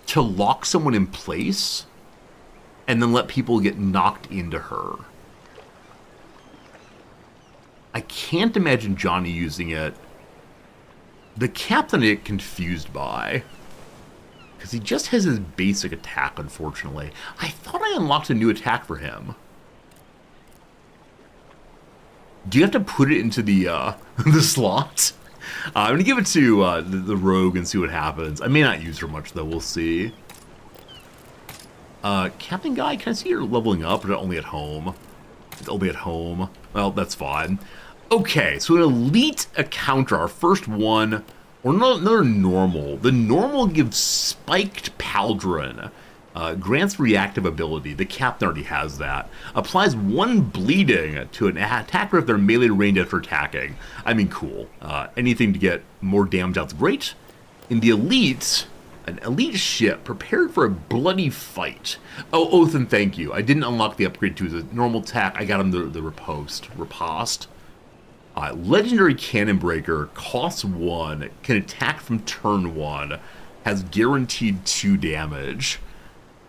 Speaker 1: to lock someone in place and then let people get knocked into her. I can't imagine Johnny using it. The captain I get confused by, because he just has his basic attack, unfortunately. I thought I unlocked a new attack for him. Do you have to put it into the the slot? I'm going to give it to the rogue and see what happens. I may not use her much, though. We'll see. Captain Guy, can I see you're leveling up, or only at home? It's only at home. Well, that's fine. Okay, so an elite encounter, our first one, or another normal. The normal gives Spiked Pauldron. Grants reactive ability. The captain already has that. Applies 1 bleeding to an attacker if they're melee range after attacking. I mean, cool. Anything to get more damage out's great. In the elite, an elite ship prepared for a bloody fight. Oh, Oath and thank you. I didn't unlock the upgrade to his normal attack. I got him the riposte. Legendary Cannon Breaker costs 1, can attack from turn 1, has guaranteed 2 damage.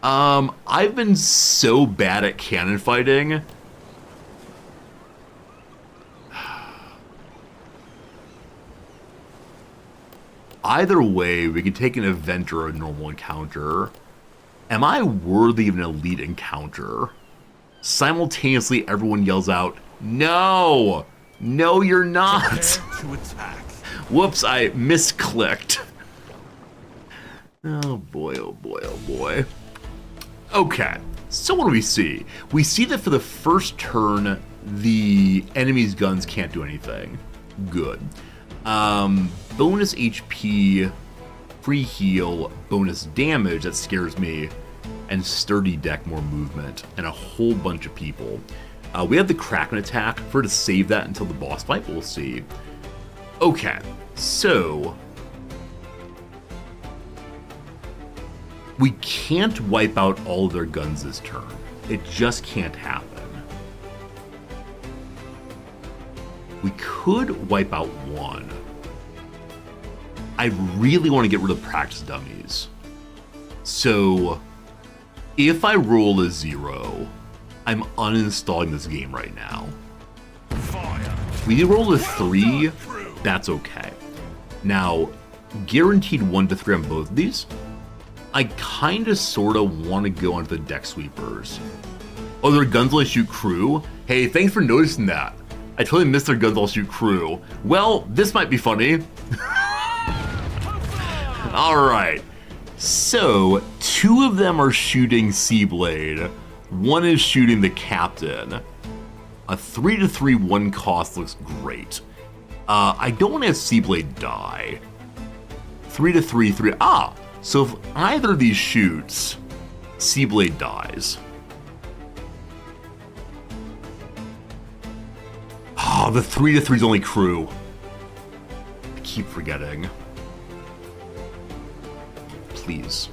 Speaker 1: I've been so bad at cannon fighting. Either way, we could take an event or a normal encounter. Am I worthy of an elite encounter? Simultaneously, everyone yells out, "No! No, you're not!"
Speaker 3: To attack.
Speaker 1: Whoops, I misclicked. Oh boy, oh boy, oh boy. Okay, so what do we see? We see that for the first turn, the enemy's guns can't do anything. Good. Bonus HP, free heal, bonus damage, that scares me, and sturdy deck, more movement, and a whole bunch of people. We have the Kraken attack. For to save that until the boss fight, we'll see. Okay, so we can't wipe out all of their guns this turn. It just can't happen. We could wipe out 1. I really want to get rid of practice dummies. So if I roll a 0, I'm uninstalling this game right now. We roll a 3, that's okay. Now, guaranteed 1 to 3 on both of these. I kinda sorta want to go onto the deck sweepers. Oh, their guns only shoot crew? Hey, thanks for noticing that. I totally missed their guns all shoot crew. Well, this might be funny. Alright. So, 2 of them are shooting Seablade. 1 is shooting the captain. A 3 to 3 1 cost looks great. I don't want to have Seablade die. 3 to 3 3. So if either of these shoots, Seablade dies. The 3 to 3 is only crew. I keep forgetting. Please.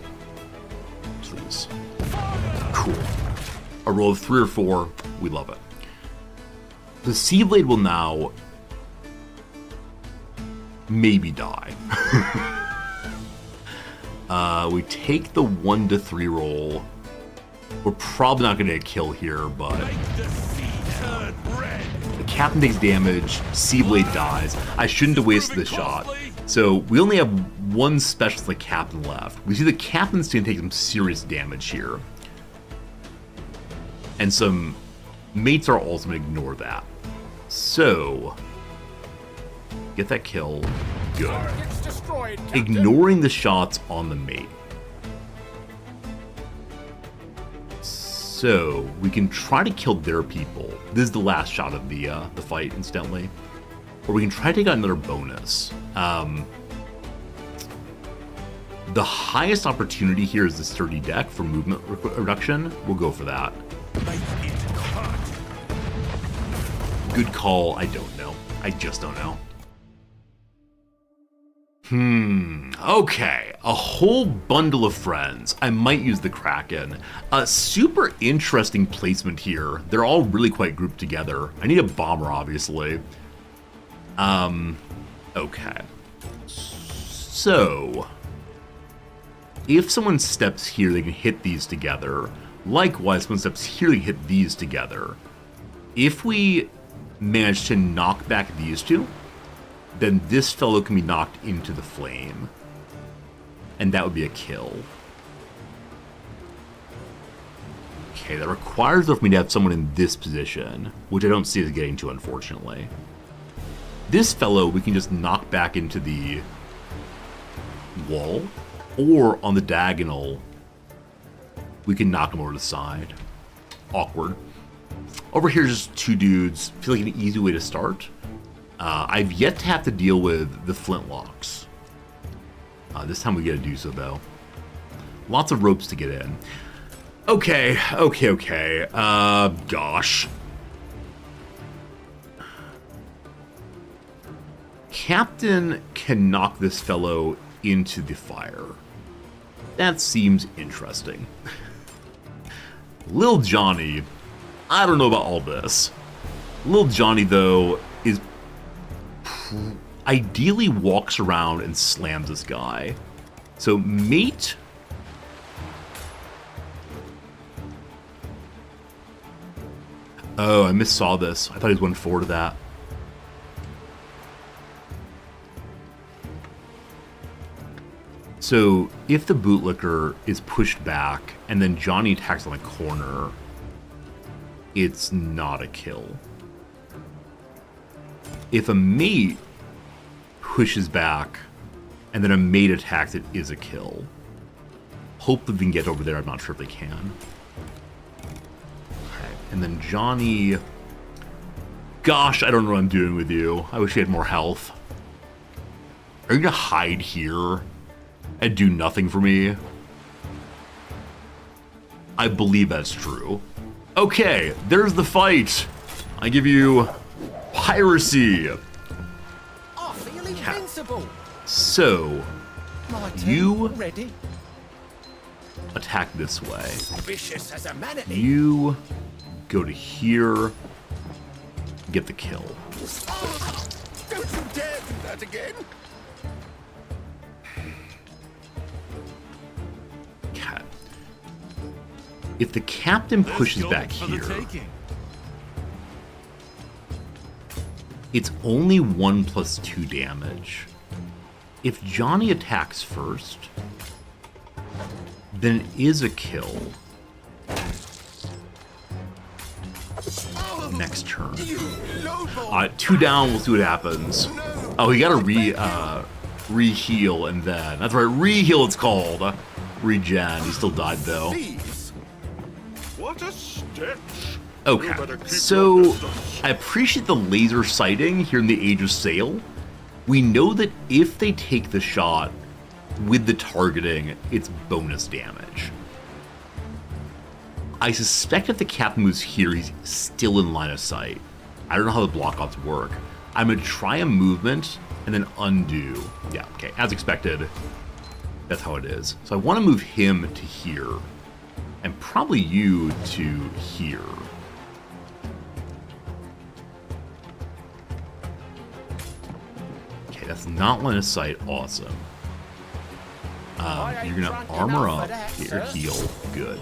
Speaker 1: Please. Cool. A roll of 3 or 4, we love it. The Seablade will now maybe die. We take the 1 to 3 roll. We're probably not going to get a kill here, but the captain takes damage, Seablade dies. I shouldn't have wasted the shot. So we only have one specialist like captain left. We see the captain's going to take some serious damage here. And some mates are also going to ignore that. So, get that kill. Good. Ignoring the shots on the mate. So, we can try to kill their people. This is the last shot of the fight, incidentally. Or we can try to take out another bonus. The highest opportunity here is the sturdy deck for movement reduction. We'll go for that. Good call. I don't know. I just don't know. Okay. A whole bundle of friends. I might use the Kraken. A super interesting placement here. They're all really quite grouped together. I need a bomber, obviously. Okay. So, if someone steps here, they can hit these together. Likewise, someone steps here, they can hit these together. If we manage to knock back these two, then this fellow can be knocked into the flame. And that would be a kill. Okay, that requires though for me to have someone in this position, which I don't see us getting to, unfortunately. This fellow we can just knock back into the wall, or on the diagonal, we can knock him over to the side. Awkward. Over here is just two dudes. Feel like an easy way to start. I've yet to have to deal with the flintlocks. This time we get to do so, though. Lots of ropes to get in. Okay. Gosh. Captain can knock this fellow into the fire. That seems interesting. Lil Johnny, I don't know about all this. Lil Johnny, though, is ideally walks around and slams this guy. So, mate. Oh, I missaw this. I thought he was 1-4 to that. So, if the bootlicker is pushed back and then Johnny attacks on the corner, it's not a kill. If a mate pushes back and then a mate attacks, it is a kill. Hopefully they can get over there. I'm not sure if they can. Okay. And then Johnny... Gosh, I don't know what I'm doing with you. I wish he had more health. Are you going to hide here and do nothing for me? I believe that's true. Okay, there's the fight. I give you piracy.
Speaker 9: I feel invincible.
Speaker 1: So, you
Speaker 9: ready?
Speaker 1: attack this way.
Speaker 9: Vicious as a manatee.
Speaker 1: You go to here, get the kill.
Speaker 9: Oh, don't you dare do that again.
Speaker 1: Okay. If the captain pushes back here, it's only 1+2 damage. If Johnny attacks first, then it is a kill. Next turn. 2 down, we'll see what happens. Oh, he got a re-heal, and then... That's right, re-heal it's called. Regen. He still died, though.
Speaker 3: What a stitch!
Speaker 1: Okay, so I appreciate the laser sighting here in the Age of Sail. We know that if they take the shot with the targeting, it's bonus damage. I suspect if the captain moves here, he's still in line of sight. I don't know how the block outs work. I'm going to try a movement and then undo. Yeah, okay, as expected. That's how it is. So I want to move him to here, and probably you to here. Okay, that's not line of sight. Awesome. You're gonna armor up here, heal. Good.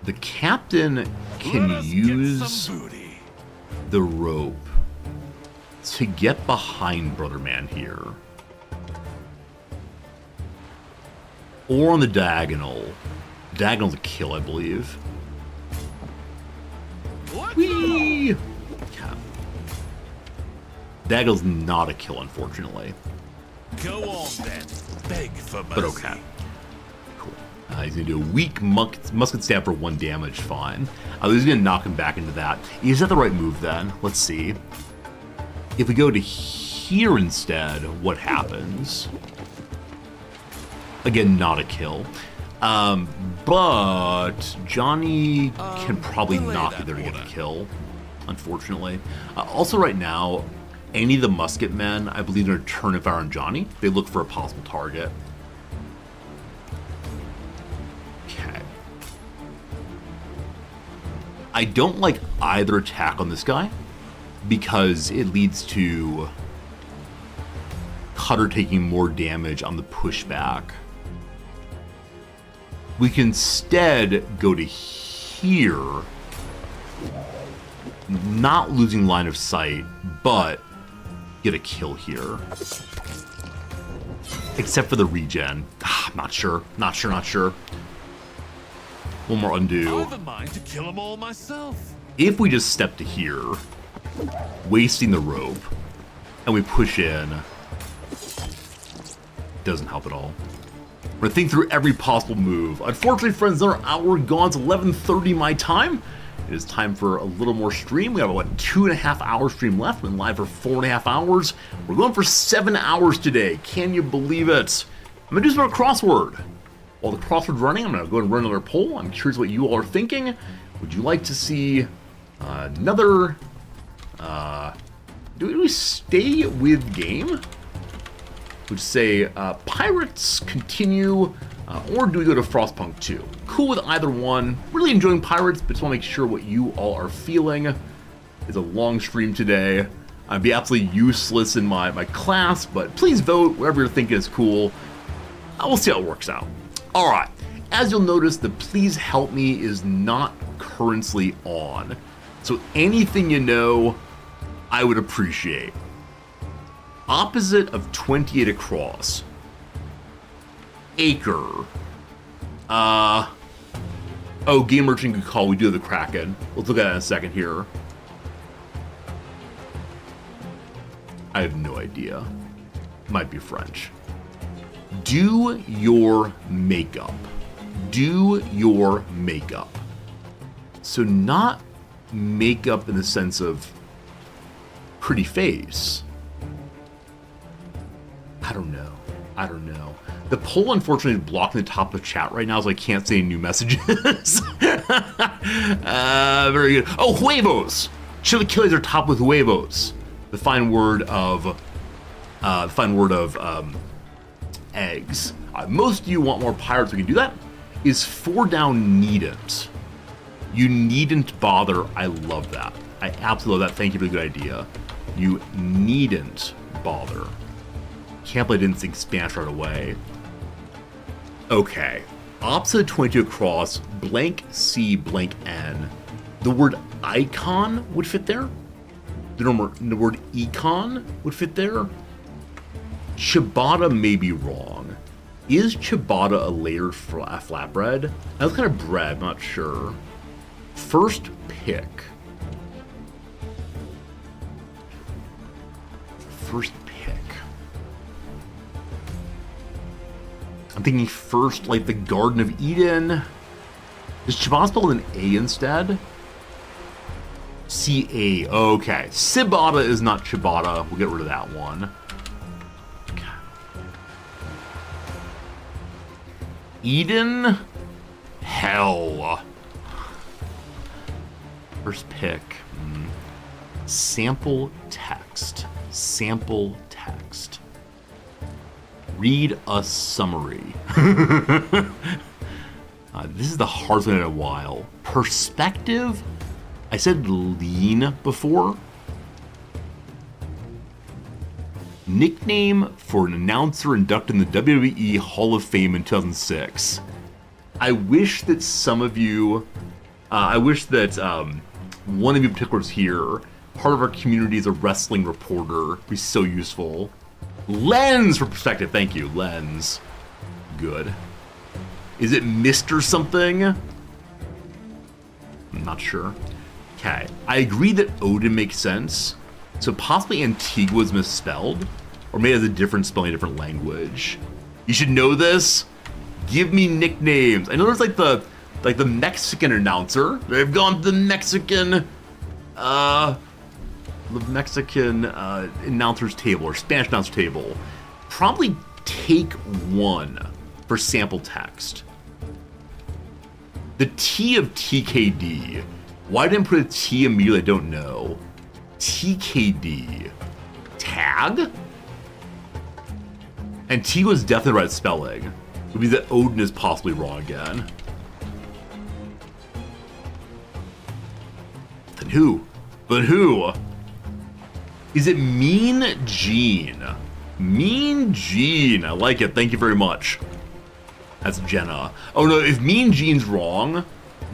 Speaker 1: The captain can
Speaker 3: Let us
Speaker 1: use
Speaker 3: get some booty.
Speaker 1: the rope to get behind Brother Man here. Or on the diagonal. Diagonal's a kill, I believe. Whee! Okay. Diagonal's not a kill, unfortunately.
Speaker 3: Go on then. Beg for mercy.
Speaker 1: But okay. Cool. He's going to do a weak musket stab for 1 damage. Fine. He's going to knock him back into that. Is that the right move then? Let's see. If we go to here instead, what happens? Again, not a kill. But Johnny can probably not be there to get a kill, unfortunately. Also, right now, any of the musket men, I believe, are turn fire on Johnny. They look for a possible target. Okay. I don't like either attack on this guy because it leads to Cutter taking more damage on the pushback. We can instead go to here, not losing line of sight, but get a kill here. Except for the regen. Not sure. One more undo.
Speaker 3: I have a mind to kill them all myself.
Speaker 1: If we just step to here, wasting the rope, and we push in, doesn't help at all. We're gonna think through every possible move. Unfortunately, friends, another hour gone. It's 11:30 my time. It is time for a little more stream. We have about 2.5 hours stream left. We've been live for 4.5 hours. We're going for 7 hours today. Can you believe it? I'm gonna do some more crossword. While the crossword's running, I'm gonna go and run another poll. I'm curious what you all are thinking. Would you like to see another? Do we stay with game? Would say Pirates continue, or do we go to Frostpunk 2? Cool with either one. Really enjoying Pirates, but just want to make sure what you all are feeling. It's a long stream today. I'd be absolutely useless in my class, but please vote. Whatever you're thinking is cool. We'll see how it works out. All right. As you'll notice, the please help me is not currently on. So anything you know, I would appreciate. Opposite of 28 across. Acre. Oh, Game Merchant could call. We do have the Kraken. Let's look at that in a second here. I have no idea. Might be French. Do your makeup. Do your makeup. So not makeup in the sense of pretty face. I don't know. The poll, unfortunately, is blocking the top of the chat right now, so I can't say new messages. Very good. Oh, huevos! Chilaquiles are topped with huevos. The fine word of eggs. Most of you want more pirates. We can do that. Is 4 down needn't. You needn't bother. I love that. I absolutely love that. Thank you for the good idea. You needn't bother. Can't believe I didn't think Spanish right away. Okay. Opposite 22 across, blank C, blank N. The word icon would fit there. The word econ would fit there. Ciabatta may be wrong. Is ciabatta a layered flatbread? That's kind of bread, I'm not sure. First pick. First pick. I'm thinking first, like the Garden of Eden. Is ciabatta spelled with an A instead? C-A. Okay. Ciabatta is not ciabatta. We'll get rid of that one. Okay. Eden? Hell. First pick. Sample text. Sample text. Read a summary. This is the hardest one in a while. Perspective? I said lean before. Nickname for an announcer inducted in the WWE Hall of Fame in 2006. I wish that some of you I wish that one of you particulars here, part of our community is a wrestling reporter. Would be so useful. Lens for perspective. Thank you. Lens. Good. Is it Mr. something? I'm not sure. Okay. I agree that Odin makes sense. So possibly Antigua's misspelled. Or maybe it has a different spelling, a different language. You should know this. Give me nicknames. I know there's like the Mexican announcer. They've gone to the Mexican announcer's table or Spanish announcer table. Probably take one for sample text. The T of TKD. Why didn't I put a T immediately? I don't know. TKD. Tag? And T was definitely the right spelling. It would be that Odin is possibly wrong again. Then who? But who? Is it Mean Gene? Mean Gene. I like it. Thank you very much. That's Jenna. Oh no, if Mean Gene's wrong,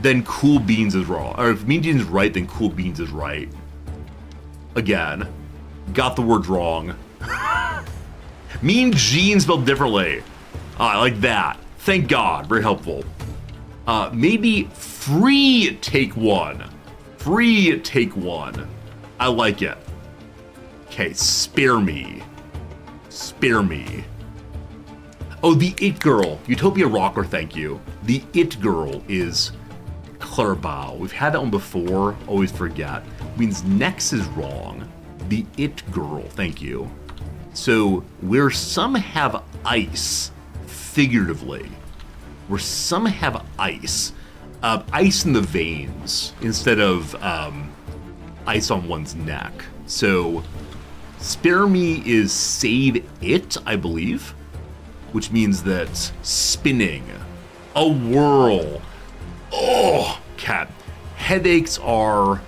Speaker 1: then Cool Beans is wrong. Or if Mean Gene's right, then Cool Beans is right. Again, got the words wrong. Mean Gene spelled differently. I like that. Thank God. Very helpful. Maybe free take one. Free take one. I like it. Okay, spare me. Spare me. Oh, the It Girl. Utopia Rocker, thank you. The It Girl is Clairbow. We've had that one before. Always forget. Means Nex is wrong. The It Girl, thank you. So, where some have ice, figuratively, where some have ice, ice in the veins instead of ice on one's neck. So, spare me is save it, I believe, which means that spinning, a whirl. Oh, cat. Headaches are,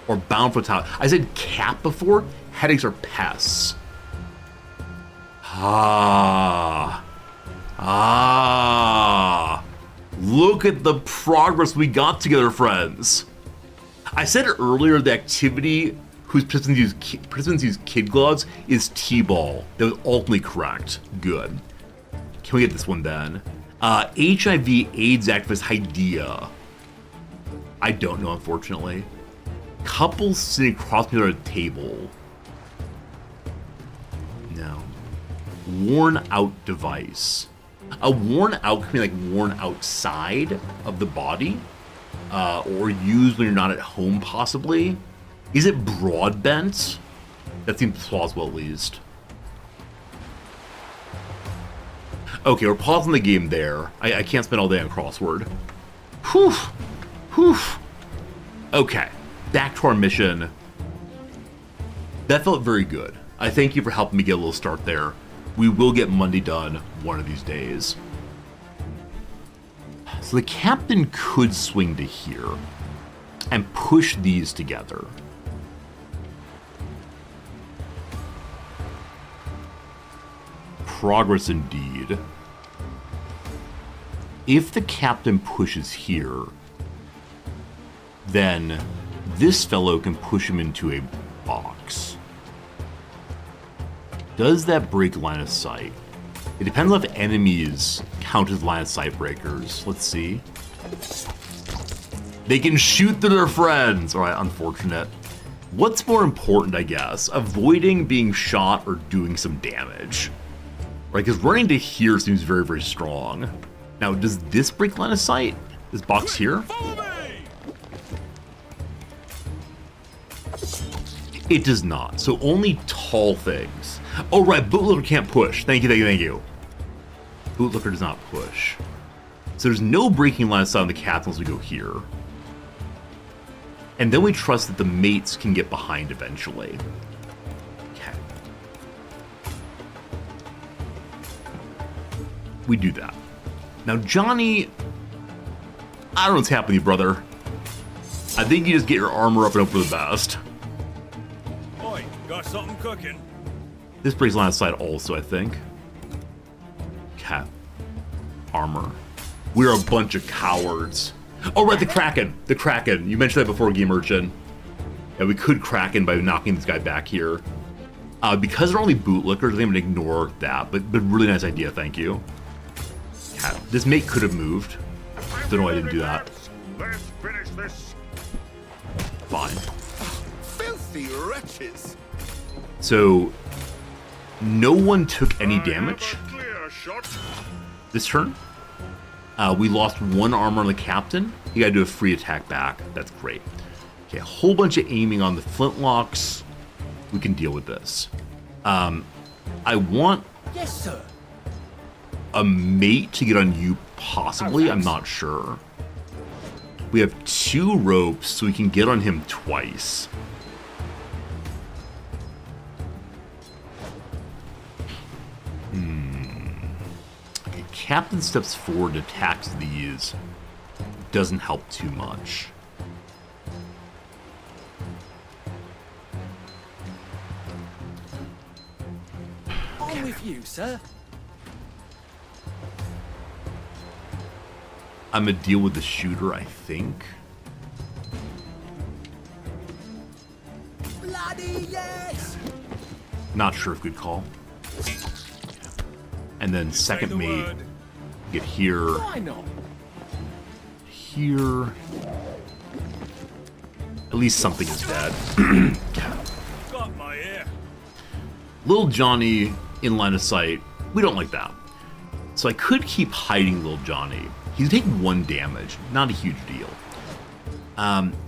Speaker 1: or bound for top. I said cat before. Headaches are pests. Look at the progress we got together, friends. I said earlier the activity whose participants use kid gloves is T-ball. That was ultimately correct. Good. Can we get this one then? HIV AIDS activist Hydea. I don't know, unfortunately. Couples sitting across from a table. No. Worn out device. A worn out can be like worn outside of the body, or used when you're not at home, possibly. Is it broadbent? That seems plausible, at least. Okay, we're pausing the game there. I can't spend all day on crossword. Whew. Whew. Okay, back to our mission. That felt very good. I thank you for helping me get a little start there. We will get Monday done one of these days. So the captain could swing to here and push these together. Progress indeed. If the captain pushes here, then this fellow can push him into a box. Does that break line of sight? It depends on if enemies count as line of sight breakers. Let's see. They can shoot through their friends. All right, unfortunate. What's more important, I guess? Avoiding being shot or doing some damage? Right, because running to here seems very, very strong. Now, does this break line of sight? This box here? It does not. So only tall things. Oh, right, Bootlooker can't push. Thank you, thank you, thank you. Bootlooker does not push. So there's no breaking line of sight on the captain as we go here. And then we trust that the mates can get behind eventually. Okay. We do that. Now, Johnny, I don't know what's happening, brother. I think you just get your armor up and hope for the best.
Speaker 4: Oi, got something cooking?
Speaker 1: This breaks line of sight also, I think. Cat. Armor. We're a bunch of cowards. Oh, right, the Kraken. The Kraken. You mentioned that before, Game Urchin. Yeah, we could Kraken by knocking this guy back here. Because they're only bootlickers, I'm going to ignore that. But really nice idea, thank you. Yeah, this mate could have moved. Don't know why I didn't do that.
Speaker 3: Let's finish this.
Speaker 1: Fine.
Speaker 3: Filthy wretches.
Speaker 1: So, no one took any damage this turn. We lost 1 armor on the captain. You gotta do a free attack back. That's great. Okay, a whole bunch of aiming on the flintlocks. We can deal with this. I want
Speaker 9: Yes, sir.
Speaker 1: a mate to get on you, possibly. I'm not sure. We have 2 ropes, so we can get on him twice. Okay, Captain steps forward, attacks these. Doesn't help too much.
Speaker 9: I'm with you, sir.
Speaker 1: I'm gonna deal with the shooter, I think.
Speaker 9: Bloody yes!
Speaker 1: Not sure if good call. And then second mate, get here,
Speaker 9: Why not?
Speaker 1: here. At least something is dead.
Speaker 5: Got my ear.
Speaker 1: Little Johnny in line of sight. We don't like that. So I could keep hiding Little Johnny. He's taking 1 damage, not a huge deal.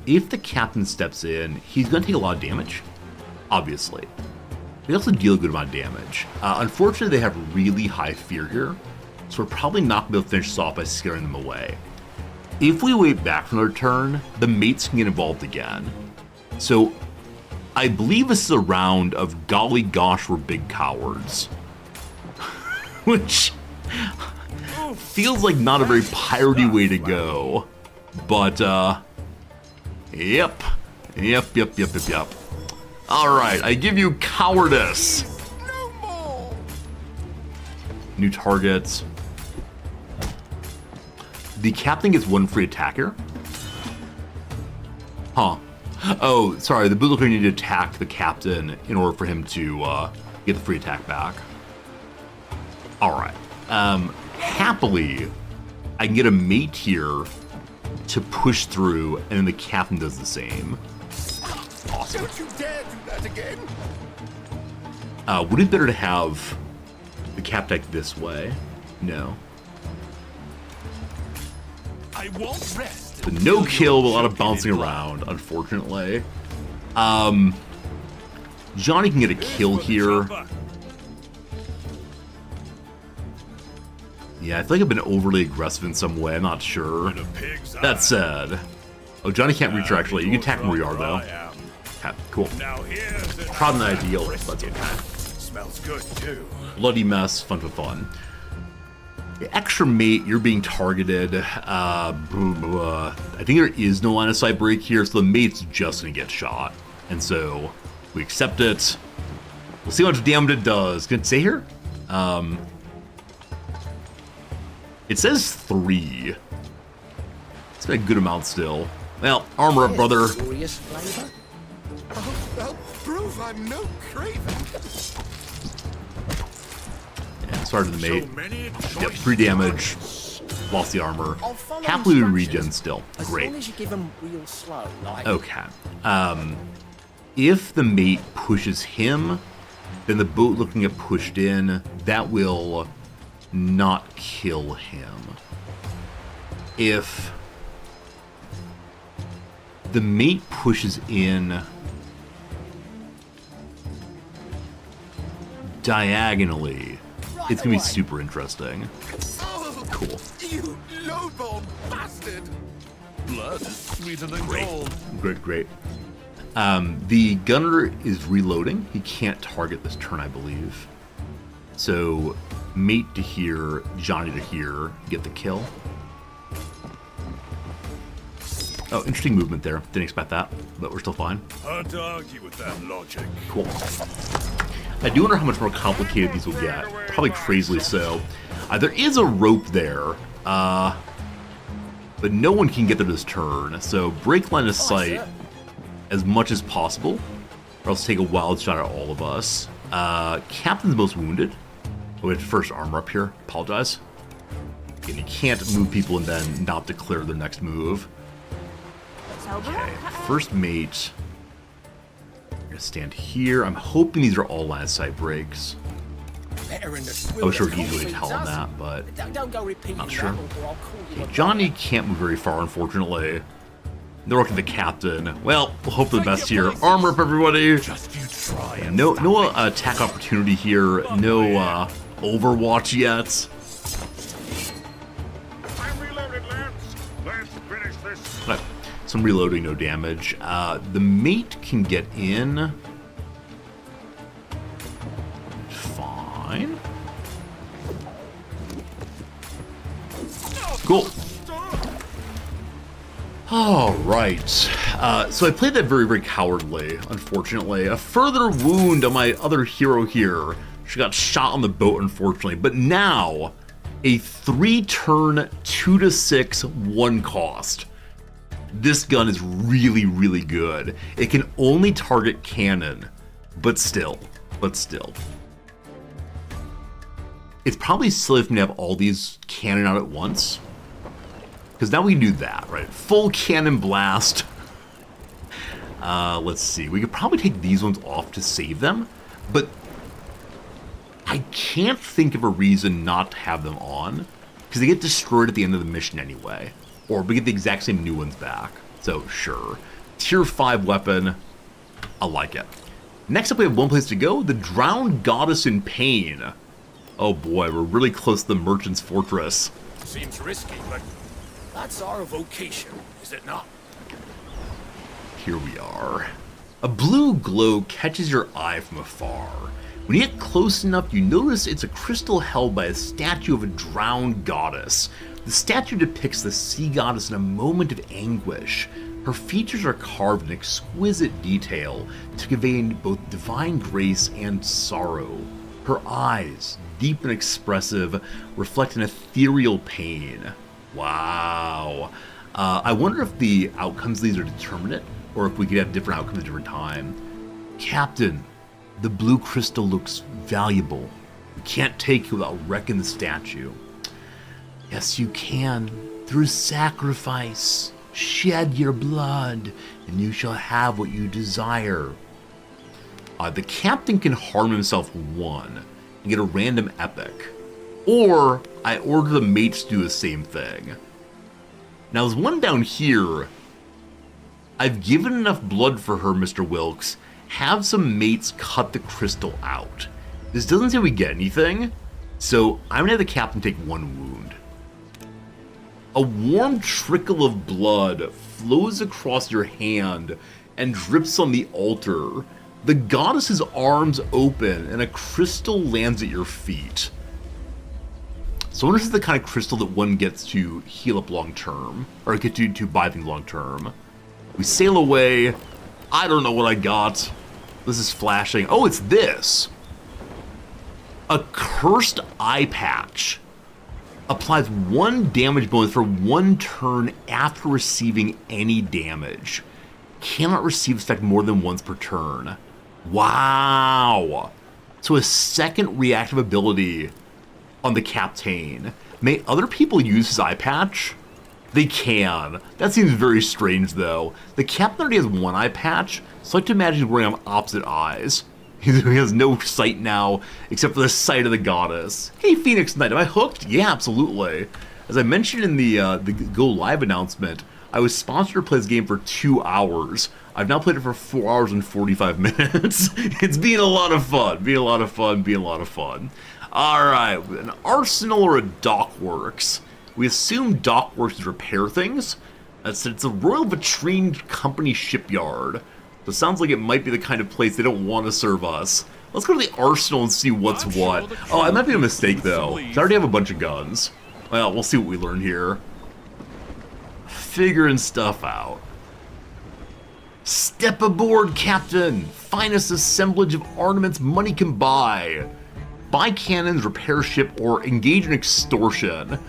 Speaker 1: If the captain steps in, he's going to take a lot of damage, obviously. They also deal a good amount of damage. Unfortunately, they have really high fear here, so we're probably not going to be able to finish this off by scaring them away. If we wait back from their turn, the mates can get involved again. So I believe this is a round of golly gosh, we're big cowards. Which feels like not a very piratey way to go. But, yep. Alright, I give you cowardice. New targets. The captain gets 1 free attack here. Huh. Oh, sorry, the bootlicker needed to attack the captain in order for him to get the free attack back. Alright. Happily, I can get a mate here to push through, and then the captain does the same. Awesome.
Speaker 3: Don't you dare do that again.
Speaker 1: Would it be better to have the captain act this way? No.
Speaker 3: I won't rest.
Speaker 1: The no kill, a lot of bouncing around, unfortunately. Johnny can get a kill here. Yeah, I feel like I've been overly aggressive in some way. I'm not sure. That said, oh, Johnny can't reach her actually. You can attack where you are though. Okay, cool. Probably not ideal, but that's okay.
Speaker 3: Smells good too.
Speaker 1: Bloody mess, fun for fun. The extra mate, you're being targeted. I think there is no line of sight break here, so the mate's just gonna get shot. And so we accept it. We'll see how much damage it does. Can it say here? It says 3. It's been a good amount still. Well, armor up, brother.
Speaker 9: Glorious flavor.
Speaker 3: I'll prove I'm no craven.
Speaker 1: Yeah, sorry to the mate. Yep, 3 damage. Lost the armor. Happily we regen still.
Speaker 9: As
Speaker 1: Great.
Speaker 9: long as you give them real slow, like.
Speaker 1: Okay. If the mate pushes him, then the boat looking at pushed in, that will not kill him. If the mate pushes in diagonally, it's gonna be super interesting.
Speaker 3: Oh,
Speaker 1: Cool.
Speaker 3: you lowborn bastard. Blood is sweeter than gold.
Speaker 1: Great. The gunner is reloading. He can't target this turn, I believe. So, mate to here, Johnny to here, get the kill. Oh, interesting movement there. Didn't expect that, but we're still fine.
Speaker 3: Hard to argue with that logic.
Speaker 1: Cool. I do wonder how much more complicated these will get. Probably crazily so. There is a rope there. but no one can get there this turn, so break line of sight as much as possible, or else take a wild shot at all of us. Captain's most wounded. Oh, we have first armor up here. Apologize. And you can't move people and then not declare their next move. Okay, first mate. I'm gonna stand here. I'm hoping these are all line of sight breaks. I was sure easily tell on that, but not sure. Okay, Johnny can't move very far, unfortunately. They're looking at the captain. Well, we'll hope for the best here. Armor up, everybody. No attack opportunity here. No Overwatch yet. Right. Some reloading, no damage. The mate can get in. Fine. Cool. Alright. So I played that very, very cowardly, unfortunately. A further wound on my other hero here. She got shot on the boat, unfortunately. But now, a 3-turn, 2-6, 1 cost. This gun is really, really good. It can only target cannon, but still. It's probably silly for me to have all these cannon out at once. Because now we can do that, right? Full cannon blast. Let's see. We could probably take these ones off to save them. But I can't think of a reason not to have them on. Because they get destroyed at the end of the mission anyway. Or we get the exact same new ones back. So, sure. Tier 5 weapon. I like it. Next up, we have one place to go. The Drowned Goddess in Pain. Oh boy, we're really close to the Merchant's Fortress.
Speaker 4: Seems risky, but that's our vocation, is it not?
Speaker 1: Here we are. A blue glow catches your eye from afar. When you get close enough, you notice it's a crystal held by a statue of a drowned goddess. The statue depicts the sea goddess in a moment of anguish. Her features are carved in exquisite detail to convey both divine grace and sorrow. Her eyes, deep and expressive, reflect an ethereal pain. Wow. I wonder if the outcomes of these are determinate, or if we could have different outcomes at different time. Captain, the blue crystal looks valuable. We can't take it without wrecking the statue. Yes, you can. Through sacrifice. Shed your blood, and you shall have what you desire. The captain can harm himself 1 and get a random epic. Or I order the mates to do the same thing. Now there's one down here. I've given enough blood for her, Mr. Wilkes. Have some mates cut the crystal out. This doesn't say we get anything, so I'm gonna have the captain take 1 wound. A warm trickle of blood flows across your hand and drips on the altar. The goddess's arms open and a crystal lands at your feet. So I wonder if this is the kind of crystal that one gets to heal up long term, or get to buy things long term. We sail away. I don't know what I got. This is flashing. Oh, it's this. A cursed eye patch. Applies 1 damage bonus for 1 turn after receiving any damage. Cannot receive effect more than once per turn. Wow. So a second reactive ability on the captain. May other people use his eye patch? They can. That seems very strange though. The captain already has 1 eye patch, so I like to imagine he's wearing on opposite eyes. He has no sight now, except for the sight of the goddess. Hey, Phoenix Knight, am I hooked? Yeah, absolutely. As I mentioned in the Go Live announcement, I was sponsored to play this game for 2 hours. I've now played it for 4 hours and 45 minutes. It's been a lot of fun. Alright, an arsenal or a dockworks. We assume dockworks is repair things. It's a Royal Vitrine Company shipyard. So it sounds like it might be the kind of place they don't want to serve us. Let's go to the arsenal and see what's what. Oh, it might be a mistake though. I already have a bunch of guns. Well, we'll see what we learn here. Figuring stuff out. Step aboard, Captain! Finest assemblage of ornaments money can buy. buy cannons, repair ship, or engage in extortion.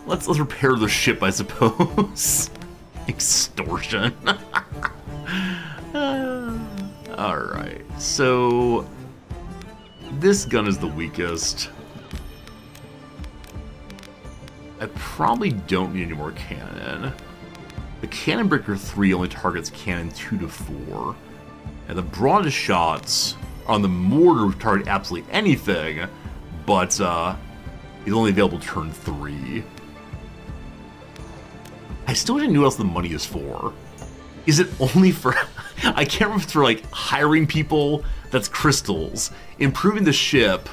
Speaker 1: let's repair the ship, I suppose. Extortion. Alright, so this gun is the weakest. I probably don't need any more cannon. The Cannon Breaker 3 only targets cannon 2 to 4. And the broadest shots on the mortar target absolutely anything, but it's only available turn 3. I still didn't know what else the money is for. Is it only for... I can't remember if it's for, like, hiring people. That's crystals. Improving the ship.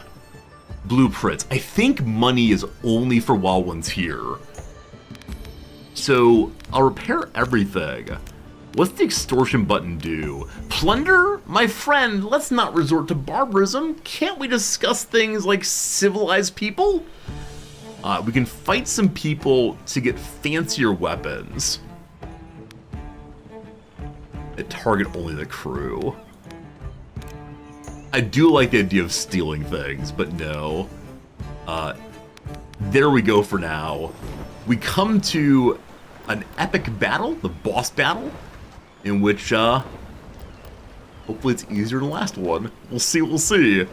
Speaker 1: Blueprints. I think money is only for while one's here. So, I'll repair everything. What's the extortion button do? Plunder? My friend, let's not resort to barbarism. Can't we discuss things like civilized people? We can fight some people to get fancier weapons. That target only the crew. I do like the idea of stealing things, but no. There we go for now. We come to an epic battle, the boss battle, in which, hopefully it's easier than the last one. We'll see, we'll see.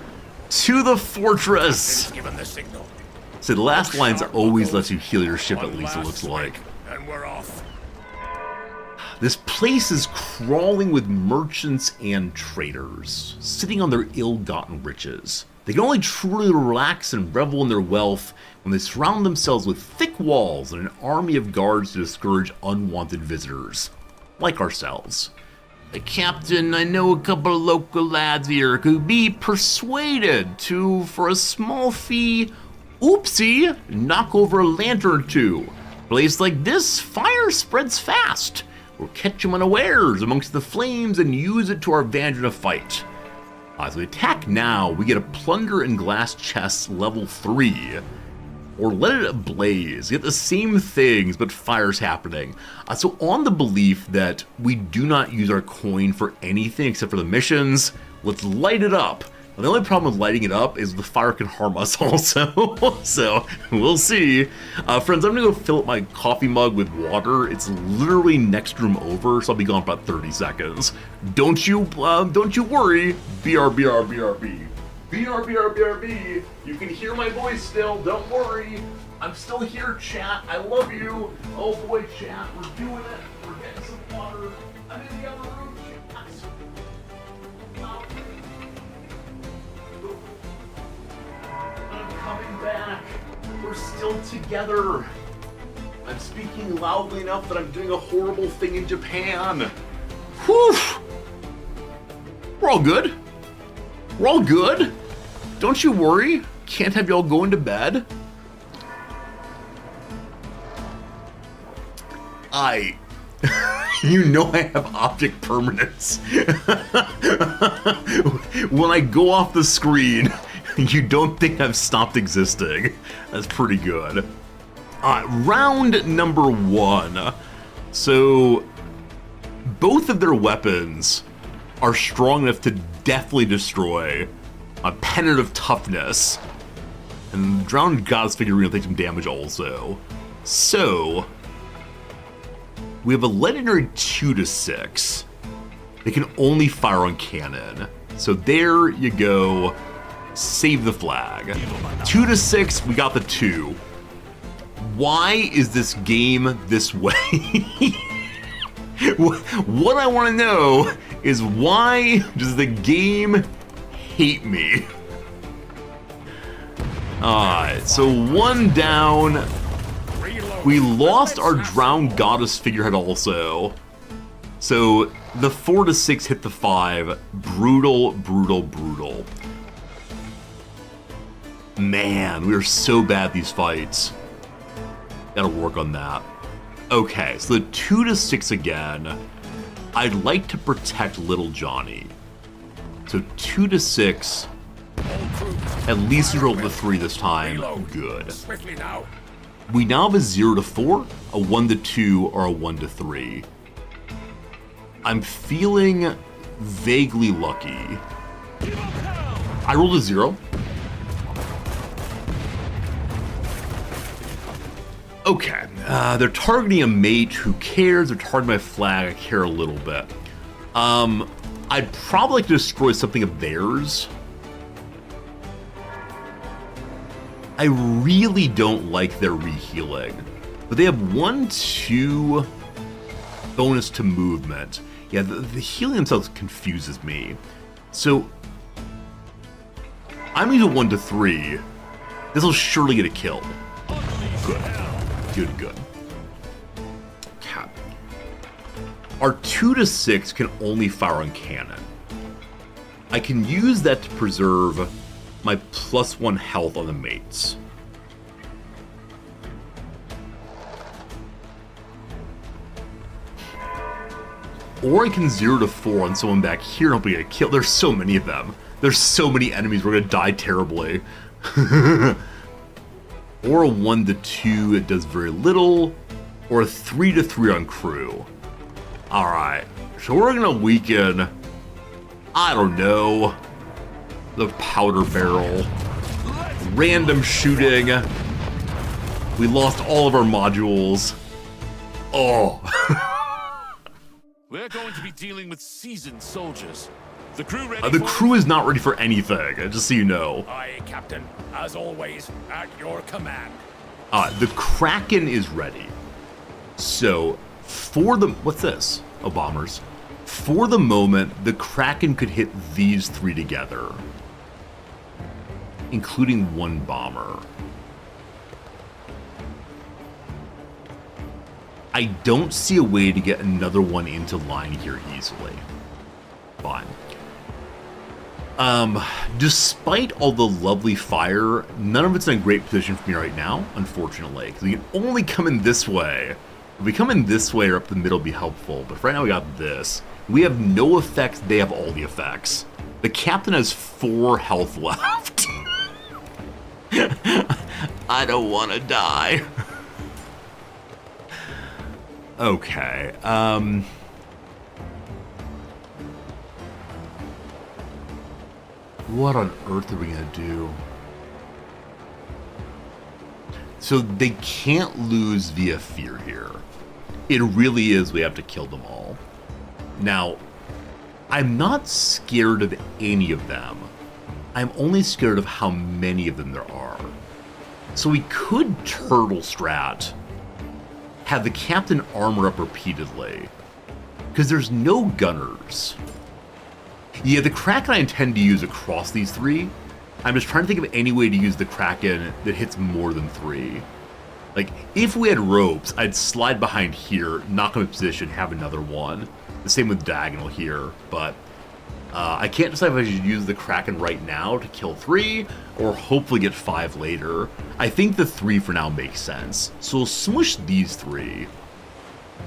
Speaker 1: To the fortress!
Speaker 4: Given the signal.
Speaker 1: So the last lines always lets you heal your ship, at least it looks like.
Speaker 4: And we're off.
Speaker 1: This place is crawling with merchants and traders, sitting on their ill-gotten riches. They can only truly relax and revel in their wealth when they surround themselves with thick walls and an army of guards to discourage unwanted visitors, like ourselves. Captain, I know a couple of local lads here could be persuaded to, for a small fee, oopsie, knock over a lantern or two. A place like this, fire spreads fast. We'll catch them unawares amongst the flames and use it to our advantage in a fight. As we attack now, we get a plunder and glass chest level 3. Or let it ablaze. Get the same things, but fire's happening. So on the belief that we do not use our coin for anything except for the missions, let's light it up. The only problem with lighting it up is the fire can harm us also. So, we'll see. Friends, I'm gonna go fill up my coffee mug with water. It's literally next room over, so I'll be gone for about 30 seconds. Don't you worry. BRB. BRB. You can hear my voice still, don't worry. I'm still here, chat. I love you. Oh boy, chat, we're doing it. We're getting some water. I'm in the other room, chat. I'm coming back. We're still together. I'm speaking loudly enough that I'm doing a horrible thing in Japan. Whew. We're all good. We're all good. Don't you worry. Can't have y'all going to bed. You know I have object permanence. When I go off the screen, you don't think I've stopped existing. That's pretty good. Round number 1. So, both of their weapons are strong enough to definitely destroy a pennant of toughness. And the Drowned Goddess figurine will take some damage also. So, we have a legendary 2-6. They can only fire on cannon. So there you go. Save the flag. 2-6, we got the 2. Why is this game this way? What I want to know is why does the game hate me? Alright, so 1 down. We lost our Drowned Goddess figurehead also. So the 4-6 hit the 5. Brutal. Man, we are so bad at these fights. Gotta work on that. Okay, so the 2-6 again. I'd like to protect little Johnny. So 2-6. At least we rolled the 3 this time. Good.
Speaker 4: Swiftly now.
Speaker 1: We now have a 0-4, a 1-2, or a 1-3. I'm feeling vaguely lucky. I rolled a 0. Okay, they're targeting a mate. Who cares? They're targeting my flag. I care a little bit. I'd probably like to destroy something of theirs. I really don't like their rehealing, but they have 1/2 bonus to movement. Yeah, the healing themselves confuses me. So I'm using 1 to 3. This will surely get a kill. Good. Good. Okay. Our 2 to 6 can only fire on cannon. I can use that to preserve my +1 health on the mates. Or I can 0 to 4 on someone back here and hope we get killed. There's so many of them. There's so many enemies, we're gonna die terribly. Or a 1 to 2, it does very little. Or a 3 to 3 on crew. Alright, so we're gonna weaken, I don't know, the powder barrel. Random shooting. We lost all of our modules. Oh.
Speaker 3: We're going to be dealing with seasoned soldiers. The crew ready?
Speaker 1: The crew is not ready for anything, just so you know.
Speaker 4: Aye, Captain. As always, at your command.
Speaker 1: The Kraken is ready. So, for the... What's this? Oh, bombers. For the moment, the Kraken could hit these 3 together. Including 1 bomber. I don't see a way to get another one into line here easily. Fine. Despite all the lovely fire, none of it's in a great position for me right now, unfortunately. Because we can only come in this way. If we come in this way or up the middle, it'd be helpful. But right now we got this. We have no effects, they have all the effects. The captain has 4 health left. I don't want to die. Okay, what on earth are we gonna do? So they can't lose via fear here. It really is, we have to kill them all. Now, I'm not scared of any of them. I'm only scared of how many of them there are. So we could turtle strat, have the captain armor up repeatedly, because there's no gunners. Yeah, the Kraken I intend to use across these 3. I'm just trying to think of any way to use the Kraken that hits more than 3. Like, if we had ropes, I'd slide behind here, knock him in position, have another one. The same with diagonal here, but I can't decide if I should use the Kraken right now to kill 3, or hopefully get 5 later. I think the 3 for now makes sense. So we'll smush these 3.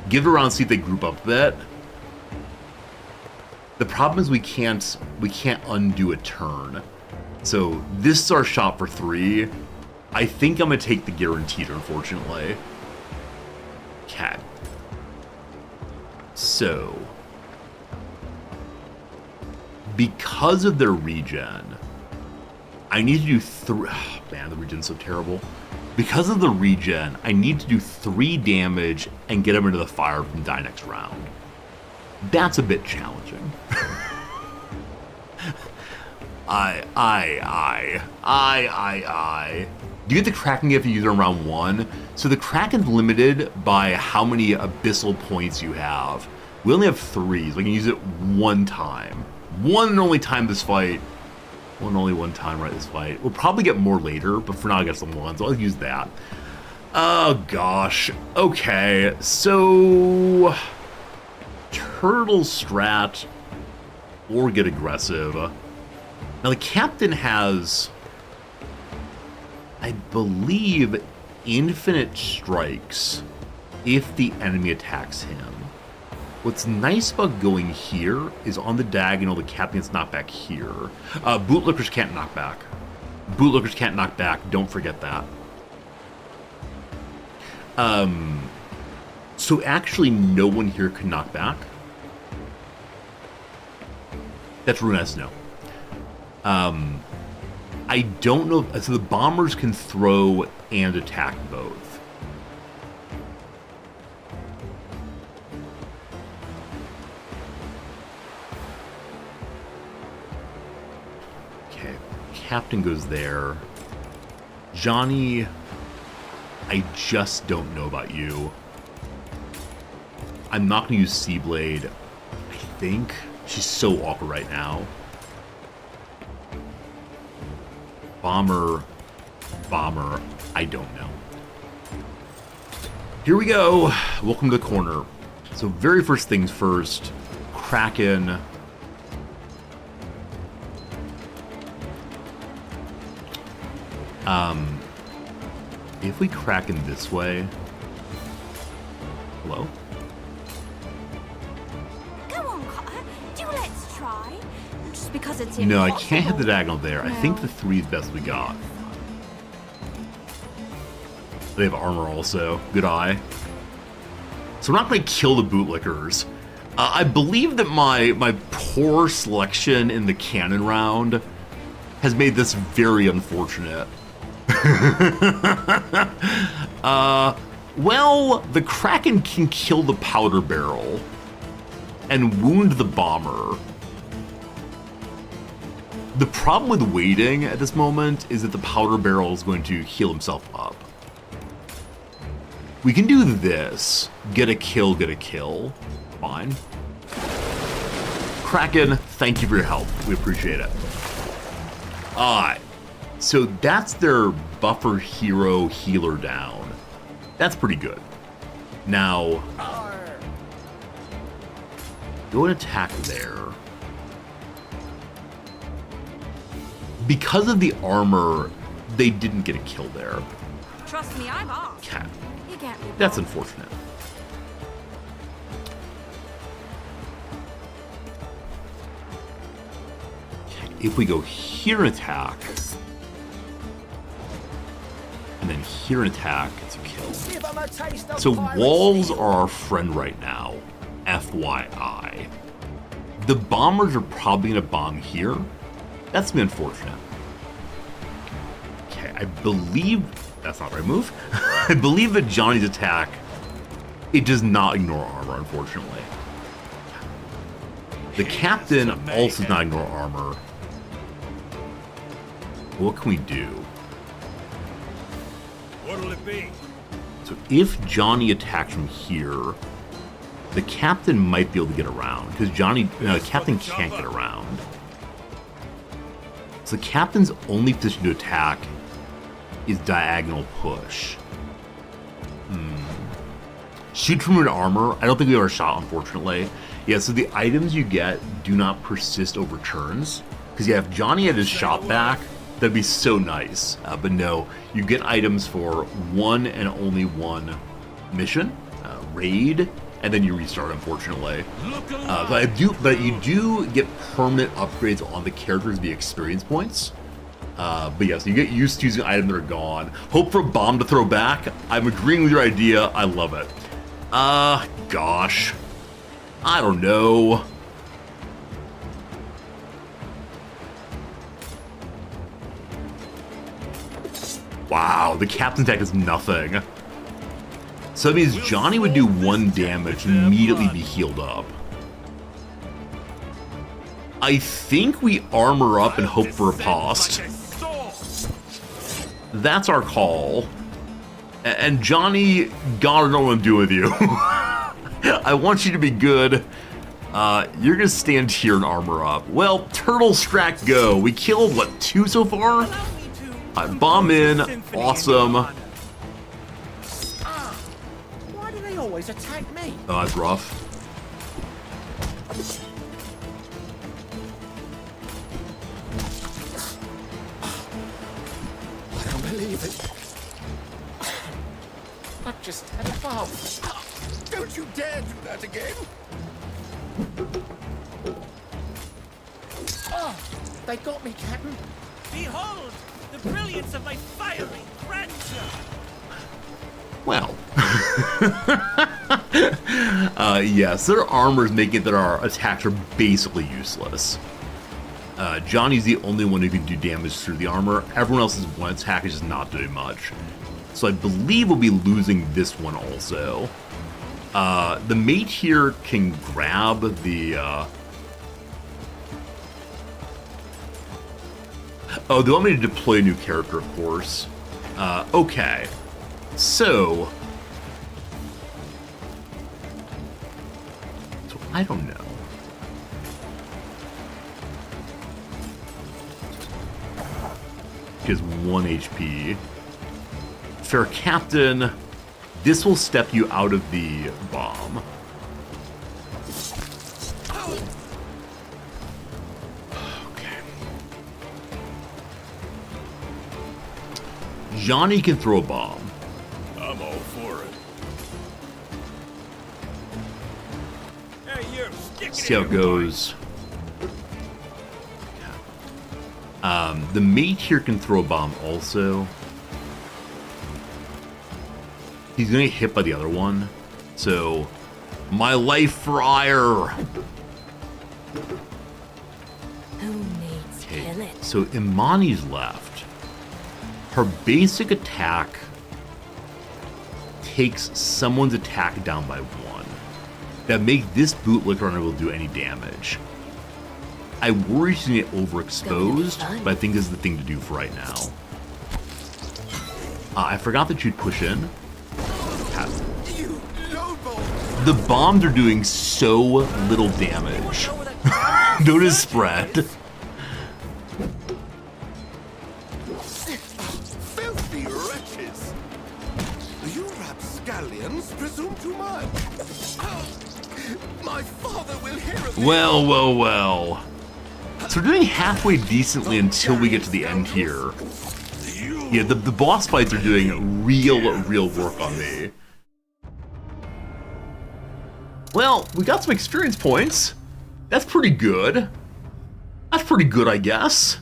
Speaker 1: Give it around, see if they group up a bit. The problem is we can't undo a turn. So this is our shot for 3. I think I'm gonna take the guaranteed, unfortunately. Okay. So, because of their regen, I need to do 3... Oh, man, the regen's so terrible. Because of the regen, I need to do 3 damage and get them into the fire and die next round. That's a bit challenging. Do you get the Kraken if you use it in round 1? So the Kraken's limited by how many abyssal points you have. We only have 3, so we can use it 1 time. One and only time this fight. One time right this fight. We'll probably get more later, but for now I got some ones, so I'll use that. Oh gosh. Okay, so turtle strat or get aggressive. Now the captain has, I believe, infinite strikes if the enemy attacks him. What's nice about going here is on the diagonal, the captain gets knocked back here. Bootlickers can't knock back. Bootlickers can't knock back, don't forget that. So actually no one here can knock back. That's Runes, no. I don't know. So the bombers can throw and attack both. Okay, Captain goes there. Johnny, I just don't know about you. I'm not going to use Seablade. I think she's so awkward right now. Bomber, I don't know. Here we go. Welcome to the corner. So very first things first, Kraken. If we Kraken this way. Hello?
Speaker 6: Go on, Cotter. Do let's try. Just because it's impossible.
Speaker 1: No, I can't hit the diagonal there. I think the 3 is best we got. They have armor also. Good eye. So we're not going to kill the bootlickers. I believe that my poor selection in the cannon round has made this very unfortunate. Well, the Kraken can kill the powder barrel and wound the bomber. The problem with waiting at this moment is that the powder barrel is going to heal himself up. We can do this. Get a kill. Fine. Kraken, thank you for your help. We appreciate it. Alright. So that's their buffer hero healer down. That's pretty good. Now, go and attack there. Because of the armor, they didn't get a kill there.
Speaker 6: Trust me, I've asked.
Speaker 1: Cat.
Speaker 6: You get me.
Speaker 1: That's unfortunate. Okay, if we go here and attack, and then here and attack, it's a kill.
Speaker 9: Give 'em a taste of
Speaker 1: So
Speaker 9: piracy.
Speaker 1: walls are our friend right now, FYI. The bombers are probably gonna bomb here. That's been unfortunate. Okay, I believe that's not the right move. I believe that Johnny's attack, it does not ignore armor, unfortunately. The captain also does not ignore armor. What can we do?
Speaker 4: What'll it be?
Speaker 1: So if Johnny attacks from here, the captain might be able to get around because the captain can't get around. So the captain's only position to attack is diagonal push. Shoot from an armor. I don't think we ever shot, unfortunately. Yeah, so the items you get do not persist over turns. Because yeah, if Johnny had his shot back, that'd be so nice. But no, you get items for one and only one mission, raid, and then you restart, unfortunately. But you do get permanent upgrades on the characters via experience points. But yes, you get used to using items that are gone. Hope for a bomb to throw back. I'm agreeing with your idea. I love it. Gosh. I don't know. Wow, the captain's attack is nothing. So that means Johnny would do 1 damage and immediately be healed up. I think we armor up and hope for a post. That's our call. And Johnny, gotta know what I'm doing with you. I want you to be good. You're gonna stand here and armor up. Well, turtle strat go. We killed, what, 2 so far? Bomb in. Awesome.
Speaker 9: Why do they always attack me?
Speaker 1: Oh, that's rough.
Speaker 9: I don't believe it. I've just had a bath. Don't you dare do that again. Oh, they got me, Captain.
Speaker 11: Behold the brilliance of my fiery grandeur!
Speaker 1: Well. Yes, their armor is making it that our attacks are basically useless. Johnny's the only one who can do damage through the armor. Everyone else's one attack is just not doing much. So I believe we'll be losing this one also. The mate here can grab the... Oh, they want me to deploy a new character, of course. Okay. So I don't know. He has 1 HP. Fair Captain, this will step you out of the bomb. Okay. Johnny can throw a bomb.
Speaker 5: I'm all for it.
Speaker 4: Hey, you, stick
Speaker 1: See how it goes. The mate here can throw a bomb also. He's gonna get hit by the other one. So, my life for ire.
Speaker 10: Who needs killing?
Speaker 1: So Imani's left. Her basic attack takes someone's attack down by 1. That makes this bootlicker unable to do any damage. I worry she's gonna get overexposed, but I think this is the thing to do for right now. I forgot that you'd push in. The bombs are doing so little damage. Notice spread.
Speaker 12: Filthy wretches! You rapscallions presume too much. My father will hear of this.
Speaker 1: Well. So we're doing halfway decently until we get to the end here. Yeah, the boss fights are doing real work on me. Well, we got some experience points. That's pretty good. That's pretty good, I guess.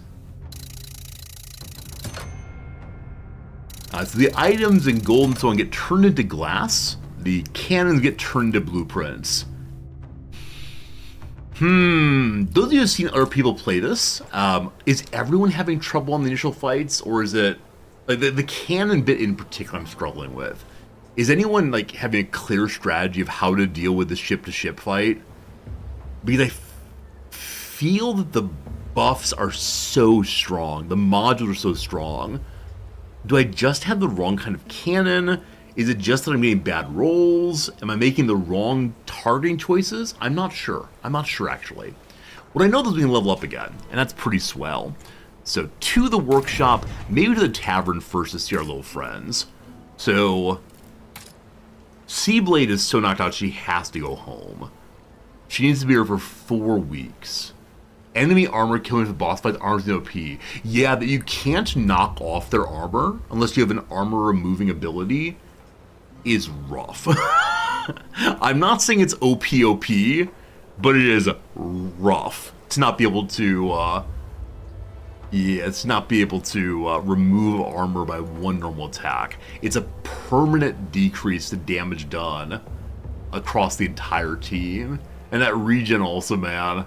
Speaker 1: So the items in gold and so on get turned into glass. The cannons get turned into blueprints. Those of you who've seen other people play this, is everyone having trouble on the initial fights, or is it like the cannon bit in particular I'm struggling with? Is anyone like having a clear strategy of how to deal with the ship-to-ship fight? Because I feel that the buffs are so strong, the modules are so strong. Do I just have the wrong kind of cannon? Is it just that I'm getting bad rolls? Am I making the wrong targeting choices? I'm not sure. I'm not sure, actually. What I know is we can level up again, and that's pretty swell. So, to the workshop, maybe to the tavern first to see our little friends. So, Seablade is so knocked out she has to go home. She needs to be here for 4 weeks. Enemy armor killing with boss fights, armor's no OP. Yeah, that you can't knock off their armor unless you have an armor removing ability is rough. I'm not saying it's OP, but it is rough to not be able to, remove armor by 1 normal attack. It's a permanent decrease to damage done across the entire team. And that regen also, man.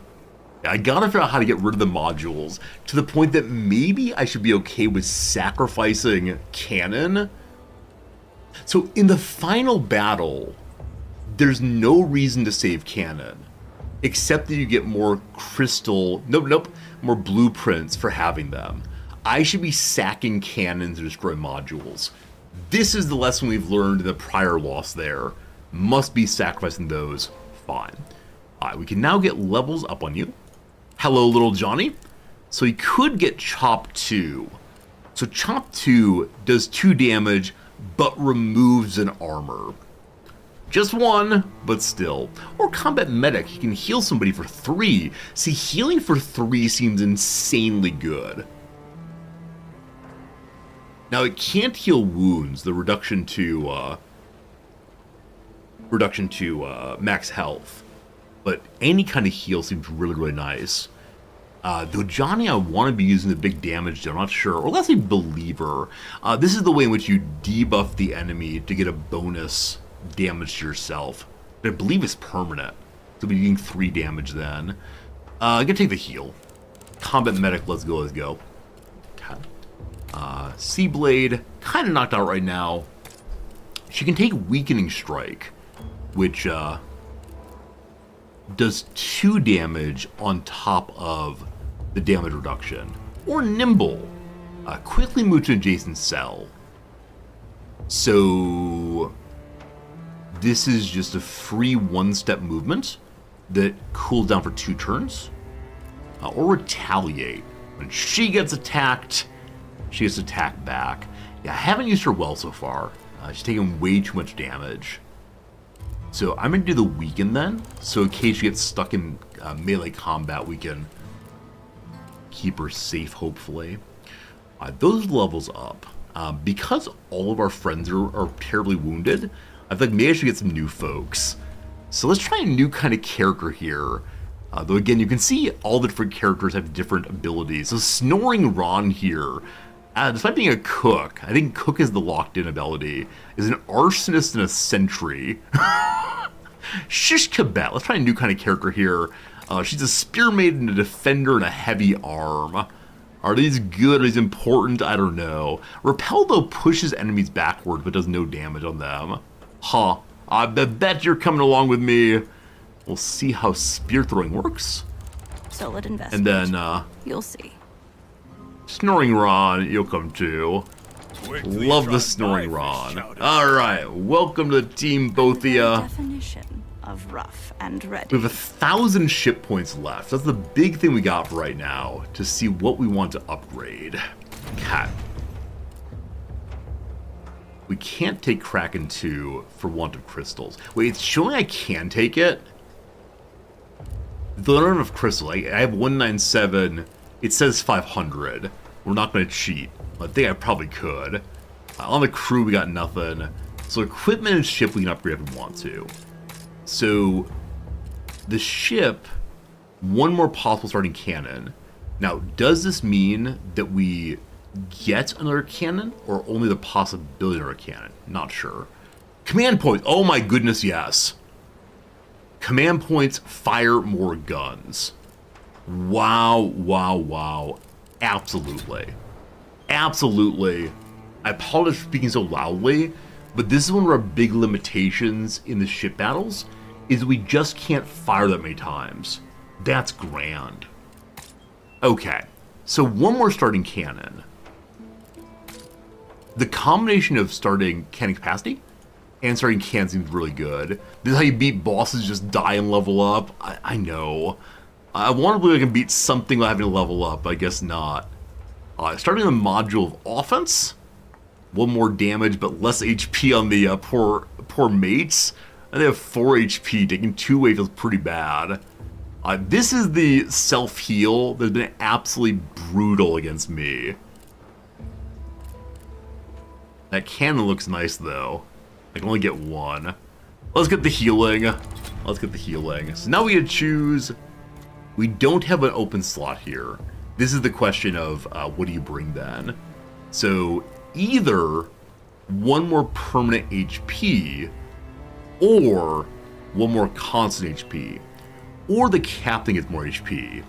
Speaker 1: I gotta figure out how to get rid of the modules to the point that maybe I should be okay with sacrificing cannon. So in the final battle, there's no reason to save cannon, except that you get more more blueprints for having them. I should be sacking cannons to destroy modules. This is the lesson we've learned in the prior loss there. Must be sacrificing those. Fine. Alright, we can now get levels up on you. Hello, little Johnny. So he could get Chop 2. So Chop 2 does 2 damage, but removes an armor. Just 1, but still. Or Combat Medic, he can heal somebody for 3. See, healing for 3 seems insanely good. Now, it can't heal wounds, the reduction to max health. But any kind of heal seems really nice. Though Johnny, I want to be using the big damage, I'm not sure. Or let's say Believer. This is the way in which you debuff the enemy to get a bonus damage to yourself. But I believe it's permanent. So we'll be getting 3 damage then. I'm going to take the heal. Combat medic, let's go. Okay. Seablade, kind of knocked out right now. She can take Weakening Strike, which does 2 damage on top of the damage reduction. Or Nimble, quickly move to adjacent cell. So this is just a free 1-step movement that cools down for 2 turns. Or Retaliate. When she gets attacked, she gets attacked back. Yeah, I haven't used her well so far. She's taking way too much damage. So I'm going to do the Weaken then. So in case she gets stuck in melee combat, we can keep her safe, hopefully. Those levels up. Because all of our friends are terribly wounded, I think maybe I should get some new folks. So let's try a new kind of character here. Though again, you can see all the different characters have different abilities. So Snoring Ron here, despite being a cook, I think cook is the locked-in ability, is an arsonist and a sentry. Shish Kebet, let's try a new kind of character here. She's a spear maiden, a defender, and a heavy arm. Are these good? Are these important? I don't know. Repel, though, pushes enemies backward, but does no damage on them. Huh. I bet you're coming along with me. We'll see how spear throwing works.
Speaker 6: Solid investment.
Speaker 1: And then,
Speaker 6: you'll see.
Speaker 1: Snoring Ron, you'll come too. Love the Snoring Ron. Alright, welcome to the team, both the,
Speaker 6: Definition of rough and ready.
Speaker 1: We have 1,000 ship points left. That's the big thing we got for right now, to see what we want to upgrade. Cat. We can't take Kraken 2 for want of crystals. Wait, it's showing I can take it? Though I don't have enough crystals. I have 197. It says 500. We're not going to cheat. I think I probably could. On the crew, we got nothing. So equipment and ship we can upgrade if we want to. So the ship, one more possible starting cannon. Now, does this mean that we get another cannon or only the possibility of a cannon? Not sure. Command points. Oh my goodness, yes. Command points, fire more guns. Wow, wow, wow. Absolutely. Absolutely. I apologize for speaking so loudly, but this is one of our big limitations in the ship battles, is we just can't fire that many times. That's grand. Okay, so one more starting cannon. The combination of starting cannon capacity and starting cannon seems really good. This is how you beat bosses, just die and level up. I know. I want to believe I can beat something without having to level up, but I guess not. Starting the module of offense. 1 more damage, but less HP on the poor mates. And they have 4 HP, taking 2 away feels pretty bad. This is the self-heal that's been absolutely brutal against me. That cannon looks nice, though. I can only get 1. Let's get the healing. Let's get the healing. So now we get to choose. We don't have an open slot here. This is the question of what do you bring then? So either 1 more permanent HP or 1 more constant HP. Or the captain gets more HP.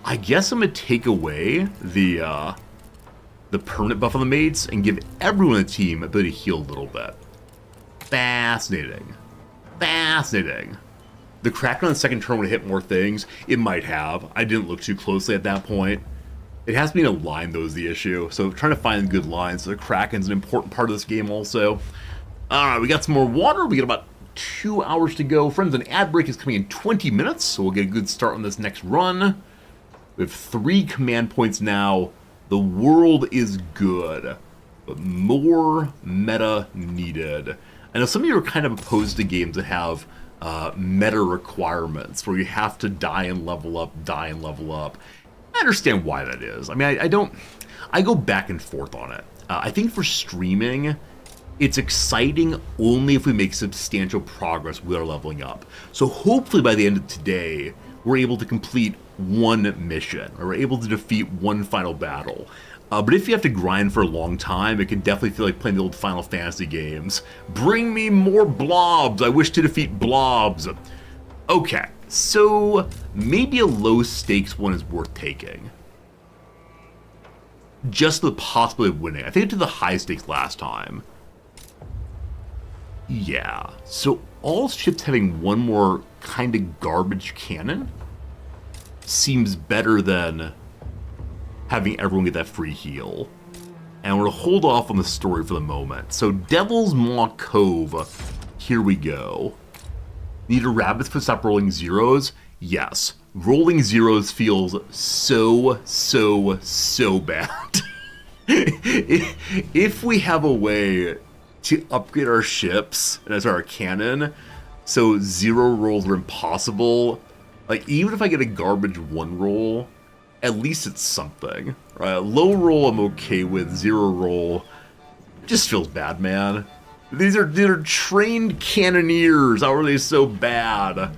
Speaker 1: I guess I'm going to take away the permanent buff on the mates and give everyone on the team ability to heal a little bit. Fascinating. Fascinating. The Kraken on the second turn would have hit more things. It might have. I didn't look too closely at that point. It has to be in a line, though, is the issue. So trying to find good lines. So the Kraken's an important part of this game also. Alright, we got some more water. We got about 2 hours to go. Friends, an ad break is coming in 20 minutes, so we'll get a good start on this next run. We have 3 command points now. The world is good, but more meta needed. I know some of you are kind of opposed to games that have meta requirements, where you have to die and level up, die and level up. I understand why that is. I mean, I go back and forth on it. I think for streaming, it's exciting only if we make substantial progress with our leveling up. So hopefully by the end of today, we're able to complete 1 mission, or we're able to defeat 1 final battle. But if you have to grind for a long time, it can definitely feel like playing the old Final Fantasy games. Bring me more blobs! I wish to defeat blobs! Okay, so maybe a low stakes one is worth taking. just the possibility of winning. I think it did the high stakes last time. Yeah, so all ships having one more kind of garbage cannon seems better than having everyone get that free heal. And we're going to hold off on the story for the moment. So Devil's Maw Cove, here we go. Need a rabbit's foot stop rolling zeros? Yes. Rolling zeros feels so bad. If we have a way to upgrade our ships, and as our cannon, so zero rolls are impossible, like even if I get a garbage 1 roll, at least it's something, right? Low roll I'm okay with, 0 roll just feels bad, man. These are trained cannoneers. How are they so bad?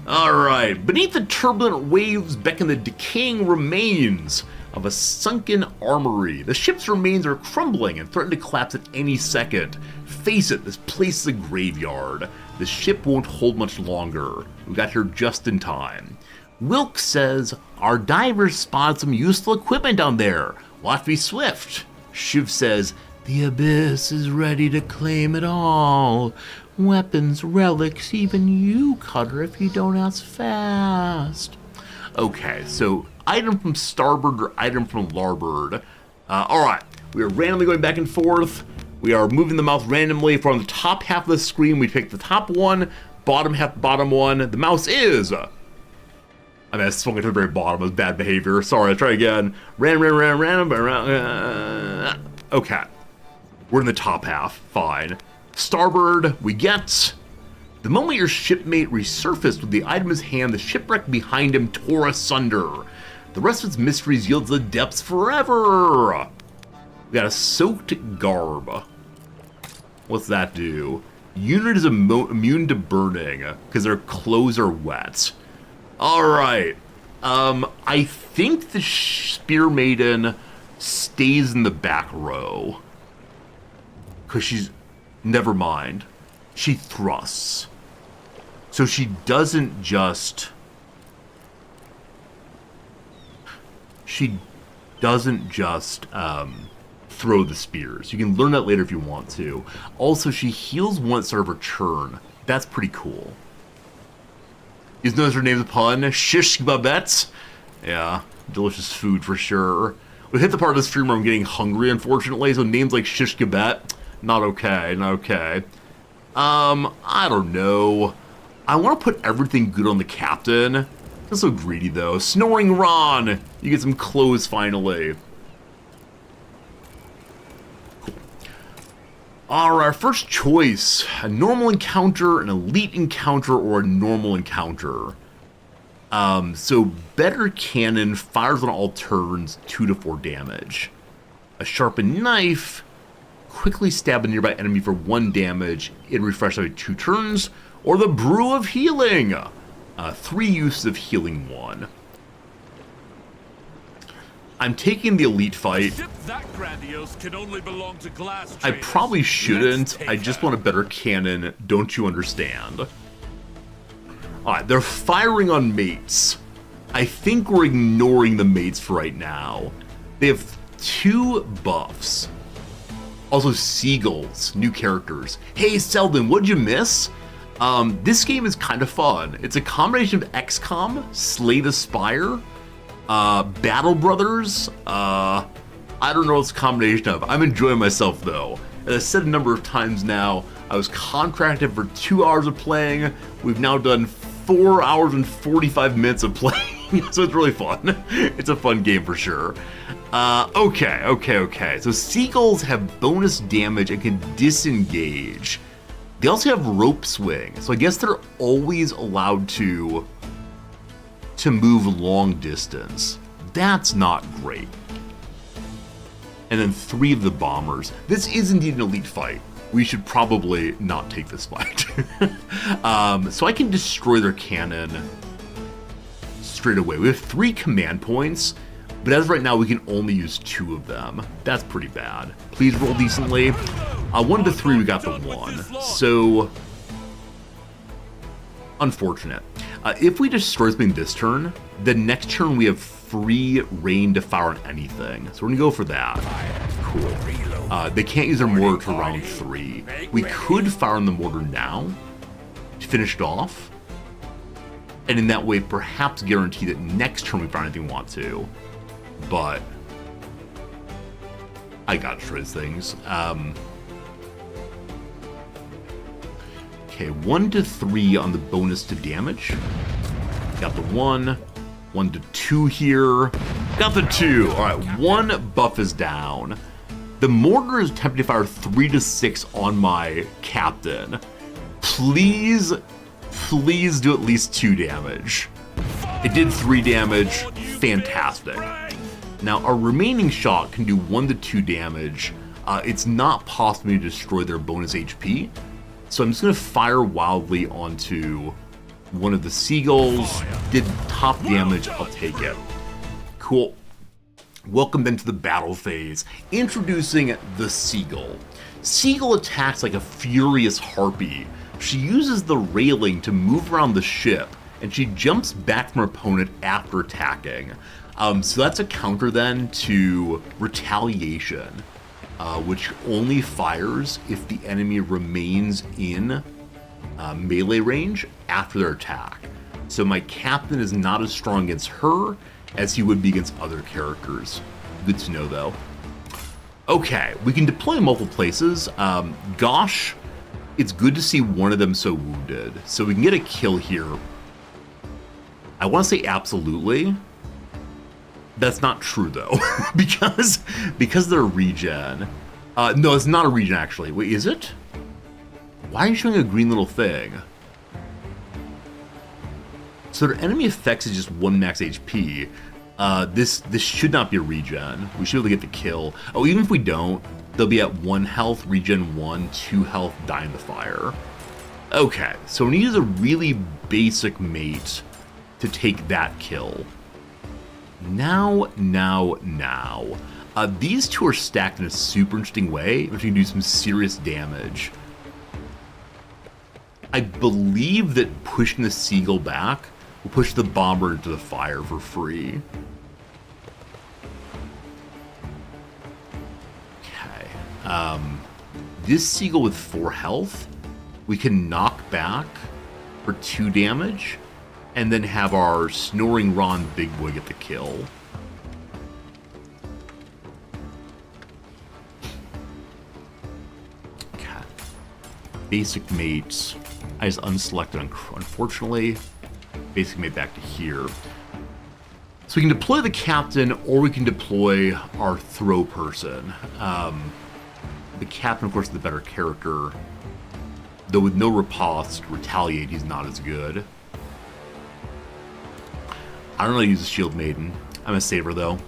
Speaker 1: Alright, beneath the turbulent waves beckon the decaying remains of a sunken armory. The ship's remains are crumbling and threaten to collapse at any second. Face it, this place is a graveyard. The ship won't hold much longer. We got here just in time. Wilkes says, our divers spotted some useful equipment down there. We'll have to be swift. Shiv says, the abyss is ready to claim it all. Weapons, relics, even you, Cutter, if you don't ask fast. Okay, so item from starboard or item from larboard. Alright, we are randomly going back and forth. We are moving the mouse randomly. If we're on the top half of the screen, we pick the top one, bottom half, bottom one. The mouse is... I mean, I swung it to the very bottom. It was bad behavior. Sorry, I'll try again. Random. Okay. We're in the top half. Fine. Starboard, we get... The moment your shipmate resurfaced with the item in his hand, the shipwreck behind him tore asunder. The rest of its mysteries yields the depths forever. We got a soaked garb. What's that do? Unit is immune to burning because their clothes are wet. Alright. I think the Spear Maiden stays in the back row. Because she's... Never mind. She thrusts. So she doesn't just... throw the spears. You can learn that later if you want to. Also, she heals once out of her turn. That's pretty cool. You notice her name's a pun? Shish Babette? Yeah, delicious food for sure. We hit the part of the stream where I'm getting hungry, unfortunately, so names like Shish Babette, not okay. I don't know. I want to put everything good on the captain. That's so greedy, though. Snoring Ron! You get some clothes, finally. Our first choice, a normal encounter, an elite encounter, or a normal encounter. So better cannon fires on all turns, 2 to 4 damage. A sharpened knife, quickly stab a nearby enemy for 1 damage, it refreshes every 2 turns, or the Brew of Healing, 3 uses of healing 1. I'm taking the elite fight. I probably shouldn't. I just want a better cannon. Don't you understand? Alright, they're firing on mates. I think we're ignoring the mates for right now. They have 2 buffs. Also, Seagulls, new characters. Hey, Selden, what'd you miss? This game is kind of fun. It's a combination of XCOM, Slay the Spire, Battle Brothers, I don't know what it's a combination of. I'm enjoying myself though. As I said a number of times now, I was contracted for 2 hours of playing. We've now done 4 hours and 45 minutes of playing, so it's really fun. It's a fun game for sure. Okay. So Seagulls have bonus damage and can disengage. They also have rope swing, so I guess they're always allowed to move long distance. That's not great. And then 3 of the bombers. This is indeed an elite fight. We should probably not take this fight. So I can destroy their cannon straight away. We have 3 command points, but as of right now, we can only use 2 of them. That's pretty bad. Please roll decently. 1 to 3, we got the 1. So, unfortunate. If we destroy something this turn, the next turn we have free reign to fire on anything. So we're gonna go for that. Cool. They can't use their mortar to round 3. We could fire on the mortar now to finish it off. And in that way, perhaps guarantee that next turn we fire anything we want to. But I got to try these things. Okay, 1 to 3 on the bonus to damage. Got the 1. 1 to 2 here. Got the 2. All right, 1 buff is down. The mortar is attempting to fire 3 to 6 on my captain. Please do at least 2 damage. It did 3 damage. Fantastic. Now, our remaining shot can do 1 to 2 damage. It's not possible to destroy their bonus HP. So I'm just going to fire wildly onto one of the seagulls. Did top damage. I'll take it. Cool. Welcome then to the battle phase. Introducing the seagull. Seagull attacks like a furious harpy. She uses the railing to move around the ship, and she jumps back from her opponent after attacking. So that's a counter then to retaliation, which only fires if the enemy remains in melee range after their attack. So my captain is not as strong against her as he would be against other characters. Good to know though. Okay, we can deploy multiple places. Gosh, it's good to see one of them so wounded. So we can get a kill here. I want to say absolutely. That's not true though, because they're regen. No, it's not a regen actually. Wait, is it? Why are you showing a green little thing? So their enemy effects is just 1 max HP. This should not be a regen. We should be able to get the kill. Oh, even if we don't, they'll be at 1 health, regen 1, 2 health, die in the fire. Okay, so we're gonna use a really basic mate to take that kill. Now. These two are stacked in a super interesting way, which can do some serious damage. I believe that pushing the seagull back will push the bomber into the fire for free. Okay. This seagull with 4 health, we can knock back for 2 damage, and then have our Snoring Ron Big Boy get the kill. Okay. Basic mates. I just unselected, unfortunately. Basic mate back to here. So we can deploy the captain, or we can deploy our throw person. The captain, of course, is the better character. Though with no riposte, retaliate, he's not as good. I don't really use a shield maiden. I'm a saver though.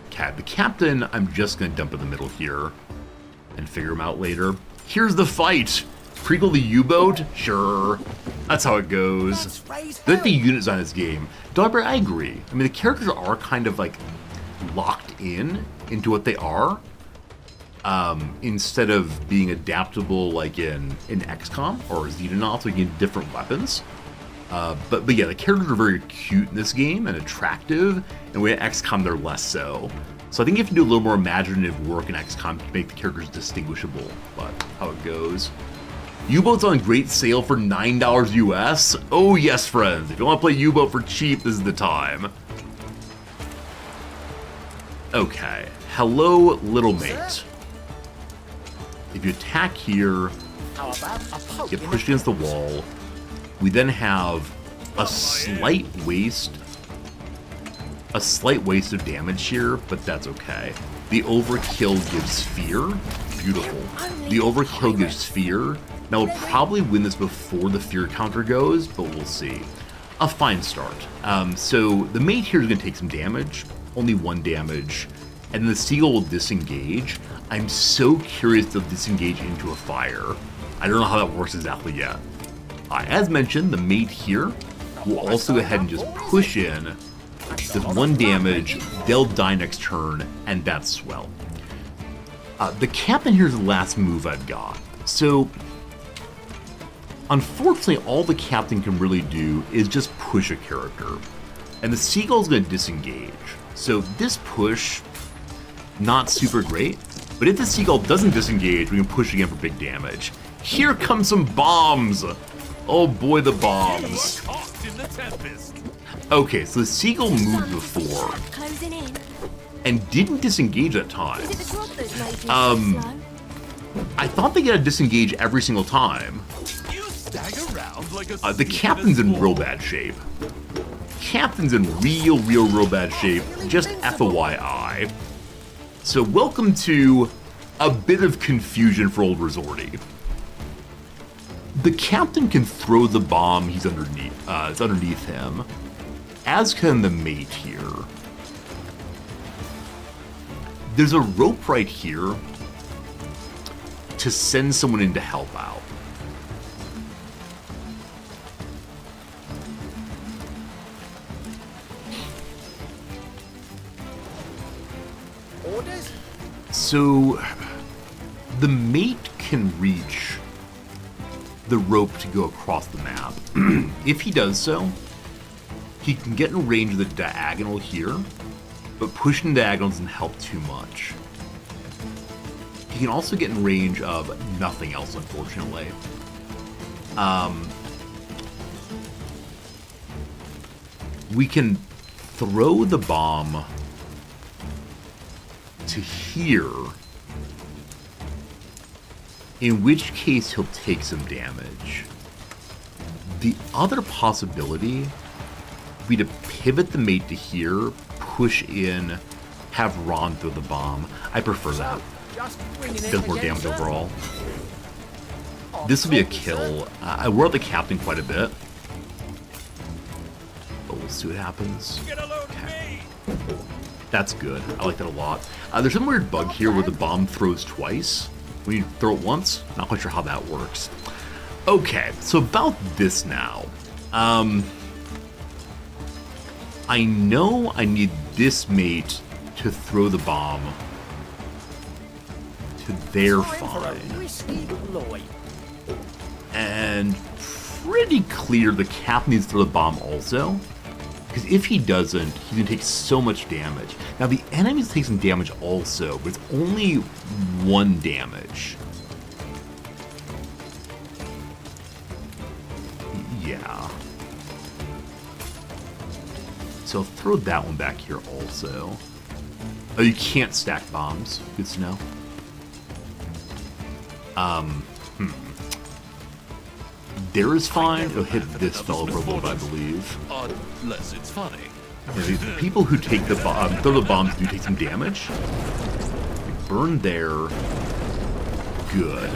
Speaker 1: Okay, the captain, I'm just gonna dump in the middle here and figure him out later. Here's the fight. Prequel the U-boat? Sure. That's how it goes. I like the unit design of this game. Dogberry, I agree. I mean, the characters are kind of like locked into what they are, instead of being adaptable like in XCOM or Xenonaut, so you get different weapons. But yeah, the characters are very cute in this game and attractive, and with XCOM they're less so. So I think you have to do a little more imaginative work in XCOM to make the characters distinguishable, but how it goes. U-boat's on great sale for $9 US. Oh yes, friends, if you want to play U-boat for cheap, this is the time. Okay, hello, little mate. If you attack here, get pushed against the wall. We then have a slight waste of damage here, but that's okay. The overkill gives fear. Beautiful. The overkill gives fear. Now we'll probably win this before the fear counter goes, but we'll see. A fine start. So the mate here is going to take some damage, only 1 damage, and the seagull will disengage. I'm so curious to disengage into a fire. I don't know how that works exactly yet. As mentioned, the mate here will also go ahead and just push in. Does 1 damage, they'll die next turn, and that's swell. The captain here is the last move I've got. So, unfortunately, all the captain can really do is just push a character. And the seagull's going to disengage. So this push, not super great, but if the seagull doesn't disengage, we can push again for big damage. Here come some bombs! Oh boy, the bombs.
Speaker 3: Caught in the tempest.
Speaker 1: Okay, so the seagull moved before
Speaker 10: Closing in.
Speaker 1: and didn't disengage that time.
Speaker 10: Is it the drop that's made you so slow?
Speaker 1: I thought they gotta disengage every single time.
Speaker 3: You stagger around like a
Speaker 1: The captain's in real bad shape. Captain's in real bad shape, just FYI. So welcome to a bit of confusion for old Rizorty. The captain can throw the bomb he's underneath. It's underneath him, as can the mate here. There's a rope right here to send someone in to help out.
Speaker 9: Orders?
Speaker 1: So the mate can reach the rope to go across the map. If he does so, he can get in range of the diagonal here, but pushing diagonals doesn't help too much. He can also get in range of nothing else, unfortunately. We can throw the bomb to here, in which case he'll take some damage. The other possibility would be to pivot the mate to here, push in, have Ron throw the bomb. I prefer that.
Speaker 9: Just bringing it
Speaker 1: Does more
Speaker 9: again,
Speaker 1: damage
Speaker 9: sir.
Speaker 1: overall. This will be a kill. I wore out the captain quite a bit. But we'll see what happens.
Speaker 11: Get a load of me!
Speaker 1: That's good. I like that a lot. There's some weird bug here where the bomb throws twice. When you throw it once, not quite sure how that works. Okay, so about this now. I know I need this mate to throw the bomb to their
Speaker 9: Time for a
Speaker 1: fine.
Speaker 9: risky ploy.
Speaker 1: And pretty clear the captain needs to throw the bomb also. Because if he doesn't, he's going to take so much damage. Now, the enemies take some damage also, but it's only 1 damage. Yeah. So I'll throw that one back here also. Oh, you can't stack bombs. Good to know. There is fine. It'll hit this fellow for a little bit, I believe.
Speaker 3: Unless it's funny.
Speaker 1: The people who take the throw the bombs do take some damage. They burn there. Good.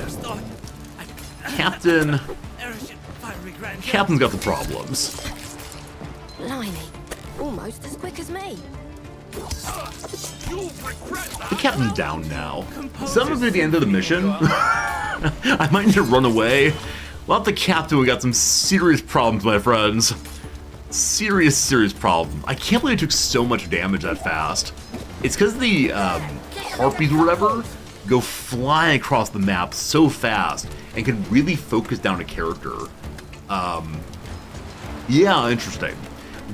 Speaker 1: Captain. Captain's got the problems.
Speaker 10: Blimey. Almost as quick as me.
Speaker 1: The captain's down now. Some of it at the end of the mission. I might need to run away. Well, the captain, we got some serious problems, my friends. Serious problem. I can't believe it took so much damage that fast. It's because the harpies or whatever go flying across the map so fast and can really focus down a character. Yeah, interesting.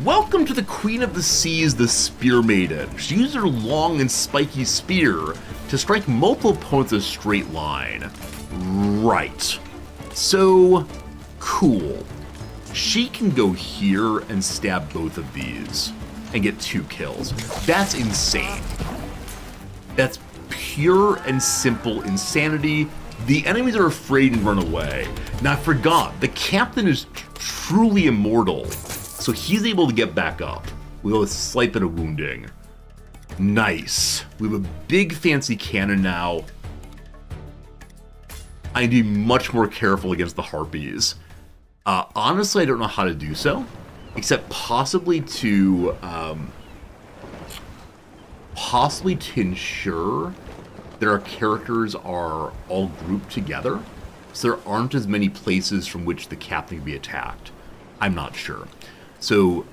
Speaker 1: Welcome to the Queen of the Seas, the Spear Maiden. She uses her long and spiky spear to strike multiple opponents in a straight line. Right. So, cool. She can go here and stab both of these and get 2 kills. That's insane. That's pure and simple insanity. The enemies are afraid and run away. Now, I forgot, the captain is truly immortal, so he's able to get back up with a slight bit of wounding. Nice. We have a big fancy cannon now. I need to be much more careful against the harpies. Honestly, I don't know how to do so, except possibly to ensure that our characters are all grouped together, so there aren't as many places from which the captain can be attacked. I'm not sure. So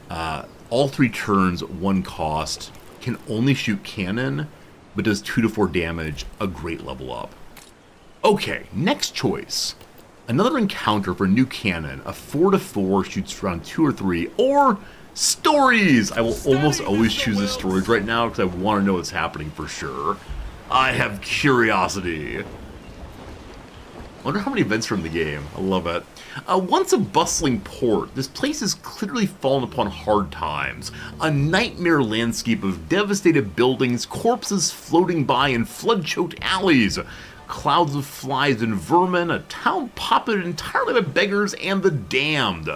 Speaker 1: all 3 turns, 1 cost, can only shoot cannon, but does 2 to 4 damage, a great level up. Okay, next choice. Another encounter for a new cannon. A 4 to 4 shoots around 2 or 3, or Stories! I will almost always choose the stories right now because I want to know what's happening for sure. I have curiosity. I wonder how many events are in the game. I love it. Once a bustling port, this place has clearly fallen upon hard times. A nightmare landscape of devastated buildings, corpses floating by in flood-choked alleys, clouds of flies and vermin, a town populated entirely by beggars and the damned.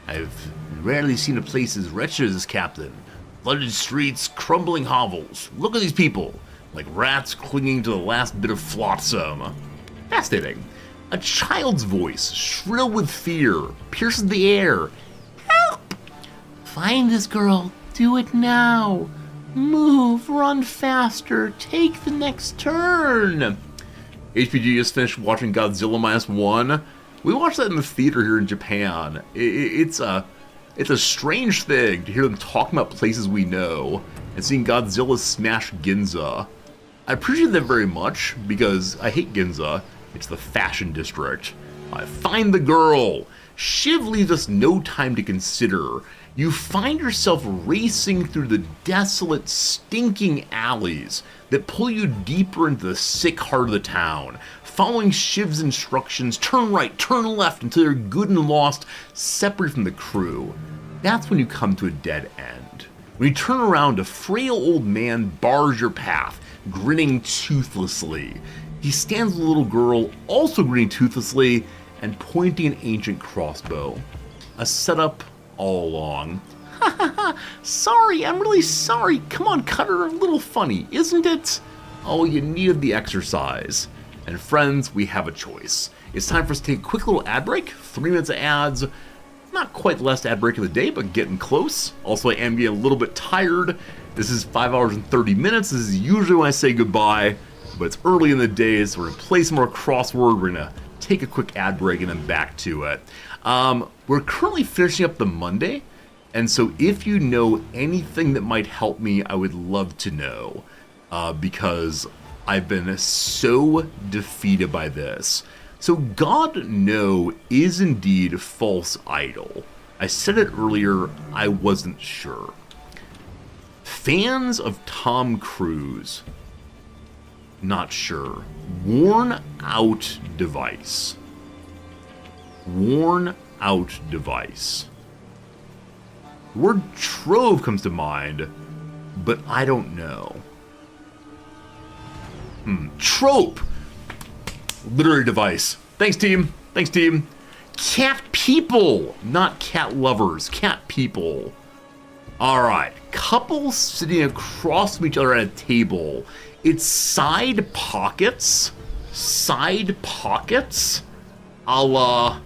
Speaker 1: I've rarely seen a place as wretched as this, Captain. Flooded streets, crumbling hovels. Look at these people, like rats clinging to the last bit of flotsam. Fascinating. A child's voice, shrill with fear, pierces the air. Help! Find this girl. Do it now. Move, run faster, take the next turn. HPG just finished watching Godzilla -1. We watched that in the theater here in Japan. It's a strange thing to hear them talking about places we know and seeing Godzilla smash Ginza. I appreciate that very much because I hate Ginza. It's the fashion district. Find the girl. Shiv leaves us no time to consider. You find yourself racing through the desolate, stinking alleys that pull you deeper into the sick heart of the town. Following Shiv's instructions, turn right, turn left until you're good and lost, separate from the crew. That's when you come to a dead end. When you turn around, a frail old man bars your path, grinning toothlessly. He stands with a little girl, also grinning toothlessly, and pointing an ancient crossbow. A setup all along. Ha ha ha! Sorry, I'm really sorry. Come on, Cutter, a little funny, isn't it? Oh, you needed the exercise. And friends, we have a choice. It's time for us to take a quick little ad break. 3 minutes of ads. Not quite the last ad break of the day, but getting close. Also, I am getting a little bit tired. This is 5 hours and 30 minutes. This is usually when I say goodbye. But it's early in the day, so we're going to play some more crossword. We're going to take a quick ad break and then back to it. We're currently finishing up the Monday, and so if you know anything that might help me, I would love to know, because I've been so defeated by this. So God No is indeed false idol. I said it earlier, I wasn't sure. Fans of Tom Cruise, not sure. Worn out device. Worn out device. The word trove comes to mind, but I don't know. Trope. Literary device. Thanks, team. Thanks, team. Cat people, not cat lovers. Cat people. All right. Couples sitting across from each other at a table. It's side pockets. Side pockets. A la...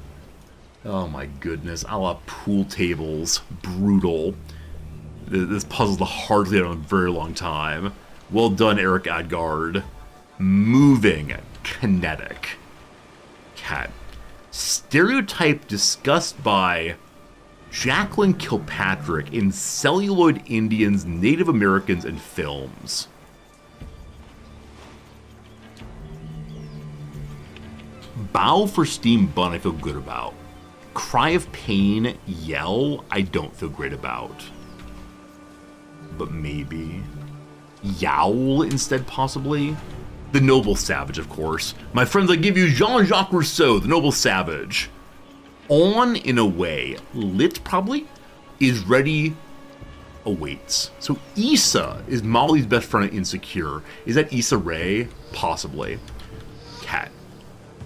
Speaker 1: Oh my goodness. A la pool tables. Brutal. This puzzle's the hardest I've done in a very long time. Well done, Eric Adgard. Moving. Kinetic. Cat. Stereotype discussed by Jacqueline Kilpatrick in Celluloid Indians, Native Americans, and Films. Bow for steam bun, I feel good about. Cry of pain, yell, I don't feel great about. But maybe. Yowl instead, possibly? The Noble Savage, of course. My friends, I give you Jean-Jacques Rousseau, the Noble Savage. On in a way, lit probably, is ready, awaits. So Issa is Molly's best friend at Insecure. Is that Issa Rae? Possibly. Cat.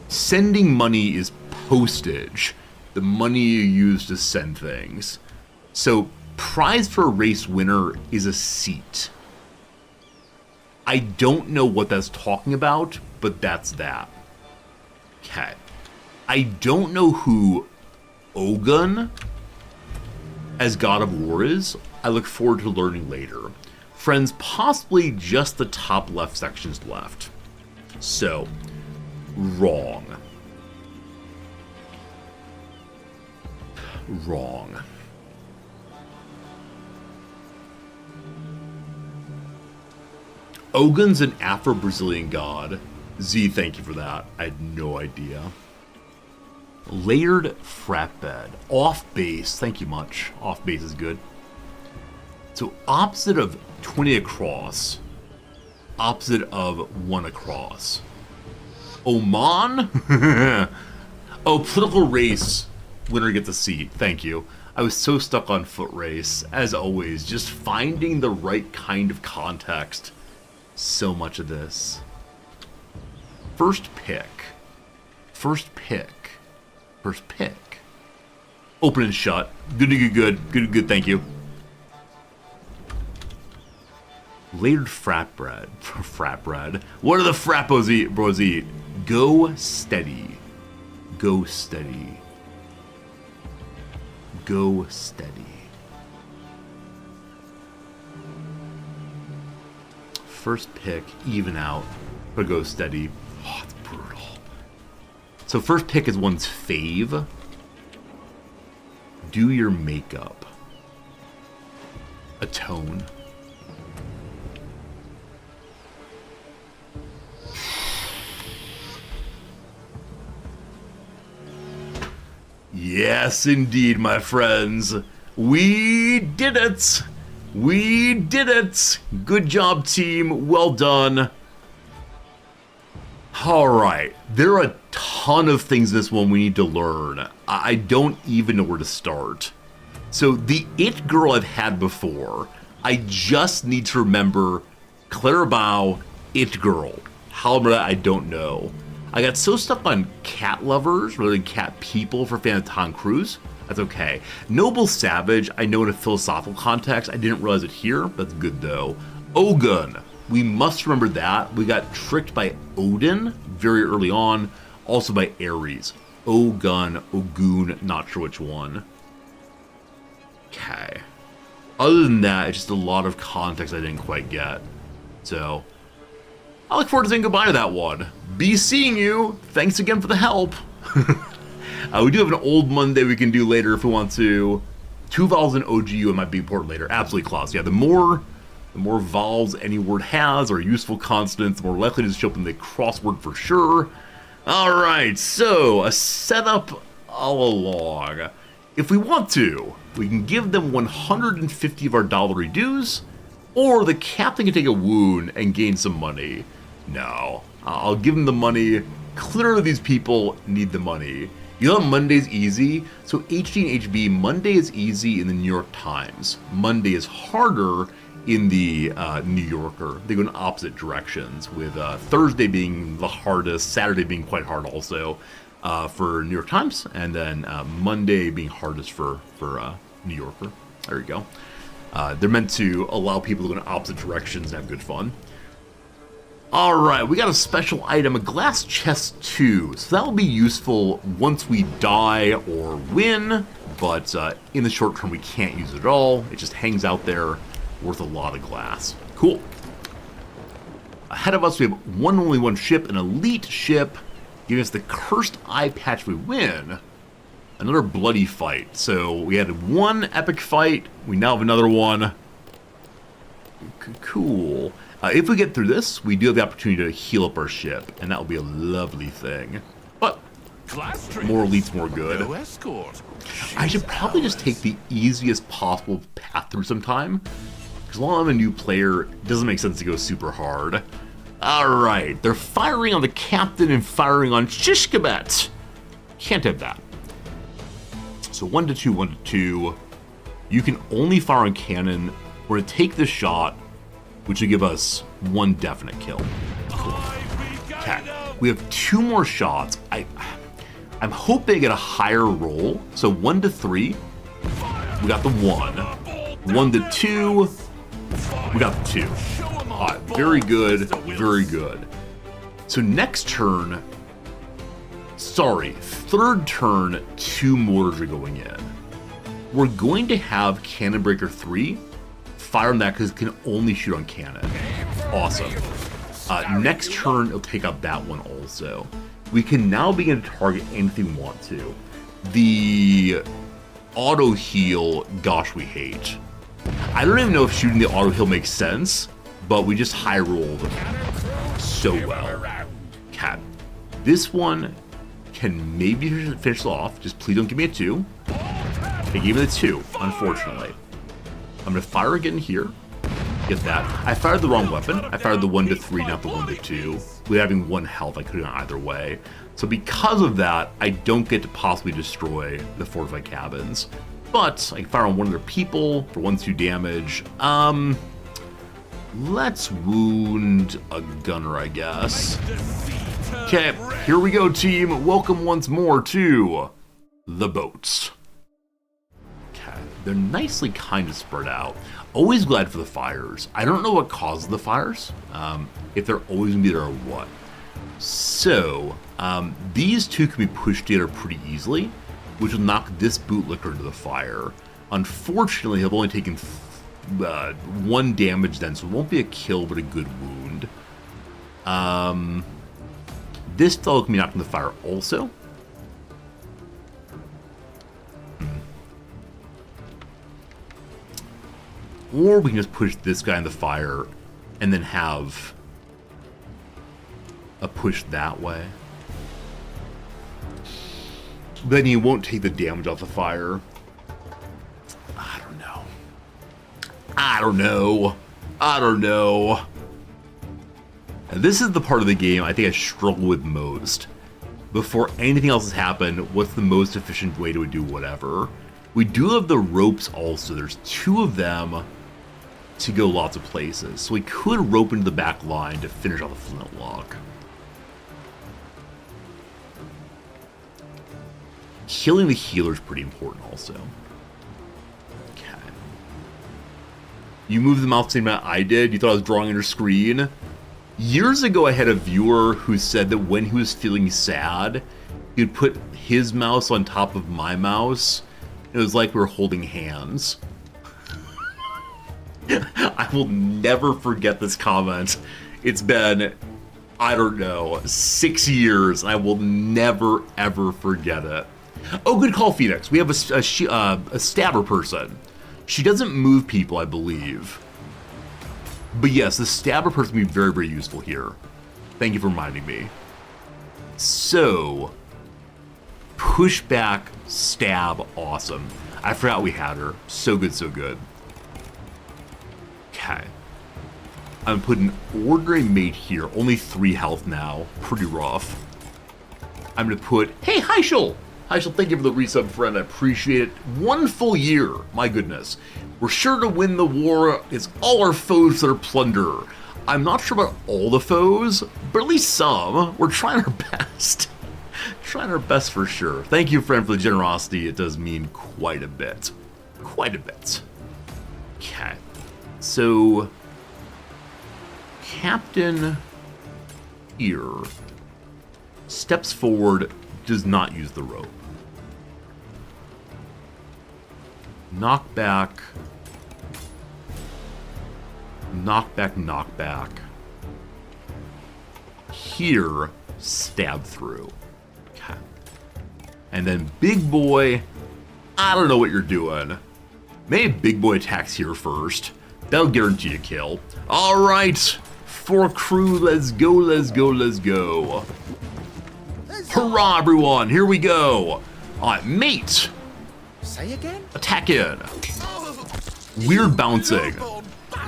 Speaker 1: Sending money is postage. The money you use to send things. So prize for a race winner is a seat. I don't know what that's talking about, but that's that. Okay. I don't know who Ogun as God of War is. I look forward to learning later. Friends, possibly just the top left sections left. So, wrong. Wrong. Ogun's an Afro-Brazilian god. Z, thank you for that. I had no idea. Layered frat bed. Off base. Thank you much. Off base is good. So opposite of 20 across, opposite of 1 across. Oman? Oh, political race. Winner gets a seat. Thank you. I was so stuck on foot race. As always, just finding the right kind of context. So much of this. First pick. First pick. First pick. Open and shut. Good, good, good. Good, good, thank you. Layered frat bread. Frat bread. What do the frat bros eat? Go steady. Go steady. Go steady. First pick, even out, but go steady. Oh, it's brutal. So first pick is one's fave. Do your makeup. Atone. Yes, indeed, my friends. We did it! We did it! Good job, team. Well done. Alright, there are a ton of things in this one we need to learn. I don't even know where to start. So, the It Girl I've had before, I just need to remember Clarabelle, It Girl. How about that, I don't know. I got so stuck on cat lovers rather than cat people for fan of Tom Cruise. That's okay. Noble Savage, I know in a philosophical context. I didn't realize it here. That's good though. Ogun. We must remember that. We got tricked by Odin very early on. Also by Ares. Ogun, Ogun, not sure which one. Okay. Other than that, it's just a lot of context I didn't quite get. So, I look forward to saying goodbye to that one. Be seeing you. Thanks again for the help. We do have an old Monday we can do later if we want to. 2 vowels in OGU, it might be important later. Absolutely, Klaus. Yeah, the more vowels any word has or useful consonants, the more likely it is to show up in the crossword for sure. Alright, so a setup all along. If we want to, we can give them 150 of our dollary dues, or the captain can take a wound and gain some money. No, I'll give them the money. Clearly these people need the money. You know Monday's easy? So HD and HB, Monday is easy in the New York Times. Monday is harder in the New Yorker. They go in opposite directions, with Thursday being the hardest, Saturday being quite hard also for New York Times, and then Monday being hardest for New Yorker. There you go. They're meant to allow people to go in opposite directions and have good fun. Alright, we got a special item, a glass chest 2. So that will be useful once we die or win, but in the short term we can't use it at all. It just hangs out there, worth a lot of glass. Cool. Ahead of us we have only one ship, an elite ship, giving us the cursed eye patch if we win. Another bloody fight. So we had one epic fight, we now have another one. Cool. If we get through this, we do have the opportunity to heal up our ship, and that will be a lovely thing. But more elites, more good. I should probably just take the easiest possible path through sometime, because while I'm a new player, it doesn't make sense to go super hard. Alright, they're firing on the captain and firing on Shishkabet. Can't have that. So 1 to 2, 1 to 2. You can only fire on cannon. We're going to take the shot, which will give us 1 definite kill. Cool. Okay, we have 2 more shots. I'm hoping to get a higher roll. So 1 to 3, we got the 1. 1 to 2, we got the 2. Alright, very good, very good. So next turn, sorry, third turn, 2 mortars are going in. We're going to have Cannon Breaker 3. Fire on that because it can only shoot on cannon. Awesome. Next turn, it'll take out that one also. We can now begin to target anything we want to. The auto heal, gosh, we hate. I don't even know if shooting the auto heal makes sense, but we just high rolled so well. Cat. This one can maybe finish it off. Just please don't give me a 2. They gave me the 2, unfortunately. I'm going to fire again here. Get that. I fired the wrong weapon. I fired the 1 to 3, not the 1 to 2. With having 1 health, I could have gone either way. So because of that, I don't get to possibly destroy the fortified cabins. But I can fire on one of their people for 1-2 damage. Let's wound a gunner, I guess. Okay, here we go, team. Welcome once more to the boats. Okay, they're nicely kind of spread out. Always glad for the fires. I don't know what causes the fires, if they're always gonna be there or what. So, these two can be pushed together pretty easily, which will knock this bootlicker into the fire. Unfortunately, he'll only taken 1 damage then, so it won't be a kill, but a good wound. This fellow can be knocked in the fire also. Or we can just push this guy in the fire and then have a push that way. Then you won't take the damage off the fire. I don't know. I don't know. I don't know. And this is the part of the game I think I struggle with most. Before anything else has happened, what's the most efficient way to do whatever? We do have the ropes also. There's 2 of them to go lots of places. So we could rope into the back line to finish off the flintlock. Killing the healer is pretty important also. Okay. You moved the mouse the same amount I did? You thought I was drawing on your screen? Years ago I had a viewer who said that when he was feeling sad, he'd put his mouse on top of my mouse. It was like we were holding hands. I will never forget this comment. It's been, I don't know, 6 years, and I will never, ever forget it. Oh, good call, Phoenix. We have a stabber person. She doesn't move people, I believe. But yes, the stabber person can be very, very useful here. Thank you for reminding me. So, push back, stab, awesome. I forgot we had her. So good, so good. Okay. I'm putting an ordinary mate here. Only 3 health now. Pretty rough. I'm going to put... Hey, Heischel! Heischel, thank you for the resub, friend. I appreciate it. 1 full year. My goodness. We're sure to win the war. It's all our foes that are plunder. I'm not sure about all the foes, but at least some. We're trying our best. Trying our best for sure. Thank you, friend, for the generosity. It does mean quite a bit. Quite a bit. Okay. So, Captain here steps forward, does not use the rope. Knock back. Knock back, knock back. Here, stab through. Okay. And then Big Boy, I don't know what you're doing. Maybe Big Boy attacks here first. That'll guarantee a kill. Alright, for crew, let's go, let's go, let's go. Hurrah, everyone, here we go. Alright, mate.
Speaker 9: Say again?
Speaker 1: Attack in. Weird bouncing.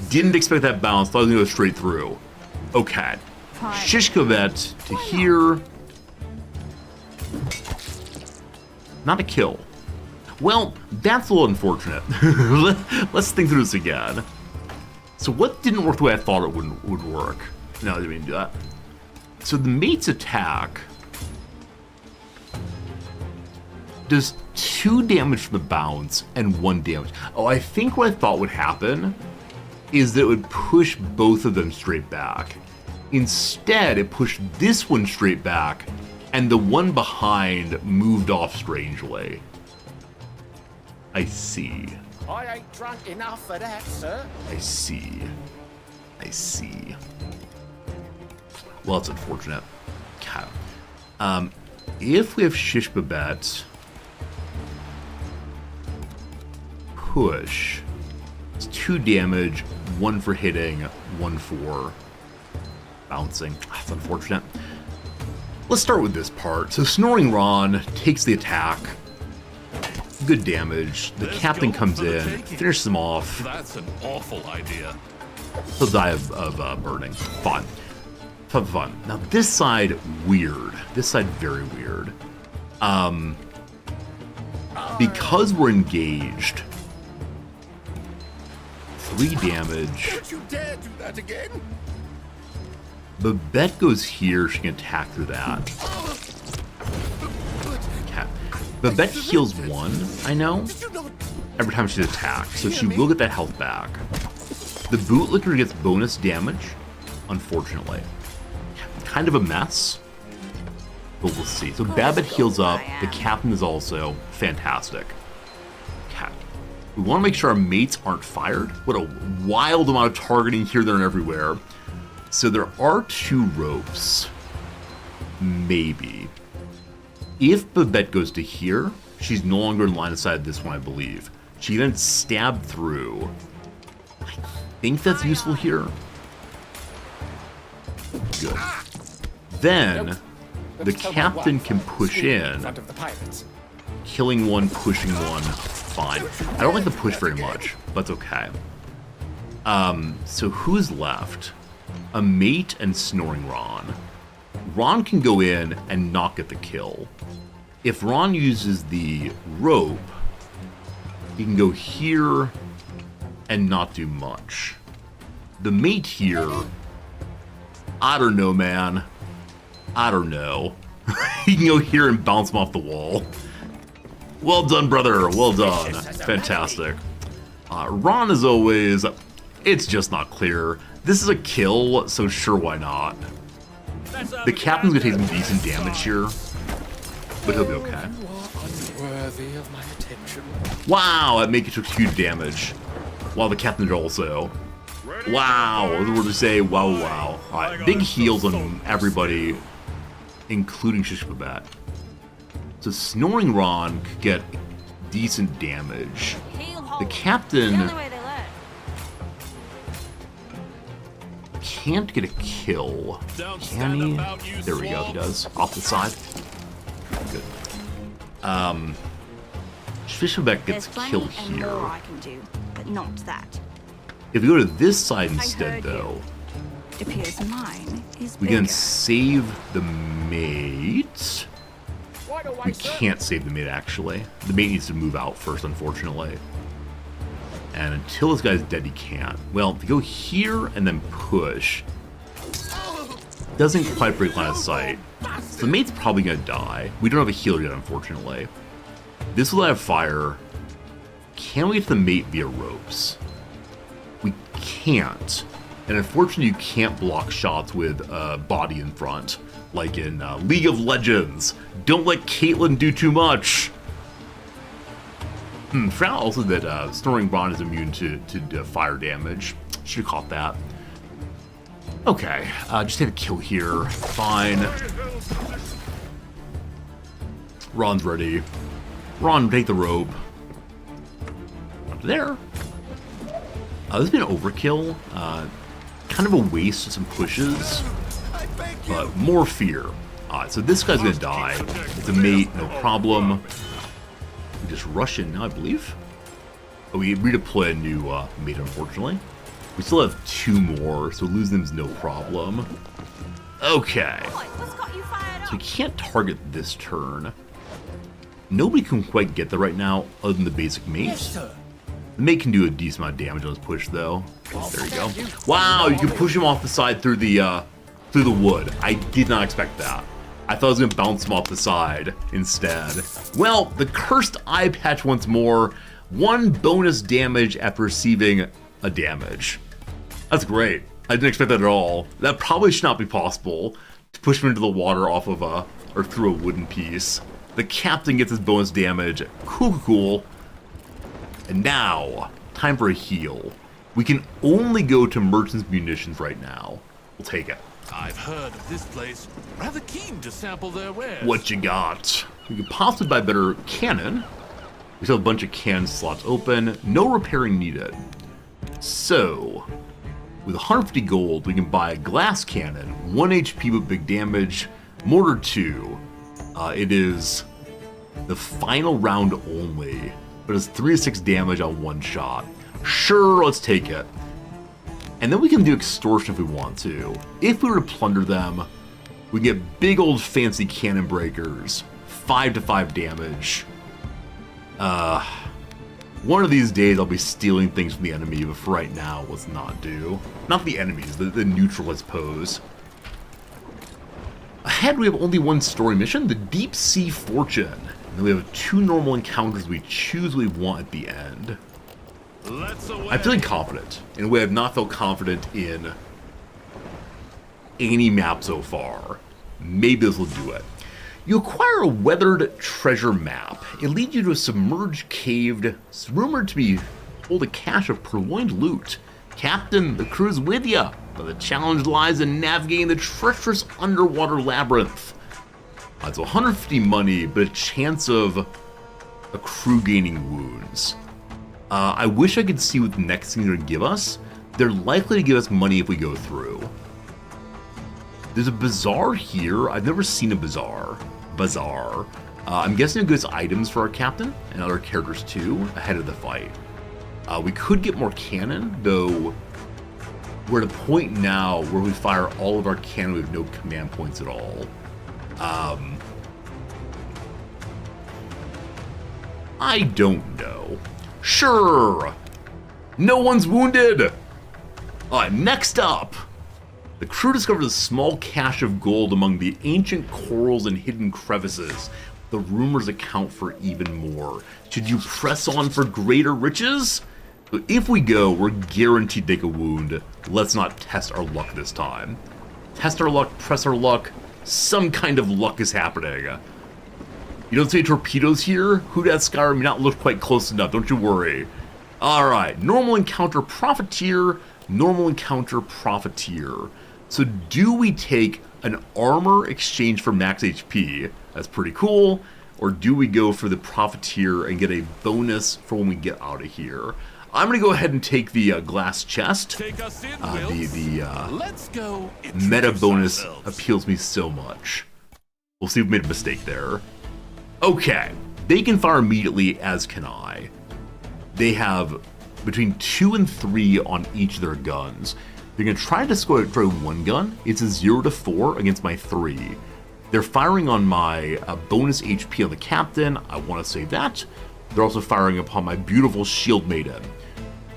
Speaker 1: Didn't expect that bounce, thought it was gonna go straight through. Okay. Shishkovet to here. Not a kill. Well, that's a little unfortunate. Let's think through this again. So what didn't work the way I thought it would work? No, I didn't mean to do that. So the mate's attack does 2 damage from the bounce and 1 damage. Oh, I think what I thought would happen is that it would push both of them straight back. Instead, it pushed this one straight back, and the one behind moved off strangely. I see.
Speaker 9: I ain't drunk enough for that, sir.
Speaker 1: I see. I see. Well, that's unfortunate. Okay. If we have Shishbabet push, it's 2 damage, 1 for hitting, 1 for bouncing. That's unfortunate. Let's start with this part. So Snoring Ron takes the attack. Good damage. The captain comes in, finishes them off.
Speaker 3: That's an awful idea.
Speaker 1: He'll die of burning. Fun. Fun. Now this side, weird. This side, very weird. Because we're engaged, 3 damage.
Speaker 12: Don't you dare do that again!
Speaker 1: Babette goes here, she can attack through that. Okay. Babette heals 1, I know, every time she's attacked, so she will get that health back. The bootlicker gets bonus damage, unfortunately. Kind of a mess, but we'll see. So Babette heals up, the captain is also fantastic. Okay. We want to make sure our mates aren't fired. What a wild amount of targeting here, there, and everywhere. So there are 2 ropes. Maybe. If Babette goes to here, she's no longer in line of sight of this one, I believe. She then stabbed through. I think that's useful here. Good. Then, the captain can push in, killing 1, pushing 1, fine. I don't like the push very much, but it's okay. So who's left? A mate and Snoring Ron. Ron can go in and not get the kill. If Ron uses the rope, he can go here and not do much. The mate here, I don't know, man. I don't know. He can go here and bounce him off the wall. Well done, brother. Well done. Fantastic. Ron, as always, it's just not clear. This is a kill, so sure, why not? The captain's gonna take some decent damage here, but he'll be okay. Wow, that make it took huge damage. While the captain did also. Wow, we're to say wow. Alright, big heals on everybody, including Shish Babette. So Snoring Ron could get decent damage. The captain can't get a kill. Can he? There we go, he does. Off the side. Good. Shish Babette gets killed here.
Speaker 6: I can do, but not that.
Speaker 1: If we go to this side instead, though,
Speaker 6: It appears mine is
Speaker 1: we can save the mate. We can't save the mate, actually. The mate needs to move out first, unfortunately. And until this guy's dead, he can't. Well, if you go here and then push, doesn't quite break line of sight. So the mate's probably going to die. We don't have a healer yet, unfortunately. This will have fire. Can we get to the mate via ropes? We can't. And unfortunately, you can't block shots with a body in front, like in League of Legends. Don't let Caitlyn do too much. Found also that Snoring Ron is immune to fire damage. Should have caught that. Okay, just take a kill here. Fine. Ron's ready. Ron, take the rope. Up there. This has been overkill. Kind of a waste of some pushes, but more fear. Alright, so this guy's gonna die. It's a mate, no problem. We just rush in now, I believe. Oh, we redeploy a new mate, unfortunately. We still have 2 more, so losing them is no problem. Okay. So we can't target this turn. Nobody can quite get there right now, other than the basic mate. The mate can do a decent amount of damage on his push, though. There you go. Wow, you can push him off the side through the wood. I did not expect that. I thought I was going to bounce him off the side instead. Well, the cursed eye patch once more. 1 bonus damage after receiving a damage. That's great. I didn't expect that at all. That probably should not be possible, to push him into the water off of or through a wooden piece. The captain gets his bonus damage. Cool. And now, time for a heal. We can only go to Merchant's Munitions right now. We'll take it.
Speaker 3: I've heard of this place. Rather keen to sample their wares.
Speaker 1: What you got? We could possibly buy better cannon. We still have a bunch of cannon slots open. No repairing needed. So, with 150 gold, we can buy a glass cannon. 1 HP but big damage. Mortar 2. It is The final round only, but it's 3 to 6 damage on one shot. Sure, let's take it. And then we can do extortion if we want to. If we were to plunder them, we get big old fancy cannon breakers, 5 to 5 damage. One of these days I'll be stealing things from the enemy, but for right now, let's not do. Not the enemies, the neutral, I suppose. Ahead we have only one story mission, the Deep Sea Fortune. And then we have 2 normal encounters we choose we want at the end. I'm feeling confident, in a way I've not felt confident in any map so far. Maybe this will do it. You acquire a weathered treasure map. It leads you to a submerged cave, rumored to hold a cache of purloined loot. Captain, the crew's with ya, but the challenge lies in navigating the treacherous underwater labyrinth. It's 150 money, but a chance of a crew gaining wounds. I wish I could see what the next thing they're gonna give us. They're likely to give us money if we go through. There's a bazaar here. I've never seen a bazaar. I'm guessing it gives items for our captain and other characters too ahead of the fight. We could get more cannon, though we're at a point now where we fire all of our cannon with no command points at all. I don't know. Sure! No one's wounded! Alright, next up! The crew discovers a small cache of gold among the ancient corals and hidden crevices. The rumors account for even more. Should you press on for greater riches? If we go, we're guaranteed to take a wound. Let's not test our luck this time. Test our luck, press our luck. Some kind of luck is happening. You don't see torpedoes here? Who dat Skyrim may not look quite close enough, don't you worry. Alright, normal encounter profiteer, normal encounter profiteer. So do we take an armor exchange for max HP? That's pretty cool. Or do we go for the profiteer and get a bonus for when we get out of here? I'm gonna go ahead and take the glass chest.
Speaker 3: Let's go.
Speaker 1: Meta bonus appeals me so much. We'll see if we made a mistake there. Okay, they can fire immediately, as can I. They have between 2 and 3 on each of their guns. They're going to try to destroy one gun. It's a 0 to 4 against my 3. They're firing on my bonus HP on the captain. I want to save that. They're also firing upon my beautiful shield maiden.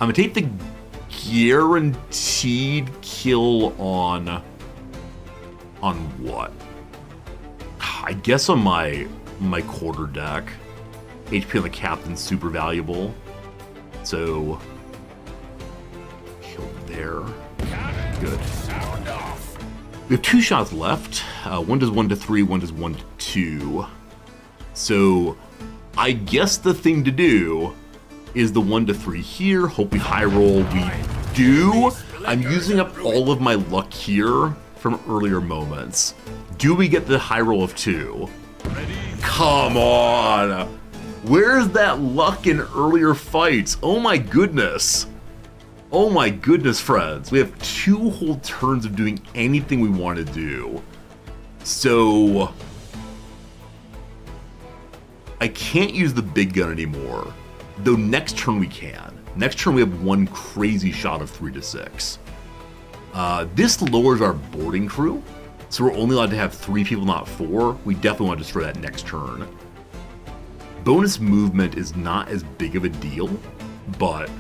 Speaker 1: I'm going to take the guaranteed kill on what? I guess on my quarter deck. HP on the captain's super valuable. So, kill there. Good. We have 2 shots left. One does 1 to 3, one does 1 to 2. So, I guess the thing to do is the 1 to 3 here. Hope we high roll. We do. I'm using up all of my luck here from earlier moments. Do we get the high roll of 2? Come on! Where's that luck in earlier fights? Oh my goodness. Oh my goodness, friends. We have 2 whole turns of doing anything we want to do. So, I can't use the big gun anymore. Though next turn we can. Next turn we have 1 crazy shot of 3 to 6. This lowers our boarding crew. So we're only allowed to have 3 people, not 4. We definitely want to destroy that next turn. Bonus movement is not as big of a deal, but,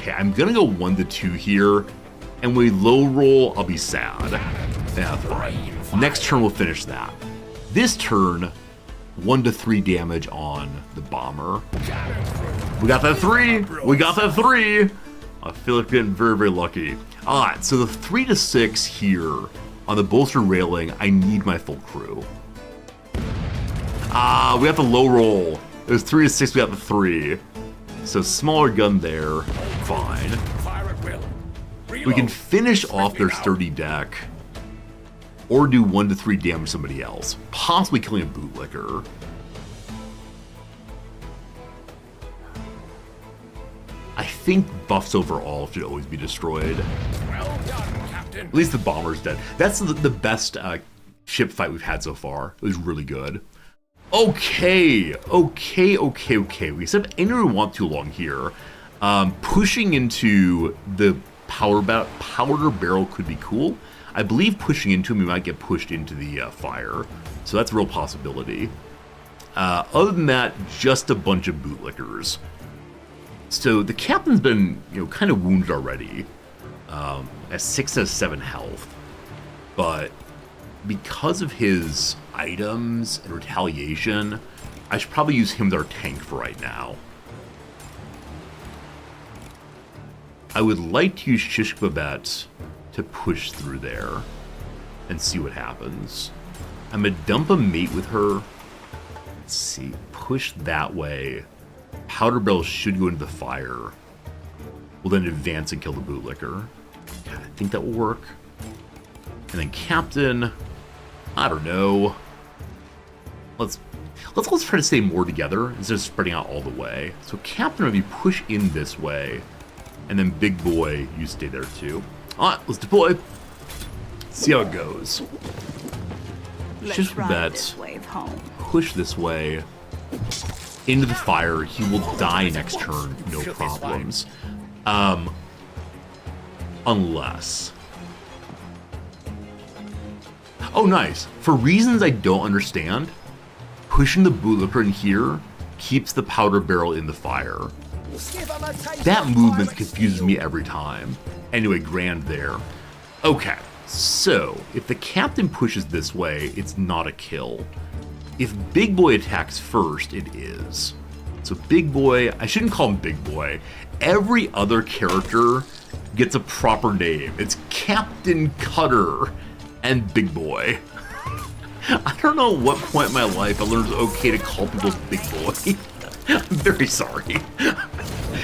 Speaker 1: Okay, I'm gonna go 1 to 2 here, and when we low roll, I'll be sad. That's right. Next turn we'll finish that. This turn, 1 to 3 damage on the bomber. We got that 3! We got that 3! I feel like we're getting very, very lucky. Alright, so the 3 to 6 here on the bolster railing, I need my full crew. We got the low roll. It was 3 to 6, we got the 3. So smaller gun there, fine. We can finish off their sturdy deck, or do 1 to 3 damage to somebody else, possibly killing a bootlicker. I think buffs overall should always be destroyed.
Speaker 4: Well done, Captain.
Speaker 1: At least the bomber's dead. That's the best ship fight we've had so far. It was really good. Okay. We said anywhere we want too long here. Pushing into the powder barrel could be cool. I believe pushing into him, we might get pushed into the fire. So that's a real possibility. Other than that, just a bunch of bootlickers. So the captain's been, kind of wounded already. At 6 out of 7 health. But because of his items and retaliation, I should probably use him as our tank for right now. I would like to use Shish Babette to push through there and see what happens. I'm gonna dump a mate with her. Let's see, push that way. Powder barrel should go into the fire. We'll then advance and kill the bootlicker. I think that will work. And then Captain, I don't know. Let's try to stay more together instead of spreading out all the way. So Captain, maybe push in this way. And then Big Boy, you stay there too. Alright, let's deploy. See how it goes.
Speaker 6: Let's ride this wave home.
Speaker 1: Push this way. Into the fire. He will die next turn, no problems. Unless... Oh, nice. For reasons I don't understand, pushing the bootlicker in here keeps the powder barrel in the fire. That movement confuses me every time. Anyway, grand there. Okay, so if the captain pushes this way, it's not a kill. If Big Boy attacks first, it is. So Big Boy, I shouldn't call him Big Boy. Every other character gets a proper name. It's Captain Cutter and Big Boy. I don't know what point in my life I learned it's okay to call people Big Boy. I'm very sorry.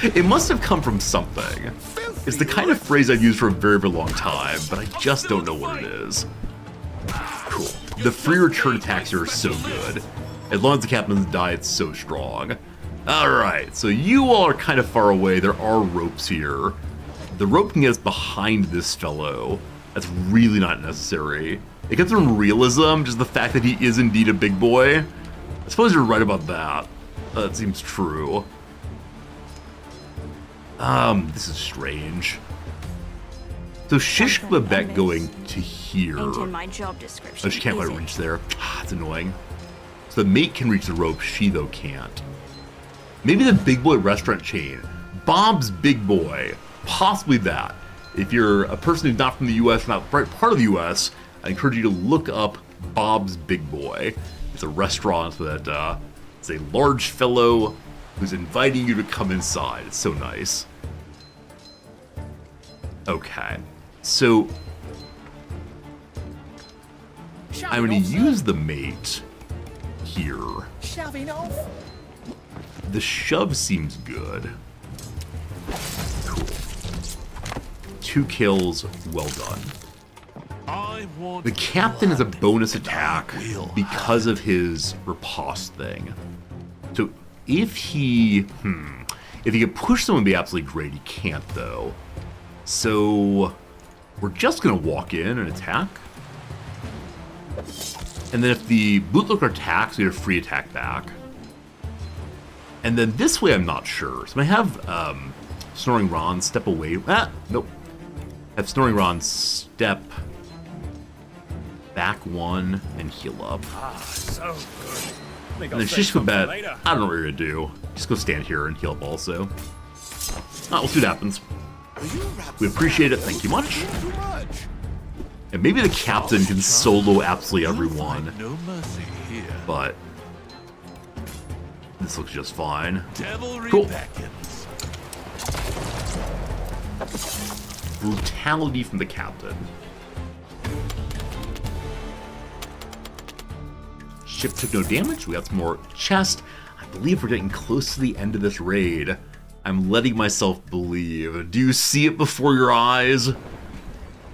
Speaker 1: It must have come from something. It's the kind of phrase I've used for a very, very long time, but I just don't know what it is. Cool. The free return attacks here are so good. As long as the captain doesn't die, it's so strong. Alright, so you all are kind of far away. There are ropes here. The rope can get us behind this fellow. That's really not necessary. It gets from realism, just the fact that he is indeed a big boy. I suppose you're right about that. That seems true. This is strange. So Shish Babette going to here.
Speaker 6: Ain't in my job description.
Speaker 1: Oh, she can't quite reach there. It's annoying. So the mate can reach the rope, she though can't. Maybe the Big Boy restaurant chain. Bob's Big Boy. Possibly that. If you're a person who's not from the US, not right part of the US, I encourage you to look up Bob's Big Boy. It's a restaurant that it's a large fellow who's inviting you to come inside. It's so nice. Okay, so I'm going to use the mate here. The shove seems good. Cool. 2 kills, well done. The captain is a bonus attack because of his riposte thing. So if he could push someone, it'd be absolutely great. He can't though. So we're just gonna walk in and attack. And then if the bootlicker attacks, we get a free attack back. And then this way I'm not sure. So I have Snoring Ron step away. Nope. Have Snoring Ron step back 1 and heal up.
Speaker 4: So good.
Speaker 1: And then Shish Babette, I don't know what you're gonna do. Just go stand here and heal up also. We'll see what happens. We appreciate it, thank you much. And maybe the captain can solo absolutely everyone. But this looks just fine. Cool. Brutality from the captain. Ship took no damage. We got some more chest. I believe we're getting close to the end of this raid. I'm letting myself believe. Do you see it before your eyes?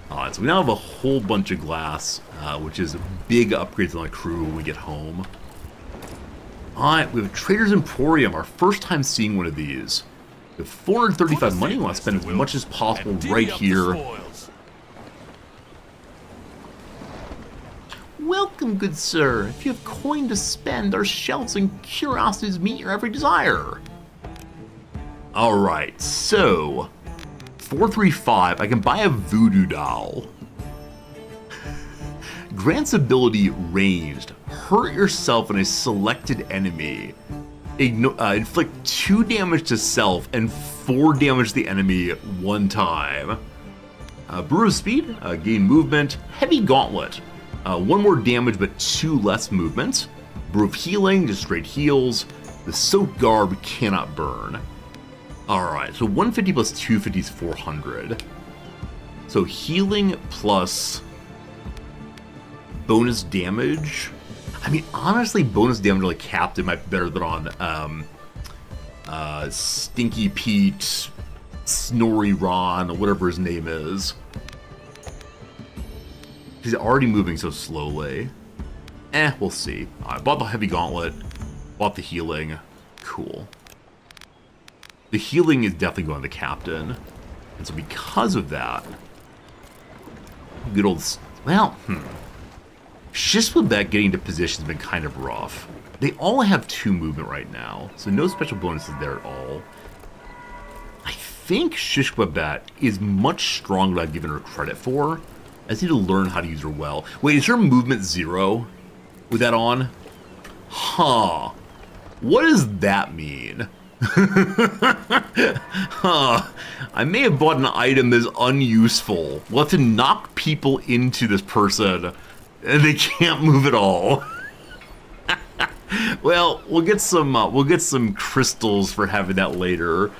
Speaker 1: Alright, so we now have a whole bunch of glass, which is big upgrades on the crew when we get home. Alright, we have Trader's Emporium, our first time seeing one of these. We have 435 money. We want to spend as much as possible right here.
Speaker 8: Welcome, good sir. If you have coin to spend, our shelves and curiosities meet your every desire. Alright, so 435, I can buy a voodoo doll. Grants ability ranged. Hurt yourself and a selected enemy. Inflict 2 damage to self and 4 damage to the enemy 1 time. Brew of Speed, gain movement. Heavy Gauntlet, 1 more damage but 2 less movement. Brew of Healing, just straight heals. The Soak Garb cannot burn. Alright, so 150 plus 250 is 400. So healing plus bonus damage. I mean, honestly, bonus damage on the Captain might be better than on Stinky Pete, Snorri Ron, or whatever his name is. He's already moving so slowly. We'll see. I bought the Heavy Gauntlet, bought the healing. Cool. The healing is definitely going to the Captain. And so because of that, good old... Well, Shishwabek getting into position has been kind of rough. They all have 2 movement right now, so no special bonuses there at all. I think Shishwabek is much stronger than I've given her credit for. I just need to learn how to use her well. Wait, is her movement 0 with that on? Huh. What does that mean? I may have bought an item that's unuseful. We'll have to knock people into this person, and they can't move at all. Well, we'll get some crystals for having that later.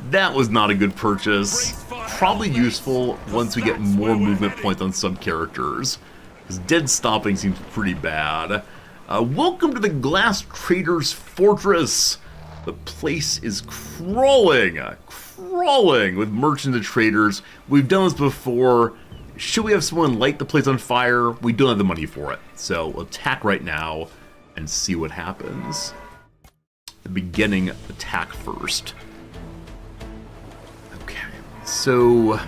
Speaker 8: That was not a good purchase. Probably useful once we get more movement points on some characters, because dead stomping seems pretty bad. Welcome to the Glass Trader's Fortress. The place is crawling with merchants and traders. We've done this before. Should we have someone light the place on fire? We don't have the money for it. So we'll attack right now and see what happens. The beginning attack first. Okay, so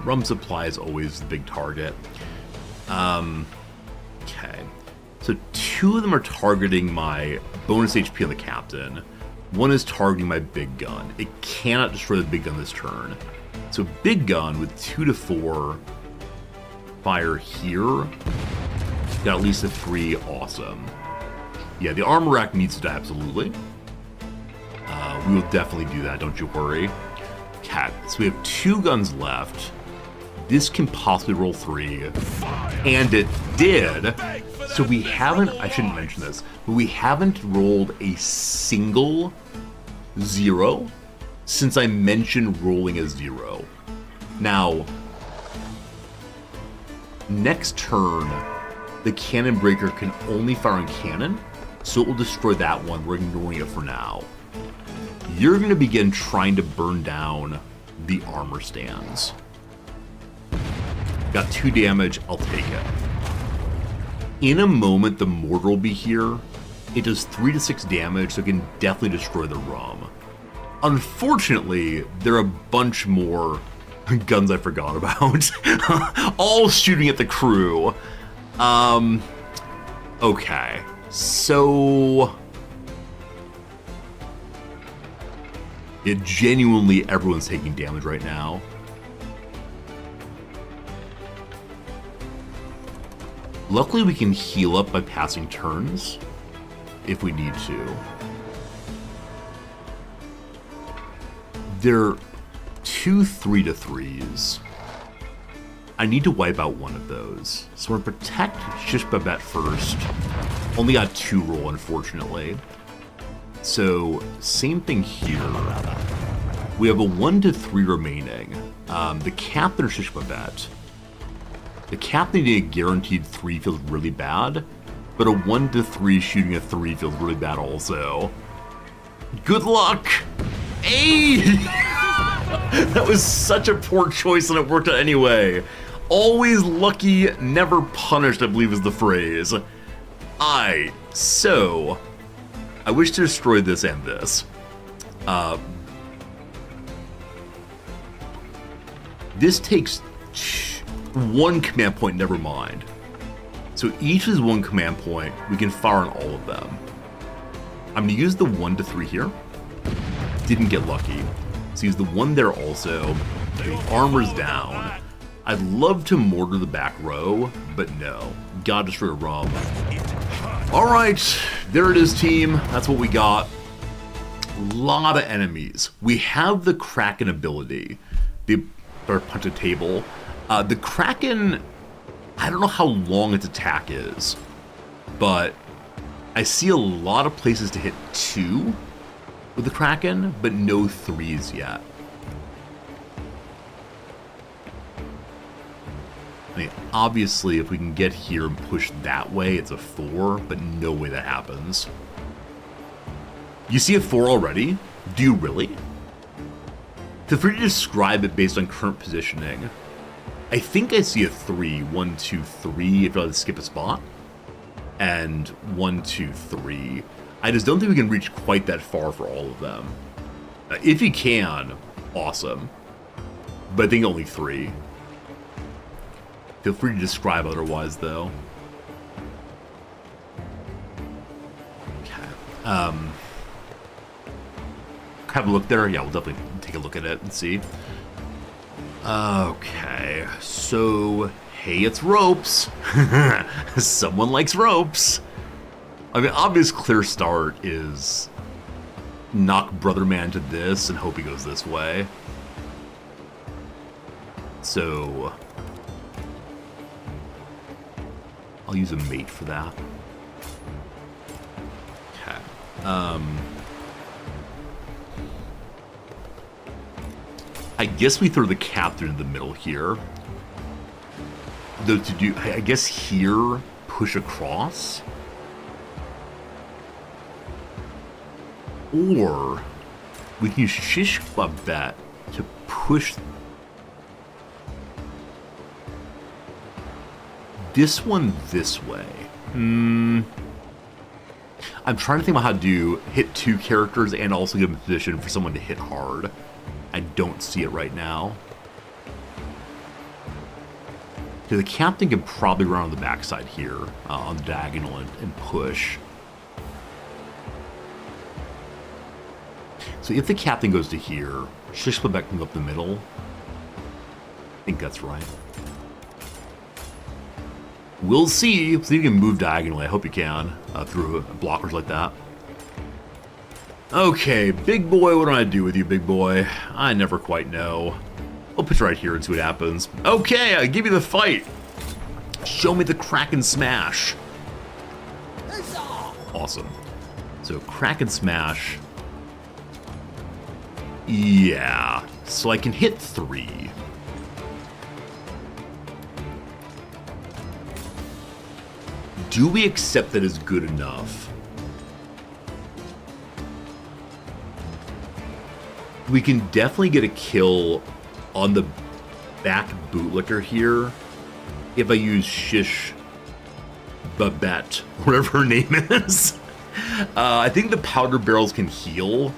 Speaker 8: rum supply is always the big target. Okay. So 2 of them are targeting my bonus HP on the Captain. 1 is targeting my big gun. It cannot destroy the big gun this turn. So big gun with 2 to 4 fire here. Got at least a 3. Awesome. Yeah, the armor rack needs to die, absolutely. We will definitely do that, don't you worry. Okay, so we have 2 guns left. This can possibly roll 3. And it did. So we haven't, I shouldn't mention this, but we haven't rolled a single 0 since I mentioned rolling a 0. Now, next turn, the cannon breaker can only fire on cannon, so it will destroy that one. We're ignoring it for now. You're going to begin trying to burn down the armor stands. Got 2 damage, I'll take it. In a moment, the mortar will be here. It does 3 to 6 damage, so it can definitely destroy the rum. Unfortunately, there are a bunch more guns I forgot about. All shooting at the crew. Okay. So... it genuinely, everyone's taking damage right now. Luckily, we can heal up by passing turns, if we need to. There are 2 3-3s. I need to wipe out one of those. So we're going to protect Shishbabet first. Only got 2 roll, unfortunately. So, same thing here. We have a 1-3 remaining. The Captain or Shishbabet. The Captain needing a guaranteed 3 feels really bad, but a 1-3 shooting a 3 feels really bad also. Good luck! Hey! That was such a poor choice and it worked out anyway. Always lucky, never punished, I believe is the phrase. So, I wish to destroy this and this. This takes
Speaker 1: one command point, never mind. So each is one command point. We can fire on all of them. I'm going to use the 1 to 3 here. Didn't get lucky. So use the 1 there also. The armor's down. I'd love to mortar the back row, but no. Gotta destroy a rum. Alright, there it is, team. That's what we got. A lot of enemies. We have the Kraken ability. Or punch a table. The Kraken, I don't know how long its attack is, but I see a lot of places to hit 2 with the Kraken, but no 3s yet. I mean, obviously, if we can get here and push that way, it's a 4, but no way that happens. You see a 4 already? Do you really? Feel free to describe it based on current positioning. I think I see a 3. 1, 2, 3, if I let skip a spot. And 1, 2, 3. I just don't think we can reach quite that far for all of them. If you can, awesome. But I think only 3. Feel free to describe otherwise, though. Okay. Have a look there? Yeah, we'll definitely take a look at it and see. Okay, so, hey, it's ropes. Someone likes ropes. I mean, obvious clear start is knock Brother Man to this and hope he goes this way. So, I'll use a mate for that. Okay. I guess we throw the captain in the middle here. Though to do, I guess here, push across. Or we can use Shish Babette to push this one this way. I'm trying to think about how to hit 2 characters and also give them a position for someone to hit hard. I don't see it right now. So the captain can probably run on the backside here, on the diagonal, and push. So if the captain goes to here, Shish Babette can go up the middle. I think that's right. We'll see. See if you can move diagonally. I hope you can, through blockers like that. Okay, big boy, what do I do with you, big boy? I never quite know. I'll pitch right here and see what happens. Okay, I give you the fight. Show me the Kraken Smash. Awesome. So, Kraken Smash. Yeah. So I can hit 3. Do we accept that as good enough? We can definitely get a kill on the back bootlicker here if I use Shish Babette, whatever her name is. I think the powder barrels can heal.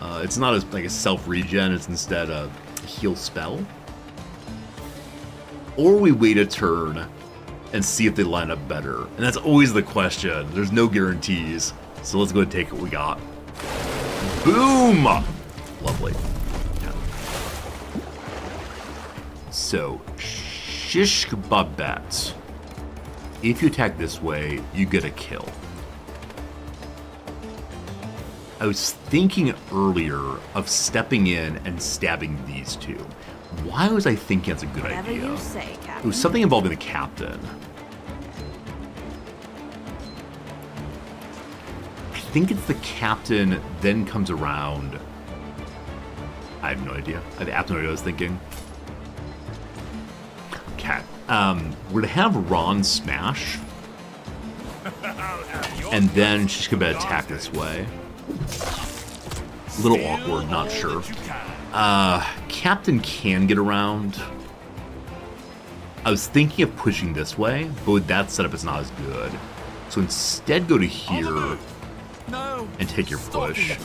Speaker 1: It's not as like a self-regen, it's instead a heal spell. Or we wait a turn and see if they line up better. And that's always the question. There's no guarantees. So let's go ahead and take what we got. Boom! Lovely. Yeah. So, Shish Babette. If you attack this way, you get a kill. I was thinking earlier of stepping in and stabbing these 2. Why was I thinking that's a good
Speaker 6: Whatever
Speaker 1: idea?
Speaker 6: you say, Captain.
Speaker 1: It was something involving the captain. I think it's the captain then comes around. I have no idea. I have absolutely no idea what I was thinking. Okay. We're to have Ron smash. And then she's going to attack this way. A little awkward, not sure. Captain can get around. I was thinking of pushing this way, but with that setup, it's not as good. So instead, go to here and take your push.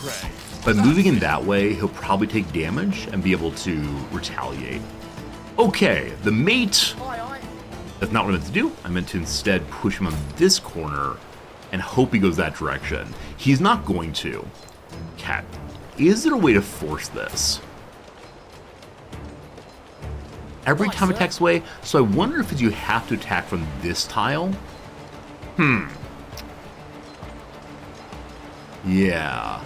Speaker 1: By moving in that way, he'll probably take damage and be able to retaliate. Okay, the mate That's not what I meant to do. I meant to instead push him on this corner and hope he goes that direction. He's not going to. Cat, is there a way to force this? Every time attacks away, so I wonder if you have to attack from this tile. Yeah.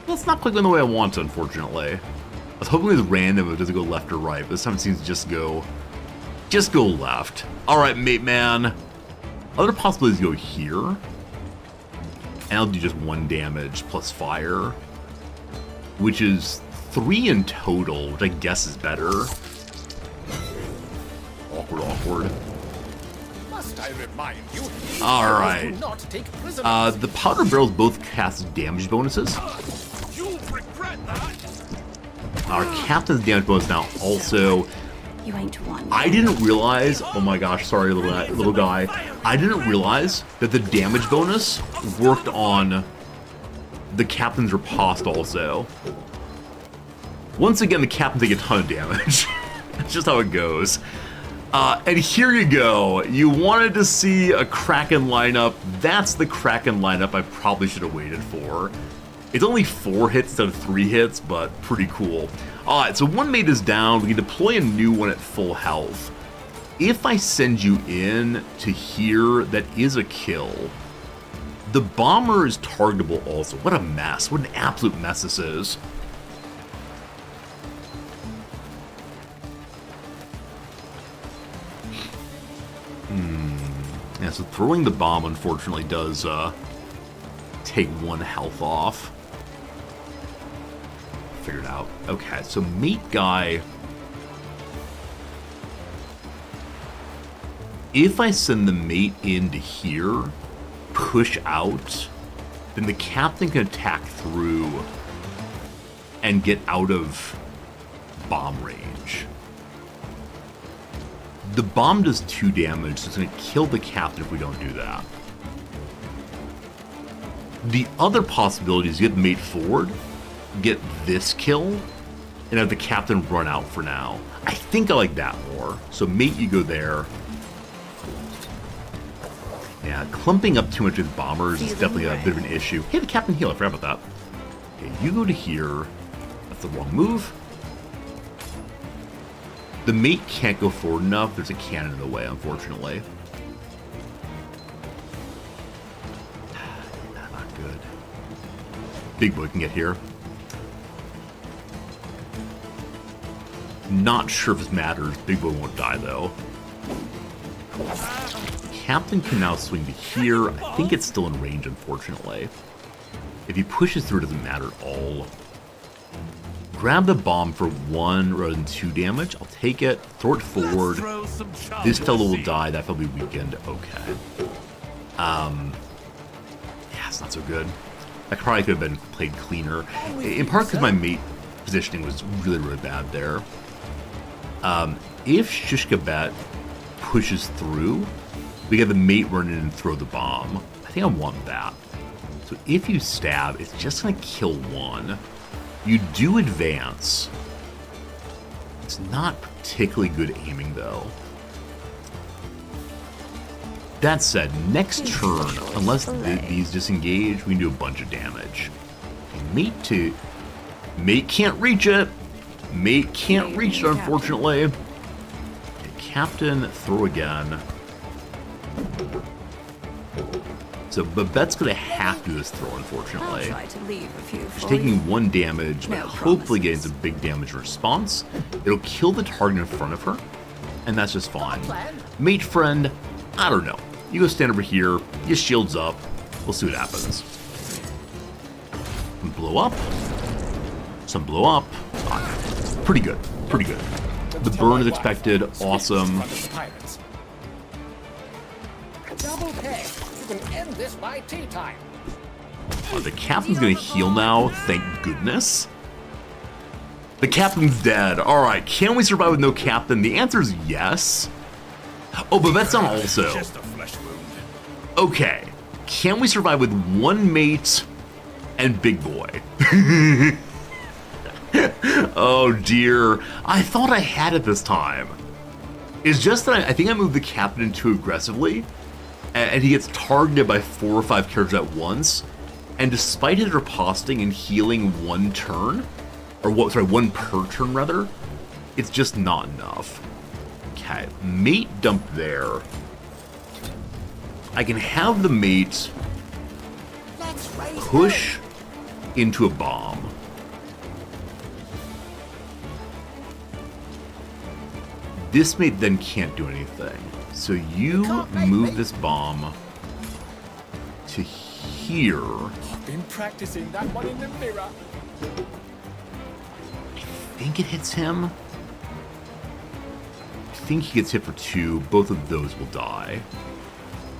Speaker 1: Well, it's not quite going the way I want to, unfortunately. I was hoping it was random if it doesn't go left or right, but this time it seems to just go left. Alright, mate man. Other possibilities go here. And I'll do just 1 damage plus fire. Which is 3 in total, which I guess is better. Awkward.
Speaker 4: Must I remind you?
Speaker 1: Alright. The powder barrels both cast damage bonuses.
Speaker 3: You'll regret that.
Speaker 1: Our captain's damage bonus now also.
Speaker 6: You ain't one.
Speaker 1: I didn't realize. Oh my gosh, sorry, little guy. I didn't realize that the damage bonus worked on the captain's riposte also. Once again, the captain take a ton of damage. That's just how it goes. And here you go. You wanted to see a Kraken lineup. That's the Kraken lineup I probably should have waited for. It's only 4 hits instead of 3 hits, but pretty cool. Alright, so 1 mate is down. We can deploy a new one at full health. If I send you in to here, that is a kill. The bomber is targetable also. What a mess. What an absolute mess this is. Yeah, so throwing the bomb, unfortunately, does take 1 health off. Figured out. Okay, so mate guy. If I send the mate into here, push out, then the captain can attack through and get out of bomb range. The bomb does 2 damage, so it's going to kill the captain if we don't do that. The other possibility is get the mate forward, get this kill, and have the captain run out for now. I think I like that more. So mate, you go there. Yeah, clumping up too much with bombers is definitely a bit of an issue. Hey, the captain heal, I forgot about that. Okay, you go to here. That's the wrong move. The mate can't go forward enough. There's a cannon in the way, unfortunately. Not good. Big boy can get here. Not sure if this matters. Big boy won't die, though. Captain can now swing to here. I think it's still in range, unfortunately. If he pushes through, it doesn't matter at all. Grab the bomb for 1 rather than 2 damage. I'll take it, throw it forward. This fellow will die. That fellow will be weakened. Okay. Yeah, it's not so good. That probably could have been played cleaner. In part because my mate positioning was really, really bad there. If Shishkabet pushes through, we get the mate run in and throw the bomb. I think I want that. So if you stab, it's just going to kill 1. You do advance. It's not particularly good aiming, though. That said, next turn, unless these disengage, we can do a bunch of damage. Okay, mate can't reach it. Mate can't reach it, unfortunately. Okay, captain, throw again. So Babette's going to have to do this throw, unfortunately. She's taking 1 damage, but hopefully getting some big damage response. It'll kill the target in front of her, and that's just fine. Mate friend, I don't know. You go stand over here, your shield's up. We'll see what happens. Some blow up. Some blow up. Pretty good. Pretty good. The burn is expected. Awesome.
Speaker 4: Double pay. You can end this by tea time.
Speaker 1: The captain's gonna heal now, thank goodness. The captain's dead. Alright, can we survive with no captain? The answer is yes. Oh, Babette's down also.
Speaker 3: Just a flesh wound.
Speaker 1: Okay, can we survive with 1 mate and big boy? Oh dear, I thought I had it this time. It's just that I think I moved the captain too aggressively, and he gets targeted by 4 or 5 characters at once, and despite his riposting and healing one turn, or one per turn rather, it's just not enough. Okay, mate dump there. I can have the mate push into a bomb. This mate then can't do anything. So you move this bomb to here.
Speaker 9: I've been practicing that one in the mirror.
Speaker 1: I think it hits him. I think he gets hit for 2. Both of those will die.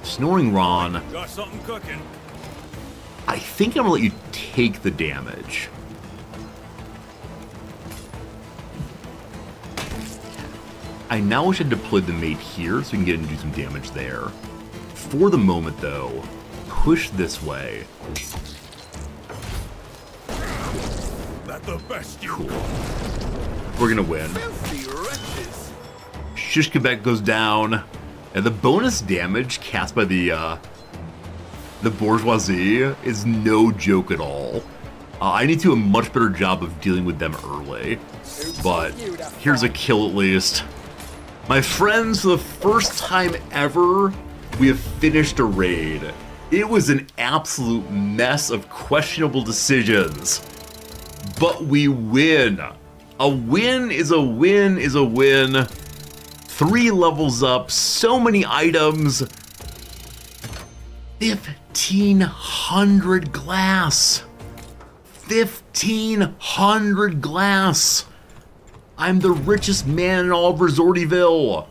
Speaker 1: Snoring Ron.
Speaker 12: Got something cooking.
Speaker 1: I think I'm gonna let you take the damage. I now wish I deployed the mate here so we can get in and do some damage there. For the moment though, push this way.
Speaker 12: That the best you
Speaker 1: Cool. We're gonna win.
Speaker 12: filthy wretches.
Speaker 1: Shish Quebec goes down, and the bonus damage cast by the bourgeoisie is no joke at all. I need to do a much better job of dealing with them early, but here's a kill at least. My friends, for the first time ever, we have finished a raid. It was an absolute mess of questionable decisions, but we win. A win is a win is a win. 3 levels up, so many items. 1,500 glass. 1,500 glass. I'm the richest man in all of Rizortyville.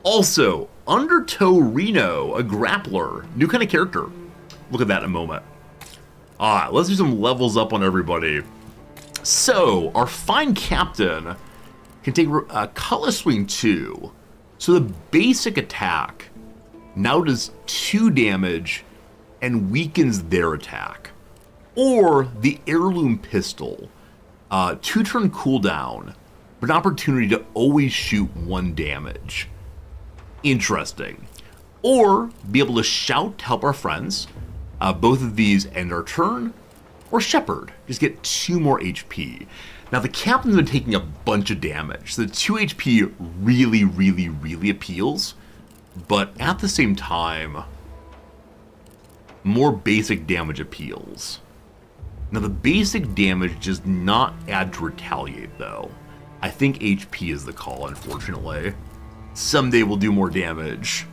Speaker 1: Also, Undertow Reno, a grappler. New kind of character. Look at that in a moment. Alright, let's do some levels up on everybody. So, our fine captain can take Cutlass Swing 2. So the basic attack now does 2 damage and weakens their attack. Or the Heirloom Pistol. 2-turn cooldown, but an opportunity to always shoot 1 damage. Interesting. Or be able to shout to help our friends. Both of these end our turn. Or Shepherd, just get 2 more HP. Now the captain's been taking a bunch of damage, so the 2 HP really, really, really appeals. But at the same time, more basic damage appeals. Now the basic damage does not add to retaliate though. I think HP is the call, unfortunately. Someday we'll do more damage.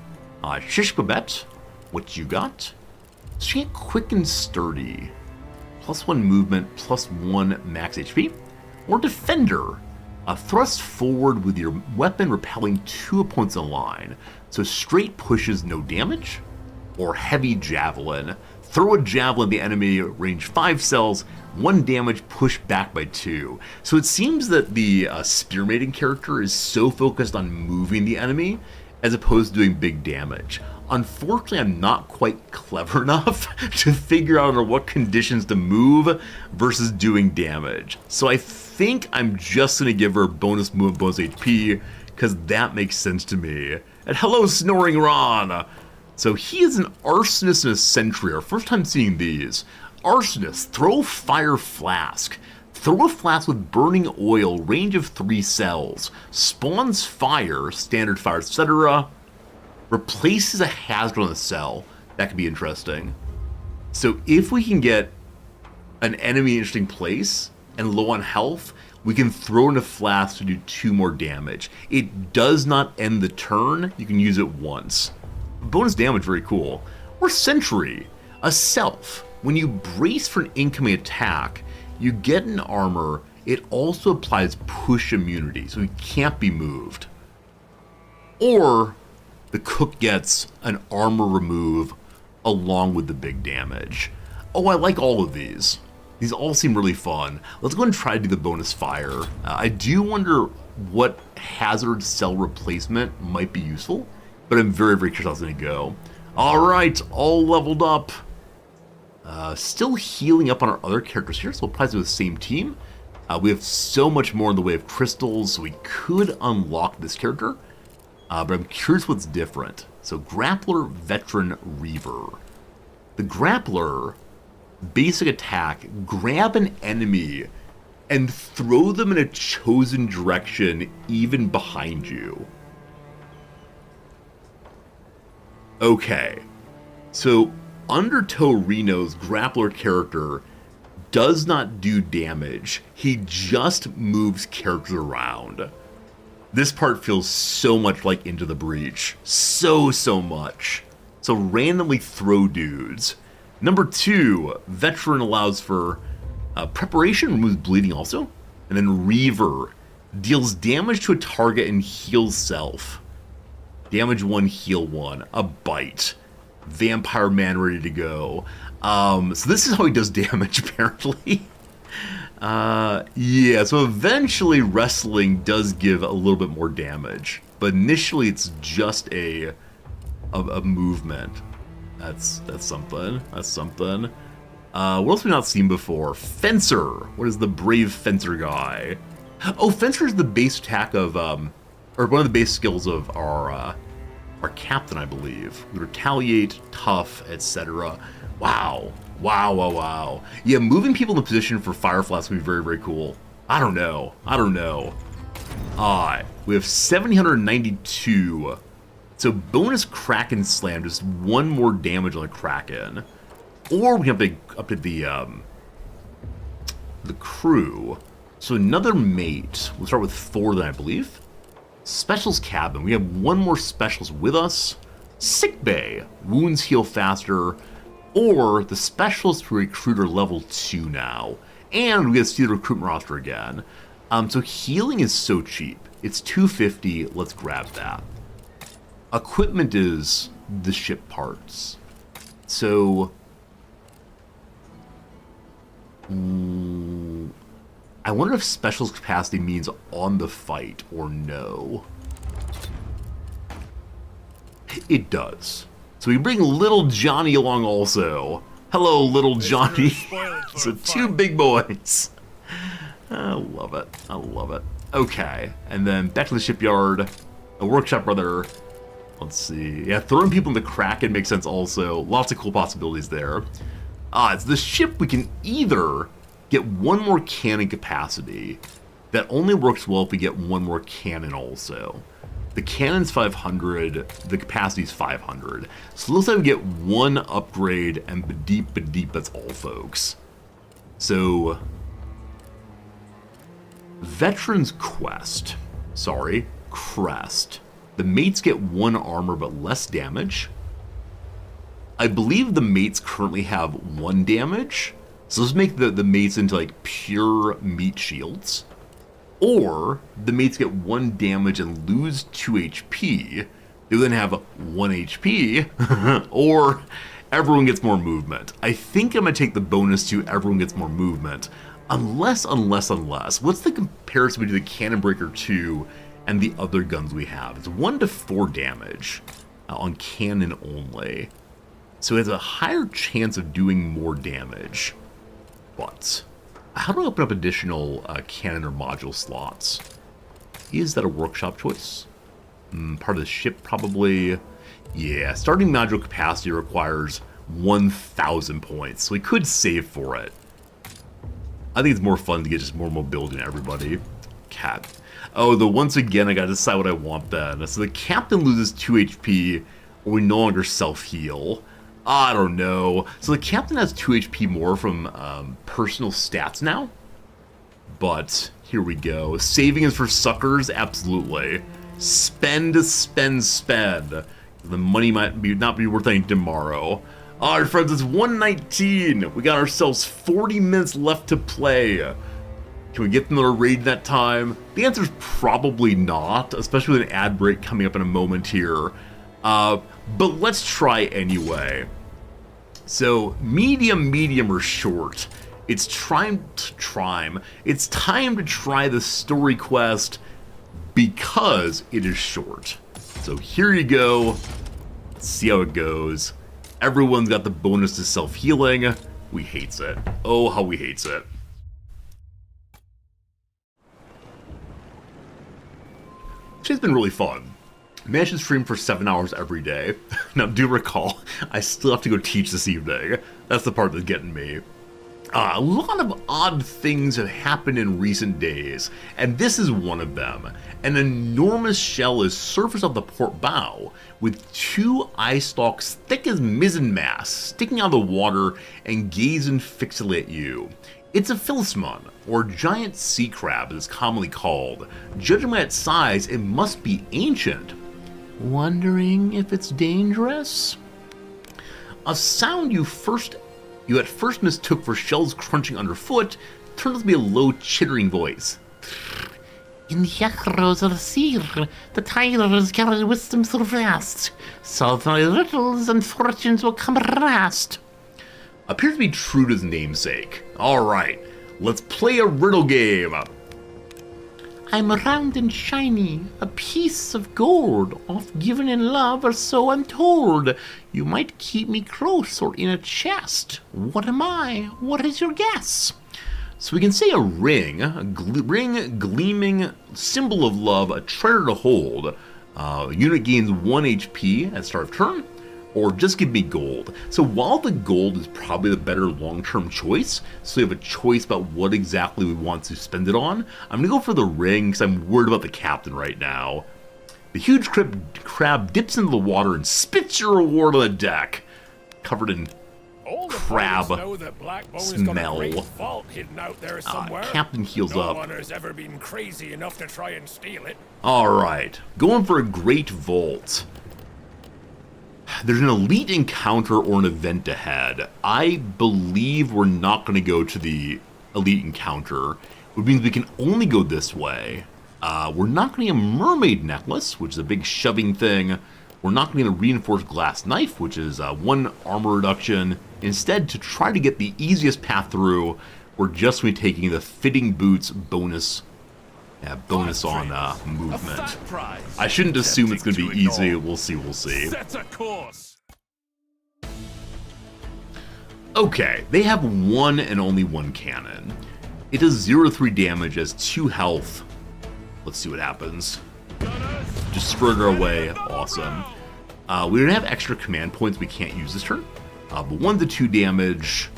Speaker 1: Shish Babette, what you got? So you get quick and sturdy. +1 movement, +1 max HP. Or Defender. Thrust forward with your weapon repelling 2 opponents in line. So straight pushes, no damage. Or Heavy Javelin. Throw a javelin at the enemy, range 5 cells, 1 damage, push back by 2. So it seems that the spearmating character is so focused on moving the enemy as opposed to doing big damage. Unfortunately, I'm not quite clever enough to figure out under what conditions to move versus doing damage. So I think I'm just going to give her bonus move, bonus HP, because that makes sense to me. And hello, Snoring Ron! So he is an Arsonist and a Sentry, our first time seeing these. Arsonist, throw Fire Flask. Throw a flask with burning oil, range of 3 cells. Spawns fire, standard fire, etc. Replaces a hazard on the cell. That could be interesting. So if we can get an enemy in an interesting place and low on health, we can throw in a flask to do 2 more damage. It does not end the turn, you can use it once. Bonus damage, very cool. Or Sentry, a self. When you brace for an incoming attack, you get an armor. It also applies push immunity, so he can't be moved. Or the cook gets an armor remove along with the big damage. Oh, I like all of these. These all seem really fun. Let's go and try to do the bonus fire. I do wonder what hazard cell replacement might be useful, but I'm very, very curious how it's going to go. All right, all leveled up. Still healing up on our other characters here, so we'll probably do the same team. We have so much more in the way of crystals, so we could unlock this character. but I'm curious what's different. So Grappler, Veteran, Reaver. The Grappler, basic attack, grab an enemy and throw them in a chosen direction even behind you. Okay, so Undertow Reno's Grappler character does not do damage. He just moves characters around. This part feels so much like Into the Breach. So much. So randomly throw dudes. Number 2, Veteran allows for preparation, removes bleeding also. And then Reaver deals damage to a target and heals self. Damage 1, heal 1. A bite. Vampire Man ready to go. So this is how he does damage, apparently. Yeah, so eventually wrestling does give a little bit more damage. But initially it's just a movement. That's something. That's something. What else have we not seen before? Fencer. What is the brave Fencer guy? Oh, Fencer is the base attack of, or one of the base skills of our captain, I believe. We retaliate, tough, etc. Wow. Wow. Yeah, moving people in position for Fire Flask would be very, very cool. I don't know. We have 792. So bonus Kraken Slam, just one more damage on the Kraken. Or we have to update the crew. So another mate. We'll start with 4 then, I believe. Specials Cabin. We have one more Specials with us. Sick Bay. Wounds heal faster. Or the Specialist Recruiter level 2 now. And we get to see the recruitment roster again. So healing is so cheap. It's $250. Let's grab that. Equipment is the ship parts. So I wonder if Specials capacity means on the fight or no. It does. So we bring little Johnny along also. Hello, little Johnny. So 2 big boys. I love it. Okay, and then back to the shipyard. A workshop brother. Let's see. Yeah, throwing people in the Kraken makes sense also. Lots of cool possibilities there. It's the ship we can either get one more cannon capacity. That only works well if we get one more cannon also. The cannon's 500, the capacity's 500. So it looks like we get one upgrade and Badeep, that's all, folks. So, Veteran's Crest. The mates get 1 armor but less damage. I believe the mates currently have 1 damage. So let's make the mates into like pure meat shields. Or the mates get 1 damage and lose 2 HP. They then have 1 HP. Or everyone gets more movement. I think I'm going to take the bonus to everyone gets more movement. Unless. What's the comparison between the Cannon Breaker 2 and the other guns we have? It's 1 to 4 damage on cannon only. So it has a higher chance of doing more damage. But how do I open up additional cannon or module slots? Is that a workshop choice? Part of the ship, probably. Yeah, starting module capacity requires 1,000 points, so we could save for it. I think it's more fun to get just more mobility in everybody. Cat. Oh, once again, I gotta decide what I want then. So the captain loses 2 HP, or we no longer self-heal. I don't know. So the captain has 2 HP more from personal stats now. But here we go. Saving is for suckers? Absolutely. Spend. The money might not be worth anything tomorrow. Alright, friends, it's 1:19. We got ourselves 40 minutes left to play. Can we get another raid in that time? The answer is probably not, especially with an ad break coming up in a moment here. But let's try anyway. So, medium, or short. It's time to try the story quest because it is short. So here you go. Let's see how it goes. Everyone's got the bonus to self-healing. We hates it. Oh, how we hates it. It's been really fun. managed to stream for 7 hours every day. Now, do recall, I still have to go teach this evening. That's the part that's getting me. A lot of odd things have happened in recent days, and this is one of them. An enormous shell is surfaced off the port bow, with 2 eye stalks thick as mizzen masts sticking out of the water and gazing fixedly at you. It's a philosmon, or giant sea crab as it's commonly called. Judging by its size, it must be ancient. Wondering if it's dangerous? A sound you at first mistook for shells crunching underfoot turned out to be a low, chittering voice. In the echoes of the sea, the tiders carry wisdom so vast. Solve my riddles and fortunes will come at last. Appears to be true to his namesake. Alright, let's play a riddle game. I'm round and shiny, a piece of gold, oft given in love or so I'm told. You might keep me close or in a chest. What am I? What is your guess? So we can say a ring, ring, gleaming, symbol of love, a treasure to hold. Unit gains 1 HP at start of turn, or just give me gold. So while the gold is probably the better long-term choice, so we have a choice about what exactly we want to spend it on, I'm gonna go for the ring because I'm worried about the captain right now. The huge crab dips into the water and spits your reward on the deck, covered in crab
Speaker 4: know that Blackbone's
Speaker 1: smell.
Speaker 4: got a great vault hidden out there somewhere.
Speaker 1: Captain heals
Speaker 4: no
Speaker 1: up.
Speaker 4: one has ever been crazy enough to try and steal it.
Speaker 1: Alright, going for a great vault. There's an elite encounter or an event ahead. I believe we're not going to go to the elite encounter, which means we can only go this way. We're not going to get a mermaid necklace, which is a big shoving thing. We're not going to get a reinforced glass knife, which is 1 armor reduction. Instead, to try to get the easiest path through, we're just going to be taking the fitting boots bonus. Bonus on movement. I shouldn't assume it's going to be easy. We'll see, we'll see.
Speaker 3: Set a course.
Speaker 1: Okay, they have 1 and only 1 cannon. It does 0-3 damage as 2 health. Let's see what happens. Just sprint our way. Awesome. We don't have extra command points we can't use this turn. But 1-2 damage.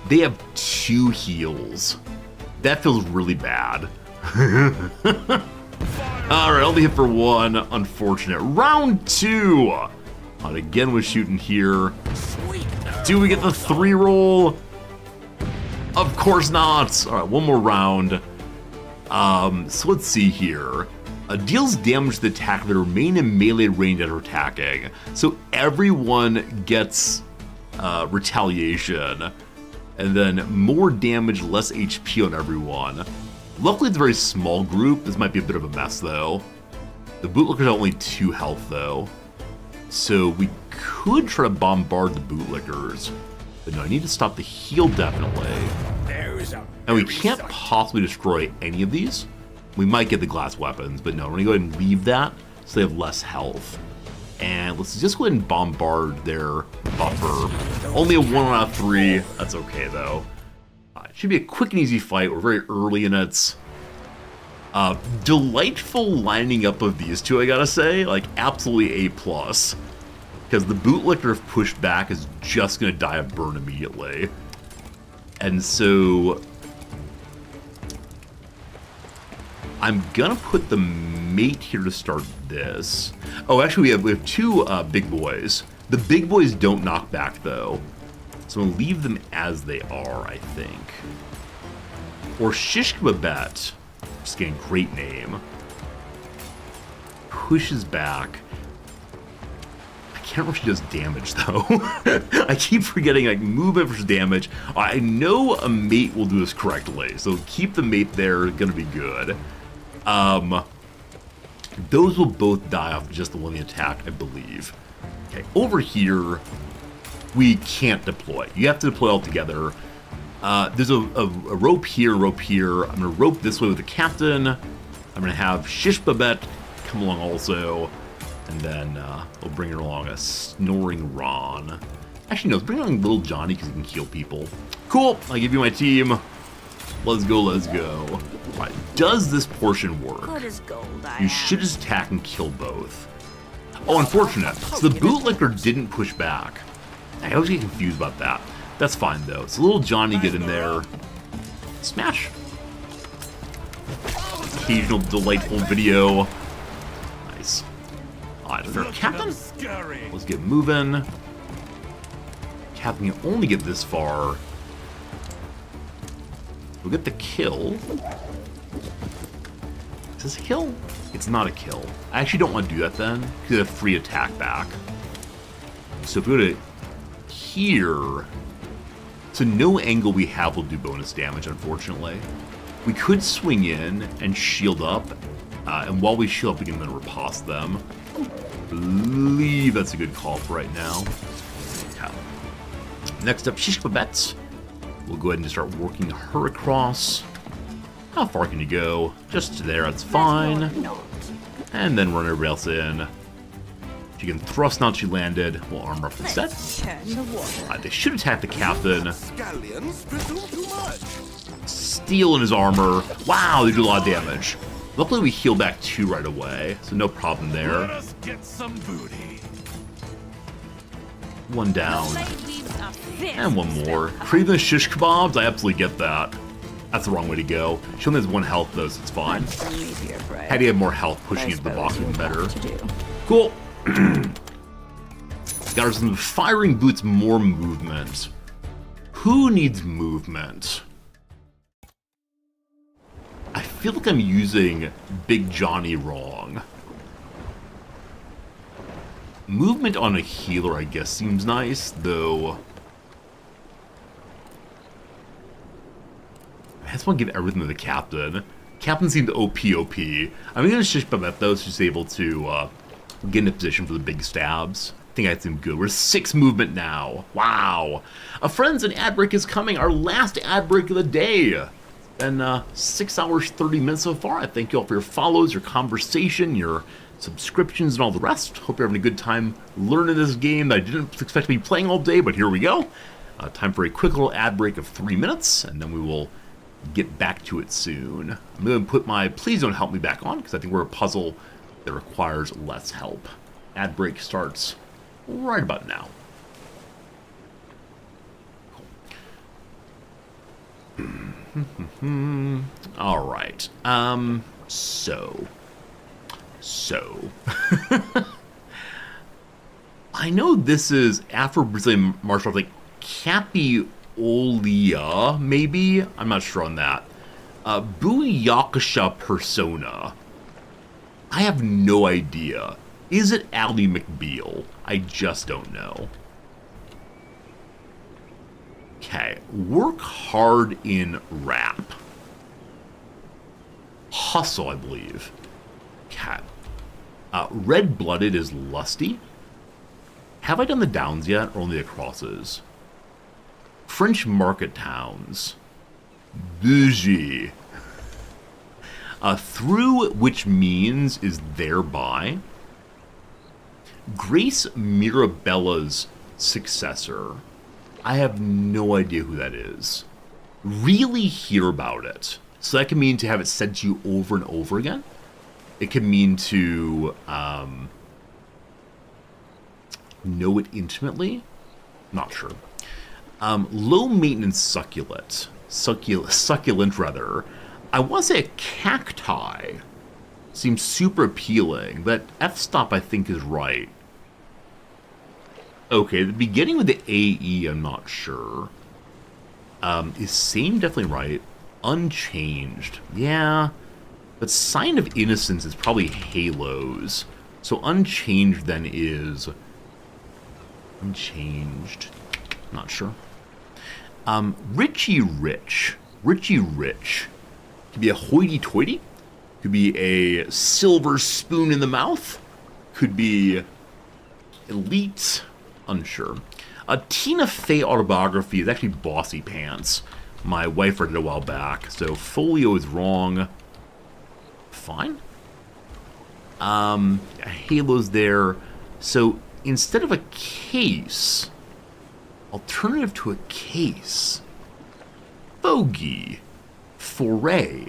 Speaker 1: They have 2 heals. That feels really bad. Alright, only hit for 1. Unfortunate. Round 2! Again, we're shooting here. Do we get the 3 roll? Of course not! Alright, 1 more round. So let's see here. Deals damage to the attacker that remain in melee range after attacking. So everyone gets retaliation. And then more damage, less HP on everyone. Luckily, it's a very small group. This might be a bit of a mess, though. The bootlickers have only 2 health, though. So we could try to bombard the bootlickers. But no, I need to stop the heal, definitely. And we can't possibly destroy any of these. We might get the glass weapons, but no, we're going to go ahead and leave that so they have less health. And let's just go ahead and bombard their buffer. Only a 1 out of 3. That's okay, though. It should be a quick and easy fight. We're very early in it. Delightful lining up of these two, I gotta say. Like, absolutely A+. Because the bootlicker, if pushed back, is just going to die of burn immediately. And so I'm gonna put the mate here to start this. Oh, actually, we have 2 big boys. The big boys don't knock back, though. So I'm gonna leave them as they are, I think. Or Shishkababet, just getting a great name, pushes back. I can't remember if she does damage, though. I keep forgetting, like, movement versus damage. I know a mate will do this correctly, so keep the mate there, gonna be good. Those will both die off just the one attack, I believe. Okay, over here, we can't deploy. You have to deploy all together. There's a rope here, I'm gonna rope this way with the captain. I'm gonna have Shishbabet come along also. And then we'll bring her along a snoring Ron. Actually, no, let's bring along little Johnny because he can heal people. Cool, I give you my team. Let's go, let's go. All right, does this portion work?
Speaker 6: Good as gold, I
Speaker 1: You
Speaker 6: am.
Speaker 1: should just attack and kill both. Oh, unfortunate. So the bootlicker didn't push back. I always get confused about that. That's fine, though. So little Johnny get in there. Smash. Occasional delightful video. Nice. Alright, fair captain. Let's get moving. Captain can only get this far. We'll get the kill. Is this a kill? It's not a kill. I actually don't want to do that then, because a free attack back. So if we go to here, so no angle we have will do bonus damage, unfortunately. We could swing in and shield up, and while we shield up, we can then riposte them. I believe that's a good call for right now. Okay. Next up, Shish Babette. We'll go ahead and just start working her across. How far can you go? Just to there, that's fine. And then run everybody else in. She can thrust now she landed. We'll armor up instead. They should attack the captain. Steal in his armor. Wow, they do a lot of damage. Luckily we heal back 2 right away, so no problem there.
Speaker 3: Let us get some booty.
Speaker 1: One down. And one more. Craving the shish kebabs? I absolutely get that. That's the wrong way to go. She only has 1 health though, so it's fine. Had he had more health, pushing into the box would be better. Cool. Got some firing boots, more movement. Who needs movement? I feel like I'm using Big Johnny wrong. Movement on a healer, I guess, seems nice, though. I just want to give everything to the captain. Captain seemed OP. I'm going to Shish Babette, though, so she's able to get in a position for the big stabs. I think that seemed good. We're 6 movement now. Wow. Friends, an ad break is coming. Our last ad break of the day. And 6 hours, 30 minutes so far. I thank you all for your follows, your conversation, your subscriptions, and all the rest. Hope you're having a good time learning this game that I didn't expect to be playing all day, but here we go. Time for a quick little ad break of 3 minutes, and then we will get back to it soon. I'm going to put my Please Don't Help Me back on, because I think we're a puzzle that requires less help. Ad break starts right about now. All right. So. I know this is Afro-Brazilian martial arts, like Capiolia, maybe? I'm not sure on that. Booyakasha Persona. I have no idea. Is it Ally McBeal? I just don't know. Okay, work hard in rap. Hustle, I believe. Okay. Red-blooded is lusty. Have I done the downs yet, or only the crosses? French market towns. Bougie. Through, which means is thereby. Grace Mirabella's successor. I have no idea who that is. Really hear about it. So that can mean to have it said to you over and over again. It can mean to know it intimately. Not sure. Low maintenance succulent. Succulent rather. I want to say a cacti. Seems super appealing. That f-stop I think is right. Okay, the beginning with the AE, I'm not sure. Is same definitely right? Unchanged. Yeah. But Sign of Innocence is probably Halos. So Unchanged then is... Unchanged. Not sure. Richie Rich. Richie Rich. Could be a hoity-toity. Could be a silver spoon in the mouth. Could be elite. Unsure. A Tina Fey autobiography is actually Bossy Pants. My wife read it a while back, so Folio is wrong. Fine. Halo's there. So instead of a case, alternative to a case, Fogey. Foray.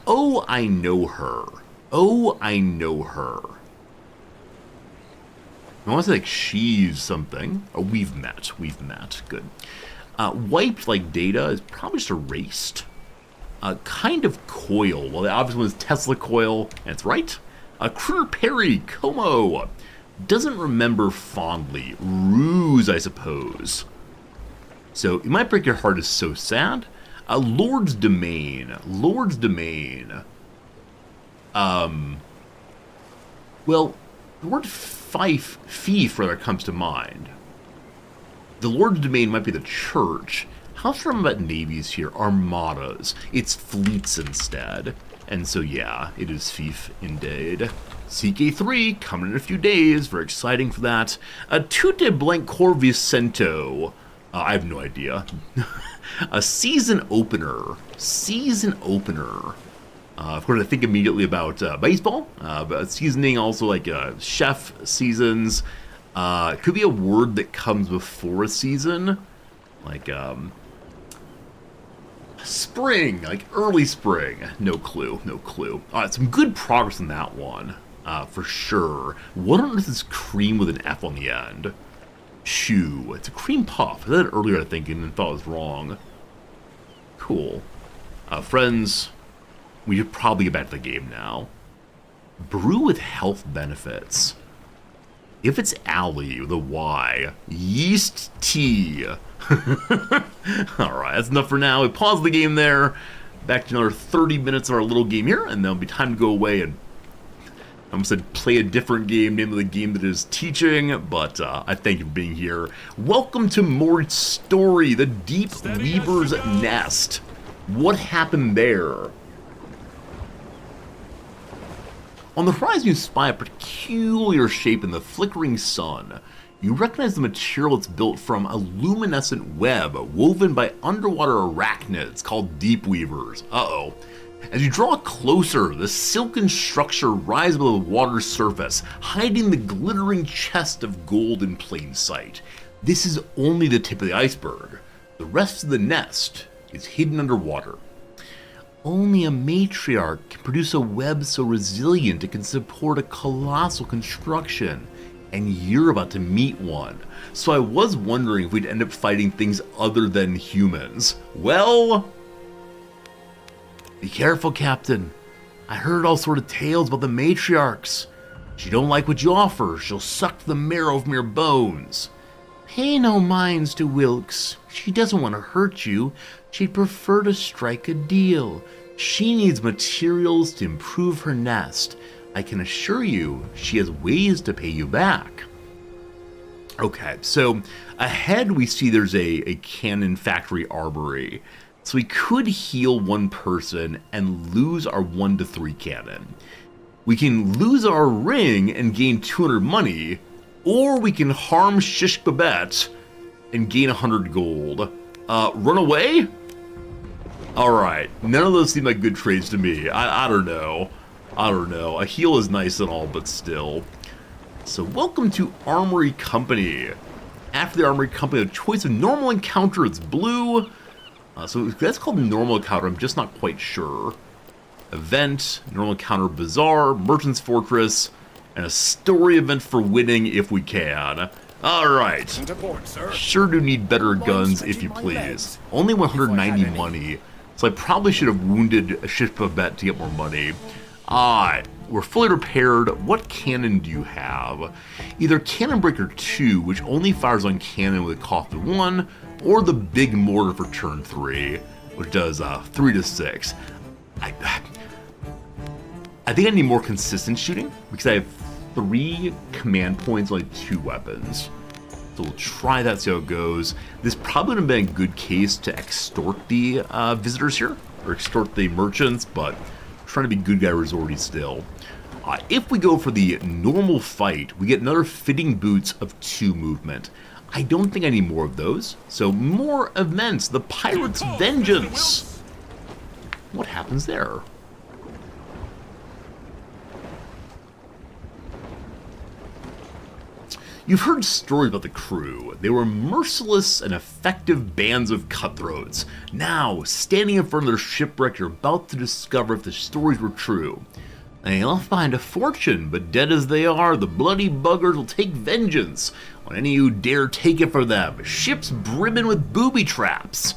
Speaker 1: Oh, I know her. Oh, I know her. I want to say like she's something. Oh, we've met. We've met. Good. Wiped like data is probably just erased. Kind of coil. Well, the obvious one is Tesla coil. That's right. Critter Perry, Como. Doesn't remember fondly. Ruse, I suppose. So, it might break your heart is so sad. Lord's Domain. Lord's Domain. Well, the word fief rather comes to mind. The Lord's Domain might be the church. How sure I'm about navies here? Armadas. It's fleets instead. And so yeah, it is fief indeed. CK3 coming in a few days. Very exciting for that. Tute Blancor Vicento. I have no idea. A season opener. Season opener. Of course, I think immediately about baseball. But seasoning also like chef seasons. It could be a word that comes before a season. Like spring, like early spring. No clue, no clue. Alright, some good progress in that one. For sure. What on earth is cream with an F on the end? Chew. It's a cream puff. I said it earlier, I think, and thought it was wrong. Cool. Friends, we should probably get back to the game now. Brew with health benefits. If it's alley with a Y, yeast tea. Alright, that's enough for now. We pause the game there. Back to another 30 minutes of our little game here, and then it'll be time to go away and I almost said play a different game, name of the game that is teaching, but I thank you for being here. Welcome to more story, the Deep Weaver's Nest. What happened there? On the horizon, you spy a peculiar shape in the flickering sun. You recognize the material it's built from, a luminescent web woven by underwater arachnids called deep weavers. Uh-oh. As you draw closer, the silken structure rises above the water's surface, hiding the glittering chest of gold in plain sight. This is only the tip of the iceberg. The rest of the nest is hidden underwater. Only a matriarch can produce a web so resilient it can support a colossal construction. And you're about to meet one. So I was wondering if we'd end up fighting things other than humans. Well, be careful, Captain. I heard all sort of tales about the matriarchs. She don't like what you offer. She'll suck the marrow from your bones. Pay no minds to Wilkes. She doesn't want to hurt you. She'd prefer to strike a deal. She needs materials to improve her nest. I can assure you, she has ways to pay you back. Okay, so ahead we see there's a cannon factory armory. So we could heal one person and lose our 1 to 3 cannon. We can lose our ring and gain 200 money, or we can harm Shish Babette and gain 100 gold. Run away? Alright, none of those seem like good trades to me. I don't know. I don't know. A heal is nice and all, but still. So welcome to Armory Company. After the Armory Company, the choice of normal encounter is blue. So that's called normal encounter, I'm just not quite sure. Event, normal encounter bazaar, merchant's fortress, and a story event for winning if we can. Alright. Sure do need better guns if you please. Only 190 money, so I probably should have wounded a Shish Babette to get more money. Alright, we're fully repaired. What cannon do you have? Either Cannon Breaker 2, which only fires on cannon with a cost of 1, or the big mortar for turn 3, which does 3 to 6. I think I need more consistent shooting, because I have 3 command points, only 2 weapons. So we'll try that, see how it goes. This probably would have been a good case to extort the visitors here, or extort the merchants, but I'm trying to be good guy Rizorty still. If we go for the normal fight, we get another fitting boots of 2 movement. I don't think I need more of those. So more events. The Pirate's Vengeance. What happens there? You've heard stories about the crew. They were merciless and effective bands of cutthroats. Now, standing in front of their shipwreck, you're about to discover if the stories were true. They left behind a fortune, but dead as they are, the bloody buggers will take vengeance on any who dare take it for them. Ships brimming with booby traps.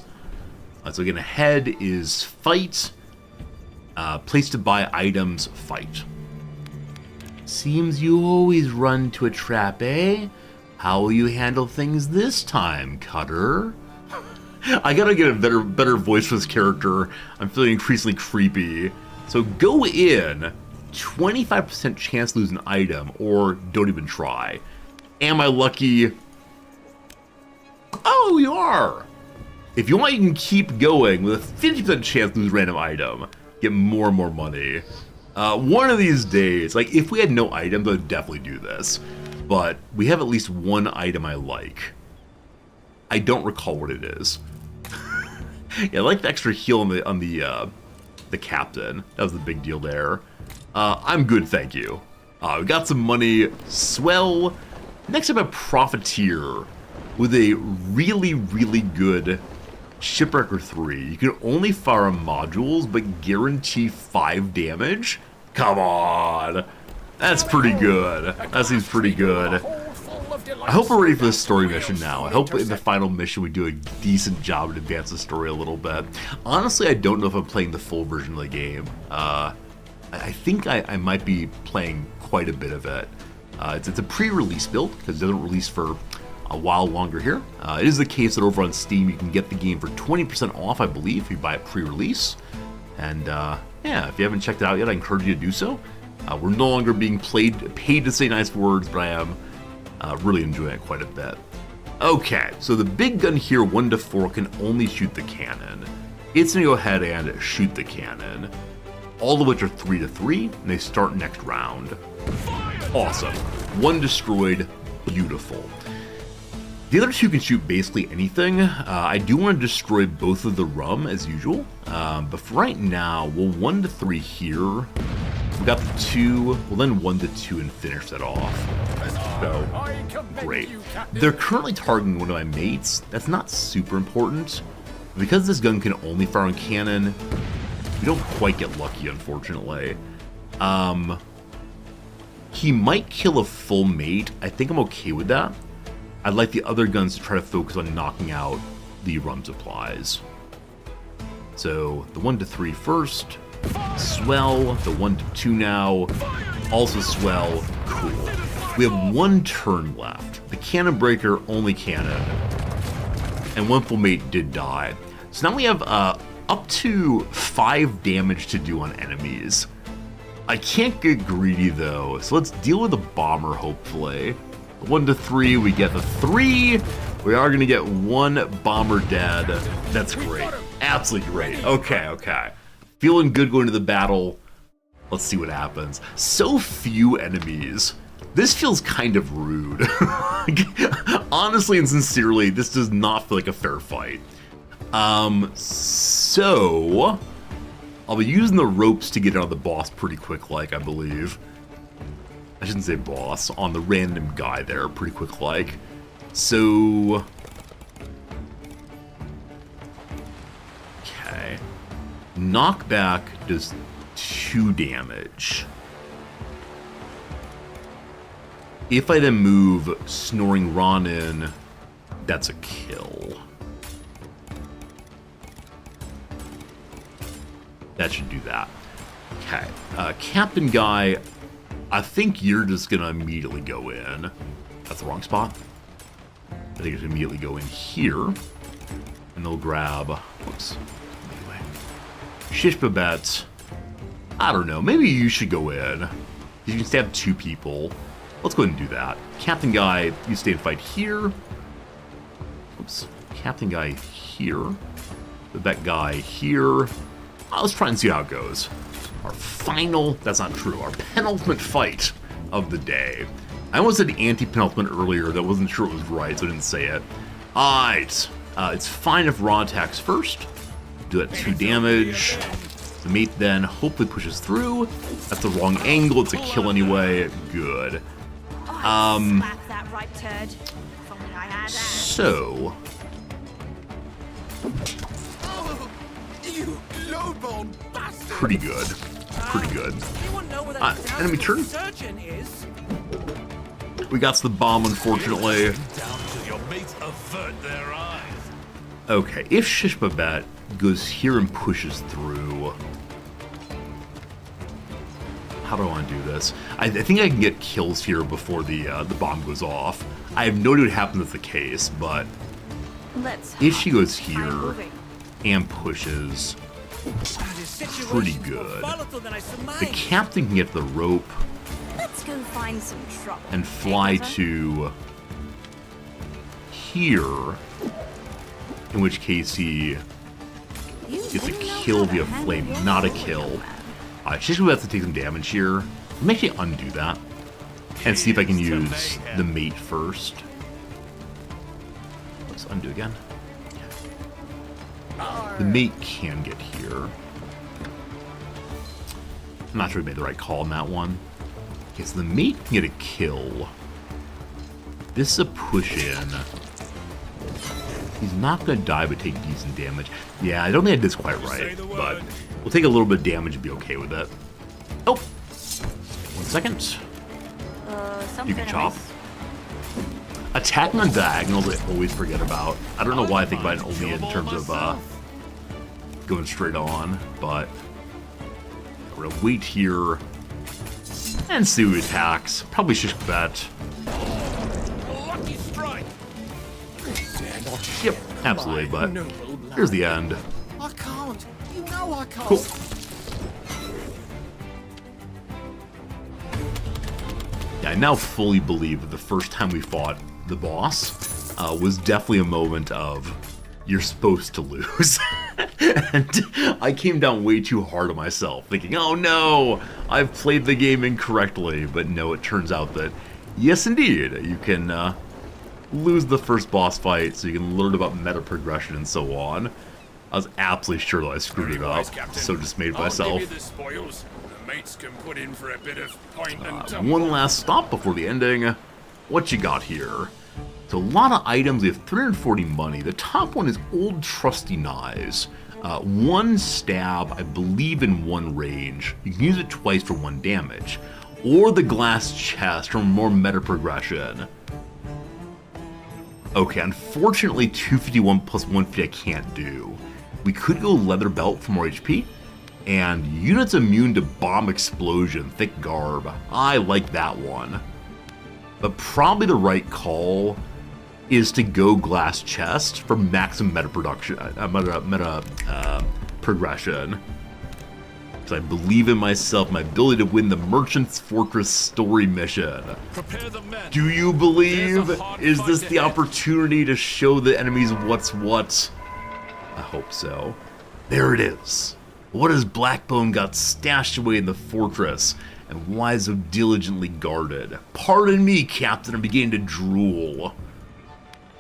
Speaker 1: So again, ahead is fight. Place to buy items, fight. Seems you always run to a trap, eh? How will you handle things this time, Cutter? I gotta get a better voice for this character. I'm feeling increasingly creepy. So go in, 25% chance to lose an item, or don't even try. Am I lucky? Oh, you are! If you want, you can keep going with a 50% chance to lose a random item. Get more and more money. One of these days, like if we had no items, I'd definitely do this. But we have at least one item I like. I don't recall what it is. Yeah, I like the extra heal on the captain. That was the big deal there. I'm good, thank you. We got some money. Swell. Next up, a Profiteer with a really, really good Shipwrecker 3. You can only fire on modules, but guarantee 5 damage? Come on! That's pretty good. That seems pretty good. I hope we're ready for this story mission now. I hope in the final mission we do a decent job to advance the story a little bit. Honestly, I don't know if I'm playing the full version of the game. I think I might be playing quite a bit of it. It's a pre-release build, because it doesn't release for a while longer here. It is the case that over on Steam you can get the game for 20% off, I believe, if you buy it pre-release. And yeah, if you haven't checked it out yet, I encourage you to do so. We're no longer being paid to say nice words, but I am really enjoying it quite a bit. Okay, so the big gun here, 1 to 4, can only shoot the cannon. It's gonna go ahead and shoot the cannon. All of which are 3 to 3, and they start next round. Awesome. 1 destroyed. Beautiful. The other 2 can shoot basically anything. I do want to destroy both of the rum as usual, but for right now, we'll 1 to 3 here. We got the 2, we'll then 1 to 2 and finish that off. So, great. They're currently targeting one of my mates. That's not super important. Because this gun can only fire on cannon, we don't quite get lucky, unfortunately. He might kill a full mate. I think I'm okay with that. I'd like the other guns to try to focus on knocking out the rum supplies. So, the 1 to 3 first. Swell. The 1 to 2 now. Also swell. Cool. We have 1 turn left. The cannon breaker, only cannon. And 1 full mate did die. So now we have up to 5 damage to do on enemies. I can't get greedy though, so let's deal with the bomber hopefully. 1 to 3, we get the 3. We are gonna get 1 bomber dead. That's great. Absolutely great. Okay. Feeling good going to the battle. Let's see what happens. So few enemies. This feels kind of rude. Honestly and sincerely, this does not feel like a fair fight. So I'll be using the ropes to get out of the boss pretty quick, like I believe. I shouldn't say boss, on the random guy there, pretty quick like. So okay. Knockback does 2 damage. If I then move Snoring Ronin, that's a kill. That should do that. Okay. Captain Guy, I think you're just gonna immediately go in. That's the wrong spot. I think it's gonna immediately go in here. And they'll grab, whoops. Anyway. Shish Babette. I don't know, maybe you should go in. You can stab 2 people. Let's go ahead and do that. Captain Guy, you stay and fight here. Oops. Captain Guy here. Babette Guy here. Let's try and see how it goes. Our final, that's not true, our penultimate fight of the day. I almost said anti-penultimate earlier, that wasn't sure it was right, so I didn't say it. Alright, it's fine if Raw attacks first. Do that 2 damage. The mate then hopefully pushes through. That's the wrong angle, it's a kill anyway. Good.
Speaker 6: ripe turd. If only I had hands.
Speaker 1: So,
Speaker 12: Oh, you lowbone bastard!
Speaker 1: pretty good. Pretty good.
Speaker 11: Anyone know where that
Speaker 1: Enemy turn.
Speaker 11: surgeon is?
Speaker 1: We got the bomb, unfortunately.
Speaker 3: Down till your mates avert their eyes.
Speaker 1: Okay, if Shish Babette goes here and pushes through... How do I want to do this? I think I can get kills here before the bomb goes off. I have no idea what happens if the case, but
Speaker 6: Let's
Speaker 1: if she goes
Speaker 6: I'm
Speaker 1: here
Speaker 6: moving.
Speaker 1: and pushes, pretty good.
Speaker 11: Volatile than I
Speaker 1: The
Speaker 11: surmised.
Speaker 1: captain can get the rope
Speaker 6: Let's go find some trouble.
Speaker 1: and fly
Speaker 6: Eh, Rizzo?
Speaker 1: to here, in which case he
Speaker 6: You
Speaker 1: gets a
Speaker 6: do know
Speaker 1: kill
Speaker 6: how to
Speaker 1: via
Speaker 6: handle
Speaker 1: flame,
Speaker 6: your
Speaker 1: not a
Speaker 6: sword,
Speaker 1: kill.
Speaker 6: young man.
Speaker 1: She's going to have to take some damage here. Let me actually undo that and see if I can use the mate first. Let's undo again. The mate can get here. I'm not sure we made the right call on that one. Okay, so the mate can get a kill. This is a push in. He's not going to die but take decent damage. Yeah, I don't think I did this quite right, but we'll take a little bit of damage and be okay with it. Oh! 1 second.
Speaker 6: Something
Speaker 1: You can chop.
Speaker 6: amiss?
Speaker 1: Attacking on diagonals I always forget about. I don't know why I think about it only in terms of going straight on, but we're gonna wait here and see who attacks. Probably Shish Bet.
Speaker 3: Lucky strike.
Speaker 1: Yep, absolutely, but here's the end.
Speaker 9: I can't. You know I can't.
Speaker 1: Cool. Yeah, I now fully believe that the first time we fought the boss was definitely a moment of you're supposed to lose. And I came down way too hard on myself, thinking, oh no, I've played the game incorrectly. But no, it turns out that, yes indeed, you can lose the first boss fight so you can learn about meta progression and so on. I was absolutely sure that I screwed it up, so dismayed with myself.
Speaker 4: I'll give you the spoils. The mates can put in for a bit of point and tumble.
Speaker 1: One last stop before the ending. What you got here? So a lot of items. We have 340 money. The top one is Old Trusty Knives. One stab, I believe, in one range. You can use it twice for 1 damage. Or the glass chest for more meta progression. Okay, unfortunately 251 plus 150 I can't do. We could go leather belt for more HP. And units immune to bomb explosion, thick garb. I like that one. But probably the right call is to go glass chest for maximum meta production, progression. Because I believe in myself, my ability to win the Merchant's Fortress story mission.
Speaker 3: Prepare the men.
Speaker 1: Do you believe?
Speaker 3: There's a hard
Speaker 1: Is
Speaker 3: fight
Speaker 1: this the
Speaker 3: ahead.
Speaker 1: opportunity to show the enemies what's what? I hope so. There it is. What has Blackbone got stashed away in the fortress, and why so diligently guarded? Pardon me, Captain, I'm beginning to drool.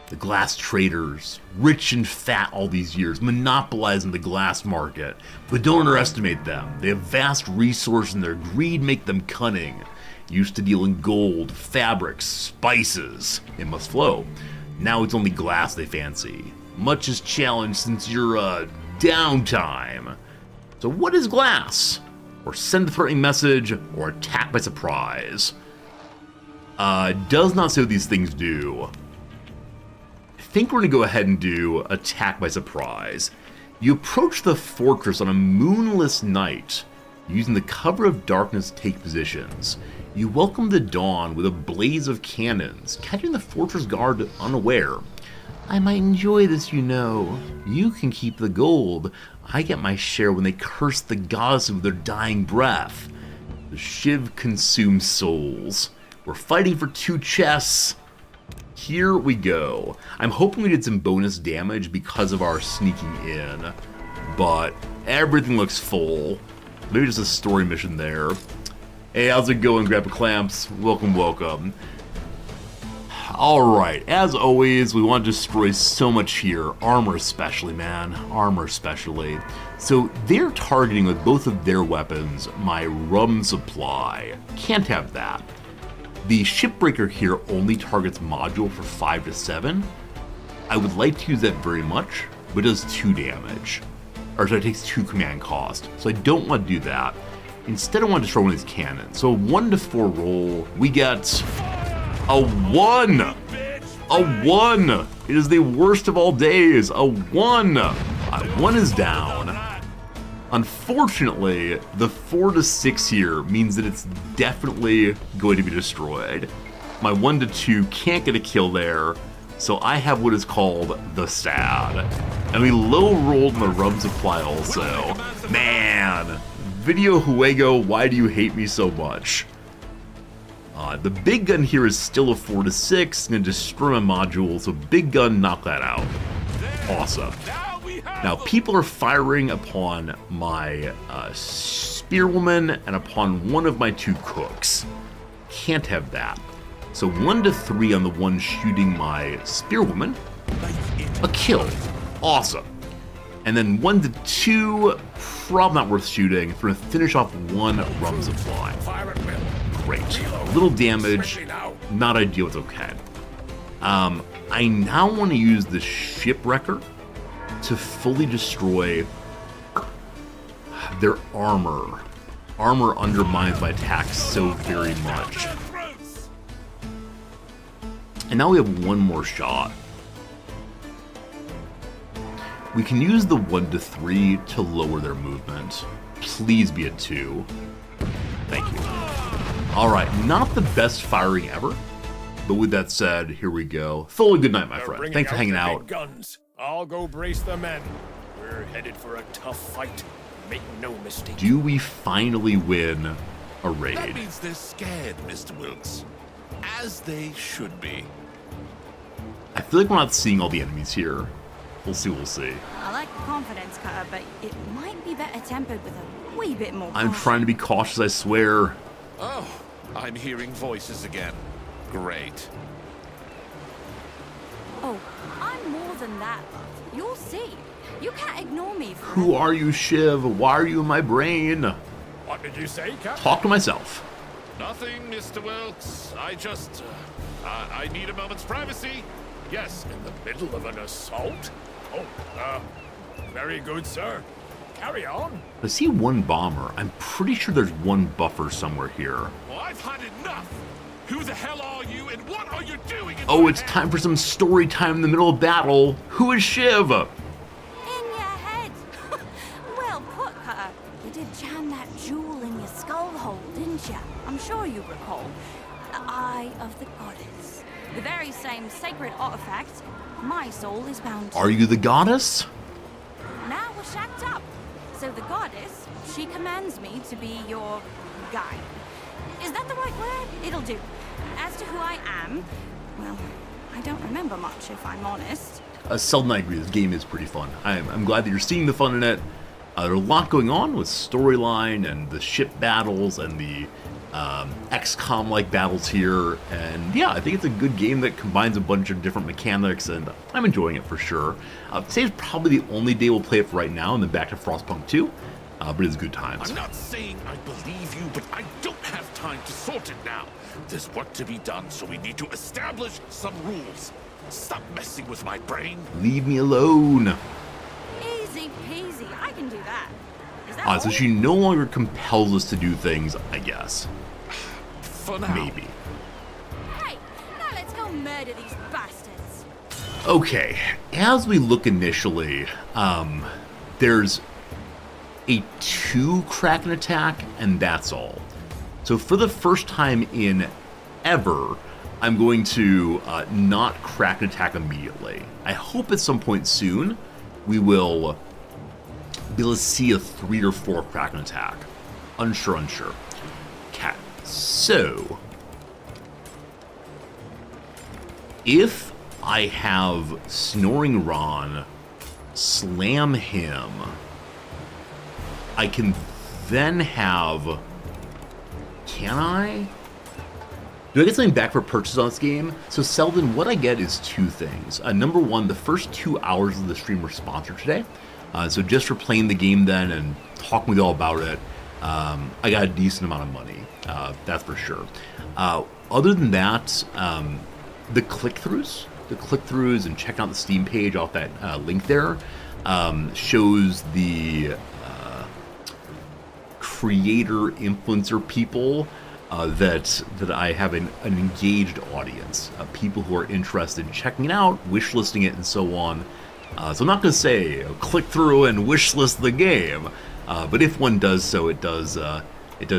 Speaker 1: The glass traders, rich and fat all these years, monopolizing the glass market. But don't underestimate them. They have vast resources and their greed make them cunning. Used to deal in gold, fabrics, spices. It must flow. Now it's only glass they fancy. Much has challenged since your, downtime. So what is glass? Or send a threatening message, or attack by surprise. Does not say what these things do. I think we're gonna go ahead and do attack by surprise. You approach the fortress on a moonless night, using the cover of darkness to take positions. You welcome the dawn with a blaze of cannons, catching the fortress guard unaware. I might enjoy this, you know. You can keep the gold. I get my share when they curse the goddess with their dying breath. The Shiv consumes souls. We're fighting for 2 chests. Here we go. I'm hoping we did some bonus damage because of our sneaking in, but everything looks full. Maybe just a story mission there. Hey, how's it going, Grandpa Clamps? Welcome, welcome. Alright, as always, we want to destroy so much here. Armor especially, man. Armor especially. So they're targeting with both of their weapons my rum supply. Can't have that. The Shipbreaker here only targets module for 5 to 7. I would like to use that very much, but it does 2 damage. Or so it takes 2 command cost. So I don't want to do that. Instead I want to destroy one of these cannons. So a 1 to 4 roll, we get a 1! A 1! It is the worst of all days. A 1! 1 is down. Unfortunately, the 4 to 6 here means that it's definitely going to be destroyed. My 1 to 2 can't get a kill there, so I have what is called the sad. And we low rolled my rum supply also. Man, Video Juego, why do you hate me so much? The big gun here is still a 4 to 6, gonna destroy my module, so big gun, knock that out. Awesome. Now, people are firing upon my spearwoman and upon one of my 2 cooks. Can't have that. So 1 to 3 on the one shooting my spearwoman. A kill. Awesome. And then 1 to 2, probably not worth shooting. We're going to finish off 1 rum supply. Great. Little damage. Not ideal, it's okay. I now want to use the Shipwrecker to fully destroy their armor. Armor undermines my attacks so very much. And now we have 1 more shot. We can use the 1 to 3 to lower their movement. Please be a 2. Thank you. Alright, not the best firing ever. But with that said, here we go. Full good night, my friend. Thanks for hanging out.
Speaker 4: Guns. I'll go brace the men. We're headed for a tough fight. Make no mistake.
Speaker 1: Do we finally win a raid?
Speaker 3: That means they're scared, Mr. Wilkes. As they should be.
Speaker 1: I feel like we're not seeing all the enemies here. We'll see, we'll see.
Speaker 6: I like the confidence, Cutter, but it might be better tempered with a wee bit more
Speaker 1: I'm
Speaker 6: caution.
Speaker 1: trying to be cautious, I swear.
Speaker 3: Oh, I'm hearing voices again. Great.
Speaker 6: Oh, I'm more than that. You'll see. You can't ignore me.
Speaker 1: Who are you, Shiv? Why are you in my brain?
Speaker 4: What did you say, Captain?
Speaker 1: Talk to myself.
Speaker 3: Nothing, Mr. Wilkes. I just... I need a moment's privacy.
Speaker 4: Yes, in the middle of an assault? Oh, very good, sir. Carry on.
Speaker 1: I see 1 bomber. I'm pretty sure there's 1 buffer somewhere here.
Speaker 3: Well, I've had enough. Who the hell are you, and what are you doing in
Speaker 1: Oh,
Speaker 3: my
Speaker 1: it's
Speaker 3: head?
Speaker 1: time for some story time in the middle of battle. Who is Shiv?
Speaker 6: In your head. Well put, Cutter. You did jam that jewel in your skull hole, didn't you? I'm sure you recall. The Eye of the Goddess. The very same sacred artifact my soul is bound to.
Speaker 1: Are you the goddess?
Speaker 6: Now we're shacked up. So the goddess, she commands me to be your guide. Is that the right word? It'll do. As to who I am, well, I don't remember much, if I'm honest.
Speaker 1: Seldom I agree, this game is pretty fun. I'm glad that you're seeing the fun in it. There's a lot going on with storyline and the ship battles and the XCOM-like battles here. And yeah, I think it's a good game that combines a bunch of different mechanics, and I'm enjoying it for sure. Today's probably the only day we'll play it for right now, and then back to Frostpunk 2. But it's good times.
Speaker 3: I'm not saying I believe you, but I don't have time to sort it now. There's work to be done, so we need to establish some rules. Stop messing with my brain.
Speaker 1: Leave me alone.
Speaker 6: Easy peasy, I can do that. Is that
Speaker 1: So
Speaker 6: all?
Speaker 1: she no longer compels us to do things, I guess.
Speaker 3: For now.
Speaker 1: Maybe.
Speaker 6: Right, now let's go murder these bastards.
Speaker 1: Okay, as we look initially, there's a 2 Kraken attack, and that's all. So for the first time in ever, I'm going to not Kraken attack immediately. I hope at some point soon we will be able to see a 3 or 4 Kraken attack. Unsure. Okay, so if I have Snoring Ron slam him, I can then have... Can I? Do I get something back for purchase on this game? So Selden, what I get is 2 things. Number 1, the first 2 hours of the stream were sponsored today. So just for playing the game then and talking with you all about it, I got a decent amount of money. That's for sure. Other than that, the click-throughs and checking out the Steam page off that link there shows the creator influencer people that I have an engaged audience of people who are interested in checking it out, wishlisting it, and so on. So I'm not going to say click through and wishlist the game, but if one does so, it does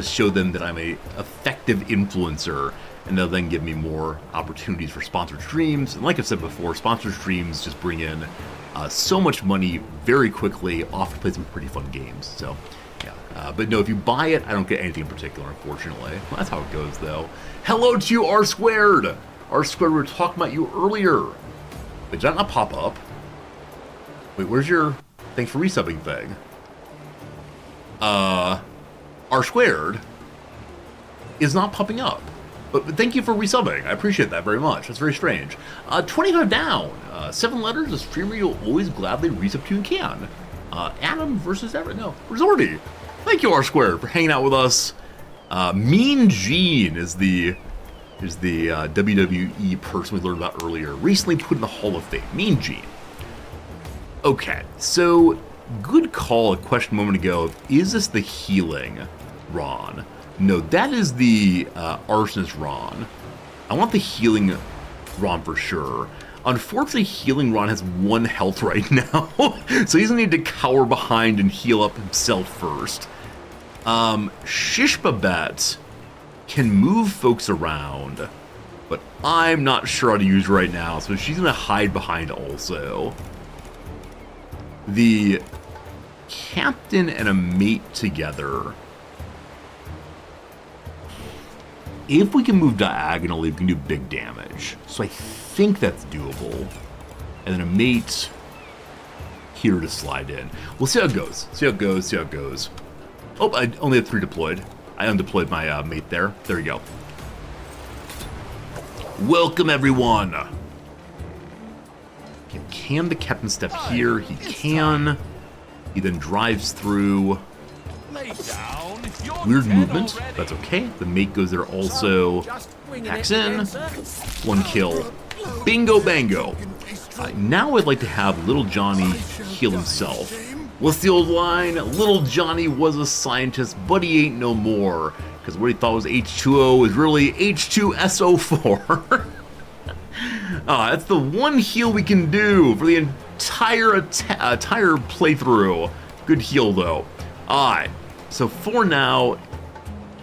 Speaker 1: show them that I'm a effective influencer, and they'll then give me more opportunities for sponsored streams. And like I said before, sponsored streams just bring in so much money very quickly, often play some pretty fun games. So yeah, but no, if you buy it, I don't get anything in particular, unfortunately. Well, that's how it goes, though. Hello to you, R Squared! R Squared, we were talking about you earlier. Wait, did that not pop up? Wait, where's your thanks for resubbing thing? R Squared is not popping up. But thank you for resubbing. I appreciate that very much. That's very strange. 25 down. 7 letters, a streamer you'll always gladly resub to and can. Adam versus Everett. No, Rizorty. Thank you, R Squared, for hanging out with us. Mean Gene is the WWE person we learned about earlier. Recently put in the Hall of Fame. Mean Gene. Okay, so good call. A question a moment ago. Is this the healing Ron? No, that is the arsonist Ron. I want the healing Ron for sure. Unfortunately, healing Ron has 1 health right now, so he's gonna need to cower behind and heal up himself first. Shishbabet can move folks around, but I'm not sure how to use her right now, so she's gonna hide behind also. The captain and a mate together. If we can move diagonally, we can do big damage. So I think that's doable. And then a mate here to slide in. We'll see how it goes. See how it goes. Oh, I only have 3 deployed. I undeployed my mate there. There we go. Welcome, everyone. Okay, can the captain step here? He can. He then drives through. Weird movement. That's okay. The mate goes there also. Hacks in. 1 kill. Bingo bango. Now I'd like to have Little Johnny heal himself. What's the old line? Little Johnny was a scientist, but he ain't no more. Because what he thought was H2O is really H2SO4. That's the one heal we can do for the entire playthrough. Good heal, though. Alright. So for now,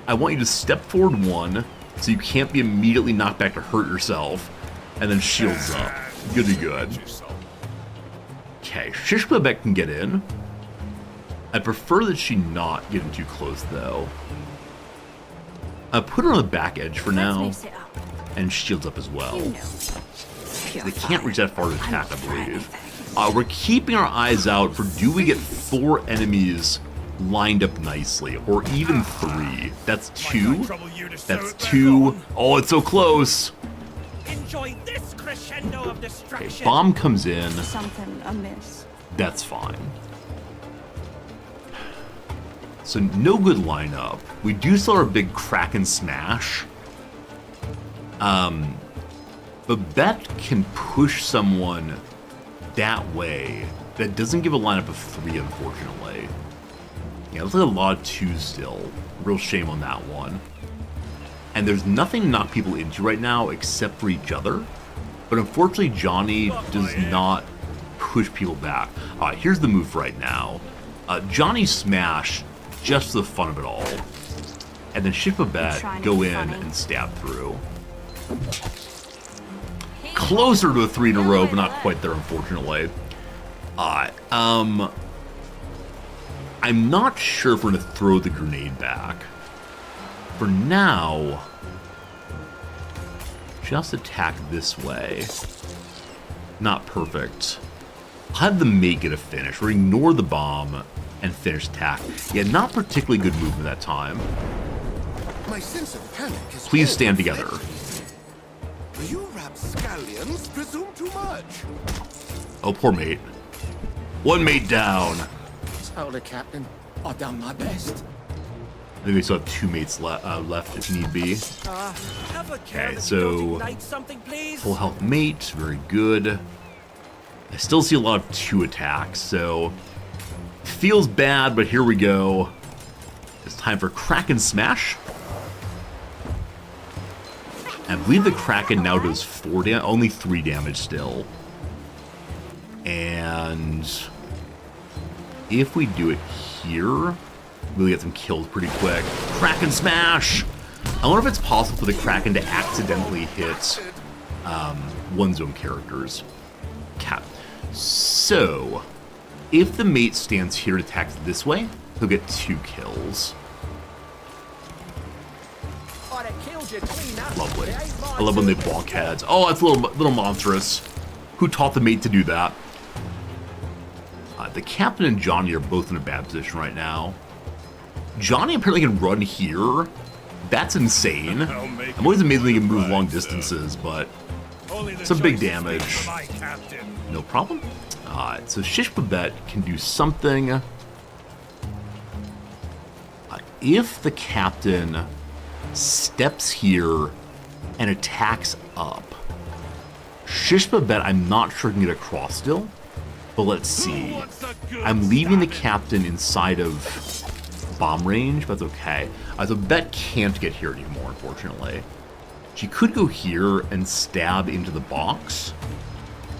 Speaker 1: I want you to step forward 1, so you can't be immediately knocked back to hurt yourself, and then shields up. Good to good. Okay, Shishbabek can get in. I prefer that she not get in too close, though. I put her on the back edge for now, and shields up as well. They can't reach that far to attack, I believe. We're keeping our eyes out for do we get 4 enemies lined up nicely, or even 3. That's 2. That's 2. Oh, it's so close.
Speaker 11: Enjoy this crescendo of destruction.
Speaker 1: Okay, bomb comes in.
Speaker 6: Something amiss.
Speaker 1: That's fine. So no good lineup. We do still our big crack and smash. But Bet can push someone that way. That doesn't give a lineup of 3, unfortunately. Yeah, it looks like a lot of 2s still. Real shame on that one. And there's nothing to knock people into right now except for each other. But unfortunately, Johnny does not push people back. Here's the move right now. Johnny smash, just for the fun of it all. And then Shishbabet go in and stab through. Closer to a 3 in a row, but not quite there, unfortunately. I'm not sure if we're going to throw the grenade back. For now, just attack this way. Not perfect. I'll have the mate get a finish. Or ignore the bomb and finish attack. Yeah, not particularly good movement that time.
Speaker 12: My sense of panic is
Speaker 1: Please stand together.
Speaker 12: You rapscallions presume too much.
Speaker 1: Oh, poor mate. 1 mate down.
Speaker 4: Soldier, Captain. I've done my best.
Speaker 1: Maybe we still have 2 mates left if need be.
Speaker 11: Have a care
Speaker 1: Okay,
Speaker 11: that
Speaker 1: so
Speaker 11: you don't ignite something, please.
Speaker 1: full health mate, very good. I still see a lot of 2 attacks, so feels bad, but here we go. It's time for Kraken Smash. I believe the Kraken now does 4 damage, only 3 damage still. And if we do it here, we'll get some kills pretty quick. Kraken Smash! I wonder if it's possible for the Kraken to accidentally hit one zone characters. So, if the mate stands here and attacks this way, he'll get 2 kills. Lovely. I love when they block heads. Oh, that's a little monstrous. Who taught the mate to do that? The captain and Johnny are both in a bad position right now. Johnny apparently can run here. That's insane. I'm always amazed when he can move long distances, but some big damage. No problem. So Shish Babette can do something. If the captain steps here and attacks up, Shish Babette, I'm not sure can get across still, but let's see. I'm leaving the captain inside of bomb range, but that's okay. So Babette can't get here anymore, unfortunately. She could go here and stab into the box.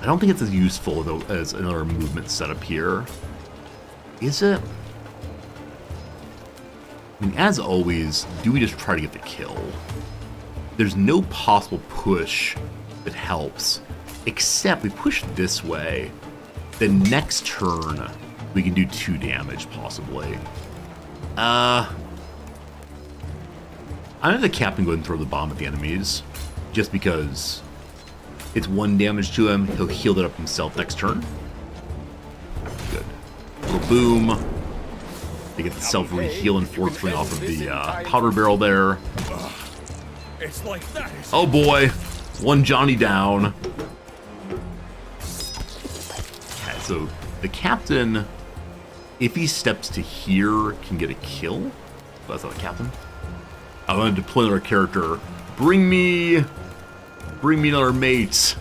Speaker 1: I don't think it's as useful though as another movement setup here. Is it? I mean, as always, do we just try to get the kill? There's no possible push that helps, except we push this way. The next turn, we can do 2 damage, possibly. I'm gonna have the captain go ahead and throw the bomb at the enemies, just because it's 1 damage to him. He'll heal it up himself next turn. Good. Little boom. They get the self-re-heal, unfortunately, off of the powder barrel there. Oh boy. 1 Johnny down. Okay, so the captain, if he steps to here, can get a kill. But that's not the captain. I'm going to deploy another character. Bring me another mate. So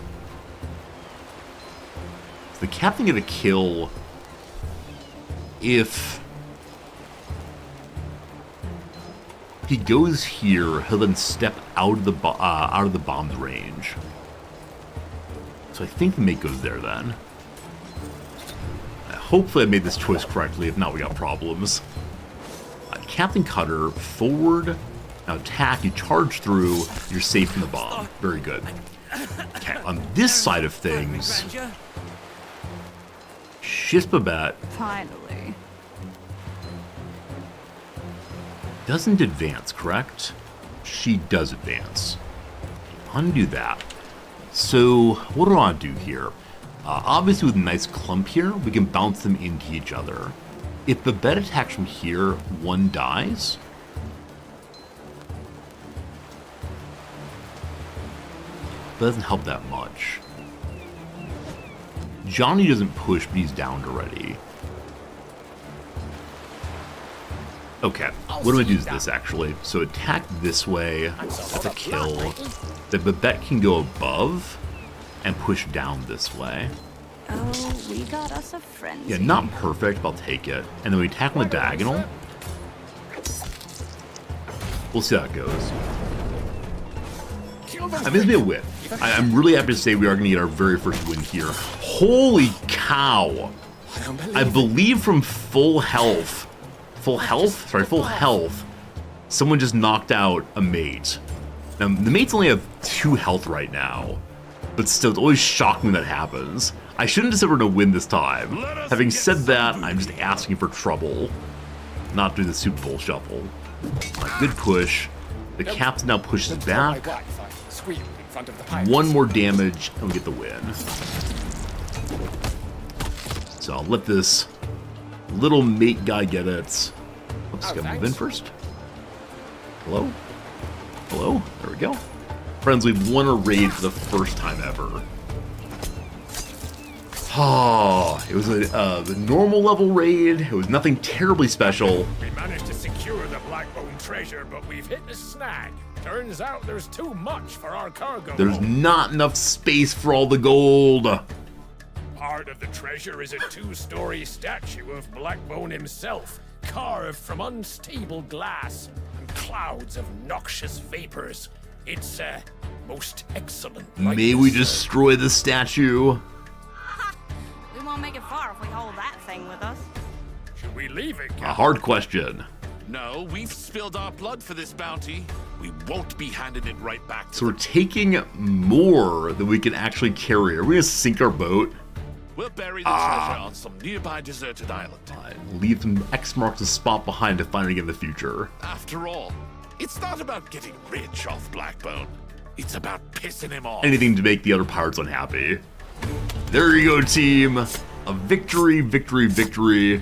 Speaker 1: the captain get a kill if he goes here. He'll then step out of the bomb's range. So I think the mate goes there then. Hopefully I made this choice correctly. If not, we got problems. Captain Cutter, forward. Now attack, you charge through, you're safe from the bomb. Very good. Okay, on this side of things, Shish Babette
Speaker 6: Finally.
Speaker 1: doesn't advance, correct? She does advance. Undo that. So, what do I want to do here? Obviously with a nice clump here, we can bounce them into each other. If Babette attacks from here, 1 dies. Doesn't help that much. Johnny doesn't push, but he's downed already. Okay, what do I do is this, actually? So attack this way, that's a kill. The Babette can go above and push down this way.
Speaker 6: Oh, we got us a friend.
Speaker 1: Yeah, not perfect, but I'll take it. And then we attack on the diagonal. We'll see how it goes. I mean, it's been a win. I'm really happy to say we are going to get our very first win here. Holy cow! I believe from full health, someone just knocked out a mate. Now, the mates only have 2 health right now, but still, it's always shocking when that happens. I shouldn't have said we're going to win this time. Having said that, I'm just asking for trouble, not do the Super Bowl shuffle. Good push. The captain now pushes back. 1 more damage, and we get the win. So I'll let this little mate guy get it. Oops, gotta move in first. Hello? Hello? There we go. Friends, we've won a raid for the first time ever. Oh, it was a normal level raid. It was nothing terribly special.
Speaker 4: We managed to secure the Blackbone treasure, but we've hit a snag. Turns out there's too much for our cargo.
Speaker 1: There's not enough space for all the gold.
Speaker 4: Part of the treasure is a 2-story statue of Blackbone himself, carved from unstable glass and clouds of noxious vapors. It's most excellent.
Speaker 1: May we destroy the statue?
Speaker 6: We won't make it far if we hold that thing with us.
Speaker 4: Should we leave it, Captain?
Speaker 1: A hard question.
Speaker 3: No, we've spilled our blood for this bounty. We won't be handing it right back to
Speaker 1: So we're taking more than we can actually carry. Are we gonna sink our boat?
Speaker 3: We'll bury the treasure on some nearby deserted island.
Speaker 1: Leave some X marks a spot behind to find it again in the future.
Speaker 3: After all, it's not about getting rich off Blackbone. It's about pissing him off.
Speaker 1: Anything to make the other pirates unhappy. There you go, team. A victory, victory, victory.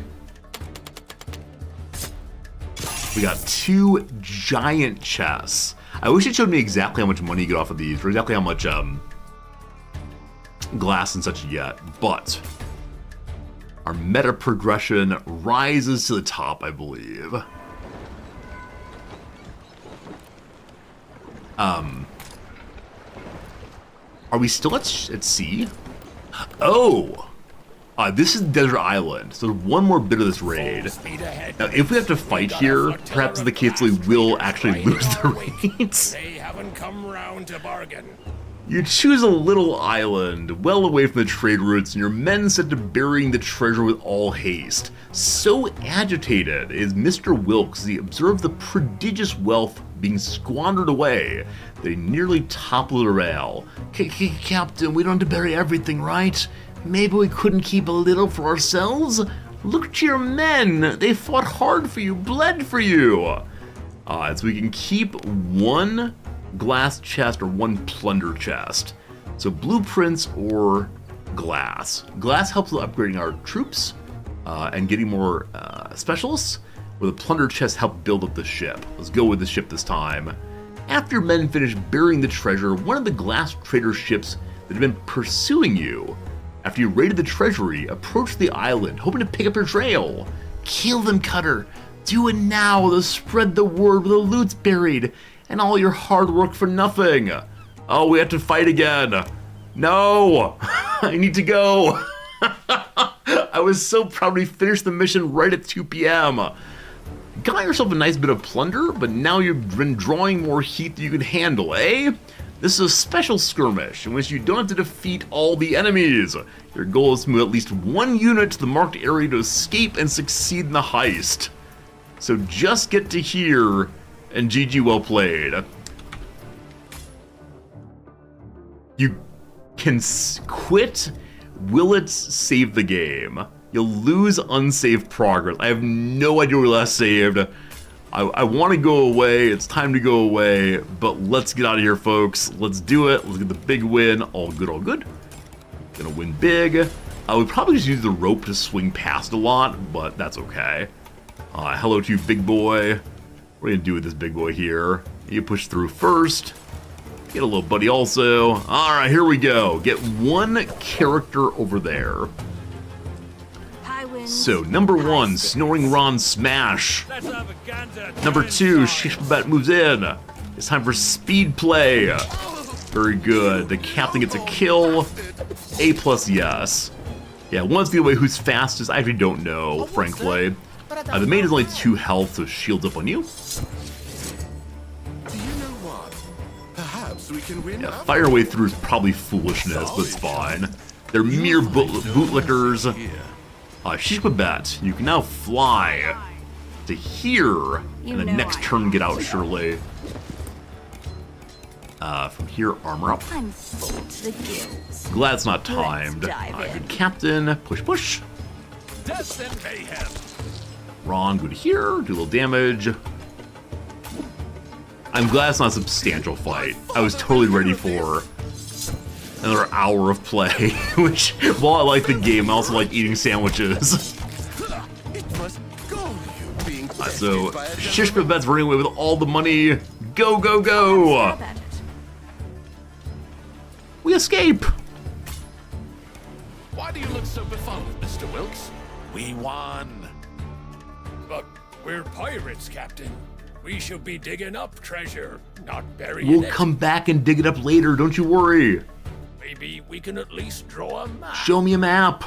Speaker 1: We got 2 giant chests. I wish it showed me exactly how much money you get off of these, or exactly how much glass and such yet, but our meta progression rises to the top, I believe. Are we still at sea? Oh! This is Desert Island, so there's one more bit of this raid. Now, if we have to fight here, perhaps in the case we will actually lose the raids.
Speaker 4: They haven't come round to bargain.
Speaker 1: You choose a little island, well away from the trade routes, and your men set to burying the treasure with all haste. So agitated is Mr. Wilkes as he observed the prodigious wealth being squandered away that he nearly toppled a rail. Captain, we don't have to bury everything, right? Maybe we couldn't keep a little for ourselves? Look to your men! They fought hard for you, bled for you! So we can keep 1 glass chest or 1 plunder chest. So blueprints or glass. Glass helps with upgrading our troops and getting more specialists, where the plunder chest help build up the ship. Let's go with the ship this time. After your men finish burying the treasure, one of the glass trader ships that had been pursuing you, after you raided the treasury, approached the island, hoping to pick up your trail. Kill them, Cutter. Do it now to spread the word where the loot's buried, and all your hard work for nothing. Oh, we have to fight again. No, I need to go. I was so proud we finished the mission right at 2 p.m. Got yourself a nice bit of plunder, but now you've been drawing more heat than you can handle, eh? This is a special skirmish in which you don't have to defeat all the enemies. Your goal is to move at least 1 unit to the marked area to escape and succeed in the heist. So just get to here, and GG, well played. You can quit. Will it save the game? You'll lose unsaved progress. I have no idea where we last saved. I want to go away. It's time to go away, but let's get out of here, folks. Let's do it. Let's get the big win. All good, all good. Gonna win big. I would probably just use the rope to swing past a lot, but that's okay. Hello to you, big boy. What are you gonna do with this big boy here? You push through first. Get a little buddy also. All right, here we go. Get 1 character over there. So, number 1, Snoring Ron Smash. Number 2, Shishbet moves in. It's time for speed play. Very good. The captain gets a kill. A+, yes. Yeah, 1's the way who's fastest. I actually don't know, frankly. The main is only 2 health, so shields up on you.
Speaker 12: Do you know what? Perhaps we can win.
Speaker 1: Yeah, fire your way through is probably foolishness, but it's fine. They're mere bootlickers. Shishbabet, you can now fly to here, and the next turn get out, surely. From here, armor up.
Speaker 6: I'm full to the gills.
Speaker 1: Glad it's not timed. Good captain. Push, push.
Speaker 3: Death and mayhem.
Speaker 1: Ron, go to here, do a little damage. I'm glad it's not a substantial fight. I was totally ready for another hour of play, which, while I like the game, I also like eating sandwiches. So, Shishbabet's running away with all the money. Go, go, go! We escape!
Speaker 3: Why Why do you look so befuddled, Mr. Wilkes? We won.
Speaker 4: But we're pirates, Captain. We should be digging up treasure, not burying
Speaker 1: We'll
Speaker 4: it.
Speaker 1: come back and dig it up later, don't you worry.
Speaker 4: Maybe we can at least draw a map.
Speaker 1: Show me a map.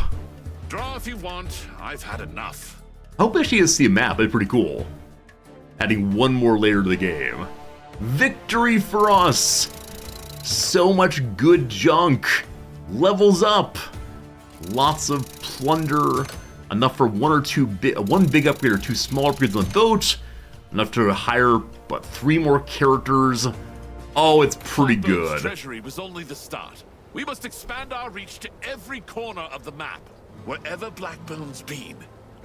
Speaker 3: Draw if you want. I've had enough.
Speaker 1: I hope actually to see a map, that'd be pretty cool. Adding one more layer to the game. Victory for us! So much good junk. Levels up. Lots of plunder. Enough for one big upgrade or 2 small upgrades on the boat. Enough to hire, 3 more characters. Oh, it's pretty
Speaker 3: Blackbone's
Speaker 1: good.
Speaker 3: treasury was only the start. We must expand our reach to every corner of the map. Wherever Blackbone's been,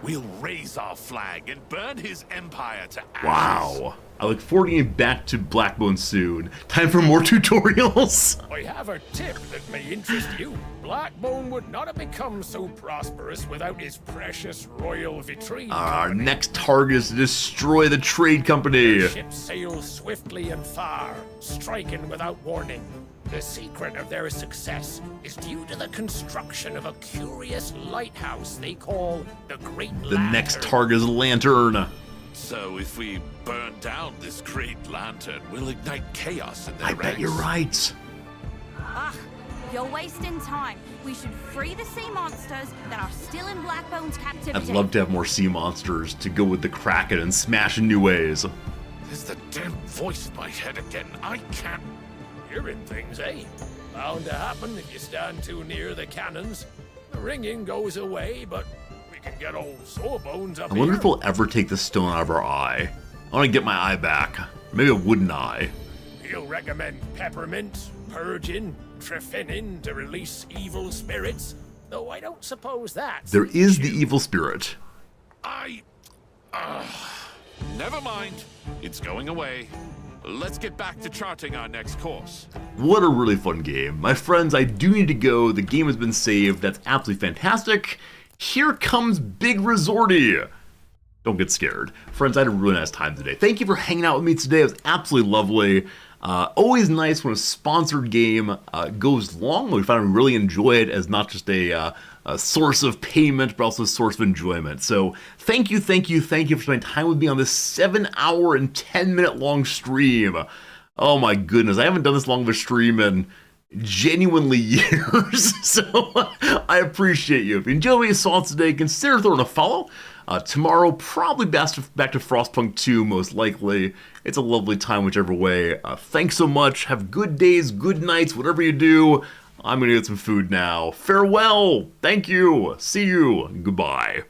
Speaker 3: we'll raise our flag and burn his empire to ashes.
Speaker 1: Wow. I look forward to getting back to Blackbone soon. Time for more tutorials.
Speaker 4: I have a tip that may interest you. Blackbone would not have become so prosperous without his precious royal vitrine.
Speaker 1: Our next target is to destroy the trade company.
Speaker 4: Ships sail swiftly and far, striking without warning. The secret of their success is due to the construction of a curious lighthouse they call the Great Lantern.
Speaker 1: The next target is a lantern.
Speaker 3: So if we burn down this great lantern, we'll ignite chaos in their
Speaker 1: I
Speaker 3: ranks.
Speaker 1: bet you're right.
Speaker 6: Ah, you're wasting time. We should free the sea monsters that are still in Blackbone's captivity.
Speaker 1: I'd love to have more sea monsters to go with the Kraken and smash in new ways.
Speaker 3: There's the damn voice in my head again. I can't...
Speaker 4: Hearing things, eh? Bound to happen if you stand too near the cannons. The ringing goes away, but we can get old Sawbones up
Speaker 1: I wonder
Speaker 4: here.
Speaker 1: if we'll ever take the stone out of our eye. I want to get my eye back. Or maybe a wooden eye.
Speaker 4: He'll recommend peppermint, purging, trephinning to release evil spirits, though I don't suppose that's...
Speaker 1: There is the evil spirit.
Speaker 3: Never mind. It's going away. Let's get back to charting our next course.
Speaker 1: What a really fun game. My friends, I do need to go. The game has been saved. That's absolutely fantastic. Here comes Big Rizorty. Don't get scared. Friends, I had a really nice time today. Thank you for hanging out with me today. It was absolutely lovely. Always nice when a sponsored game goes long. We finally really enjoy it as not just a source of payment, but also a source of enjoyment. So thank you for spending time with me on this 7-hour and 10-minute long stream. Oh my goodness, I haven't done this long of a stream in genuinely years. So I appreciate you. If you enjoyed what you saw today, consider throwing a follow. Tomorrow, probably back to Frostpunk 2, most likely. It's a lovely time whichever way. Thanks so much. Have good days, good nights, whatever you do. I'm going to get some food now. Farewell. Thank you. See you. Goodbye.